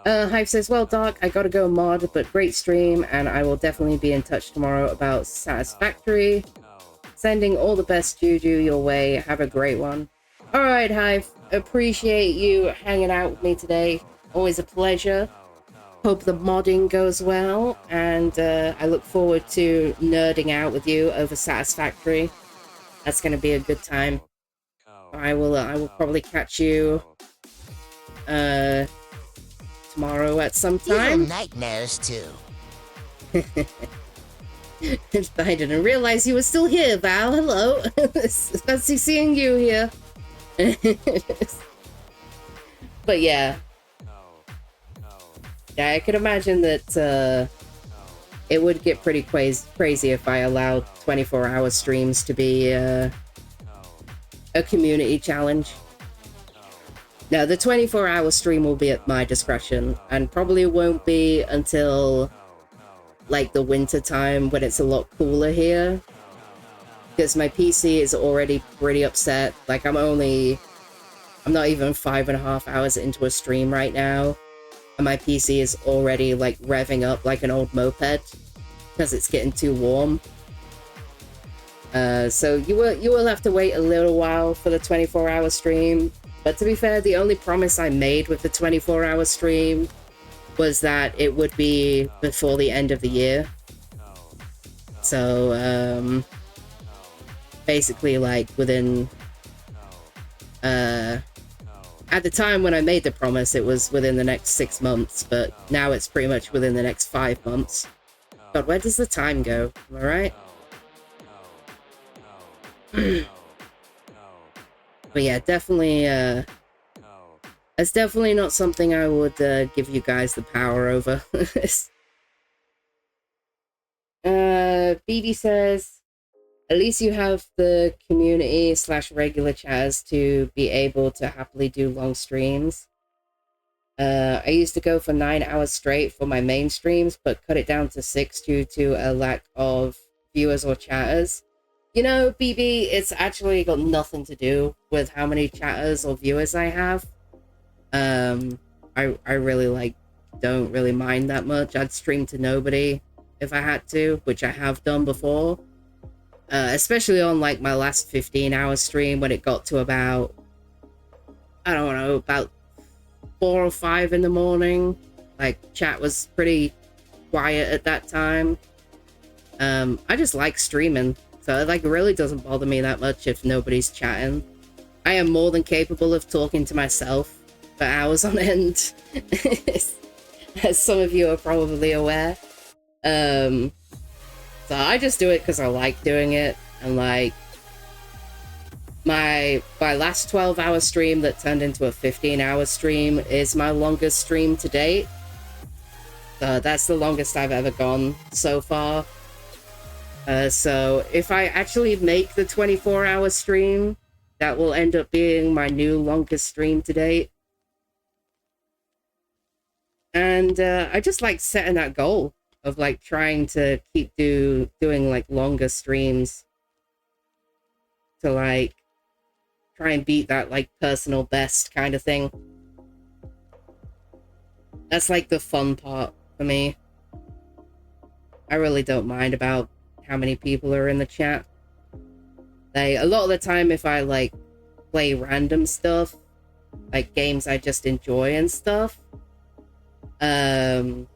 Hive says, well, Doc, I gotta go mod, but great stream, and I will definitely be in touch tomorrow about Satisfactory. Sending all the best juju your way. Have a great one. Alright, Hive. Appreciate you hanging out with me today. Always a pleasure. Hope the modding goes well, and I look forward to nerding out with you over Satisfactory. That's gonna be a good time. I will probably catch you tomorrow at some time. Even night knows too. I didn't realize you were still here, Val. Hello. It's fancy seeing you here. But yeah. Yeah, I could imagine that it would get pretty crazy if I allowed 24-hour streams to be a community challenge. No, the 24-hour stream will be at my discretion, and probably won't be until like the winter time when it's a lot cooler here, because my PC is already pretty upset. Like, I'm not even 5.5 hours into a stream right now, and my PC is already like revving up like an old moped because it's getting too warm. So you will have to wait a little while for the 24-hour stream. But to be fair, the only promise I made with the 24-hour stream was that it would be before the end of the year. So basically, like, within at the time when I made the promise, it was within the next 6 months, but now it's pretty much within the next 5 months. God, where does the time go? Am I right? But yeah, definitely, it's definitely not something I would give you guys the power over. BB says, at least you have the community / regular chats to be able to happily do long streams. I used to go for 9 hours straight for my main streams, but cut it down to 6 due to a lack of viewers or chatters. You know, BB, it's actually got nothing to do with how many chatters or viewers I have. I really, don't really mind that much. I'd stream to nobody if I had to, which I have done before. Especially on, like, my last 15-hour stream when it got to about, I don't know, about 4 or 5 in the morning. Like, chat was pretty quiet at that time. I just like streaming. So it, like, really doesn't bother me that much if nobody's chatting. I am more than capable of talking to myself for hours on end, as some of you are probably aware. So I just do it because I like doing it, and, like, my last 12-hour stream that turned into a 15-hour stream is my longest stream to date. So that's the longest I've ever gone so far. So if I actually make the 24-hour stream, that will end up being my new longest stream to date. And I just like setting that goal of, like, trying to keep doing like longer streams to, like, try and beat that, like, personal best kind of thing. That's, like, the fun part for me. I really don't mind about how many people are in the chat. Like, a lot of the time, if I, like, play random stuff, like games I just enjoy and stuff, the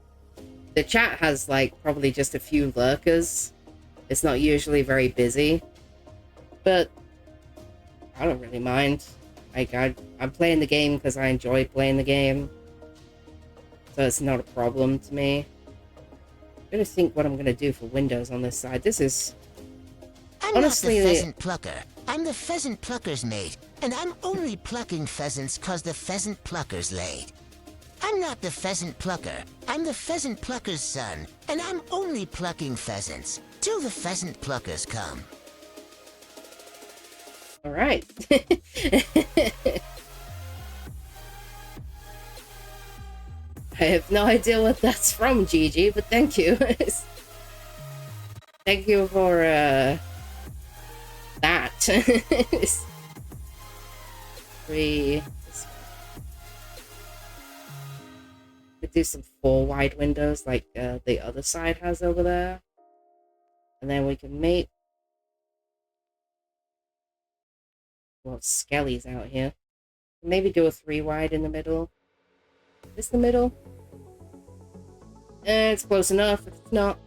chat has, like, probably just a few lurkers. It's not usually very busy, but I don't really mind. Like, I'm playing the game because I enjoy playing the game, so it's not a problem to me. I'm gonna think what I'm gonna do for windows on this side. This is honestly I'm not the pheasant plucker. I'm the pheasant plucker's mate, and I'm only plucking pheasants cause the pheasant plucker's laid. I'm not the pheasant plucker. I'm the pheasant plucker's son, and I'm only plucking pheasants till the pheasant pluckers come. all right. I have no idea what that's from, Gigi, but thank you. Thank you for that. 3. The could do some 4 wide windows like the other side has over there. And then we can make... Well, skellies out here. Maybe do a 3 wide in the middle. Is this the middle? It's close enough. If it's not...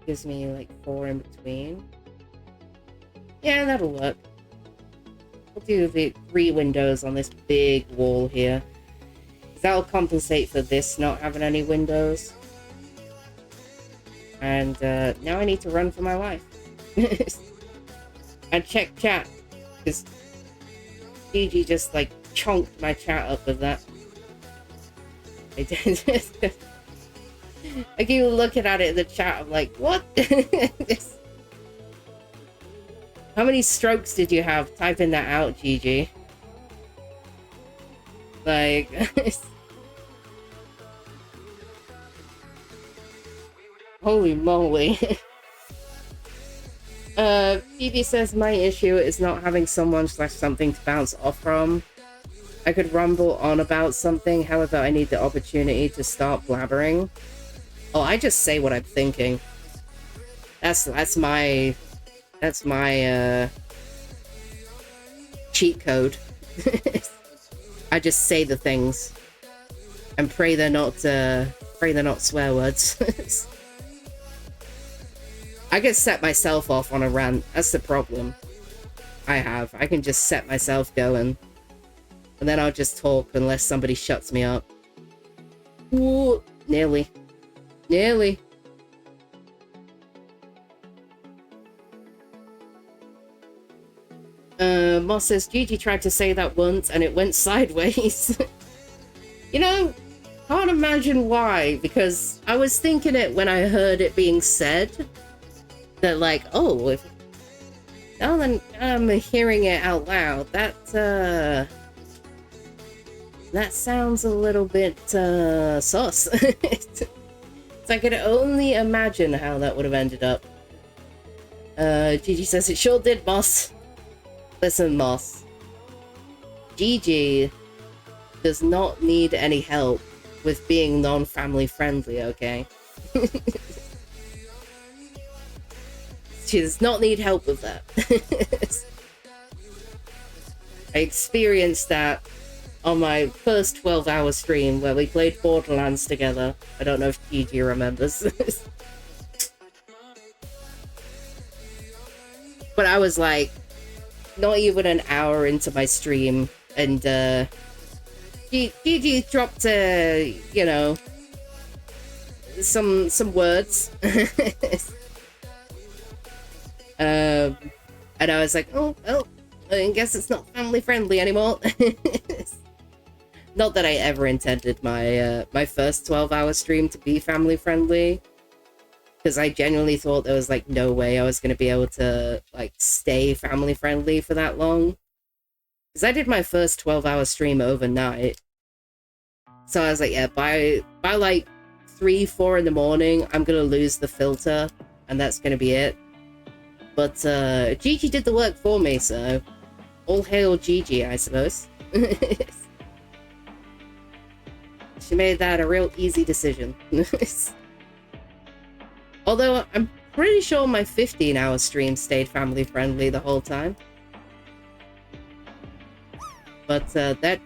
Gives me like 4 in between. Yeah, that'll work. We'll do the 3 windows on this big wall here. That'll compensate for this not having any windows. And now I need to run for my life. And check chat. Because Gigi just like chonked my chat up with that. I keep looking at it in the chat. I'm like, what? How many strokes did you have? Typing that out, Gigi. Like... Holy moly. Phoebe says, my issue is not having someone/something to bounce off from. I could rumble on about something, however, I need the opportunity to start blabbering. Oh, I just say what I'm thinking. That's my cheat code. I just say the things and pray they're not swear words. I can set myself off on a rant. That's the problem. I can just set myself going. And then I'll just talk unless somebody shuts me up. Ooh, nearly. Nearly. Moss says, Gigi tried to say that once and it went sideways. You know, can't imagine why, because I was thinking it when I heard it being said. That like, oh, now then I'm hearing it out loud. That sounds a little bit sus. So I could only imagine how that would have ended up. Gigi says it sure did, Moss. Listen, Moss. Gigi does not need any help with being non-family friendly, okay? She does not need help with that. I experienced that on my first 12-hour stream where we played Borderlands together. I don't know if Gigi remembers. But I was like, not even an hour into my stream, and Gigi dropped, you know, some words. And I was like, oh, well, I guess it's not family friendly anymore. Not that I ever intended my my first 12-hour stream to be family friendly, because I genuinely thought there was like no way I was going to be able to like stay family friendly for that long. Because I did my first 12-hour stream overnight, so I was like, yeah, by like 3-4 in the morning, I'm gonna lose the filter, and that's gonna be it. But Gigi did the work for me, so all hail Gigi, I suppose. She made that a real easy decision. Although I'm pretty sure my 15-hour stream stayed family friendly the whole time. But that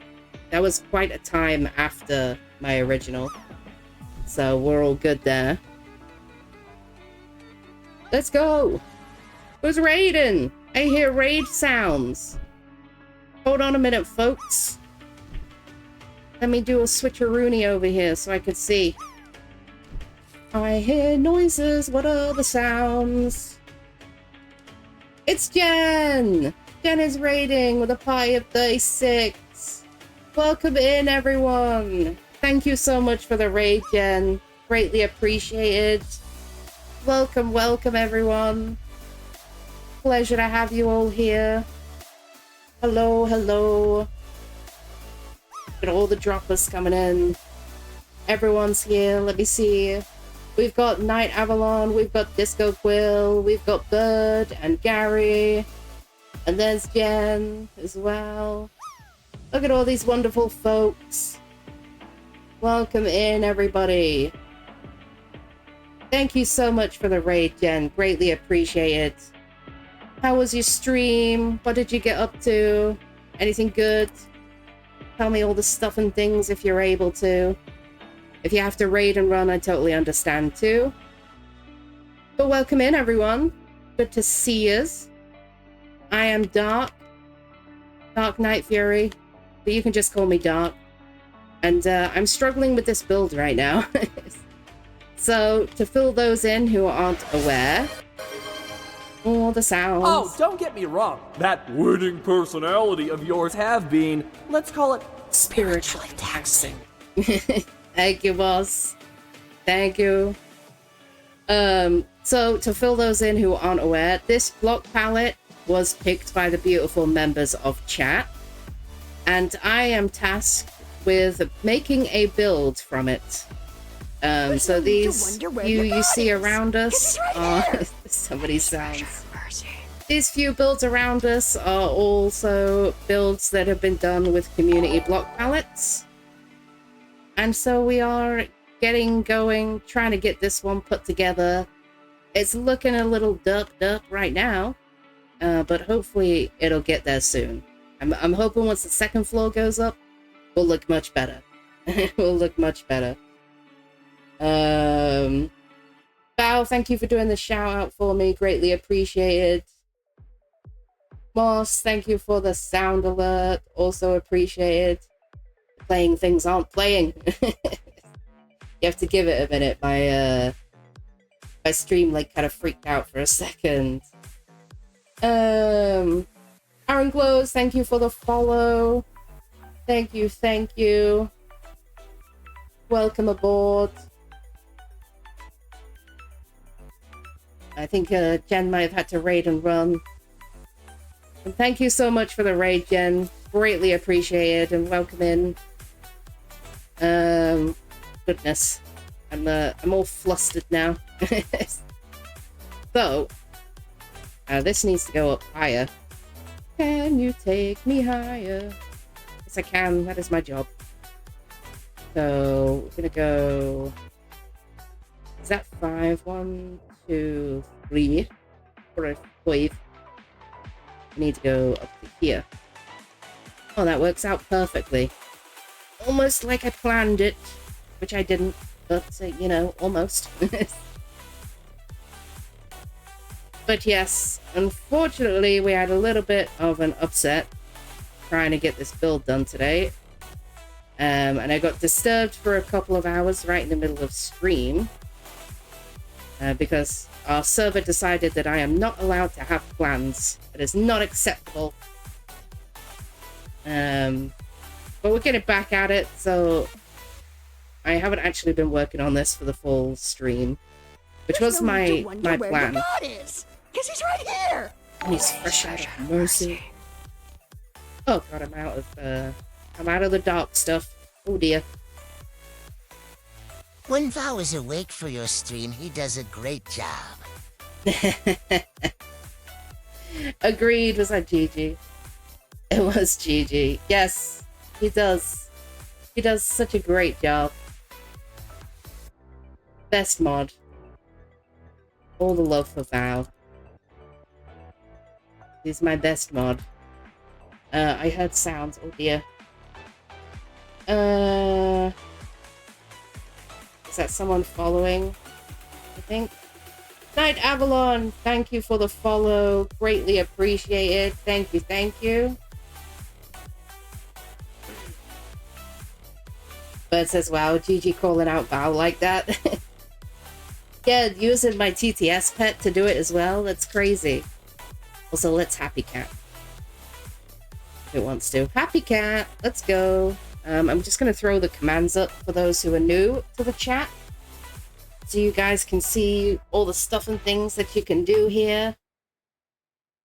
was quite a time after my original, so we're all good there. Let's go! Who's raiding? I hear raid sounds. Hold on a minute, folks. Let me do a switcheroony over here so I could see. I hear noises. What are the sounds? It's Jen! Jen is raiding with a party of 36. Welcome in, everyone. Thank you so much for the raid, Jen. Greatly appreciated. Welcome, welcome, everyone. Pleasure to have you all here. Hello, hello. Got all the droppers coming in. Everyone's here. Let me see. We've got Night Avalon, we've got Disco Quill, we've got Bird and Gary. And there's Jen as well. Look at all these wonderful folks. Welcome in, everybody. Thank you so much for the raid, Jen. Greatly appreciate it. How was your stream? What did you get up to? Anything good? Tell me all the stuff and things if you're able to. If you have to raid and run, I totally understand too. But welcome in, everyone. Good to see yous. I am Dark Knight Fury, but you can just call me Dark. And I'm struggling with this build right now. So, to fill those in who aren't aware, all the sounds. Oh, don't get me wrong. That winning personality of yours have been, let's call it, spiritually taxing. Thank you, boss. Thank you. So, to fill those in who aren't aware, this block palette was picked by the beautiful members of chat. And I am tasked with making a build from it. So these you see around us are somebody's sounds. These few builds around us are also builds that have been done with community block palettes. And so we are getting going, trying to get this one put together. It's looking a little derp right now, but hopefully it'll get there soon. I'm hoping once the second floor goes up, we'll look much better. We'll look much better. Bao, thank you for doing the shout out for me. Greatly appreciated. Moss, thank you for the sound alert. Also appreciated. Playing things aren't playing. You have to give it a minute. My stream like kind of freaked out for a second. Aaron Glows, thank you for the follow. Thank you. Welcome aboard. I think Jen might have had to raid and run. And thank you so much for the raid, Jen. Greatly appreciated and welcome in. Goodness. I'm all flustered now. So, this needs to go up higher. Can you take me higher? Yes, I can. That is my job. So, we're gonna go... Is that 5? 1, 2, 3, 4, 5. I need to go up to here. Oh, that works out perfectly. Almost like I planned it, which I didn't, but, you know, almost. But yes, unfortunately, we had a little bit of an upset trying to get this build done today. And I got disturbed for a couple of hours right in the middle of stream. Because our server decided that I am not allowed to have plans. It is not acceptable. But we're getting back at it, so I haven't actually been working on this for the full stream, which was my plan. Because he's right here. And he's fresh out of mercy. Oh god, I'm out of the dark stuff. Oh dear. When Val is awake for your stream, he does a great job. Agreed. Was that Gigi? It was Gigi. Yes, he does. He does such a great job. Best mod. All the love for Val. He's my best mod. I heard sounds. Oh dear. Is that someone following? I think. Night Avalon, thank you for the follow. Greatly appreciated. Thank you. Bird says, wow, GG calling out Val like that. Yeah, using my TTS pet to do it as well. That's crazy. Also, let's Happy Cat. If it wants to. Happy Cat, let's go. I'm just going to throw the commands up for those who are new to the chat. So you guys can see all the stuff and things that you can do here.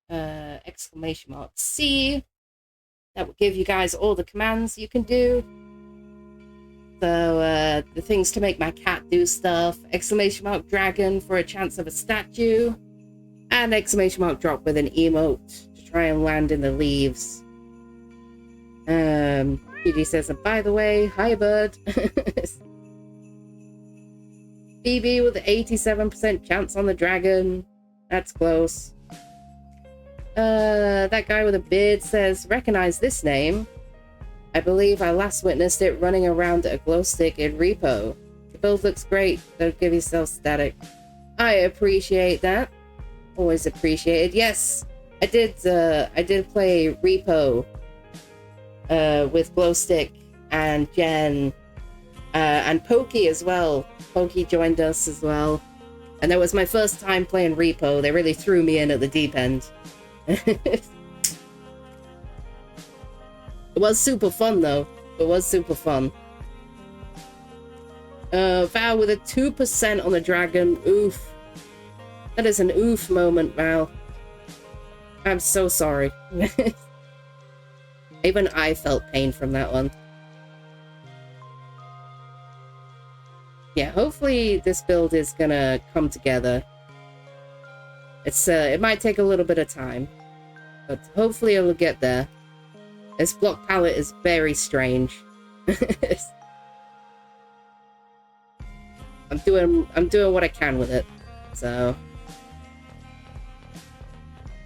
Exclamation mark C. That will give you guys all the commands you can do. So the things to make my cat do stuff. Exclamation mark dragon for a chance of a statue. And exclamation mark drop with an emote to try and land in the leaves. PG says, and by the way, hi, bud. BB with 87% chance on the dragon. That's close. That guy with a beard says, recognize this name. I believe I last witnessed it running around a glow stick in Repo. The build looks great. Don't give yourself static. I appreciate that. Always appreciated. Yes, I did play Repo with Glowstick and Jen and Pokey as well. Pokey joined us as well. And that was my first time playing Repo. They really threw me in at the deep end. It was super fun though. It was super fun. Val with a 2% on the dragon. Oof. That is an oof moment, Val. I'm so sorry. Even I felt pain from that one. Yeah, hopefully this build is gonna come together. It might take a little bit of time, but hopefully it'll get there. This block palette is very strange. I'm doing what I can with it. So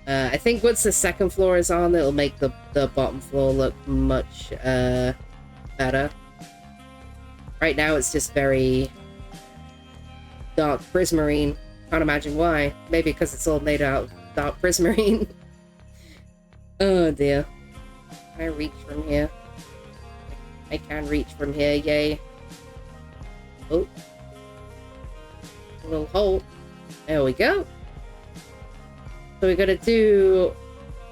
I think once the second floor is on, it'll make the bottom floor look much better. Right now it's just very dark prismarine. Can't imagine why. Maybe because it's all made out of dark prismarine. Oh dear. Can I reach from here? I can reach from here, yay. Oh. A little hole. There we go. So we're gonna do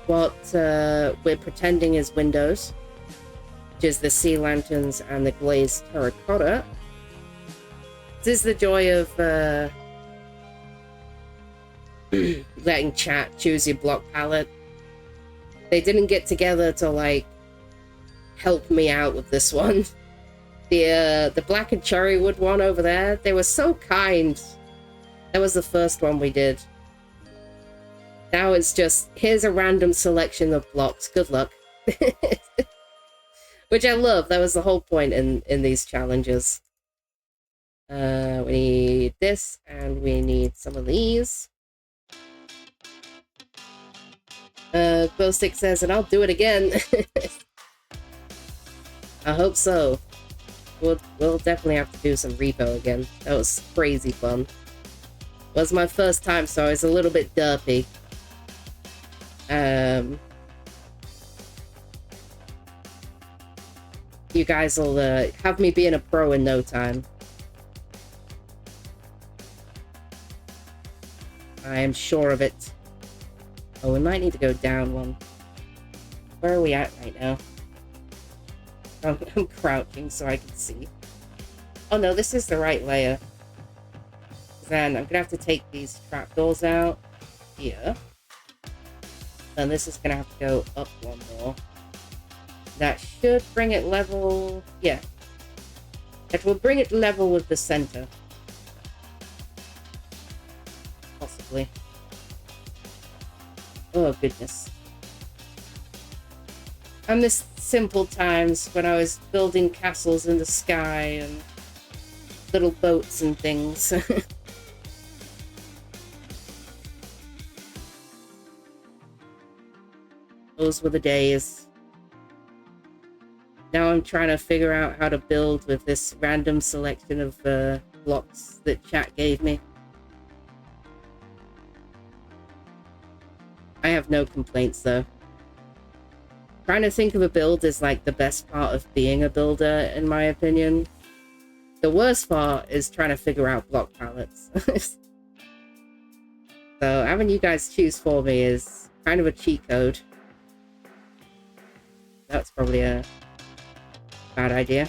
what we're pretending is windows, which is the sea lanterns and the glazed terracotta. This is the joy of letting chat choose your block palette. They didn't get together to like help me out with this one. The black and cherry wood one over there, they were so kind. That was the first one we did. Now it's just, here's a random selection of blocks. Good luck. Which I love. That was the whole point in these challenges. We need this, and we need some of these. Glowstick says, and I'll do it again. I hope so. We'll definitely have to do some Repo again. That was crazy fun. It was my first time, so I was a little bit derpy. You guys will have me being a pro in no time. I am sure of it. Oh, we might need to go down one. Where are we at right now? I'm crouching so I can see. Oh no, this is the right layer. Then I'm gonna have to take these trapdoors out here. Then this is gonna have to go up one more. That should bring it level. Yeah. That will bring it level with the center. Possibly. Oh goodness. I miss simple times when I was building castles in the sky and little boats and things. Those were the days. Now I'm trying to figure out how to build with this random selection of blocks that chat gave me. I have no complaints though. Trying to think of a build is like the best part of being a builder, in my opinion. The worst part is trying to figure out block palettes. So having you guys choose for me is kind of a cheat code. That's probably a bad idea.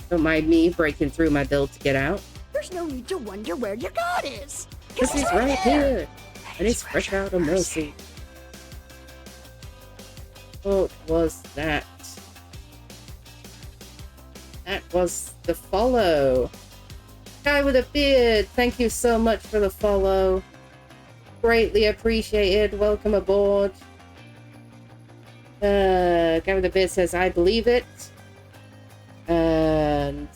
Don't mind me breaking through my build to get out. There's no need to wonder where your god is. Because he's right here. And he's fresh out of mercy. What was that? That was the follow. Guy with a beard, thank you so much for the follow. Greatly appreciated. Welcome aboard. Guy with the beard says, I believe it. And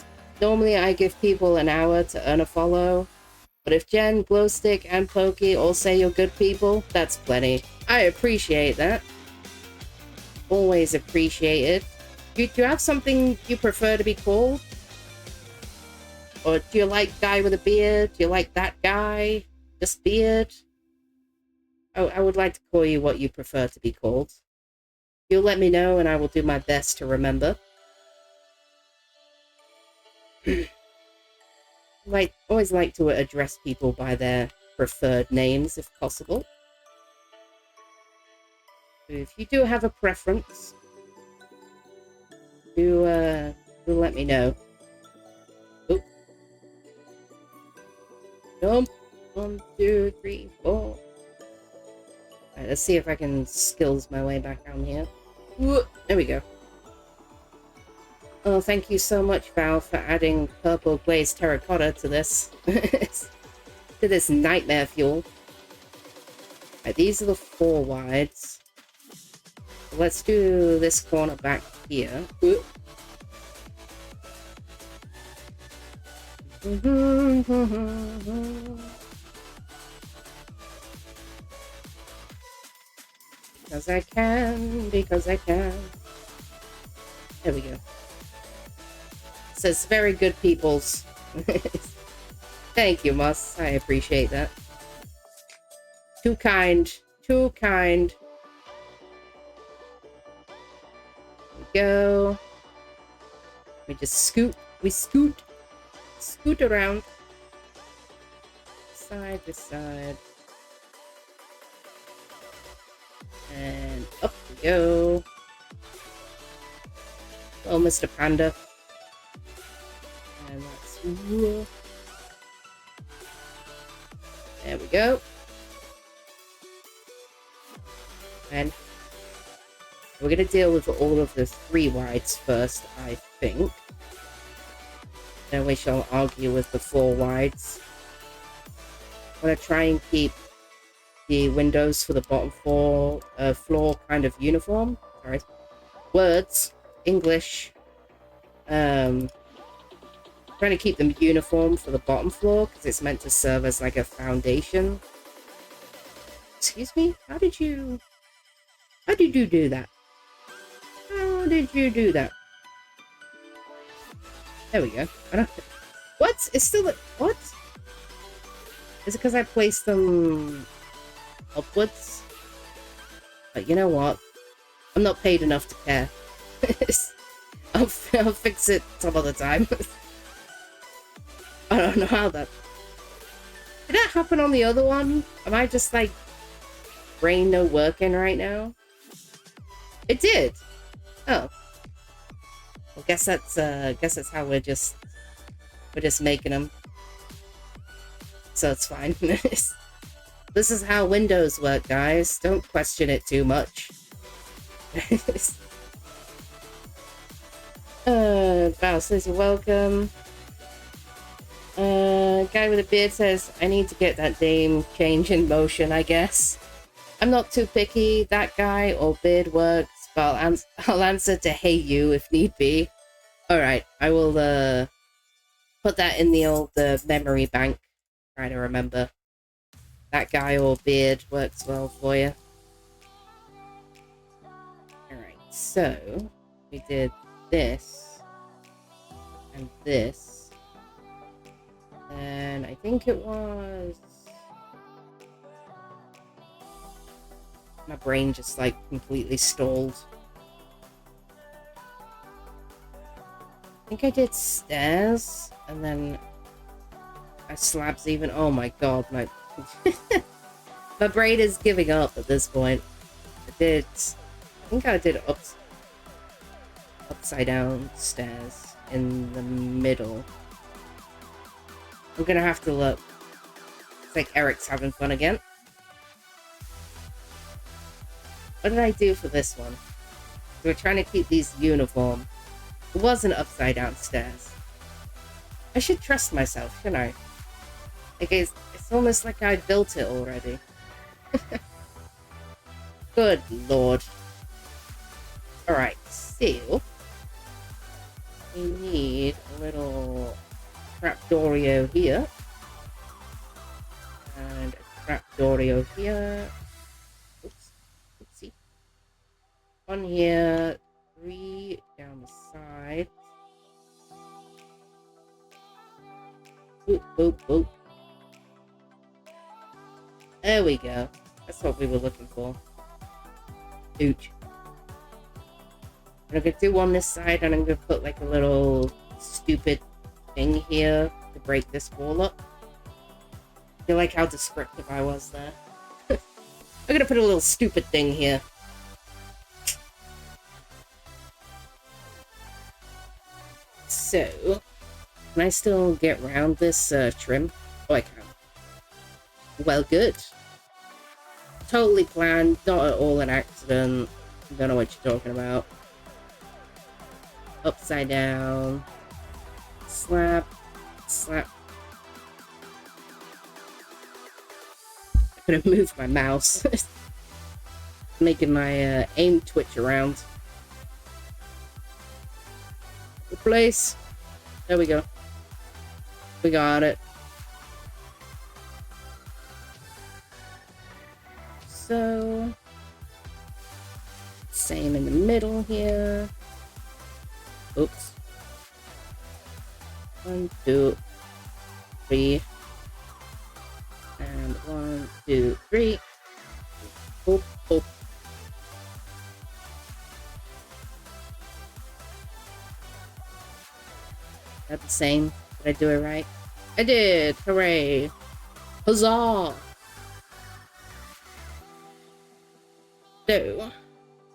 normally I give people an hour to earn a follow. But if Jen, Glowstick, and Pokey all say you're good people, that's plenty. I appreciate that. Always appreciate it. Do you have something you prefer to be called? Or do you like guy with a beard? Do you like that guy? Just beard? I would like to call you what you prefer to be called. You'll let me know and I will do my best to remember. Always like to address people by their preferred names if possible. So if you do have a preference, do let me know. Oop. Jump. 1, 2, 3, 4. Alright, let's see if I can skills my way back down here. Whoop. There we go. Oh, thank you so much, Val, for adding purple glazed terracotta to this. To this nightmare fuel. Right, these are the 4 wides. Let's do this corner back here. Because I can, because I can. There we go. Says very good peoples. Thank you, Mus. I appreciate that. Too kind. Too kind. There we go. We just scoot. We scoot. Scoot around. Side to side. And up we go. Oh, Mr. Panda. And that's... There we go. And we're going to deal with all of the 3 wides first, I think. Then we shall argue with the 4 wides. I'm going to try and keep the windows for the bottom floor kind of uniform. Sorry. Words. English. Trying to keep them uniform for the bottom floor because it's meant to serve as like a foundation. Excuse me? How did you do that? How did you do that? There we go. What? It's still... What? Is it because I placed them upwards? But you know what? I'm not paid enough to care. I'll fix it some other time. I don't know how that... Did that happen on the other one? Am I just like... brain no working right now? It did! Oh. Well, guess that's how we're just making them. So it's fine. This is how Windows work, guys. Don't question it too much. Val says you're welcome. Guy with a beard says, I need to get that name change in motion, I guess. I'm not too picky. That guy or beard works, but I'll answer to hey you if need be. Alright, I will put that in the old memory bank. Try to remember. That guy or beard works well for you. Alright, so we did this and this. And I think it was... My brain just like completely stalled. I think I did stairs and then slabs even. Oh my god, my my brain is giving up at this point. I think I did upside down stairs in the middle. I'm gonna have to look. It's like Eric's having fun again. What did I do for this one? We're trying to keep these uniform. It wasn't upside down stairs. I should trust myself, shouldn't I? Like it's almost like I built it already. Good lord. Alright, so we need a little trapdoorio here. And a trapdoorio here. Oops. Oopsie. One here. 3 down the side. Boop, boop, boop. There we go. That's what we were looking for. Ooch. I'm gonna do one this side, and I'm gonna put like a little stupid thing here to break this wall up. I feel like how descriptive I was there. I'm gonna put a little stupid thing here. So, can I still get around this trim? Oh, I can. Well, good. Totally planned, not at all an accident. Don't know what you're talking about. Upside down. Slap. Slap. I'm gonna move my mouse. Making my aim twitch around. Replace. There we go. We got it. So, same in the middle here. Oops. 1, 2, 3. And 1, 2, 3. Boop, boop. Is that the same? Did I do it right? I did! Hooray! Huzzah! So,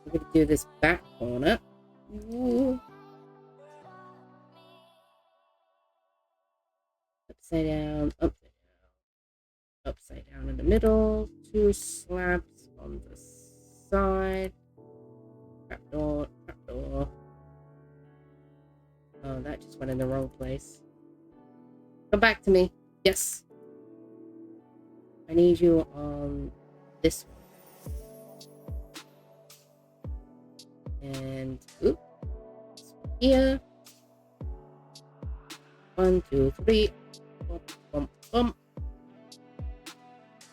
we're gonna do this back corner. Ooh. Upside down, upside down, upside down in the middle. 2 slaps on the side. Trapdoor, trapdoor. Oh, that just went in the wrong place. Come back to me. Yes. I need you on this one. And oop, here. 1, 2, 3. Bump, bump, bump.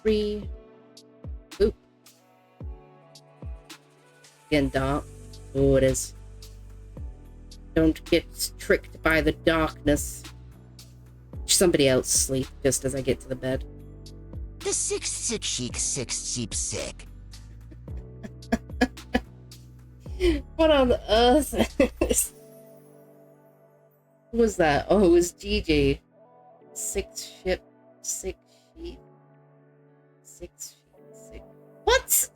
3. Oop. Getting dark. Oh, it is. Don't get tricked by the darkness. Somebody else sleep just as I get to the bed. The sixth sheep sick. What on earth? Who was that? Oh, it was Gigi. 6 sheep. 6 sheep. 6 sheep. What?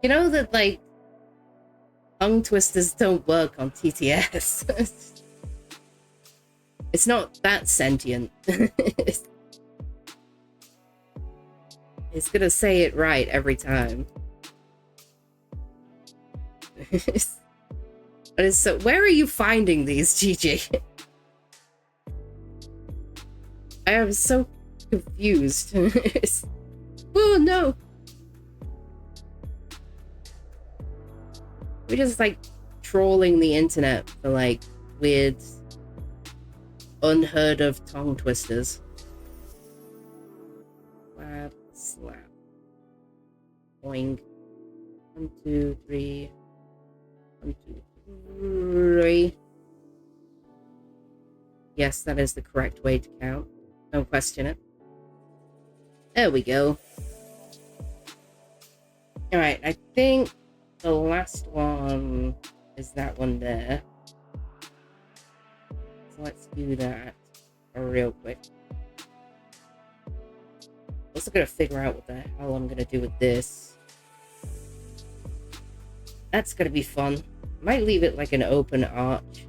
You know that, like, tongue twisters don't work on TTS. It's not that sentient. It's gonna say it right every time. But it's so, where are you finding these, GG? I am so confused. Oh no! We're just like trolling the internet for like weird, unheard of tongue twisters. Slap, slap. Boing. 1, 2, 3. 1, 2, 3. Yes, that is the correct way to count. Don't question it. There we go. Alright, I think the last one is that one there. So let's do that real quick. Also gotta figure out what the hell I'm gonna do with this. That's gonna be fun. Might leave it like an open arch.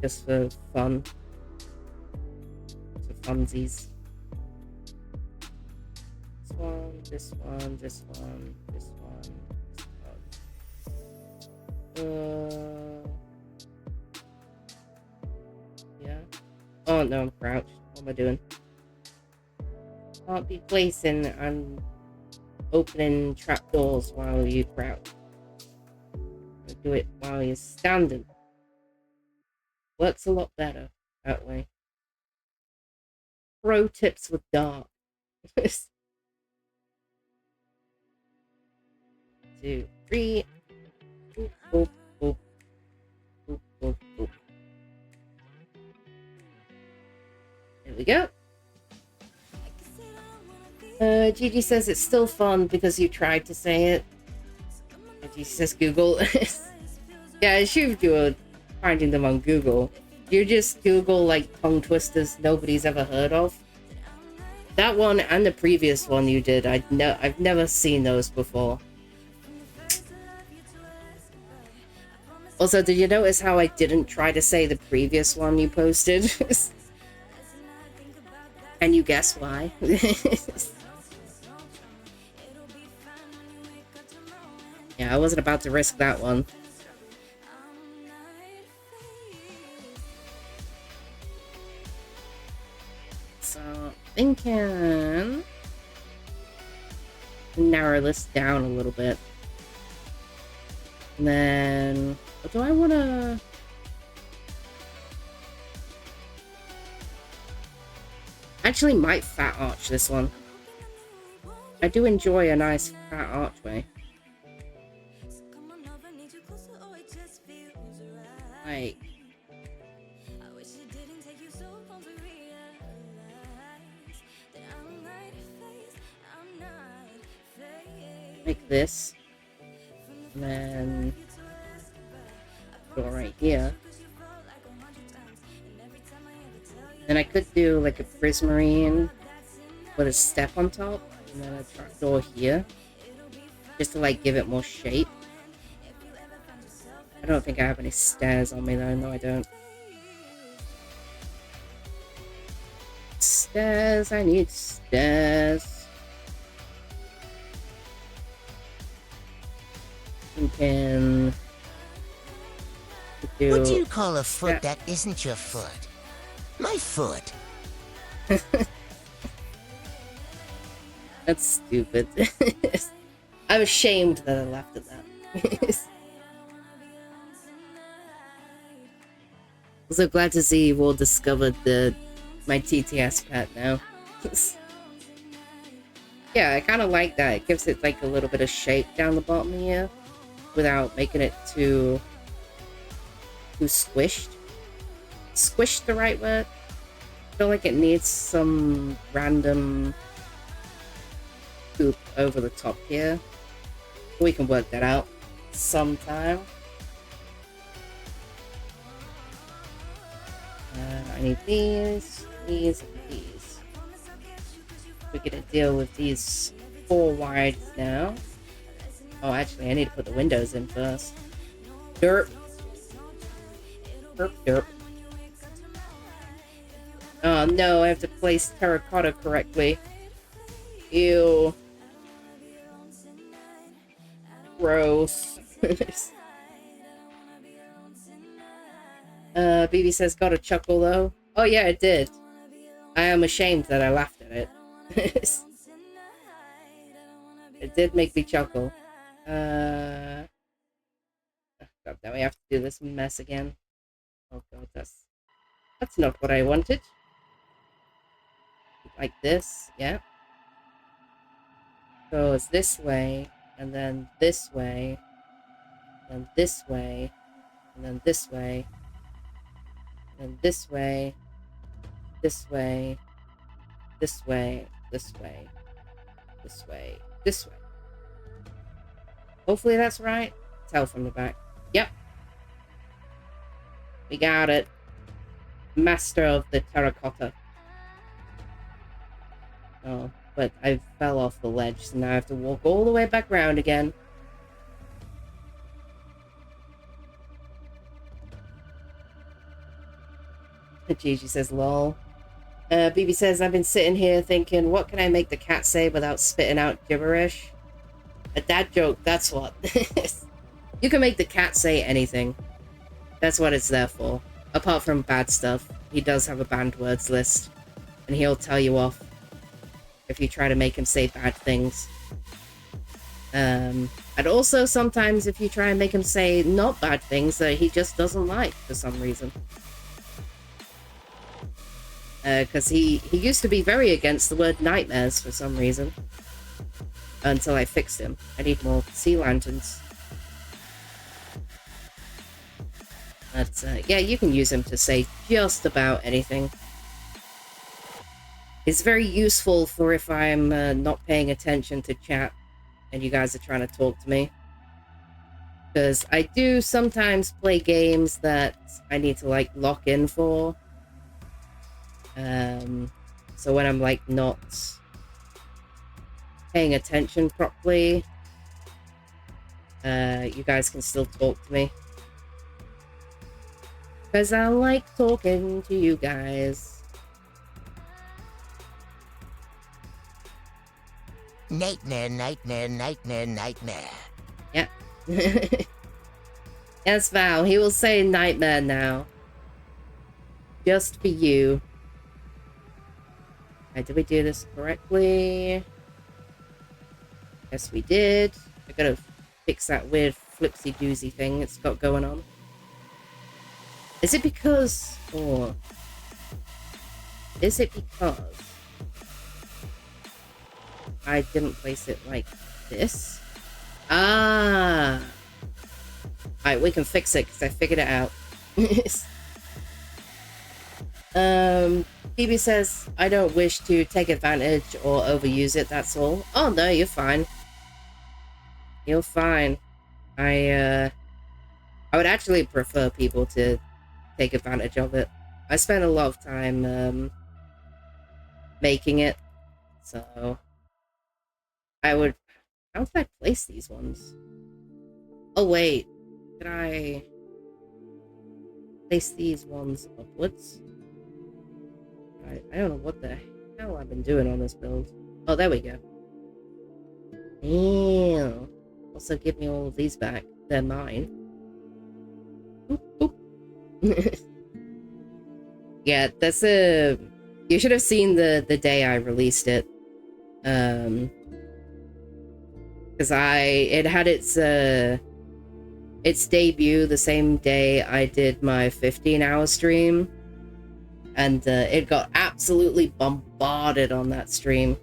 Just for fun. For funsies. This one, this one, this one, this one, this one. Yeah. Oh no, I'm crouched. What am I doing? Can't be placing. I'm opening trapdoors while you crouch. Do it while you're standing. Works a lot better that way. Pro tips with dark. 2, 3. Boop, boop, boop. Boop, boop, boop. There we go. Gigi says it's still fun because you tried to say it. Gigi says Google. Yeah, I assumed you were finding them on Google. You just Google like tongue twisters nobody's ever heard of. That one and the previous one you did, I've never seen those before. Also, did you notice how I didn't try to say the previous one you posted? Can you guess why? Yeah, I wasn't about to risk that one. So, thinking narrow this down a little bit. And then, do I want to... Actually, might fat arch this one. I do enjoy a nice fat archway. Like... Like this. And then... go right here. Then I could do like a prismarine with a step on top, and then a trapdoor here, just to like give it more shape. I don't think I have any stairs on me though. No, I don't. Stairs. I need stairs. Thinking. What do you call a foot that isn't your foot? My foot. That's stupid. I'm ashamed that I laughed at that. Also glad to see you've all discovered my TTS pet now. Yeah, I kind of like that. It gives it like a little bit of shape down the bottom here without making it too squished. Squished the right word? I feel like it needs some random poop over the top here. We can work that out sometime. I need these, and these. We're gonna deal with these 4 wides now. Oh, actually, I need to put the windows in first. Derp. Derp, derp. Oh no, I have to place terracotta correctly. Ew. Gross. BB says, got a chuckle though. Oh yeah, it did. I am ashamed that I laughed at it. It did make me chuckle. God, now we have to do this mess again. Oh god, that's not what I wanted. Like this, yeah. Goes this way, and then this way, and this way, and then this way, and this way, this way, this way, this way, this way, this way. Hopefully that's right. Tell from the back. Yep. We got it. Master of the terracotta. Oh, but I fell off the ledge, so now I have to walk all the way back round again. Gigi says, lol. BB says, I've been sitting here thinking, what can I make the cat say without spitting out gibberish? A dad joke, that's what. You can make the cat say anything. That's what it's there for. Apart from bad stuff. He does have a banned words list. And he'll tell you off if you try to make him say bad things. And also sometimes if you try and make him say not bad things that he just doesn't like for some reason. Because he used to be very against the word nightmares for some reason. Until I fixed him. I need more sea lanterns. But yeah, you can use him to say just about anything. It's very useful for if I'm not paying attention to chat and you guys are trying to talk to me. Because I do sometimes play games that I need to like lock in for. So when I'm like not paying attention properly, you guys can still talk to me. Because I like talking to you guys. Nightmare, nightmare, nightmare, nightmare. Yeah. Yes, Val, he will say nightmare now. Just for you. Right, did we do this correctly? Yes, we did. I gotta fix that weird flipsy doozy thing it's got going on. Is it because... or... is it because... I didn't place it like this? Ah! Alright, we can fix it because I figured it out. Phoebe says, I don't wish to take advantage or overuse it, that's all. Oh no, you're fine. You're fine. I would actually prefer people to take advantage of it. I spent a lot of time making it, so I would... how did I place these ones? Oh wait, did I place these ones upwards? I don't know what the hell I've been doing on this build. Oh, there we go. Ew. Also give me all of these back. They're mine. Boop, boop. Yeah, that's a... you should have seen the day I released it. Because it had its debut the same day I did my 15-hour stream. And it got absolutely bombarded on that stream.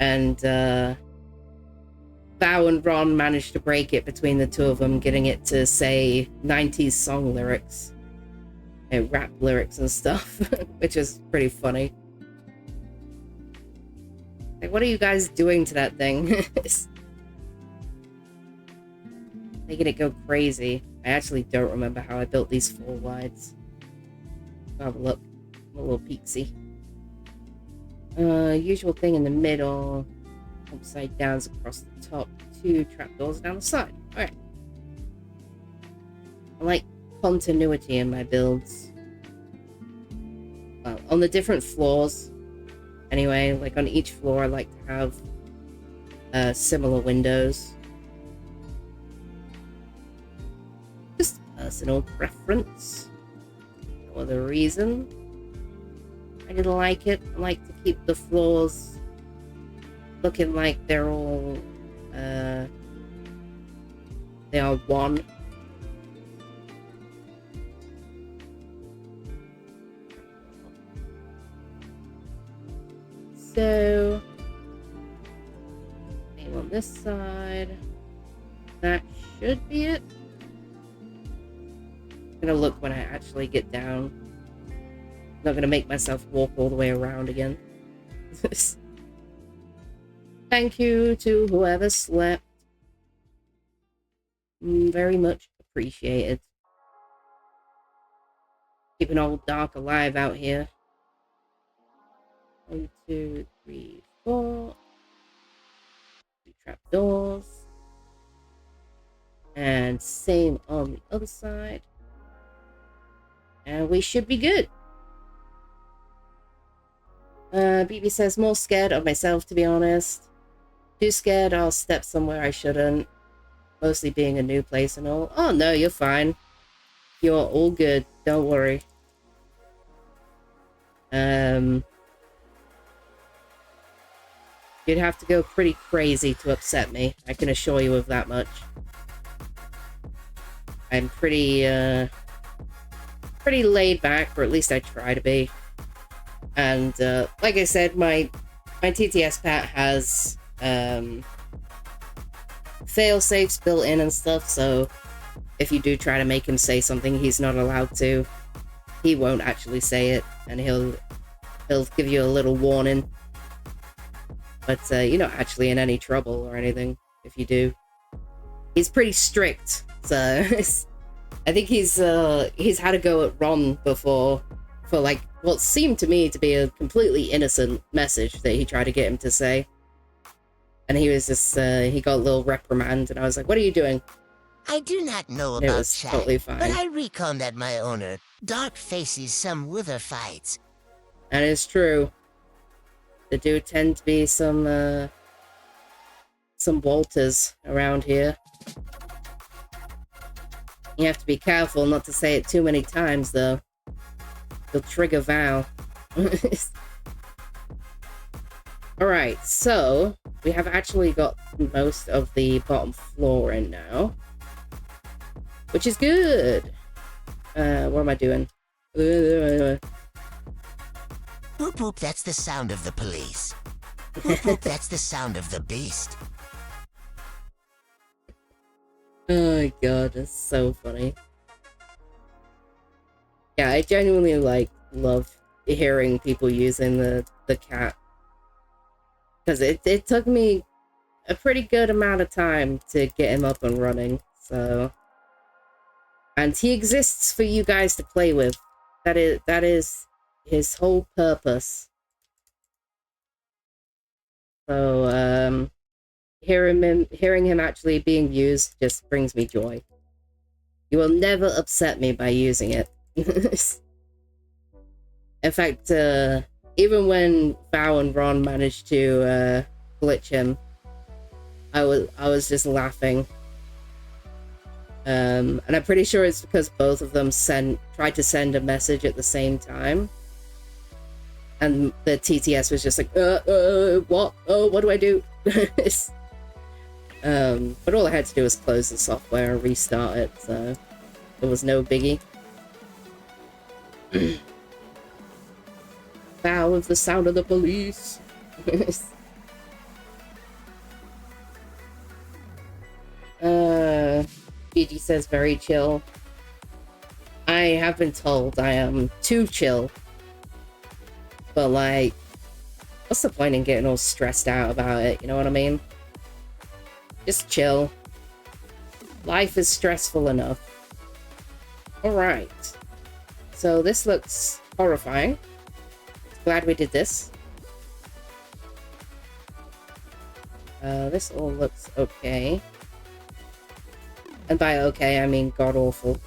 And Bao and Ron managed to break it between the two of them, getting it to say 90s song lyrics. And rap lyrics and stuff, which is pretty funny. Like, what are you guys doing to that thing? Making it go crazy. I actually don't remember how I built these 4 wides. Have a look. I'm a little peeksy. Usual thing in the middle. Upside downs across the top. 2 trapdoors down the side. Alright. I like continuity in my builds. Well, on the different floors. Anyway, like on each floor I like to have similar windows. Just personal preference. No other reason. I didn't like it. I like to keep the floors looking like they're all they are one. So same on this side. That should be it. I'm gonna look when I actually get down. I'm not gonna make myself walk all the way around again. Thank you to whoever slept. Very much appreciated. Keeping old Dark alive out here. 1, 2, 3, 4. 2 trapdoors. And same on the other side. And we should be good. BB says, more scared of myself, to be honest. Too scared I'll step somewhere I shouldn't. Mostly being a new place and all. Oh, no, you're fine. You're all good. Don't worry. You'd have to go pretty crazy to upset me. I can assure you of that much. I'm pretty laid back, or at least I try to be. And like I said, my TTS pet has fail safes built in and stuff, so if you do try to make him say something he's not allowed to, he won't actually say it, and he'll give you a little warning. But you're not actually in any trouble or anything if you do. He's pretty strict, so I think he's had a go at Ron before for like what seemed to me to be a completely innocent message that he tried to get him to say. And he was just, he got a little reprimand, and I was like, what are you doing? I do not know It about was chat, totally fine. but I recon that my owner, Dark faces some wither fights. And it's true. There do tend to be some Walters around here. You have to be careful not to say it too many times, though. You'll trigger Val. Alright, so we have actually got most of the bottom floor in now, which is good. What am I doing? Whoop whoop, that's the sound of the police. Whoop whoop, that's the sound of the beast. Oh my god, that's so funny. Yeah, I genuinely love hearing people using the cat. Because it took me a pretty good amount of time to get him up and running, so... And he exists for you guys to play with. That is his whole purpose. So, hearing him actually being used just brings me joy. You will never upset me by using it. In fact, even when Val and Ron managed to glitch him, I was just laughing. And I'm pretty sure it's because both of them tried to send a message at the same time. And the TTS was just like, what? Oh, what do I do? But all I had to do was close the software and restart it, so it was no biggie. Val with the sound of the police. BG says very chill. I have been told I am too chill. But like, what's the point in getting all stressed out about it? You know what I mean? Just chill. Life is stressful enough. Alright. So this looks horrifying. Glad we did this. This all looks okay. And by okay, I mean god-awful.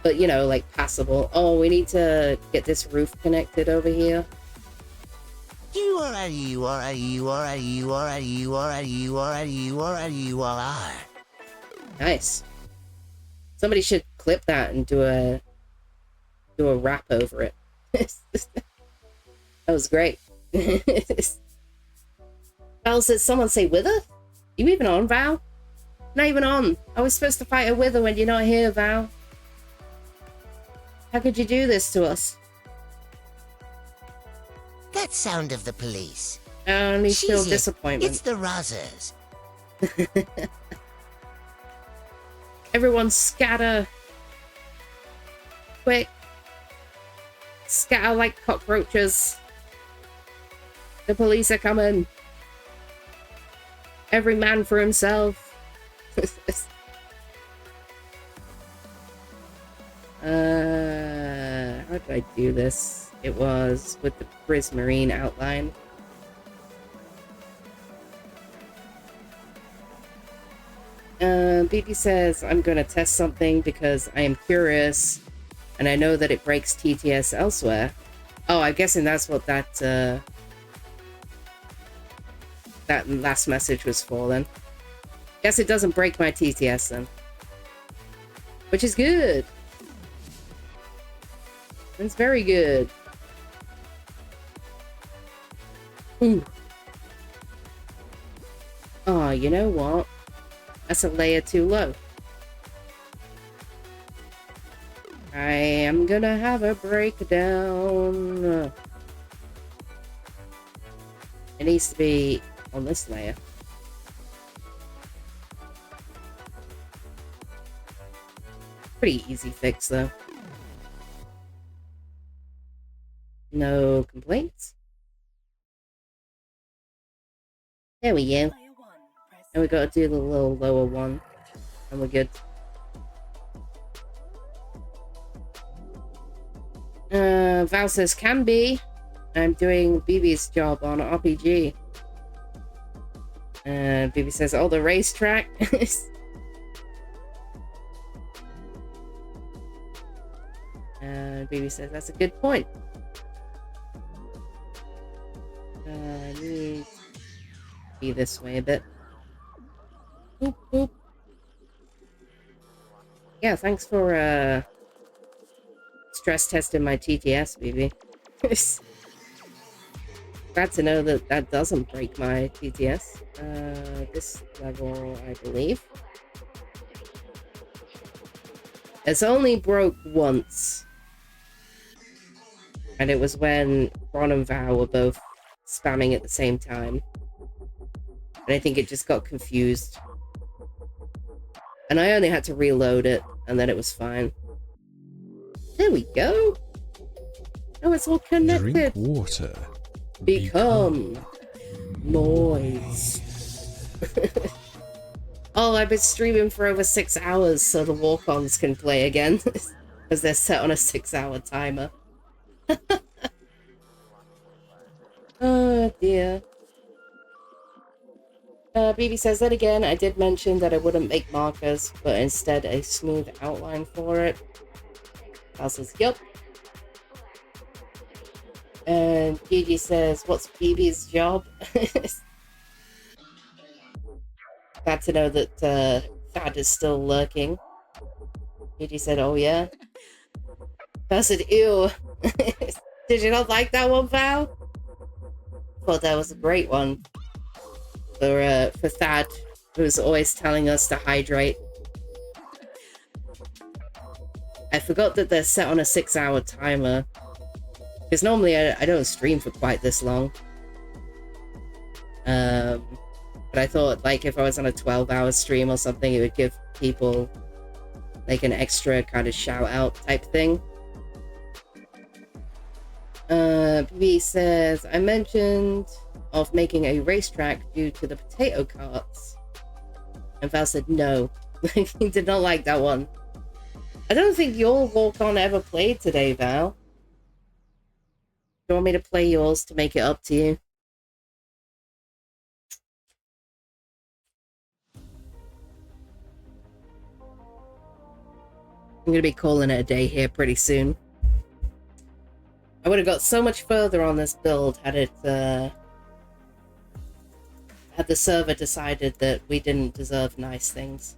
But, you know, like, passable. Oh, we need to get this roof connected over here. Nice. Somebody should clip that and do a rap over it. That was great. Val said, someone say wither? You even on, Val? Not even on. I was supposed to fight a wither when you're not here, Val. How could you do this to us? That sound of the police. I only feel disappointment. It's the Razas. Everyone scatter. Quick. Scatter like cockroaches. The police are coming. Every man for himself. How did I do this? It was with the Prismarine outline. BB says, I'm gonna test something because I am curious and I know that it breaks TTS elsewhere. Oh, I'm guessing that's what that last message was for then. Guess it doesn't break my TTS then. Which is good. It's very good. Ooh. you know what? That's a layer too low. I am gonna have a breakdown. It needs to be on this layer. Pretty easy fix though. No complaints. There we go. And we gotta do the little lower one. And we're good. Val says, can be. I'm doing BB's job on RPG. And BB says, oh, the racetrack. And BB says, that's a good point. I need to be this way a bit. Boop, boop. Yeah, thanks for stress testing my TTS, BB. Glad to know that that doesn't break my TTS. This level, I believe. It's only broke once. And it was when Ron and Val were both spamming at the same time. And I think it just got confused. And I only had to reload it, and then it was fine. There we go. Oh, it's all connected. Drink water. Become moist. Oh, I've been streaming for over 6 hours so the walk-ons can play again. Because they're set on a 6-hour timer. Oh dear. BB says that again. I did mention that I wouldn't make markers, but instead a smooth outline for it. Val says, yup. And Gigi says, what's BB's job? Glad to know that Thad is still lurking. Gigi said, oh yeah. Val said, ew. Did you not like that one, Val? Thought that was a great one. For Thad, who's always telling us to hydrate. I forgot that they're set on a 6-hour timer. Because normally I don't stream for quite this long. But I thought, like, if I was on a 12-hour stream or something, it would give people, like, an extra kind of shout-out type thing. BB says, I mentioned of making a racetrack due to the potato carts. And Val said, no. He did not like that one. I don't think your walk-on ever played today, Val. Do you want me to play yours to make it up to you? I'm going to be calling it a day here pretty soon. I would have got so much further on this build had it, had the server decided that we didn't deserve nice things.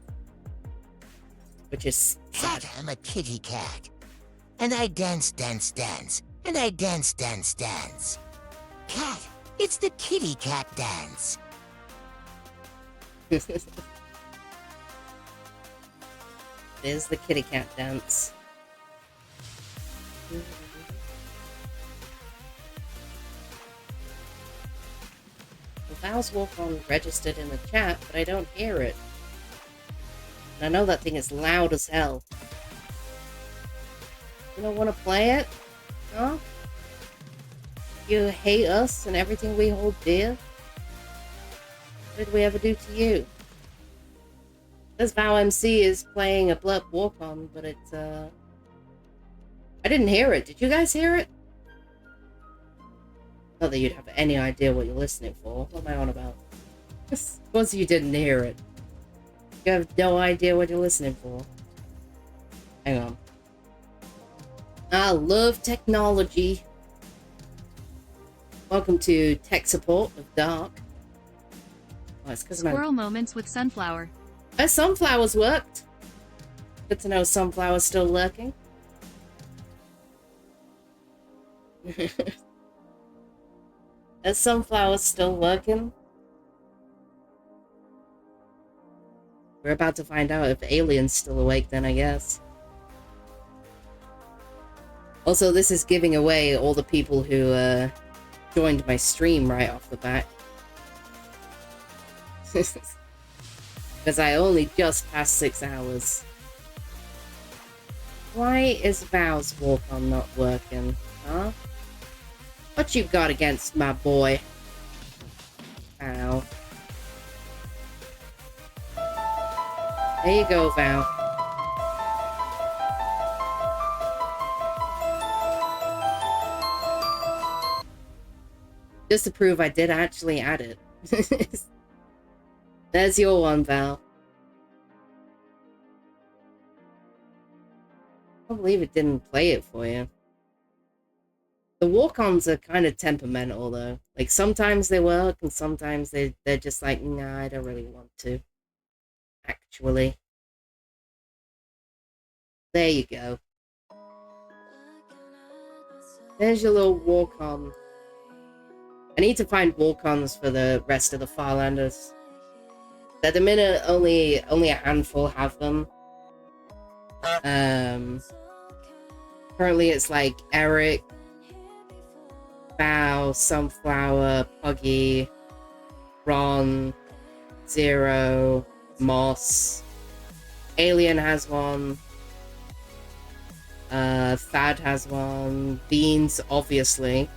Which is sad. Cat, I'm a kitty cat. And I dance, dance, dance. And I dance, dance, dance. Cat, it's the kitty cat dance. There's the kitty cat dance. Val's walk-on registered in the chat, but I don't hear it. And I know that thing is loud as hell. You don't want to play it? Huh? You hate us and everything we hold dear? What did we ever do to you? This Val MC is playing a blurb walk-on, but it's, I didn't hear it. Did you guys hear it? Not that you'd have any idea what you're listening for. What am I on about? Of course you didn't hear it. You have no idea what you're listening for. Hang on. I love technology. Welcome to Tech Support with Dark. Oh, it's 'cause Squirrel moments with Sunflower. Sunflower's worked. Good to know Sunflower's still lurking. Is Sunflower still working? We're about to find out if Alien's still awake then, I guess. Also, this is giving away all the people who joined my stream right off the bat. Because I only just passed 6 hours. Why is Val's walk-on not working, huh? What you got against my boy? Val. There you go, Val. Just to prove I did actually add it. There's your one, Val. I can't believe it didn't play it for you. The walk-ons are kind of temperamental, though. Like, sometimes they work, and sometimes they're just like, nah, I don't really want to. Actually. There you go. There's your little walk-on. I need to find walk-ons for the rest of the Farlanders. At the minute, only a handful have them. Currently it's like Eric, Val, Sunflower, Puggy, Ron, Zero, Moss. Alien has one. Thad has one. Beans, obviously.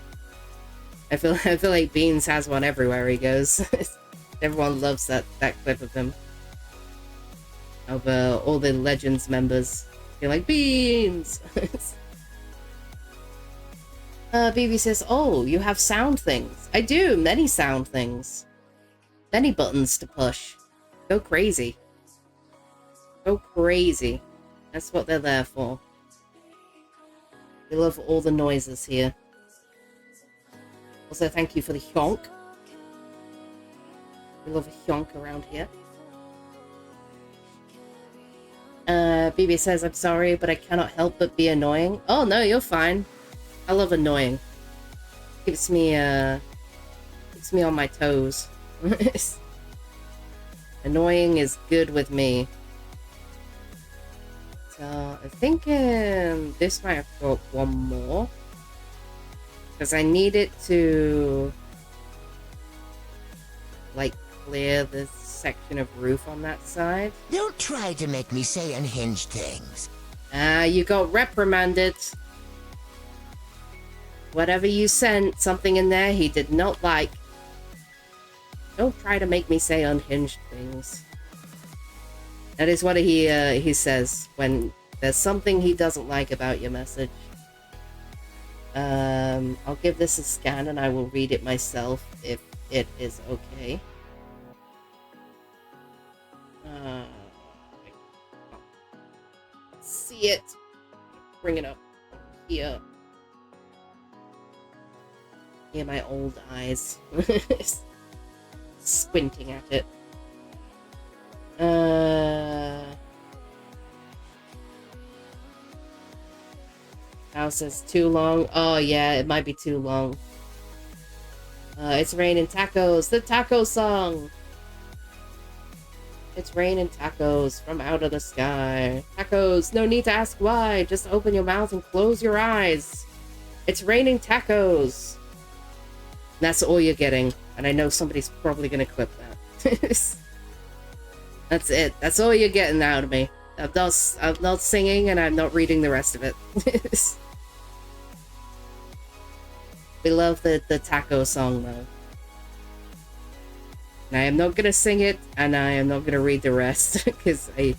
I feel like Beans has one everywhere he goes. Everyone loves that clip of him. Of all the Legends members. You're like, Beans! BB says, oh, you have sound things. I do, many sound things. Many buttons to push. Go crazy. Go crazy. That's what they're there for. We love all the noises here. Also, thank you for the honk. We love a honk around here. BB says, I'm sorry, but I cannot help but be annoying. Oh, no, you're fine. I love annoying. Keeps me on my toes. Annoying is good with me. So, I think this might have got one more. Because I need it to, like, clear this section of roof on that side. Don't try to make me say unhinged things. You got reprimanded. Whatever you sent, something in there he did not like. Don't try to make me say unhinged things. That is what he says when there's something he doesn't like about your message. I'll give this a scan and I will read it myself if it is okay. See it. Bring it up here. Yeah, my old eyes. Squinting at it. House says too long. Oh yeah, it might be too long. It's raining tacos. The taco song. It's raining tacos from out of the sky. Tacos, no need to ask why. Just open your mouth and close your eyes. It's raining tacos. And that's all you're getting. And I know somebody's probably gonna clip that. That's it. That's all you're getting out of me. I'm not singing and I'm not reading the rest of it. We love the taco song though. And I am not gonna sing it and I am not gonna read the rest because I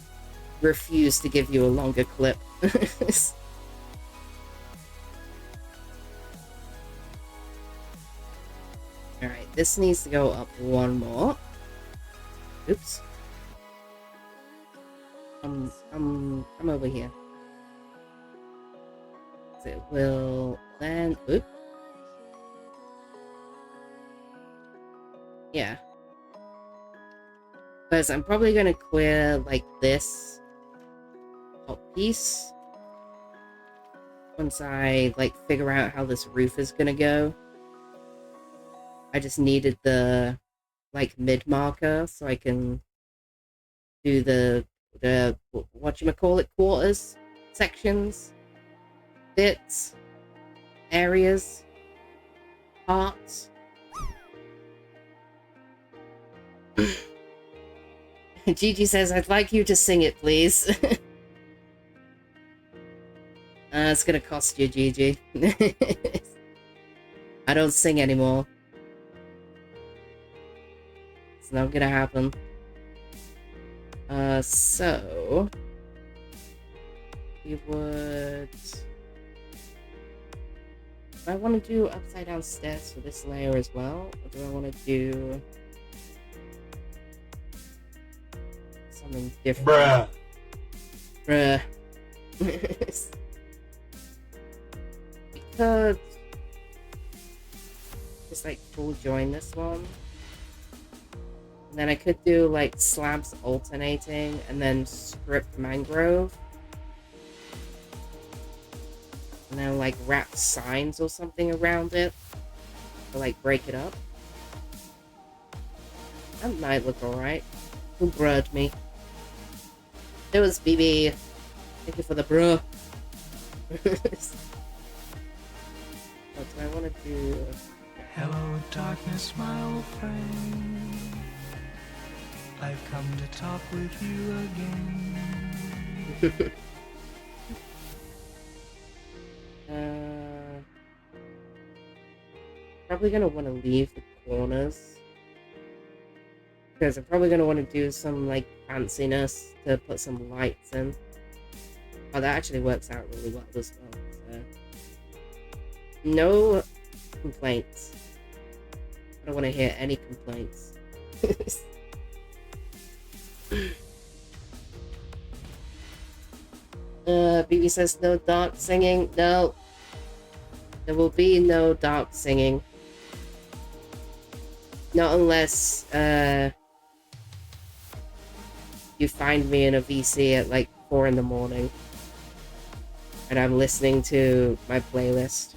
refuse to give you a longer clip. Alright, this needs to go up one more. Oops. I'm over here. So it will then, oop. Yeah. Because I'm probably gonna clear like this top piece once I like figure out how this roof is gonna go. I just needed the like mid marker so I can do the whatchamacallit quarters, sections, bits, areas, parts. Gigi says, I'd like you to sing it, please. It's gonna cost you, Gigi. I don't sing anymore. It's not gonna happen. So... we would... Do I want to do upside down stairs for this layer as well? Or do I want to do... something different? Bruh. Because... just like full join this one. And then I could do like slabs alternating and then stripped mangrove. And then like wrap signs or something around it. Or like break it up. That might look alright. Who brud me? It was BB. Thank you for the bruh. What do I want to do? Hello, darkness, my old friend. I've come to talk with you again. Probably gonna want to leave the corners. Because I'm probably gonna want to do some like fanciness to put some lights in. Oh, that actually works out really well as well. So. No complaints. I don't want to hear any complaints. BB says no dark singing. No. There will be no dark singing. Not unless you find me in a VC at like 4 in the morning and I'm listening to my playlist.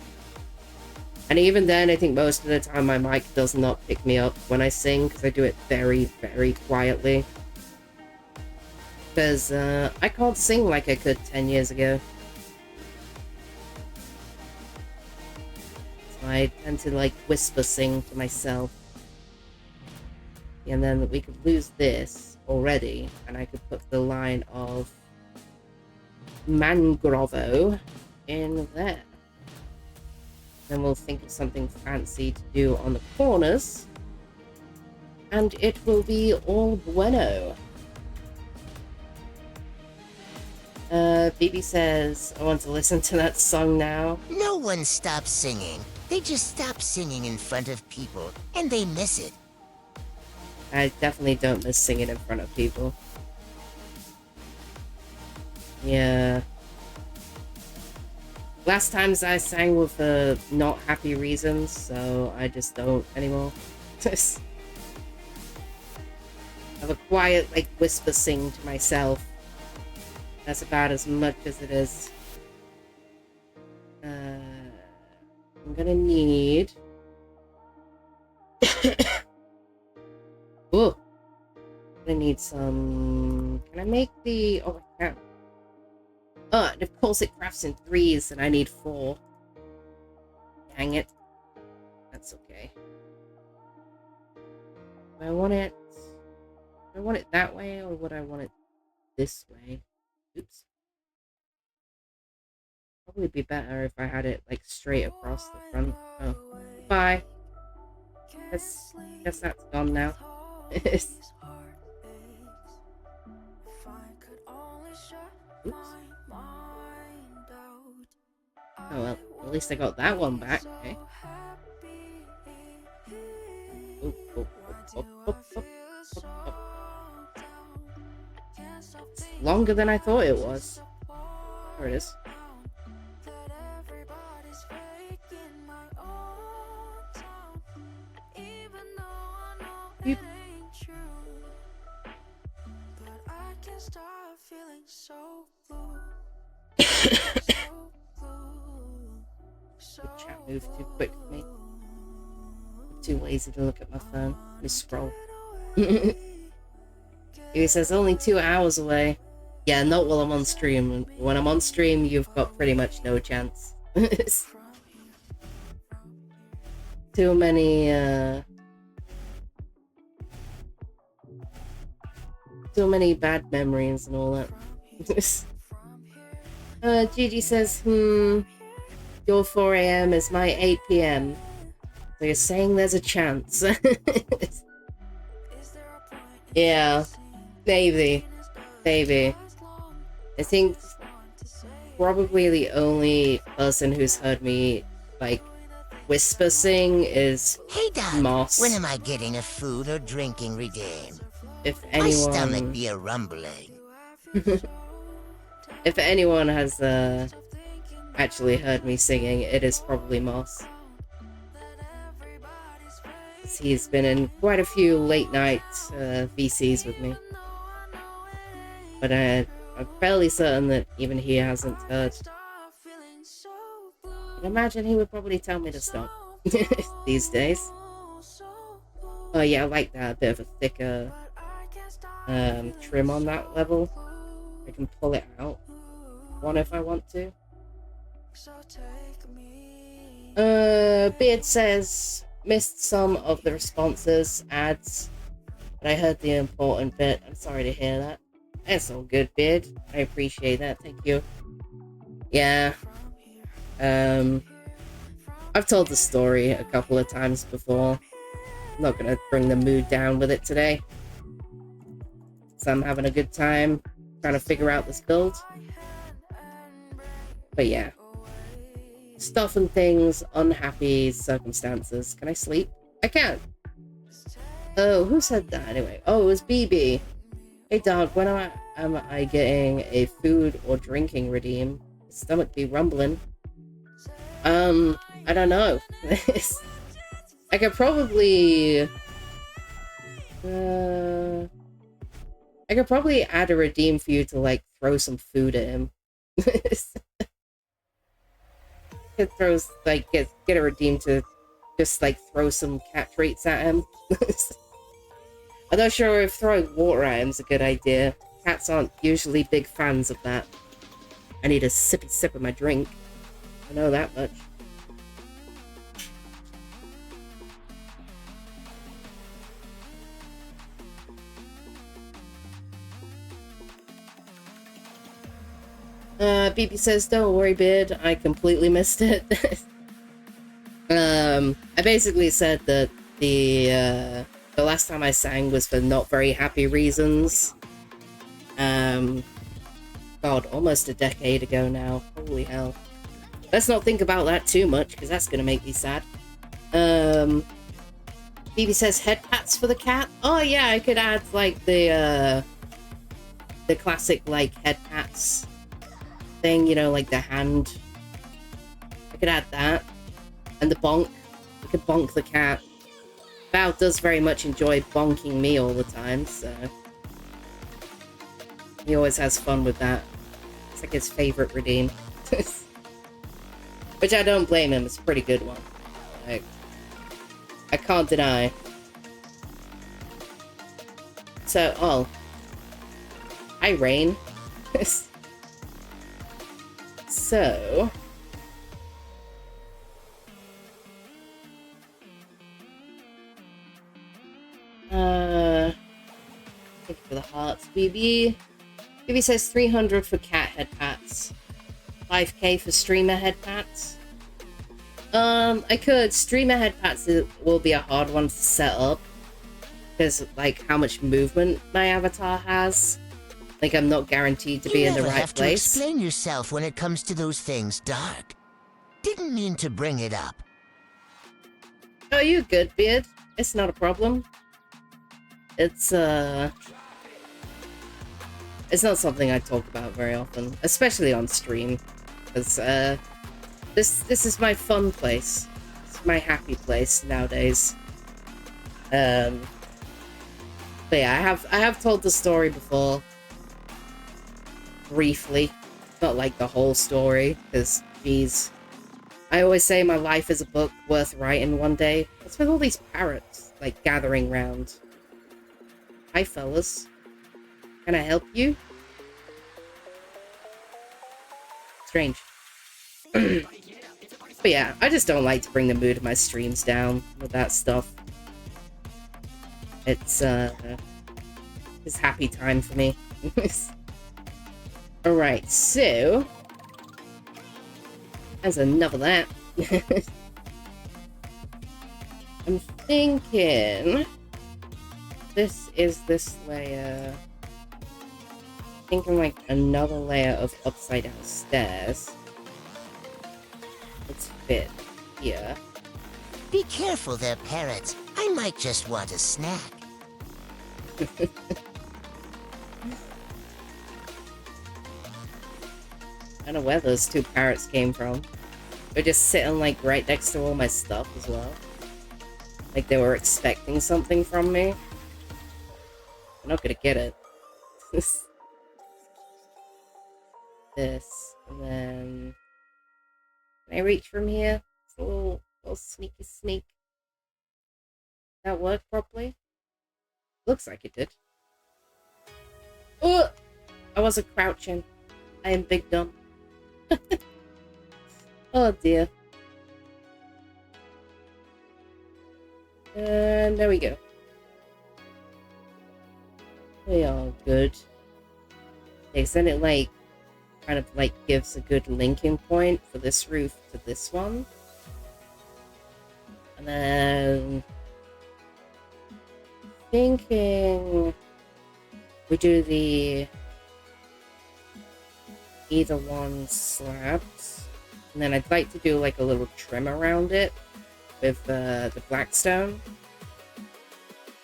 And even then, I think most of the time my mic does not pick me up when I sing because I do it very, very quietly. Because I can't sing like I could 10 years ago. So I tend to like whisper sing to myself. And then we could lose this already, and I could put the line of Mangrovo in there. Then we'll think of something fancy to do on the corners, and it will be all bueno. BB says, I want to listen to that song now. No one stops singing. They just stop singing in front of people, and they miss it. I definitely don't miss singing in front of people. Yeah. Last times I sang with not happy reasons, so I just don't anymore. Just have a quiet, like, whisper sing to myself. That's about as much as it is. I'm gonna need... Oh, I'm gonna need some... Can I make the... Oh, I can. Oh, and of course it crafts in 3s, and I need 4. Dang it. That's okay. Do I want it... Do I want it that way, or would I want it this way? Oops. Probably be better if I had it, like, straight across the front. Oh. Bye. Guess that's gone now. Oops. Oh well, at least I got that one back, okay. Oh, oh, oh, oh, oh, oh, oh. It's longer than I thought it was. There it is. Beep. The chat moved too quick for me. I'm too lazy to look at my phone. Let me scroll. He says only 2 hours away. Yeah, not while I'm on stream. When I'm on stream, you've got pretty much no chance. Too many bad memories and all that. Gigi says, your 4 a.m. is my 8 p.m. So you're saying there's a chance. Yeah, maybe. I think probably the only person who's heard me, like, whisper sing is Hey, Doc, Moss. when am I getting a food or drinking redeem? If My stomach anyone... be a rumbling. If anyone has actually heard me singing, it is probably Moss. He's been in quite a few late night VCs with me. But I'm fairly certain that even he hasn't heard. I imagine he would probably tell me to stop these days. Oh yeah, I like that. A bit of a thicker trim on that level. I can pull it out one if I want to. Beard says, missed some of the responses, ads, but I heard the important bit. I'm sorry to hear that. That's all good, Beard. I appreciate that. Thank you. Yeah. I've told the story a couple of times before. I'm not gonna bring the mood down with it today. So I'm having a good time trying to figure out this build. But yeah. Stuff and things, unhappy circumstances. Can I sleep? I can. Oh, who said that anyway? Oh, it was BB. Hey dog, when am I getting a food or drinking redeem? Stomach be rumbling. I don't know. I could probably add a redeem for you to like throw some food at him. Could throw like get a redeem to just like throw some cat treats at him. I'm not sure if throwing water at him is a good idea. Cats aren't usually big fans of that. I need a sippy sip of my drink. I know that much. BB says, don't worry, Beard. I completely missed it. I basically said that the last time I sang was for not very happy reasons. God, almost a decade ago now. Holy hell. Let's not think about that too much, because that's going to make me sad. BB says, head pats for the cat? Oh yeah, I could add, like, the classic, like, head pats thing, you know, like the hand. I could add that. And the bonk. We could bonk the cat. Bao does very much enjoy bonking me all the time, so he always has fun with that. It's like his favorite redeem. Which I don't blame him, it's a pretty good one. Like, I can't deny. So, oh. Hi, Rain. So... Thank you for the hearts, BB. BB says 300 for cat head pats. 5k for streamer head pats. I could. Streamer head pats will be a hard one to set up. Because, like, how much movement my avatar has. Like, I'm not guaranteed to be in the right have place. To explain yourself when it comes to those things, Dark. Didn't mean to bring it up. Oh, you good, Beard? It's not a problem. It's not something I talk about very often, especially on stream, because this is my fun place. It's my happy place nowadays. But yeah, I have told the story before, briefly, not like the whole story, because geez, I always say my life is a book worth writing one day. What's with all these parrots like gathering round? Hi, fellas. Can I help you? Strange. But yeah, I just don't like to bring the mood of my streams down with that stuff. It's happy time for me. Alright, so there's enough of that. I'm thinking this is this layer. Thinking like another layer of upside down stairs. Let's fit here. Be careful there, parrots. I might just want a snack. I don't know where those two parrots came from. They're just sitting like right next to all my stuff as well. Like they were expecting something from me. I'm not gonna get it. This, and then can I reach from here? It's a little sneaky sneak. That worked properly? Looks like it did. Oh! I wasn't crouching. I am big dumb. Oh dear. And there we go. We are good. Okay, so then it like kind of like gives a good linking point for this roof to this one. And then thinking we do the either one slabs, and then I'd like to do like a little trim around it with the blackstone,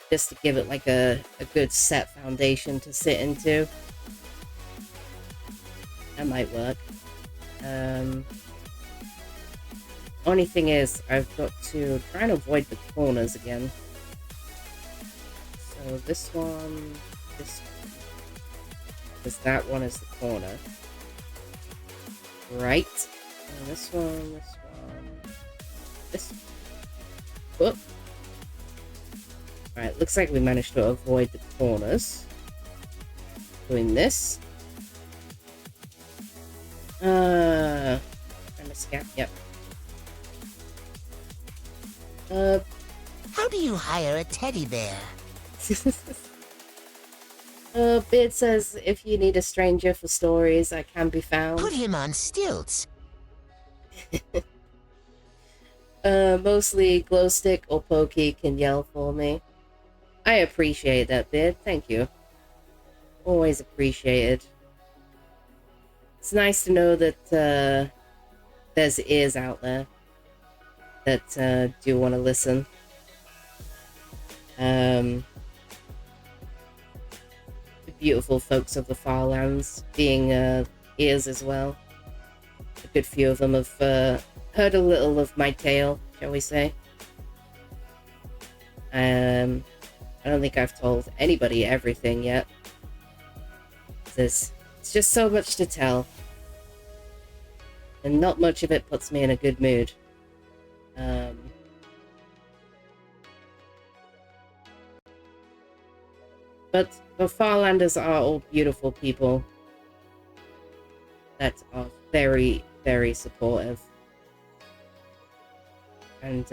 just to give it like a good set foundation to sit into. That might work. Only thing is, I've got to try and avoid the corners again. So this one, because that one is the corner. Right. And this one, this. Whoop. Alright, looks like we managed to avoid the corners. Doing this. Trying to scap, yep. How do you hire a teddy bear? Beard says, if you need a stranger for stories, I can be found. Put him on stilts. Mostly Glowstick or Pokey can yell for me. I appreciate that, Beard. Thank you. Always appreciated. It's nice to know that there's ears out there that do want to listen. The beautiful folks of the Farlands being ears as well. A good few of them have heard a little of my tale, shall we say. I don't think I've told anybody everything yet. It's just so much to tell. And not much of it puts me in a good mood. But the Farlanders are all beautiful people that are very, very supportive. And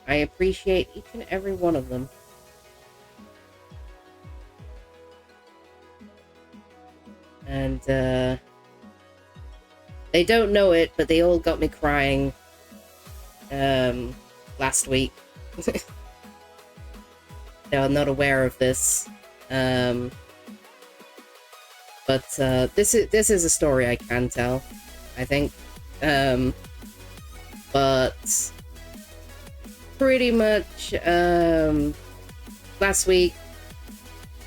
I appreciate each and every one of them. And they don't know it, but they all got me crying last week. They are not aware of this. But this is a story I can tell, I think. But pretty much last week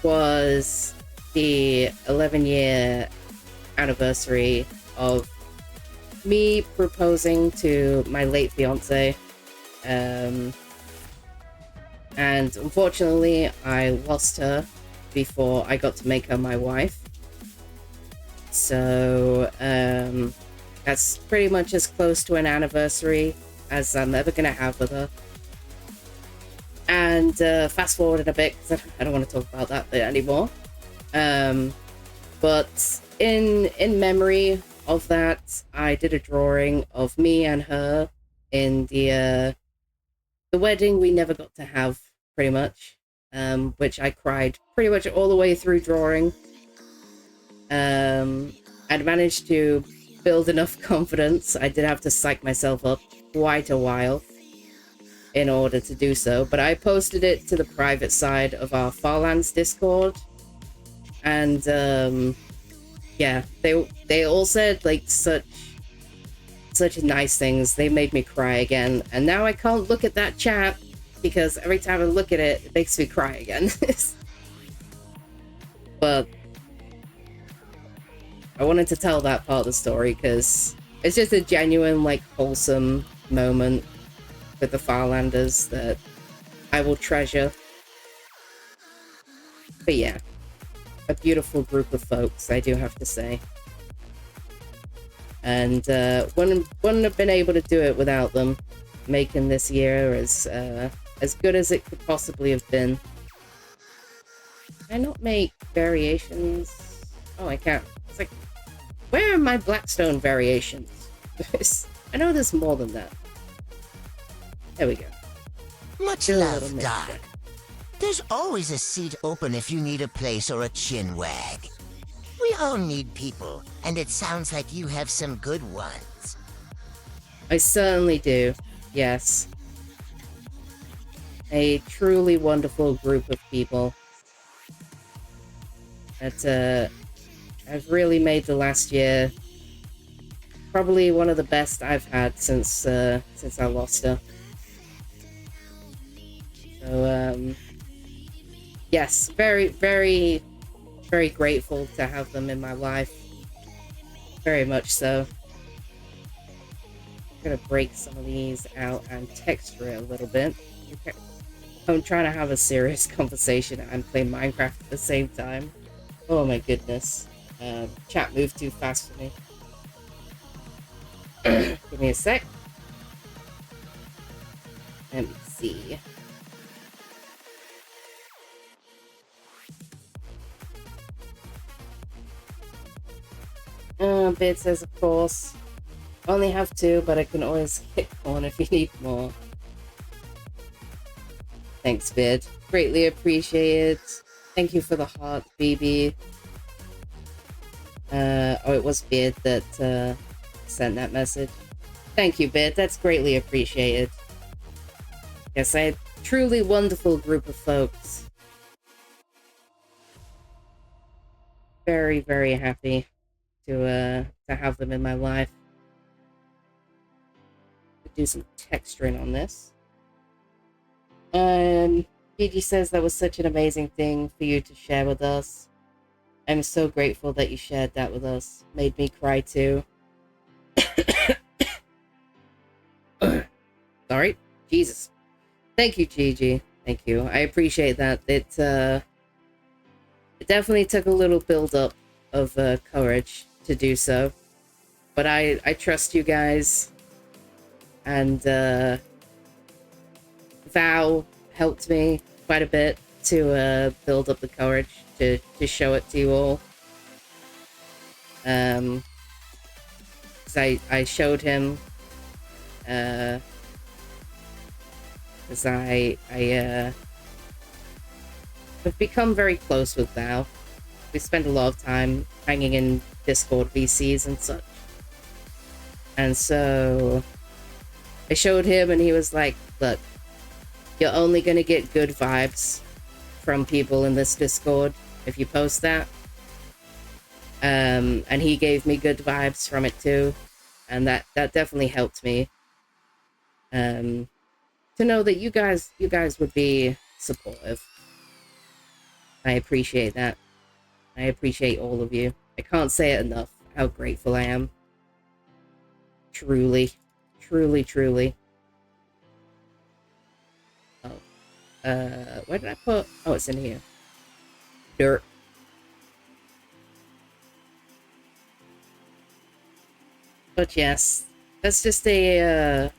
was the 11-year anniversary of me proposing to my late fiance. And unfortunately, I lost her before I got to make her my wife. So that's pretty much as close to an anniversary as I'm ever going to have with her. And fast forward a bit, because I don't want to talk about that bit anymore. But in memory of that, I did a drawing of me and her in the wedding we never got to have, pretty much, which I cried pretty much all the way through drawing. I'd managed to build enough confidence. I did have to psych myself up quite a while in order to do so, but I posted it to the private side of our Farlands Discord, and yeah, they all said like such nice things. They made me cry again, and now I can't look at that chat because every time I look at it, it makes me cry again. But I wanted to tell that part of the story because it's just a genuine, like, wholesome moment with the Farlanders that I will treasure. But yeah, a beautiful group of folks, I do have to say. And wouldn't have been able to do it without them, making this year as good as it could possibly have been. Can I not make variations? Oh, I can't. It's like, where are my Blackstone variations? I know there's more than that. There we go. Much love, Doc. There's always a seat open if you need a place or a chin wag. We all need people, and it sounds like you have some good ones. I certainly do, yes. A truly wonderful group of people that I've really made the last year probably one of the best I've had since I lost her. So yes, very, very, very grateful to have them in my life. Very much so. I'm gonna break some of these out and texture it a little bit. Okay. I'm trying to have a serious conversation and play Minecraft at the same time. Oh my goodness. Chat moved too fast for me. Give me a sec. Let me see. Bid says, of course. Only have 2, but I can always hit one if you need more. Thanks, Bid. Greatly appreciate it. Thank you for the heart, BB. Oh, it was Bid that sent that message. Thank you, Bid. That's greatly appreciated. Yes, I had a truly wonderful group of folks. Very, very happy to have them in my life. Do some texturing on this. Gigi says that was such an amazing thing for you to share with us. I'm so grateful that you shared that with us. Made me cry too. Sorry. Jesus. Thank you, Gigi. Thank you. I appreciate that. It definitely took a little build up of courage to do so. But I trust you guys. And Val helped me quite a bit to build up the courage to show it to you all. 'Cause I showed him because I've become very close with Val. We spend a lot of time hanging in Discord VCs and such. And so I showed him and he was like, look, you're only going to get good vibes from people in this Discord if you post that. And he gave me good vibes from it too. And that definitely helped me. To know that you guys would be supportive. I appreciate that. I appreciate all of you. I can't say it enough how grateful I am. Truly. Truly, truly. Oh. Where did I put? Oh, it's in here. Dirt. But yes, that's just a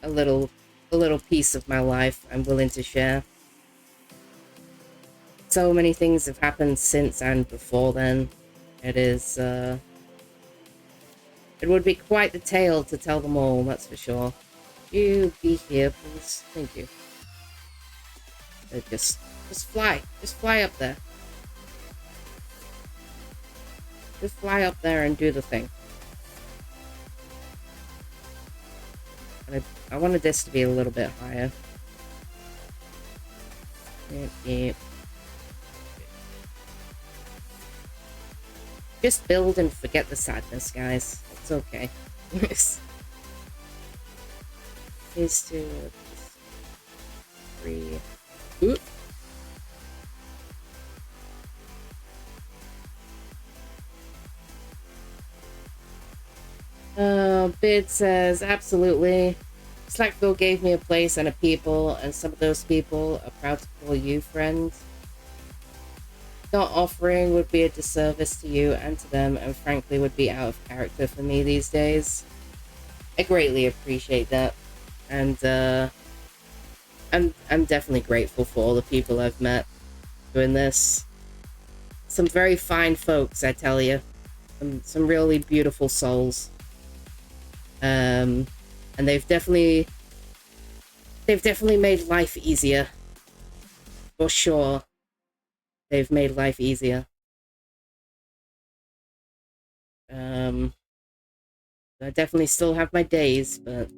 little piece of my life I'm willing to share. so many things have happened since and before then. It is, it would be quite the tale to tell them all, that's for sure. You be here, please. Thank you. Just fly. Just fly up there. Just fly up there and do the thing. And I wanted this to be a little bit higher. Yeah. Just build and forget the sadness, guys. It's okay. These 2, 3. Oop. Bid says, absolutely. Slackville gave me a place and a people, and some of those people are proud to call you friend. Not offering would be a disservice to you and to them, and frankly would be out of character for me these days. I greatly appreciate that, and I'm definitely grateful for all the people I've met doing this. Some very fine folks, I tell you. Some really beautiful souls. And they've definitely made life easier. For sure. They've made life easier. I definitely still have my days, but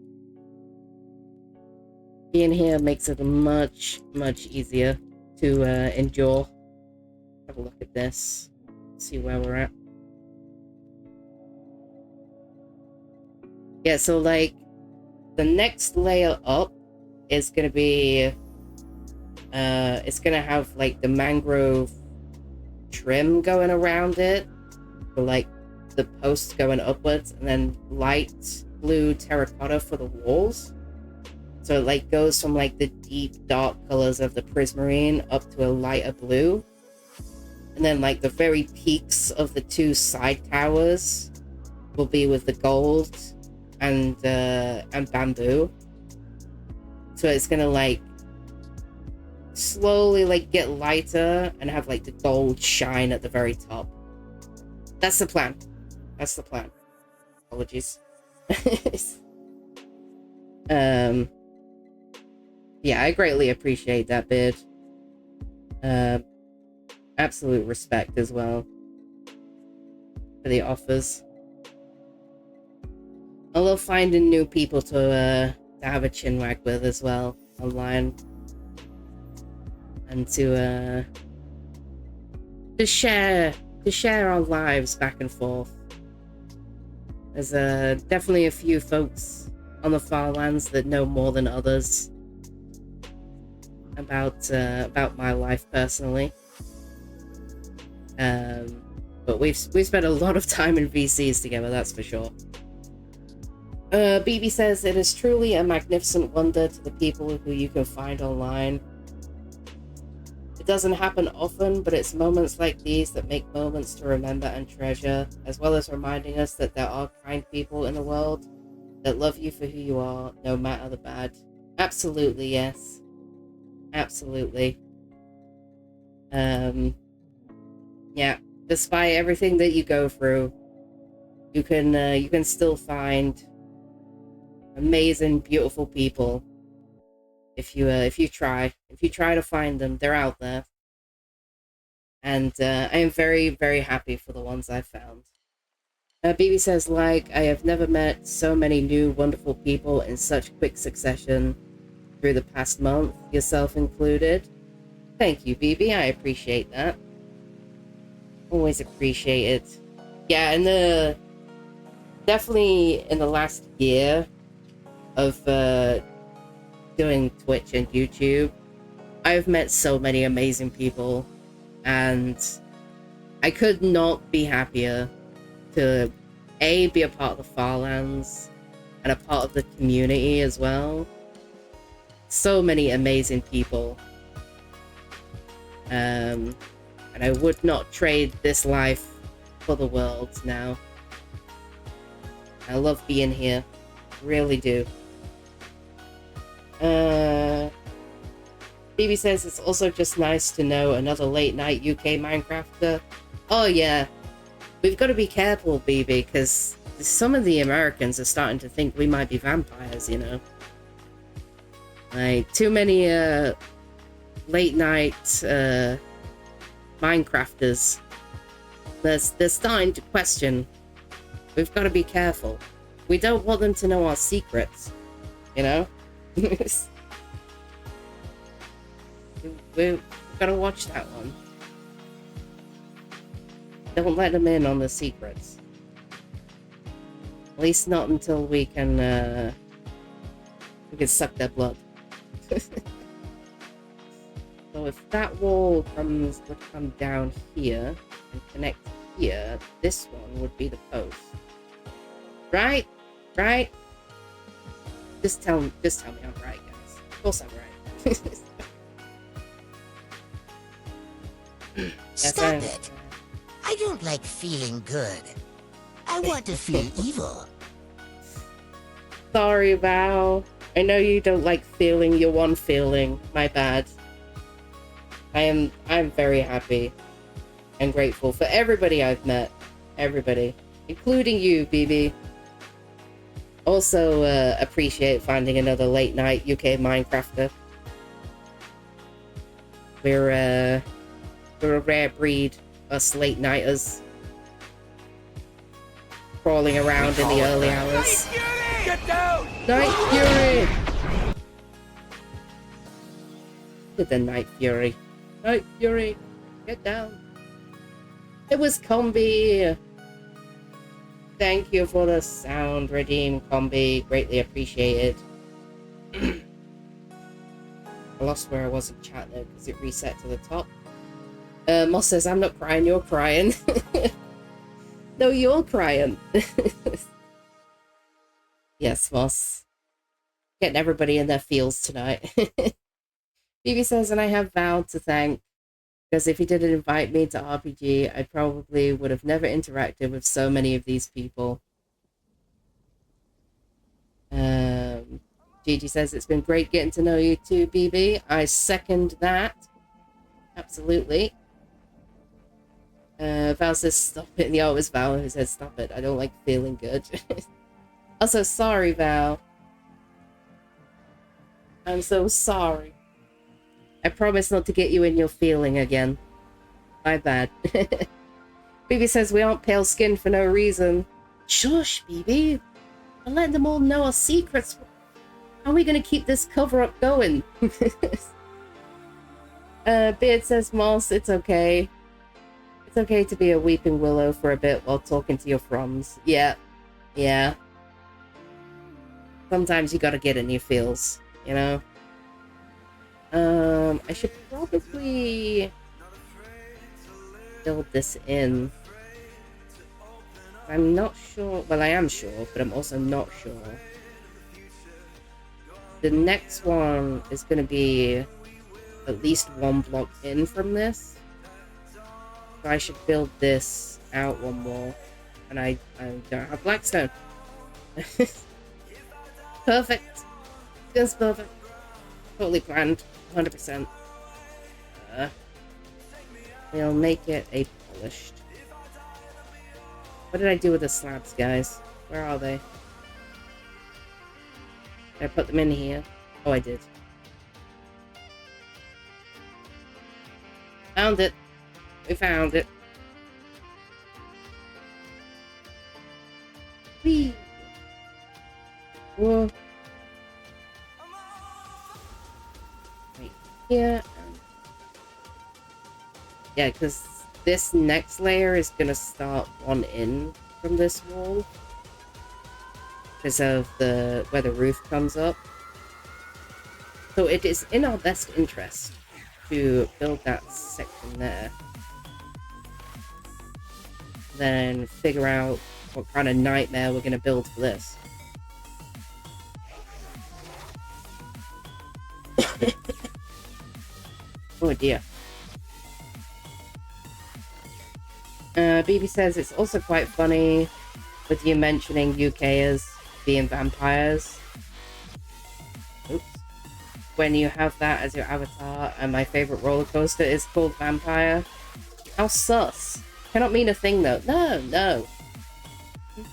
being here makes it much, much easier to endure. Have a look at this. See where we're at. Yeah, so like the next layer up is gonna be it's gonna have like the mangrove trim going around it, for like the posts going upwards, and then light blue terracotta for the walls. So it like goes from like the deep dark colors of the prismarine up to a lighter blue. And then like the very peaks of the 2 side towers will be with the gold and bamboo. So it's gonna like slowly like get lighter and have like the gold shine at the very top. That's the plan. That's the plan. Apologies. Yeah, I greatly appreciate that, Bid. Absolute respect as well for the offers. I love finding new people to have a chinwag with as well online, and to share our lives back and forth. There's definitely a few folks on the Farlands that know more than others about my life personally. But we've spent a lot of time in VCs together, that's for sure. BB says, it is truly a magnificent wonder to the people who you can find online. It doesn't happen often, but it's moments like these that make moments to remember and treasure, as well as reminding us that there are kind people in the world that love you for who you are, no matter the bad. Absolutely, yes. Absolutely. Yeah, despite everything that you go through, you can still find amazing, beautiful people if you try to find them. They're out there, and I am very, very happy for the ones I've found. BB says, like, I have never met so many new wonderful people in such quick succession through the past month, yourself included. Thank you, BB. I appreciate that. Always appreciate it. Yeah, and definitely in the last year of doing Twitch and YouTube, I've met so many amazing people, and I could not be happier to be a part of the Farlands and a part of the community as well. So many amazing people, and I would not trade this life for the world now. I love being here, really do. BB says it's also just nice to know another late night UK Minecrafter. Oh yeah, we've got to be careful, BB, because some of the Americans are starting to think we might be vampires, you know? Like, too many late night Minecrafters. They're starting to question. We've got to be careful. We don't want them to know our secrets, you know? We've got to watch that one. Don't let them in on the secrets. At least not until we can suck their blood. So if that wall would come down here and connect here, this one would be the post. Right? Right? Just tell me I'm right, guys. Of course I'm right. Stop it. I don't like feeling good. I want to feel evil. Sorry, Val. I know you don't like feeling your one feeling. My bad. I'm very happy and grateful for everybody I've met. Everybody. Including you, BB. Also appreciate finding another late night UK Minecrafter. We're a rare breed, us late nighters. Crawling around in the early hours. Get down! Night Fury! Look at the Night Fury. Night Fury, get down. It was Combi. Thank you for the sound, Redeem Combi. Greatly appreciated. I lost where I was in chat though, because it reset to the top. Moss says, I'm not crying, you're crying. No, you're crying. Yes, Moss. Getting everybody in their feels tonight. Phoebe says, and I have Val to thank, because if he didn't invite me to RPG, I probably would have never interacted with so many of these people. Gigi says, it's been great getting to know you too, BB. I second that. Absolutely. Val says, stop it. Yeah, it was Val who says, stop it. I don't like feeling good. Also, sorry, Val. I'm so sorry. I promise not to get you in your feeling again. My bad. BB says we aren't pale-skinned for no reason. Shush, BB. I'm letting them all know our secrets. How are we going to keep this cover-up going? Beard says, Moss, it's okay. It's okay to be a weeping willow for a bit while talking to your froms. Yeah. Yeah. Sometimes you gotta get in your feels, you know? I should probably build this in. I'm not sure. Well, I am sure, but I'm also not sure. The next one is going to be at least one block in from this. So I should build this out one more. And I don't have blackstone. Perfect. That's perfect. Totally planned. 100%. We'll make it a polished. What did I do with the slabs, guys? Where are they? Did I put them in here? Oh, I did. Found it. We found it. Whee! Whoa. Right here. Yeah, because this next layer is going to start one in from this wall. Because of where the roof comes up. So it is in our best interest to build that section there. Then figure out what kind of nightmare we're going to build for this. Oh dear. BB says it's also quite funny with you mentioning UKers being vampires. Oops. when you have that as your avatar and my favorite roller coaster is called Vampire. How sus. Cannot mean a thing though. No, no.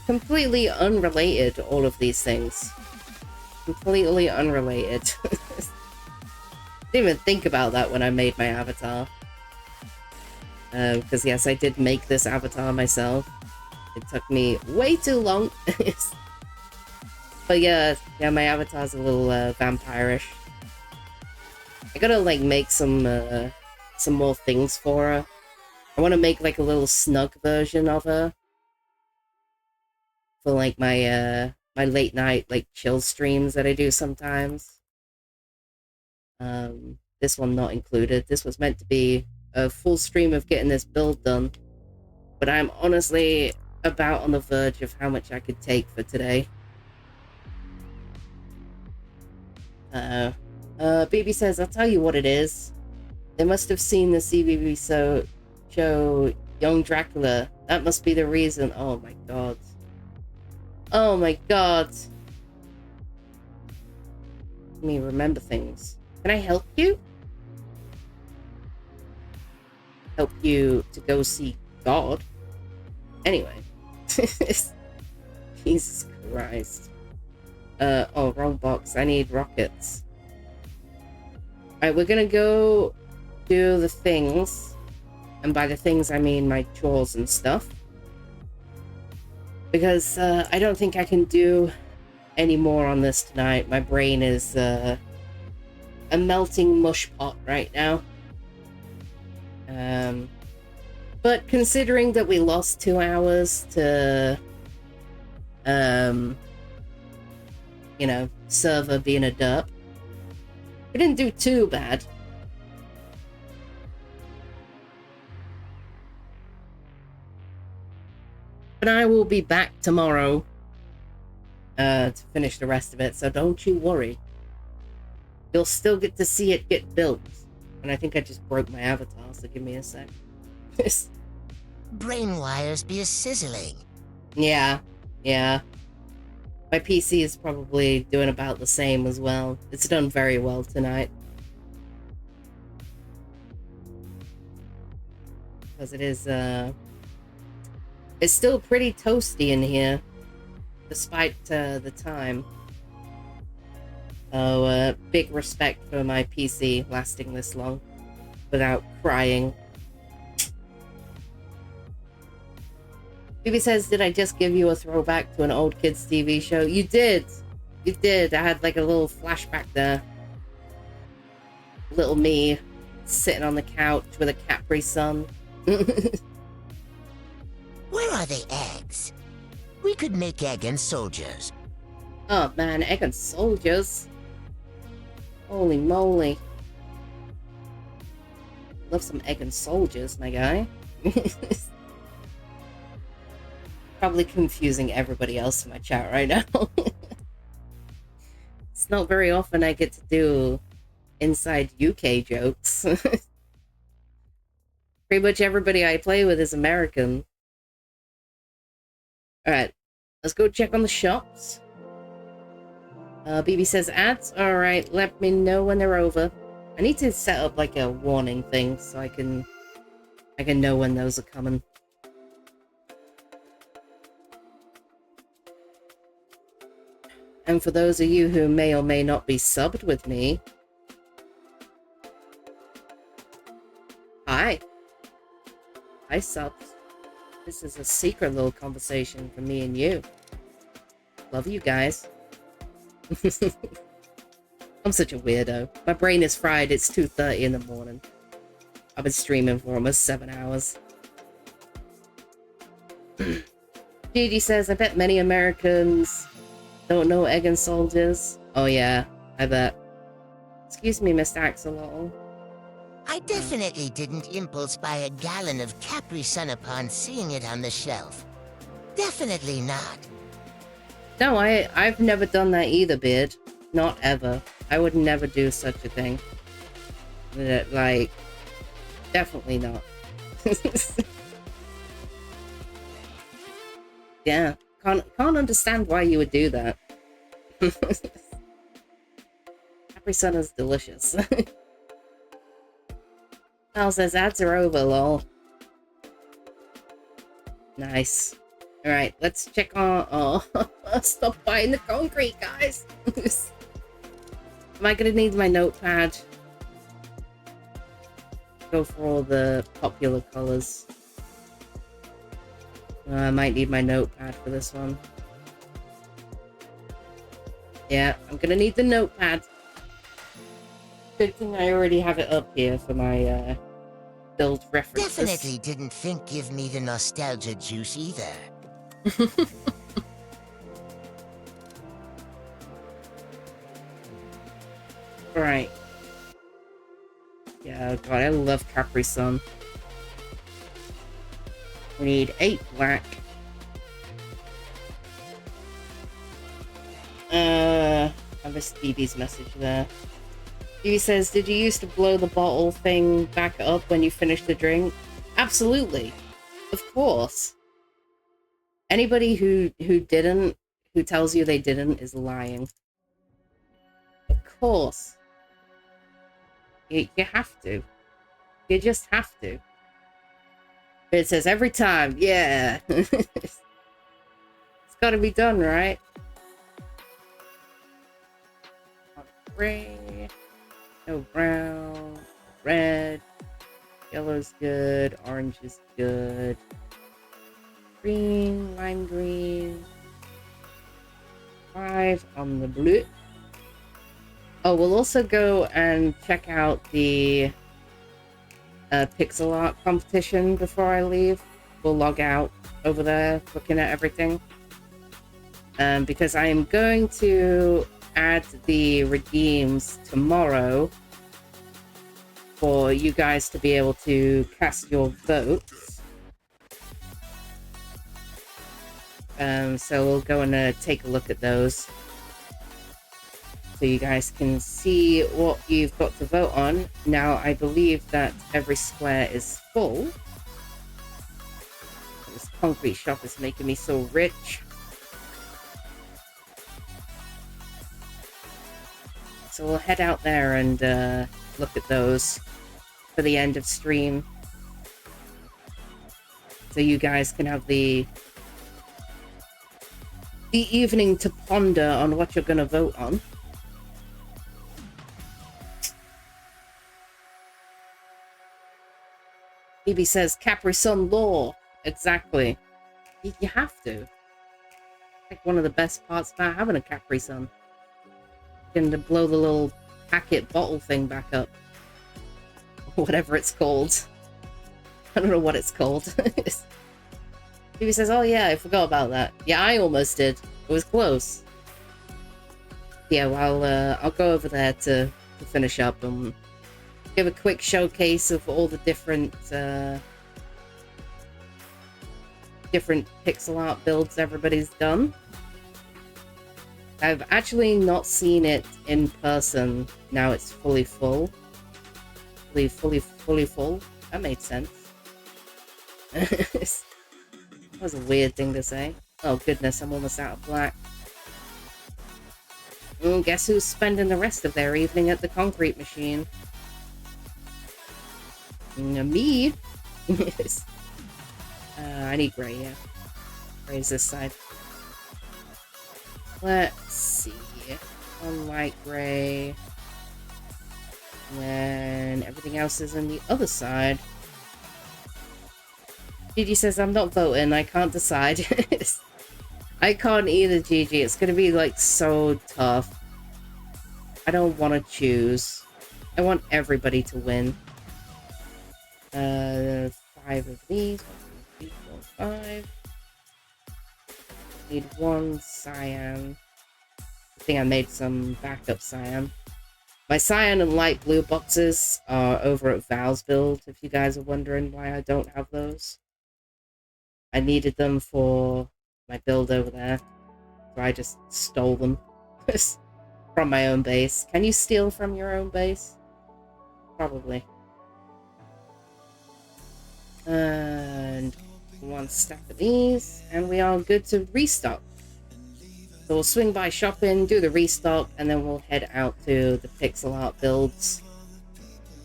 Completely unrelated to all of these things. Completely unrelated. Didn't even think about that when I made my avatar. Because yes, I did make this avatar myself. It took me way too long. But yeah, my avatar's a little vampire-ish. I gotta like make some more things for her. I want to make like a little snug version of her for like my my late night like chill streams that I do sometimes. This one not included. This was meant to be a full stream of getting this build done, but I'm honestly about on the verge of how much I could take for today. BB says, I'll tell you what it is. They must have seen the CBB show Young Dracula. That must be the reason. Oh my god. Oh my god. Let me remember things. Can I help you? Help you to go see God? Anyway. Jesus Christ. Oh, wrong box. I need rockets. Alright, we're gonna go do the things. And by the things, I mean my chores and stuff. Because I don't think I can do any more on this tonight. My brain is a melting mush pot right now. But considering that we lost 2 hours to, you know, server being a derp, we didn't do too bad. But I will be back tomorrow to finish the rest of it, so don't you worry. You'll still get to see it get built. And I think I just broke my avatar, so give me a sec. Brain wires be a sizzling. Yeah. My PC is probably doing about the same as well. It's done very well tonight. Because it is, it's still pretty toasty in here, despite the time. So, big respect for my PC lasting this long without crying. Phoebe says, did I just give you a throwback to an old kids TV show? You did. You did. I had like a little flashback there. Little me sitting on the couch with a Capri Sun. Where are the eggs? We could make egg and soldiers. Oh man, egg and soldiers. Holy moly. Love some egg and soldiers, my guy. Probably confusing everybody else in my chat right now. It's not very often I get to do inside UK jokes. Pretty much everybody I play with is American. Alright, let's go check on the shops. BB says ads. Alright, let me know when they're over. I need to set up like a warning thing so I can know when those are coming. And for those of you who may or may not be subbed with me, hi. Hi, subs. This is a secret little conversation for me and you. Love you guys. I'm such a weirdo. My brain is fried. It's 2:30 in the morning. I've been streaming for almost 7 hours. Gigi says, I bet many Americans don't know egg and soldiers. Oh yeah, I bet. Excuse me, Mr. Axolotl. I definitely didn't impulse buy a gallon of Capri Sun upon seeing it on the shelf. Definitely not. No, I've never done that either, Beard. Not ever. I would never do such a thing. Like, definitely not. Yeah, can't understand why you would do that. Capri Sun is delicious. Al says ads are over, lol. Nice. Alright, let's check on... Oh, stop buying the concrete, guys! Am I gonna need my notepad? Go for all the popular colors. I might need my notepad for this one. Yeah, I'm gonna need the notepad. Good thing I already have it up here for my build references. Definitely didn't think give me the nostalgia juice either. Right. Yeah, God, I love Capri Sun. We need 8 black. I missed Phoebe's message there. Phoebe says, did you used to blow the bottle thing back up when you finished the drink? Absolutely. Of course. Anybody who didn't, who tells you they didn't, is lying. Of course. You have to. You just have to. It says every time. Yeah. It's got to be done, right? Gray. No brown. Red. Yellow's good. Orange is good. Green. Lime green. 5 on the blue. Oh, we'll also go and check out the pixel art competition before I leave. We'll log out over there, looking at everything. Because I am going to add the redeems tomorrow for you guys to be able to cast your votes. So we'll go and take a look at those, so you guys can see what you've got to vote on. Now, I believe that every square is full. This concrete shop is making me so rich. So we'll head out there and look at those for the end of stream, so you guys can have the evening to ponder on what you're going to vote on. Phoebe says Capri Sun law. Exactly. You have to. Like, one of the best parts about having a Capri Sun. You can blow the little packet bottle thing back up. Whatever it's called. I don't know what it's called. Phoebe says, oh yeah, I forgot about that. Yeah, I almost did. It was close. Yeah, well, I'll go over there to finish up and give a quick showcase of all the different pixel art builds everybody's done. I've actually not seen it in person. Now it's fully full. Fully full. That made sense. That was a weird thing to say. Oh goodness, I'm almost out of black. Guess who's spending the rest of their evening at the concrete machine? Me. I need gray, yeah. Gray's this side. Let's see. One light gray. And then everything else is on the other side. Gigi says, I'm not voting, I can't decide. I can't either, Gigi. It's gonna be like so tough. I don't want to choose. I want everybody to win. 5 of these. 1, 2, 3, 4, 5. Need 1 cyan. I think I made some backup cyan. My cyan and light blue boxes are over at Val's build, if you guys are wondering why I don't have those. I needed them for my build over there, so I just stole them from my own base. Can you steal from your own base? Probably. And 1 stack of these, and we are good to restock. So we'll swing by shopping, do the restock, and then we'll head out to the pixel art builds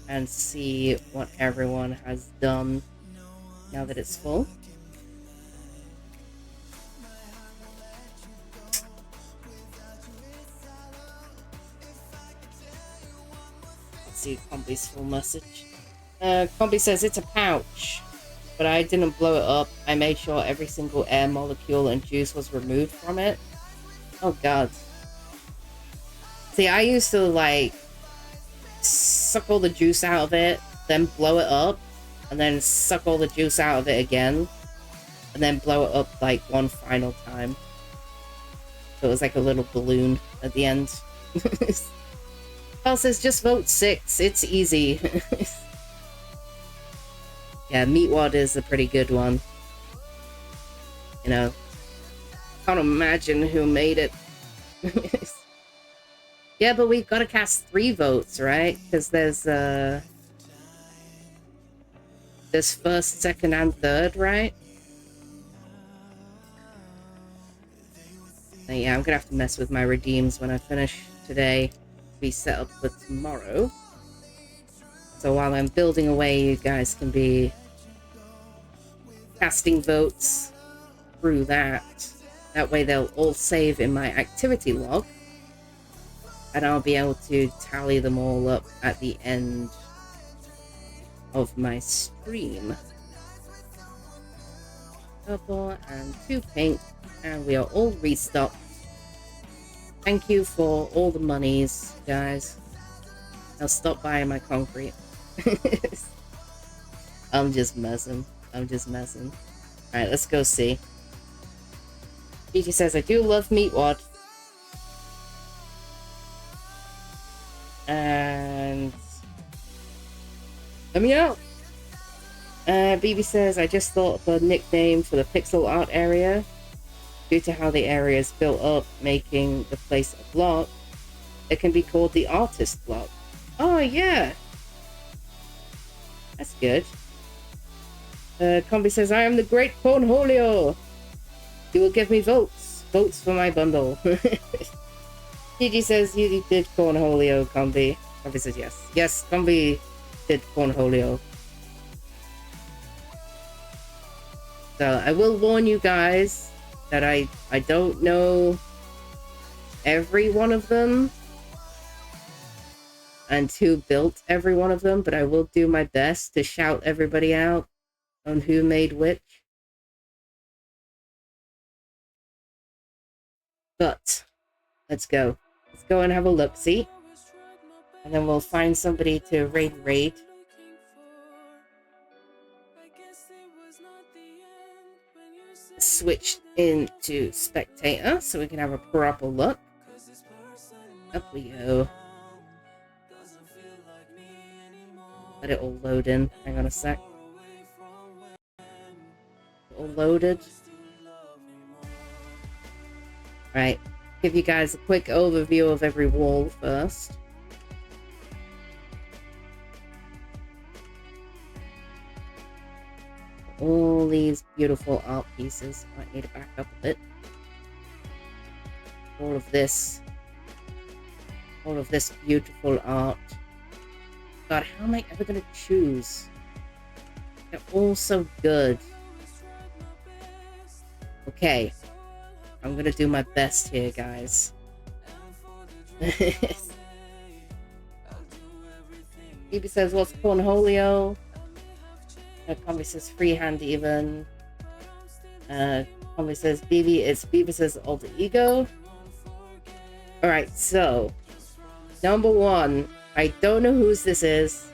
and see what everyone has done now that it's full. Let's see Combi's full message. Combi says it's a pouch, but I didn't blow it up. I made sure every single air molecule and juice was removed from it. Oh god. See, I used to like suck all the juice out of it, then blow it up, and then suck all the juice out of it again, and then blow it up like one final time. So it was like a little balloon at the end. Paul says just vote 6. It's easy. Yeah, Meatwad is a pretty good one. You know, can't imagine who made it. Yeah, but we've got to cast 3 votes, right? Because there's first, second, and third, right? And yeah, I'm gonna have to mess with my redeems when I finish today. Be set up for tomorrow. So while I'm building away, you guys can be casting votes through that. That way they'll all save in my activity log, and I'll be able to tally them all up at the end of my stream. Purple and 2 pink, and we are all restocked. Thank you for all the monies, guys. I'll stop buying my concrete. I'm just messing. Alright, let's go see. Gigi says, I do love Meatwad. And let me out. BB says, I just thought of a nickname for the pixel art area. Due to how the area is built up, making the place a block, it can be called the artist block. Oh, yeah. That's good. Combi says, I am the great Cornholio. You will give me votes. Votes for my bundle. Gigi says, you did Cornholio, Combi. Combi says, yes. Yes, Combi did Cornholio. So, I will warn you guys that I don't know every one of them and who built every one of them, but I will do my best to shout everybody out on who made which. But let's go and have a look-see, and then we'll find somebody to raid. Switch into spectator so we can have a proper look. Up we go. Let it all load in. Hang on a sec. All loaded. Right. Give you guys a quick overview of every wall first. All these beautiful art pieces. Might need to back up a bit. All of this beautiful art. God, how am I ever gonna choose? They're all so good. Okay, I'm gonna do my best here, guys. Phoebe says, what's Cornholio? Combi says freehand even. Combi says BB says alter ego. Alright, so number 1, I don't know whose this is,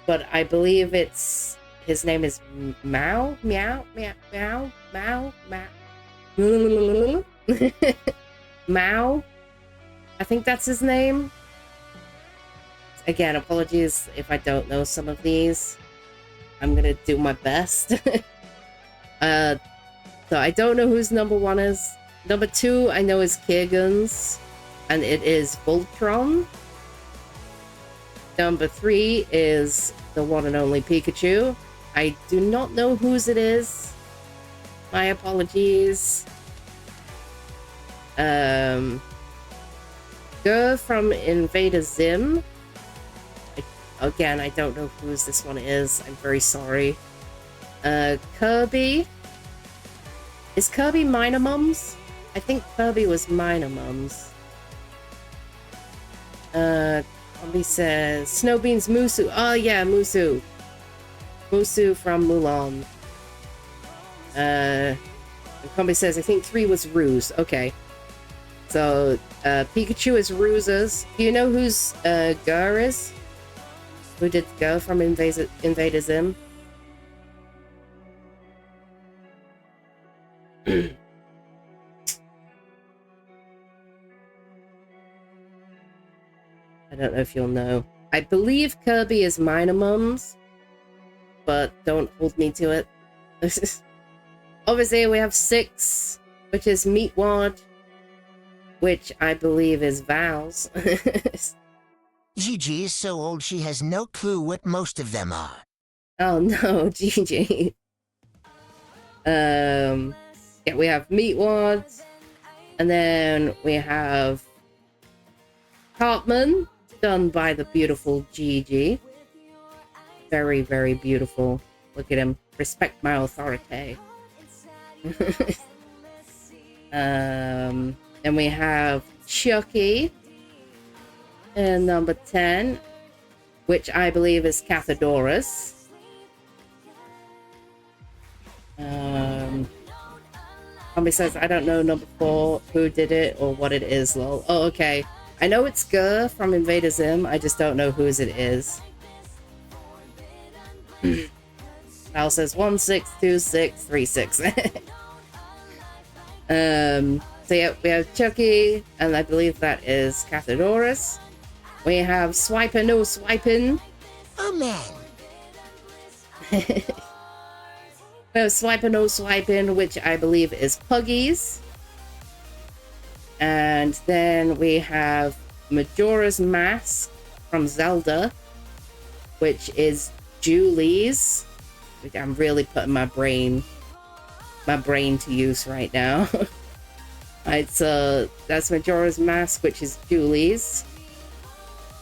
but I believe his name is Mao. Mao. I think that's his name. Again, apologies if I don't know some of these. I'm gonna do my best. So I don't know whose number 1 is. Number 2 I know is Kiergan's, and it is Voltron. Number 3 is the one and only Pikachu. I do not know whose it is. My apologies. Girl from Invader Zim. Again, I don't know who this one is. I'm very sorry. Kirby. Is Kirby Minor Mums? I think Kirby was Minor Mums. Combi says Snowbeans Musu. Oh yeah, Musu. Musu from Mulan. Combi says I think 3 was Ruse. Okay. So Pikachu is Ruse's. Do you know who's Gur is? Who did Gur from Invader Zim? I don't know if you'll know. I believe Kirby is Minor Mums, but don't hold me to it. Obviously, we have 6, which is Meatwad, which I believe is Val's. Gigi is so old she has no clue what most of them are. Oh no, Gigi. Yeah, we have Meatwad, and then we have Cartman, done by the beautiful Gigi. Very, very beautiful. Look at him. Respect my authority. And we have Chucky in number 10, which I believe is Cathedorus. Somebody says, I don't know number 4, who did it or what it is, lol. Oh, okay. I know it's Gur from Invader Zim, I just don't know whose it is. Val says 162636. So yeah, we have Chucky, and I believe that is Cathedorus. We have Swiper No Swiping. Oh man. We have Swiper No Swiping, which I believe is Puggies. And then we have Majora's Mask from Zelda, which is Julie's. Which I'm really putting my brain to use right now. Alright, so that's Majora's Mask, which is Julie's.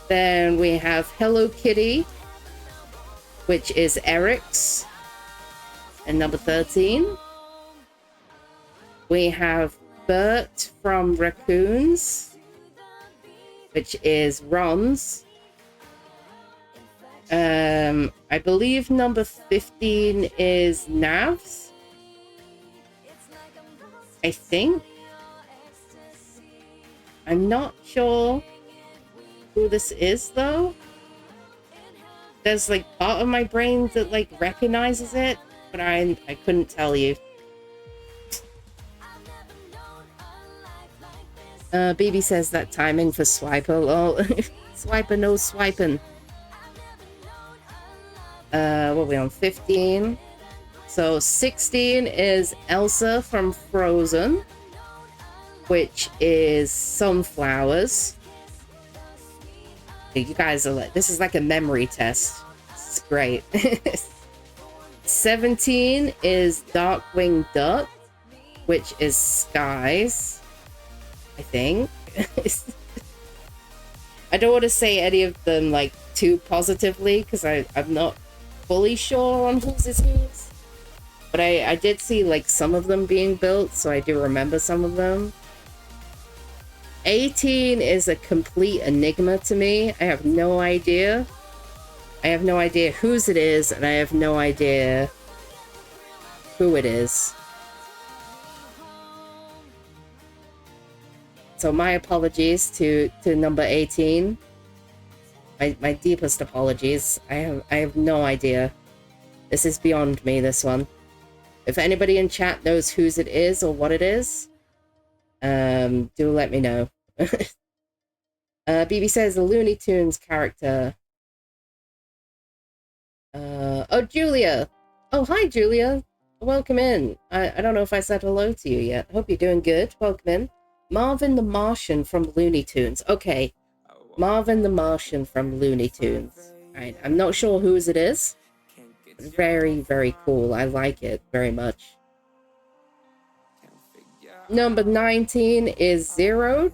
Then we have Hello Kitty, which is Eric's, and number 13. We have Bert from Raccoons, which is Ron's. I believe number 15 is Nav's. I think. I'm not sure who this is though. There's like part of my brain that like recognizes it, but I couldn't tell you. BB says that timing for Swiper, lol. Swiper no swiping. What are we on? 15. So 16 is Elsa from Frozen, which is Sunflowers. You guys are like, this is like a memory test. It's great. 17 is Darkwing Duck, which is Skies, I think. I don't want to say any of them like too positively because I'm not fully sure on whose it is. But I did see like some of them being built, so I do remember some of them. 18 is a complete enigma to me. I have no idea. I have no idea whose it is, and I have no idea who it is. So my apologies to number 18. My deepest apologies. I have no idea. This is beyond me, this one. If anybody in chat knows whose it is or what it is, do let me know. BB says the Looney Tunes character. Oh, Julia. Oh, hi, Julia. Welcome in. I don't know if I said hello to you yet. Hope you're doing good. Welcome in. Marvin the Martian from Looney Tunes. Okay. Marvin the Martian from Looney Tunes. Alright, I'm not sure whose it is. Very, very cool. I like it very much. Number 19 is Zeroed.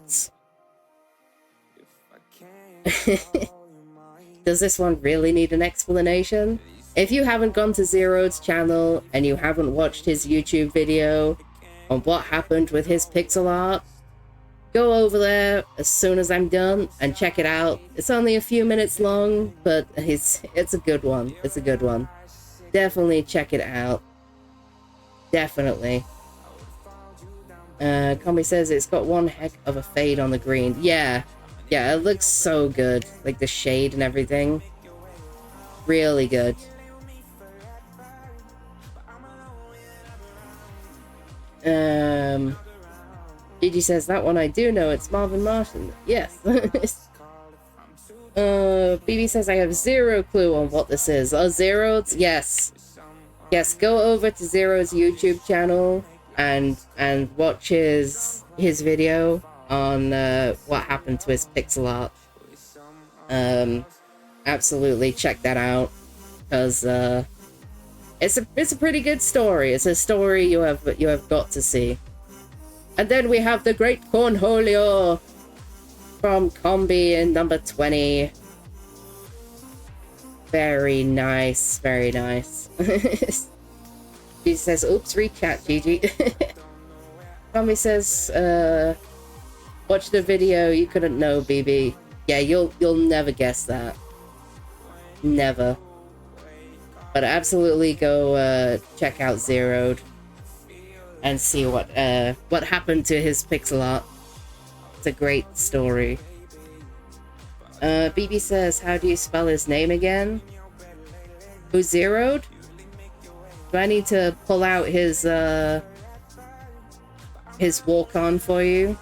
Does this one really need an explanation? If you haven't gone to Zeroed's channel and you haven't watched his YouTube video on what happened with his pixel art, go over there as soon as I'm done and check it out. It's only a few minutes long, but it's a good one. It's a good one. Definitely check it out. Definitely. Combi says it's got one heck of a fade on the green. Yeah, it looks so good. Like the shade and everything. Really good. Gigi says that one I do know. It's Marvin Martian. Yes. BB says I have zero clue on what this is. Oh, Zeroed's? Yes. Yes, go over to Zeroed's YouTube channel and watch his video on what happened to his pixel art. Absolutely check that out, because it's a pretty good story. It's a story you have got to see. And then we have the Great Cornholio from Combi in number 20. Very nice, very nice. She says, oops, rechat, Gigi. Combi says, watch the video, you couldn't know, BB. Yeah, you'll never guess that. Never. But absolutely go check out Zeroed and see what happened to his pixel art. It's a great story. BB says, how do you spell his name again? Who's Zeroed? Do I need to pull out his walk-on for you?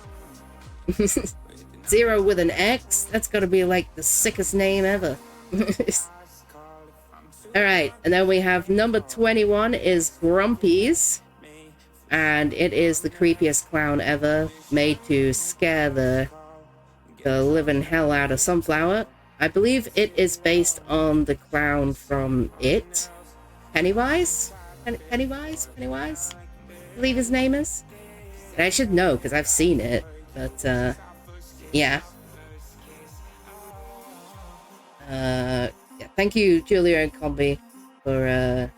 Zero with an X? That's gotta be like the sickest name ever. Alright, and then we have number 21 is Grumpy's. And it is the creepiest clown ever, made to scare the living hell out of Sunflower. I believe it is based on the clown from It. Pennywise? Pennywise? I believe his name is. And I should know, because I've seen it. But, yeah. Yeah. Thank you, Julia and Combi, for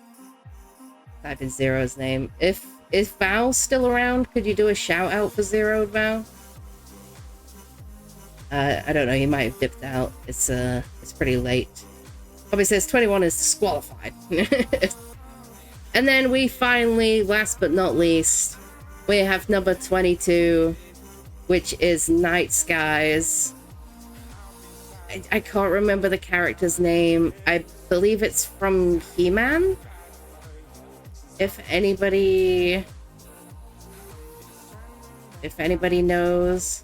typing Zero's name. If Val's still around, could you do a shout out for Zeroed, Val? I don't know, he might have dipped out. It's pretty late. Combi says 21 is disqualified. And then we finally, last but not least, we have number 22, which is Night Skies. I can't remember the character's name. I believe it's from He-Man. If anybody knows.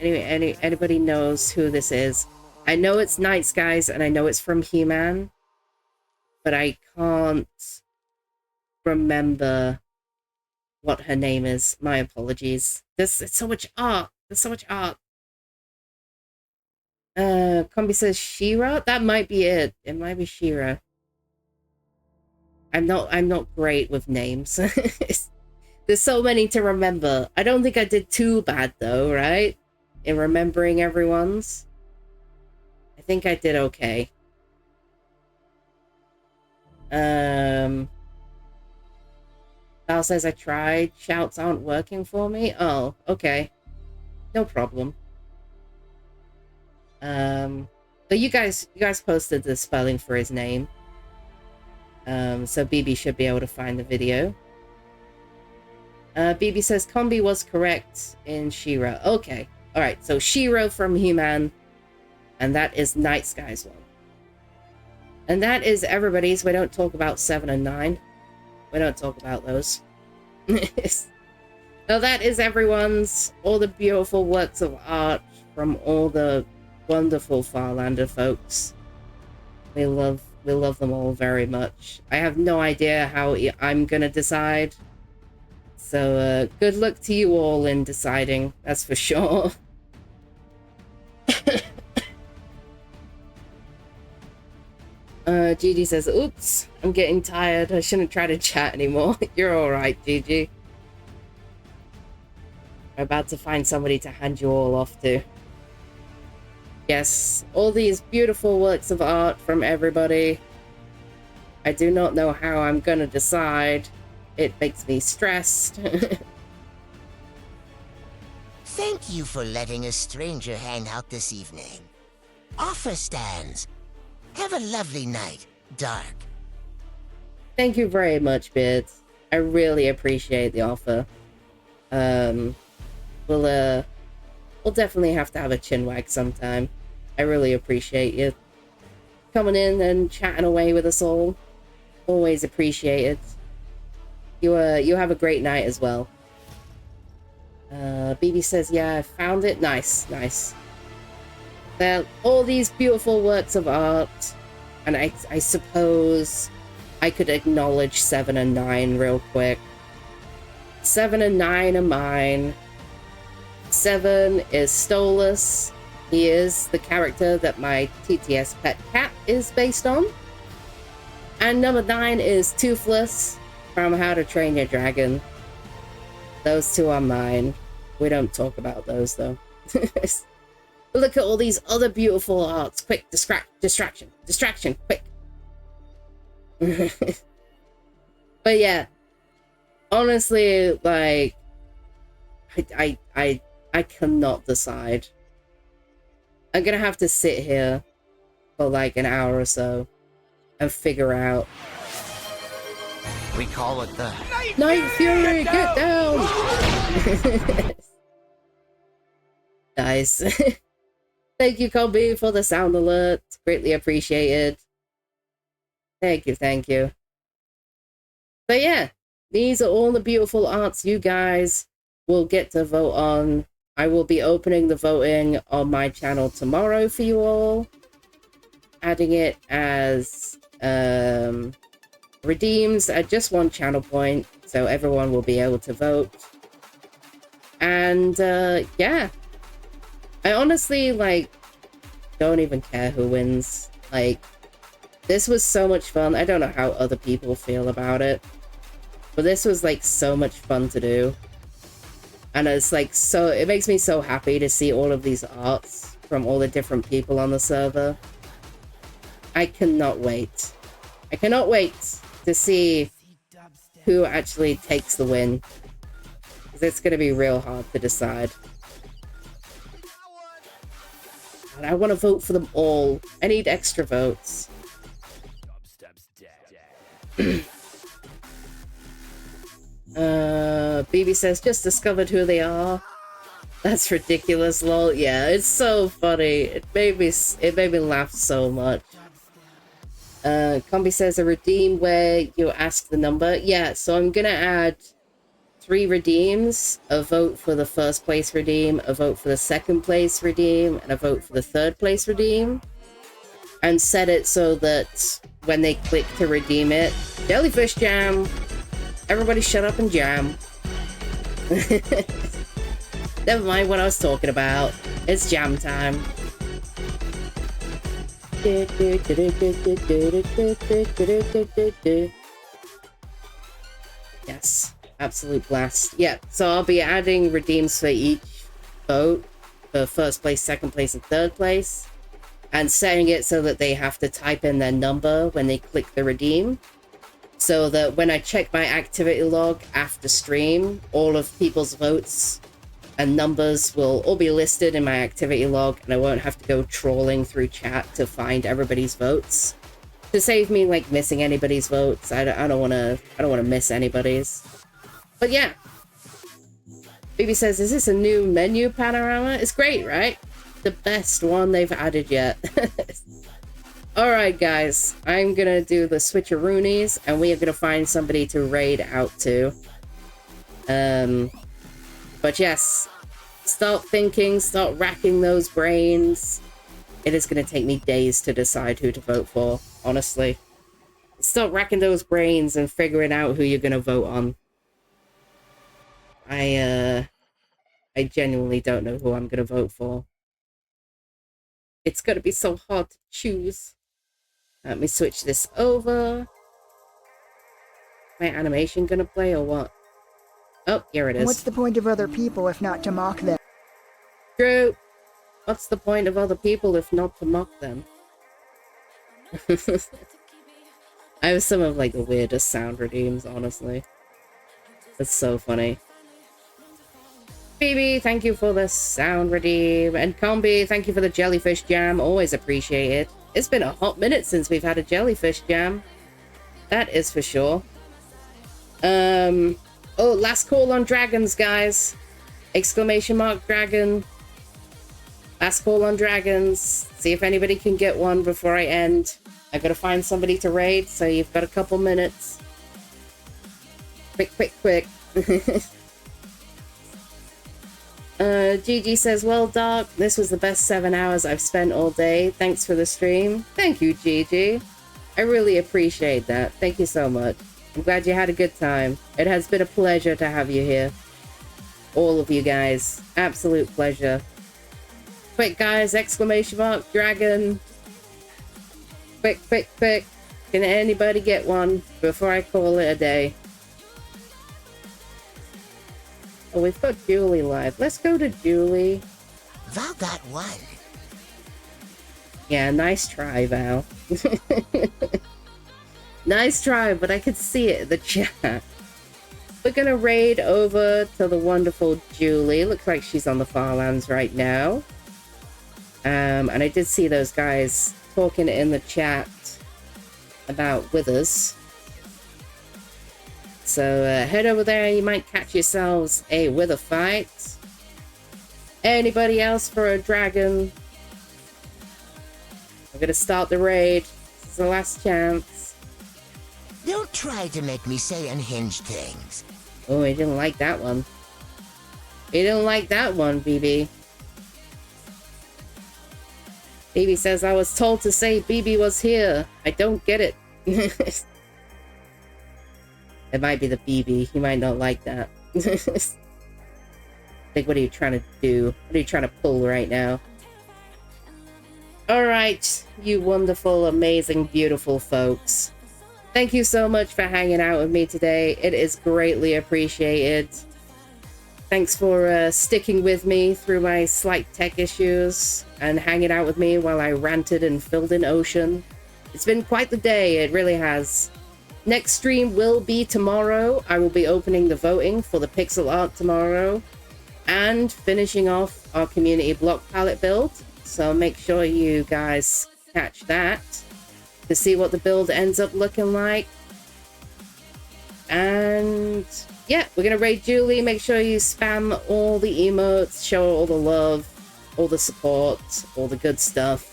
Anybody knows who this is. I know it's Night Skies and I know it's from He-Man, but I can't remember what her name is. My apologies. It's so much art. There's so much art. Combi says She-Ra? That might be it. It might be She-Ra. I'm not great with names. There's so many to remember. I don't think I did too bad though, right? In remembering everyone's. I think I did okay. Val says I tried. Shouts aren't working for me. Oh, okay. No problem. But you guys posted the spelling for his name. So BB should be able to find the video. BB says Combi was correct in She-Ra. Okay. Alright, so She-Ra from He-Man. And that is Night Skies one. And that is everybody's. We don't talk about 7 and 9. We don't talk about those. Now that is everyone's. All the beautiful works of art from all the wonderful Farlander folks. We love them all very much. I have no idea how I'm gonna decide. So good luck to you all in deciding, that's for sure. Gigi says, oops, I'm getting tired. I shouldn't try to chat anymore. You're alright, Gigi. I'm about to find somebody to hand you all off to. Yes, all these beautiful works of art from everybody. I do not know how I'm gonna decide. It makes me stressed. Thank you for letting a stranger hang out this evening. Offer stands. Have a lovely night, Dark. Thank you very much, Beards. I really appreciate the offer. We'll definitely have to have a chinwag sometime. I really appreciate you coming in and chatting away with us all. Always appreciate it. You have a great night as well. BB says, yeah, I found it. Nice, nice. Well, all these beautiful works of art, and I suppose I could acknowledge 7 and 9 real quick. 7 and 9 are mine. 7 is Stolas. He is the character that my TTS pet cat is based on. And number 9 is Toothless from How to Train Your Dragon. Those two are mine. We don't talk about those though. Look at all these other beautiful arts. Quick, distraction, quick. But yeah, honestly, like, I cannot decide. I'm gonna have to sit here for like an hour or so and figure out. We call it the Night Fury, get down! Nice. Thank you, Colby, for the sound alert. Greatly appreciated. Thank you, thank you. But yeah, these are all the beautiful arts you guys will get to vote on. I will be opening the voting on my channel tomorrow for you all. Adding it as redeems at just 1 channel point, so everyone will be able to vote. And yeah, I honestly, like, don't even care who wins. Like, this was so much fun. I don't know how other people feel about it, but this was like so much fun to do. And it's like, so it makes me so happy to see all of these arts from all the different people on the server. I cannot wait. I cannot wait to see who actually takes the win, because it's going to be real hard to decide. And I want to vote for them all. I need extra votes. BB says, just discovered who they are. That's ridiculous, lol. Yeah, it's so funny. It made me laugh so much. Combi says a redeem where you ask the number. Yeah, so I'm gonna add 3 redeems: a vote for the first place redeem, a vote for the second place redeem, and a vote for the third place redeem. And set it so that when they click to redeem it, jellyfish jam. Everybody shut up and jam. Never mind what I was talking about. It's jam time. Yes, absolute blast. Yeah, so I'll be adding redeems for each vote, for first place, second place, and third place, and setting it so that they have to type in their number when they click the redeem, so that when I check my activity log after stream, all of people's votes and numbers will all be listed in my activity log, and I won't have to go trawling through chat to find everybody's votes. To save me like missing anybody's votes. I don't want to miss anybody's. But yeah. BB says, is this a new menu panorama? It's great, right? The best one they've added yet. Alright guys, I'm gonna do the switcheroonies, and we are gonna find somebody to raid out to. But yes, start thinking, start racking those brains. It is going to take me days to decide who to vote for, honestly. Start racking those brains and figuring out who you're going to vote on. I genuinely don't know who I'm going to vote for. It's going to be so hard to choose. Let me switch this over. My animation gonna play or what? Oh, here it is. What's the point of other people if not to mock them? True. What's the point of other people if not to mock them? I have some of like the weirdest sound redeems, honestly. It's so funny. Phoebe, thank you for the sound redeem. And Combi, thank you for the jellyfish jam. Always appreciate it. It's been a hot minute since we've had a jellyfish jam. That is for sure. Oh, last call on dragons, guys. Exclamation mark dragon. Last call on dragons. See if anybody can get one before I end. I gotta find somebody to raid, so you've got a couple minutes. Quick, quick, quick. Gigi says, well, Dark, this was the best 7 hours I've spent all day. Thanks for the stream. Thank you, Gigi. I really appreciate that. Thank you so much. I'm glad you had a good time. It has been a pleasure to have you here. All of you guys. Absolute pleasure. Quick, guys, exclamation mark, dragon. Quick, quick, quick. Can anybody get one before I call it a day? Oh, we've got Julie live. Let's go to Julie. Val got one. Yeah, nice try, Val. Nice try, but I could see it in the chat. We're gonna raid over to the wonderful Julie. Looks like she's on the Farlands right now. And I did see those guys talking in the chat about withers. So head over there, you might catch yourselves a wither fight. Anybody else for a dragon? I'm gonna start the raid. This is the last chance. Don't try to make me say unhinged things. Oh, he didn't like that one. He didn't like that one, BB. BB says, I was told to say BB was here. I don't get it. It might be the BB. He might not like that. Like, what are you trying to do? What are you trying to pull right now? Alright, you wonderful, amazing, beautiful folks. Thank you so much for hanging out with me today. It is greatly appreciated. Thanks for sticking with me through my slight tech issues and hanging out with me while I ranted and filled in ocean. It's been quite the day, it really has. Next stream will be tomorrow. I will be opening the voting for the pixel art tomorrow and finishing off our community block palette build. So make sure you guys catch that to see what the build ends up looking like. And yeah, we're gonna raid Julie. Make sure you spam all the emotes, show her all the love, all the support, all the good stuff.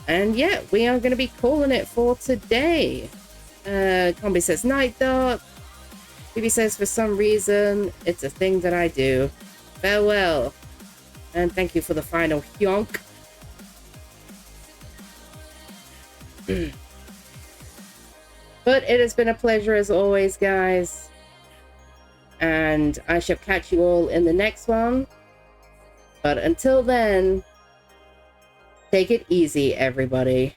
And yeah, we are going to be calling it for today. Combi says, night, Dark. BB says, for some reason, it's a thing that I do. Farewell. And thank you for the final yonk. But it has been a pleasure as always, guys. And I shall catch you all in the next one. But until then, take it easy, everybody.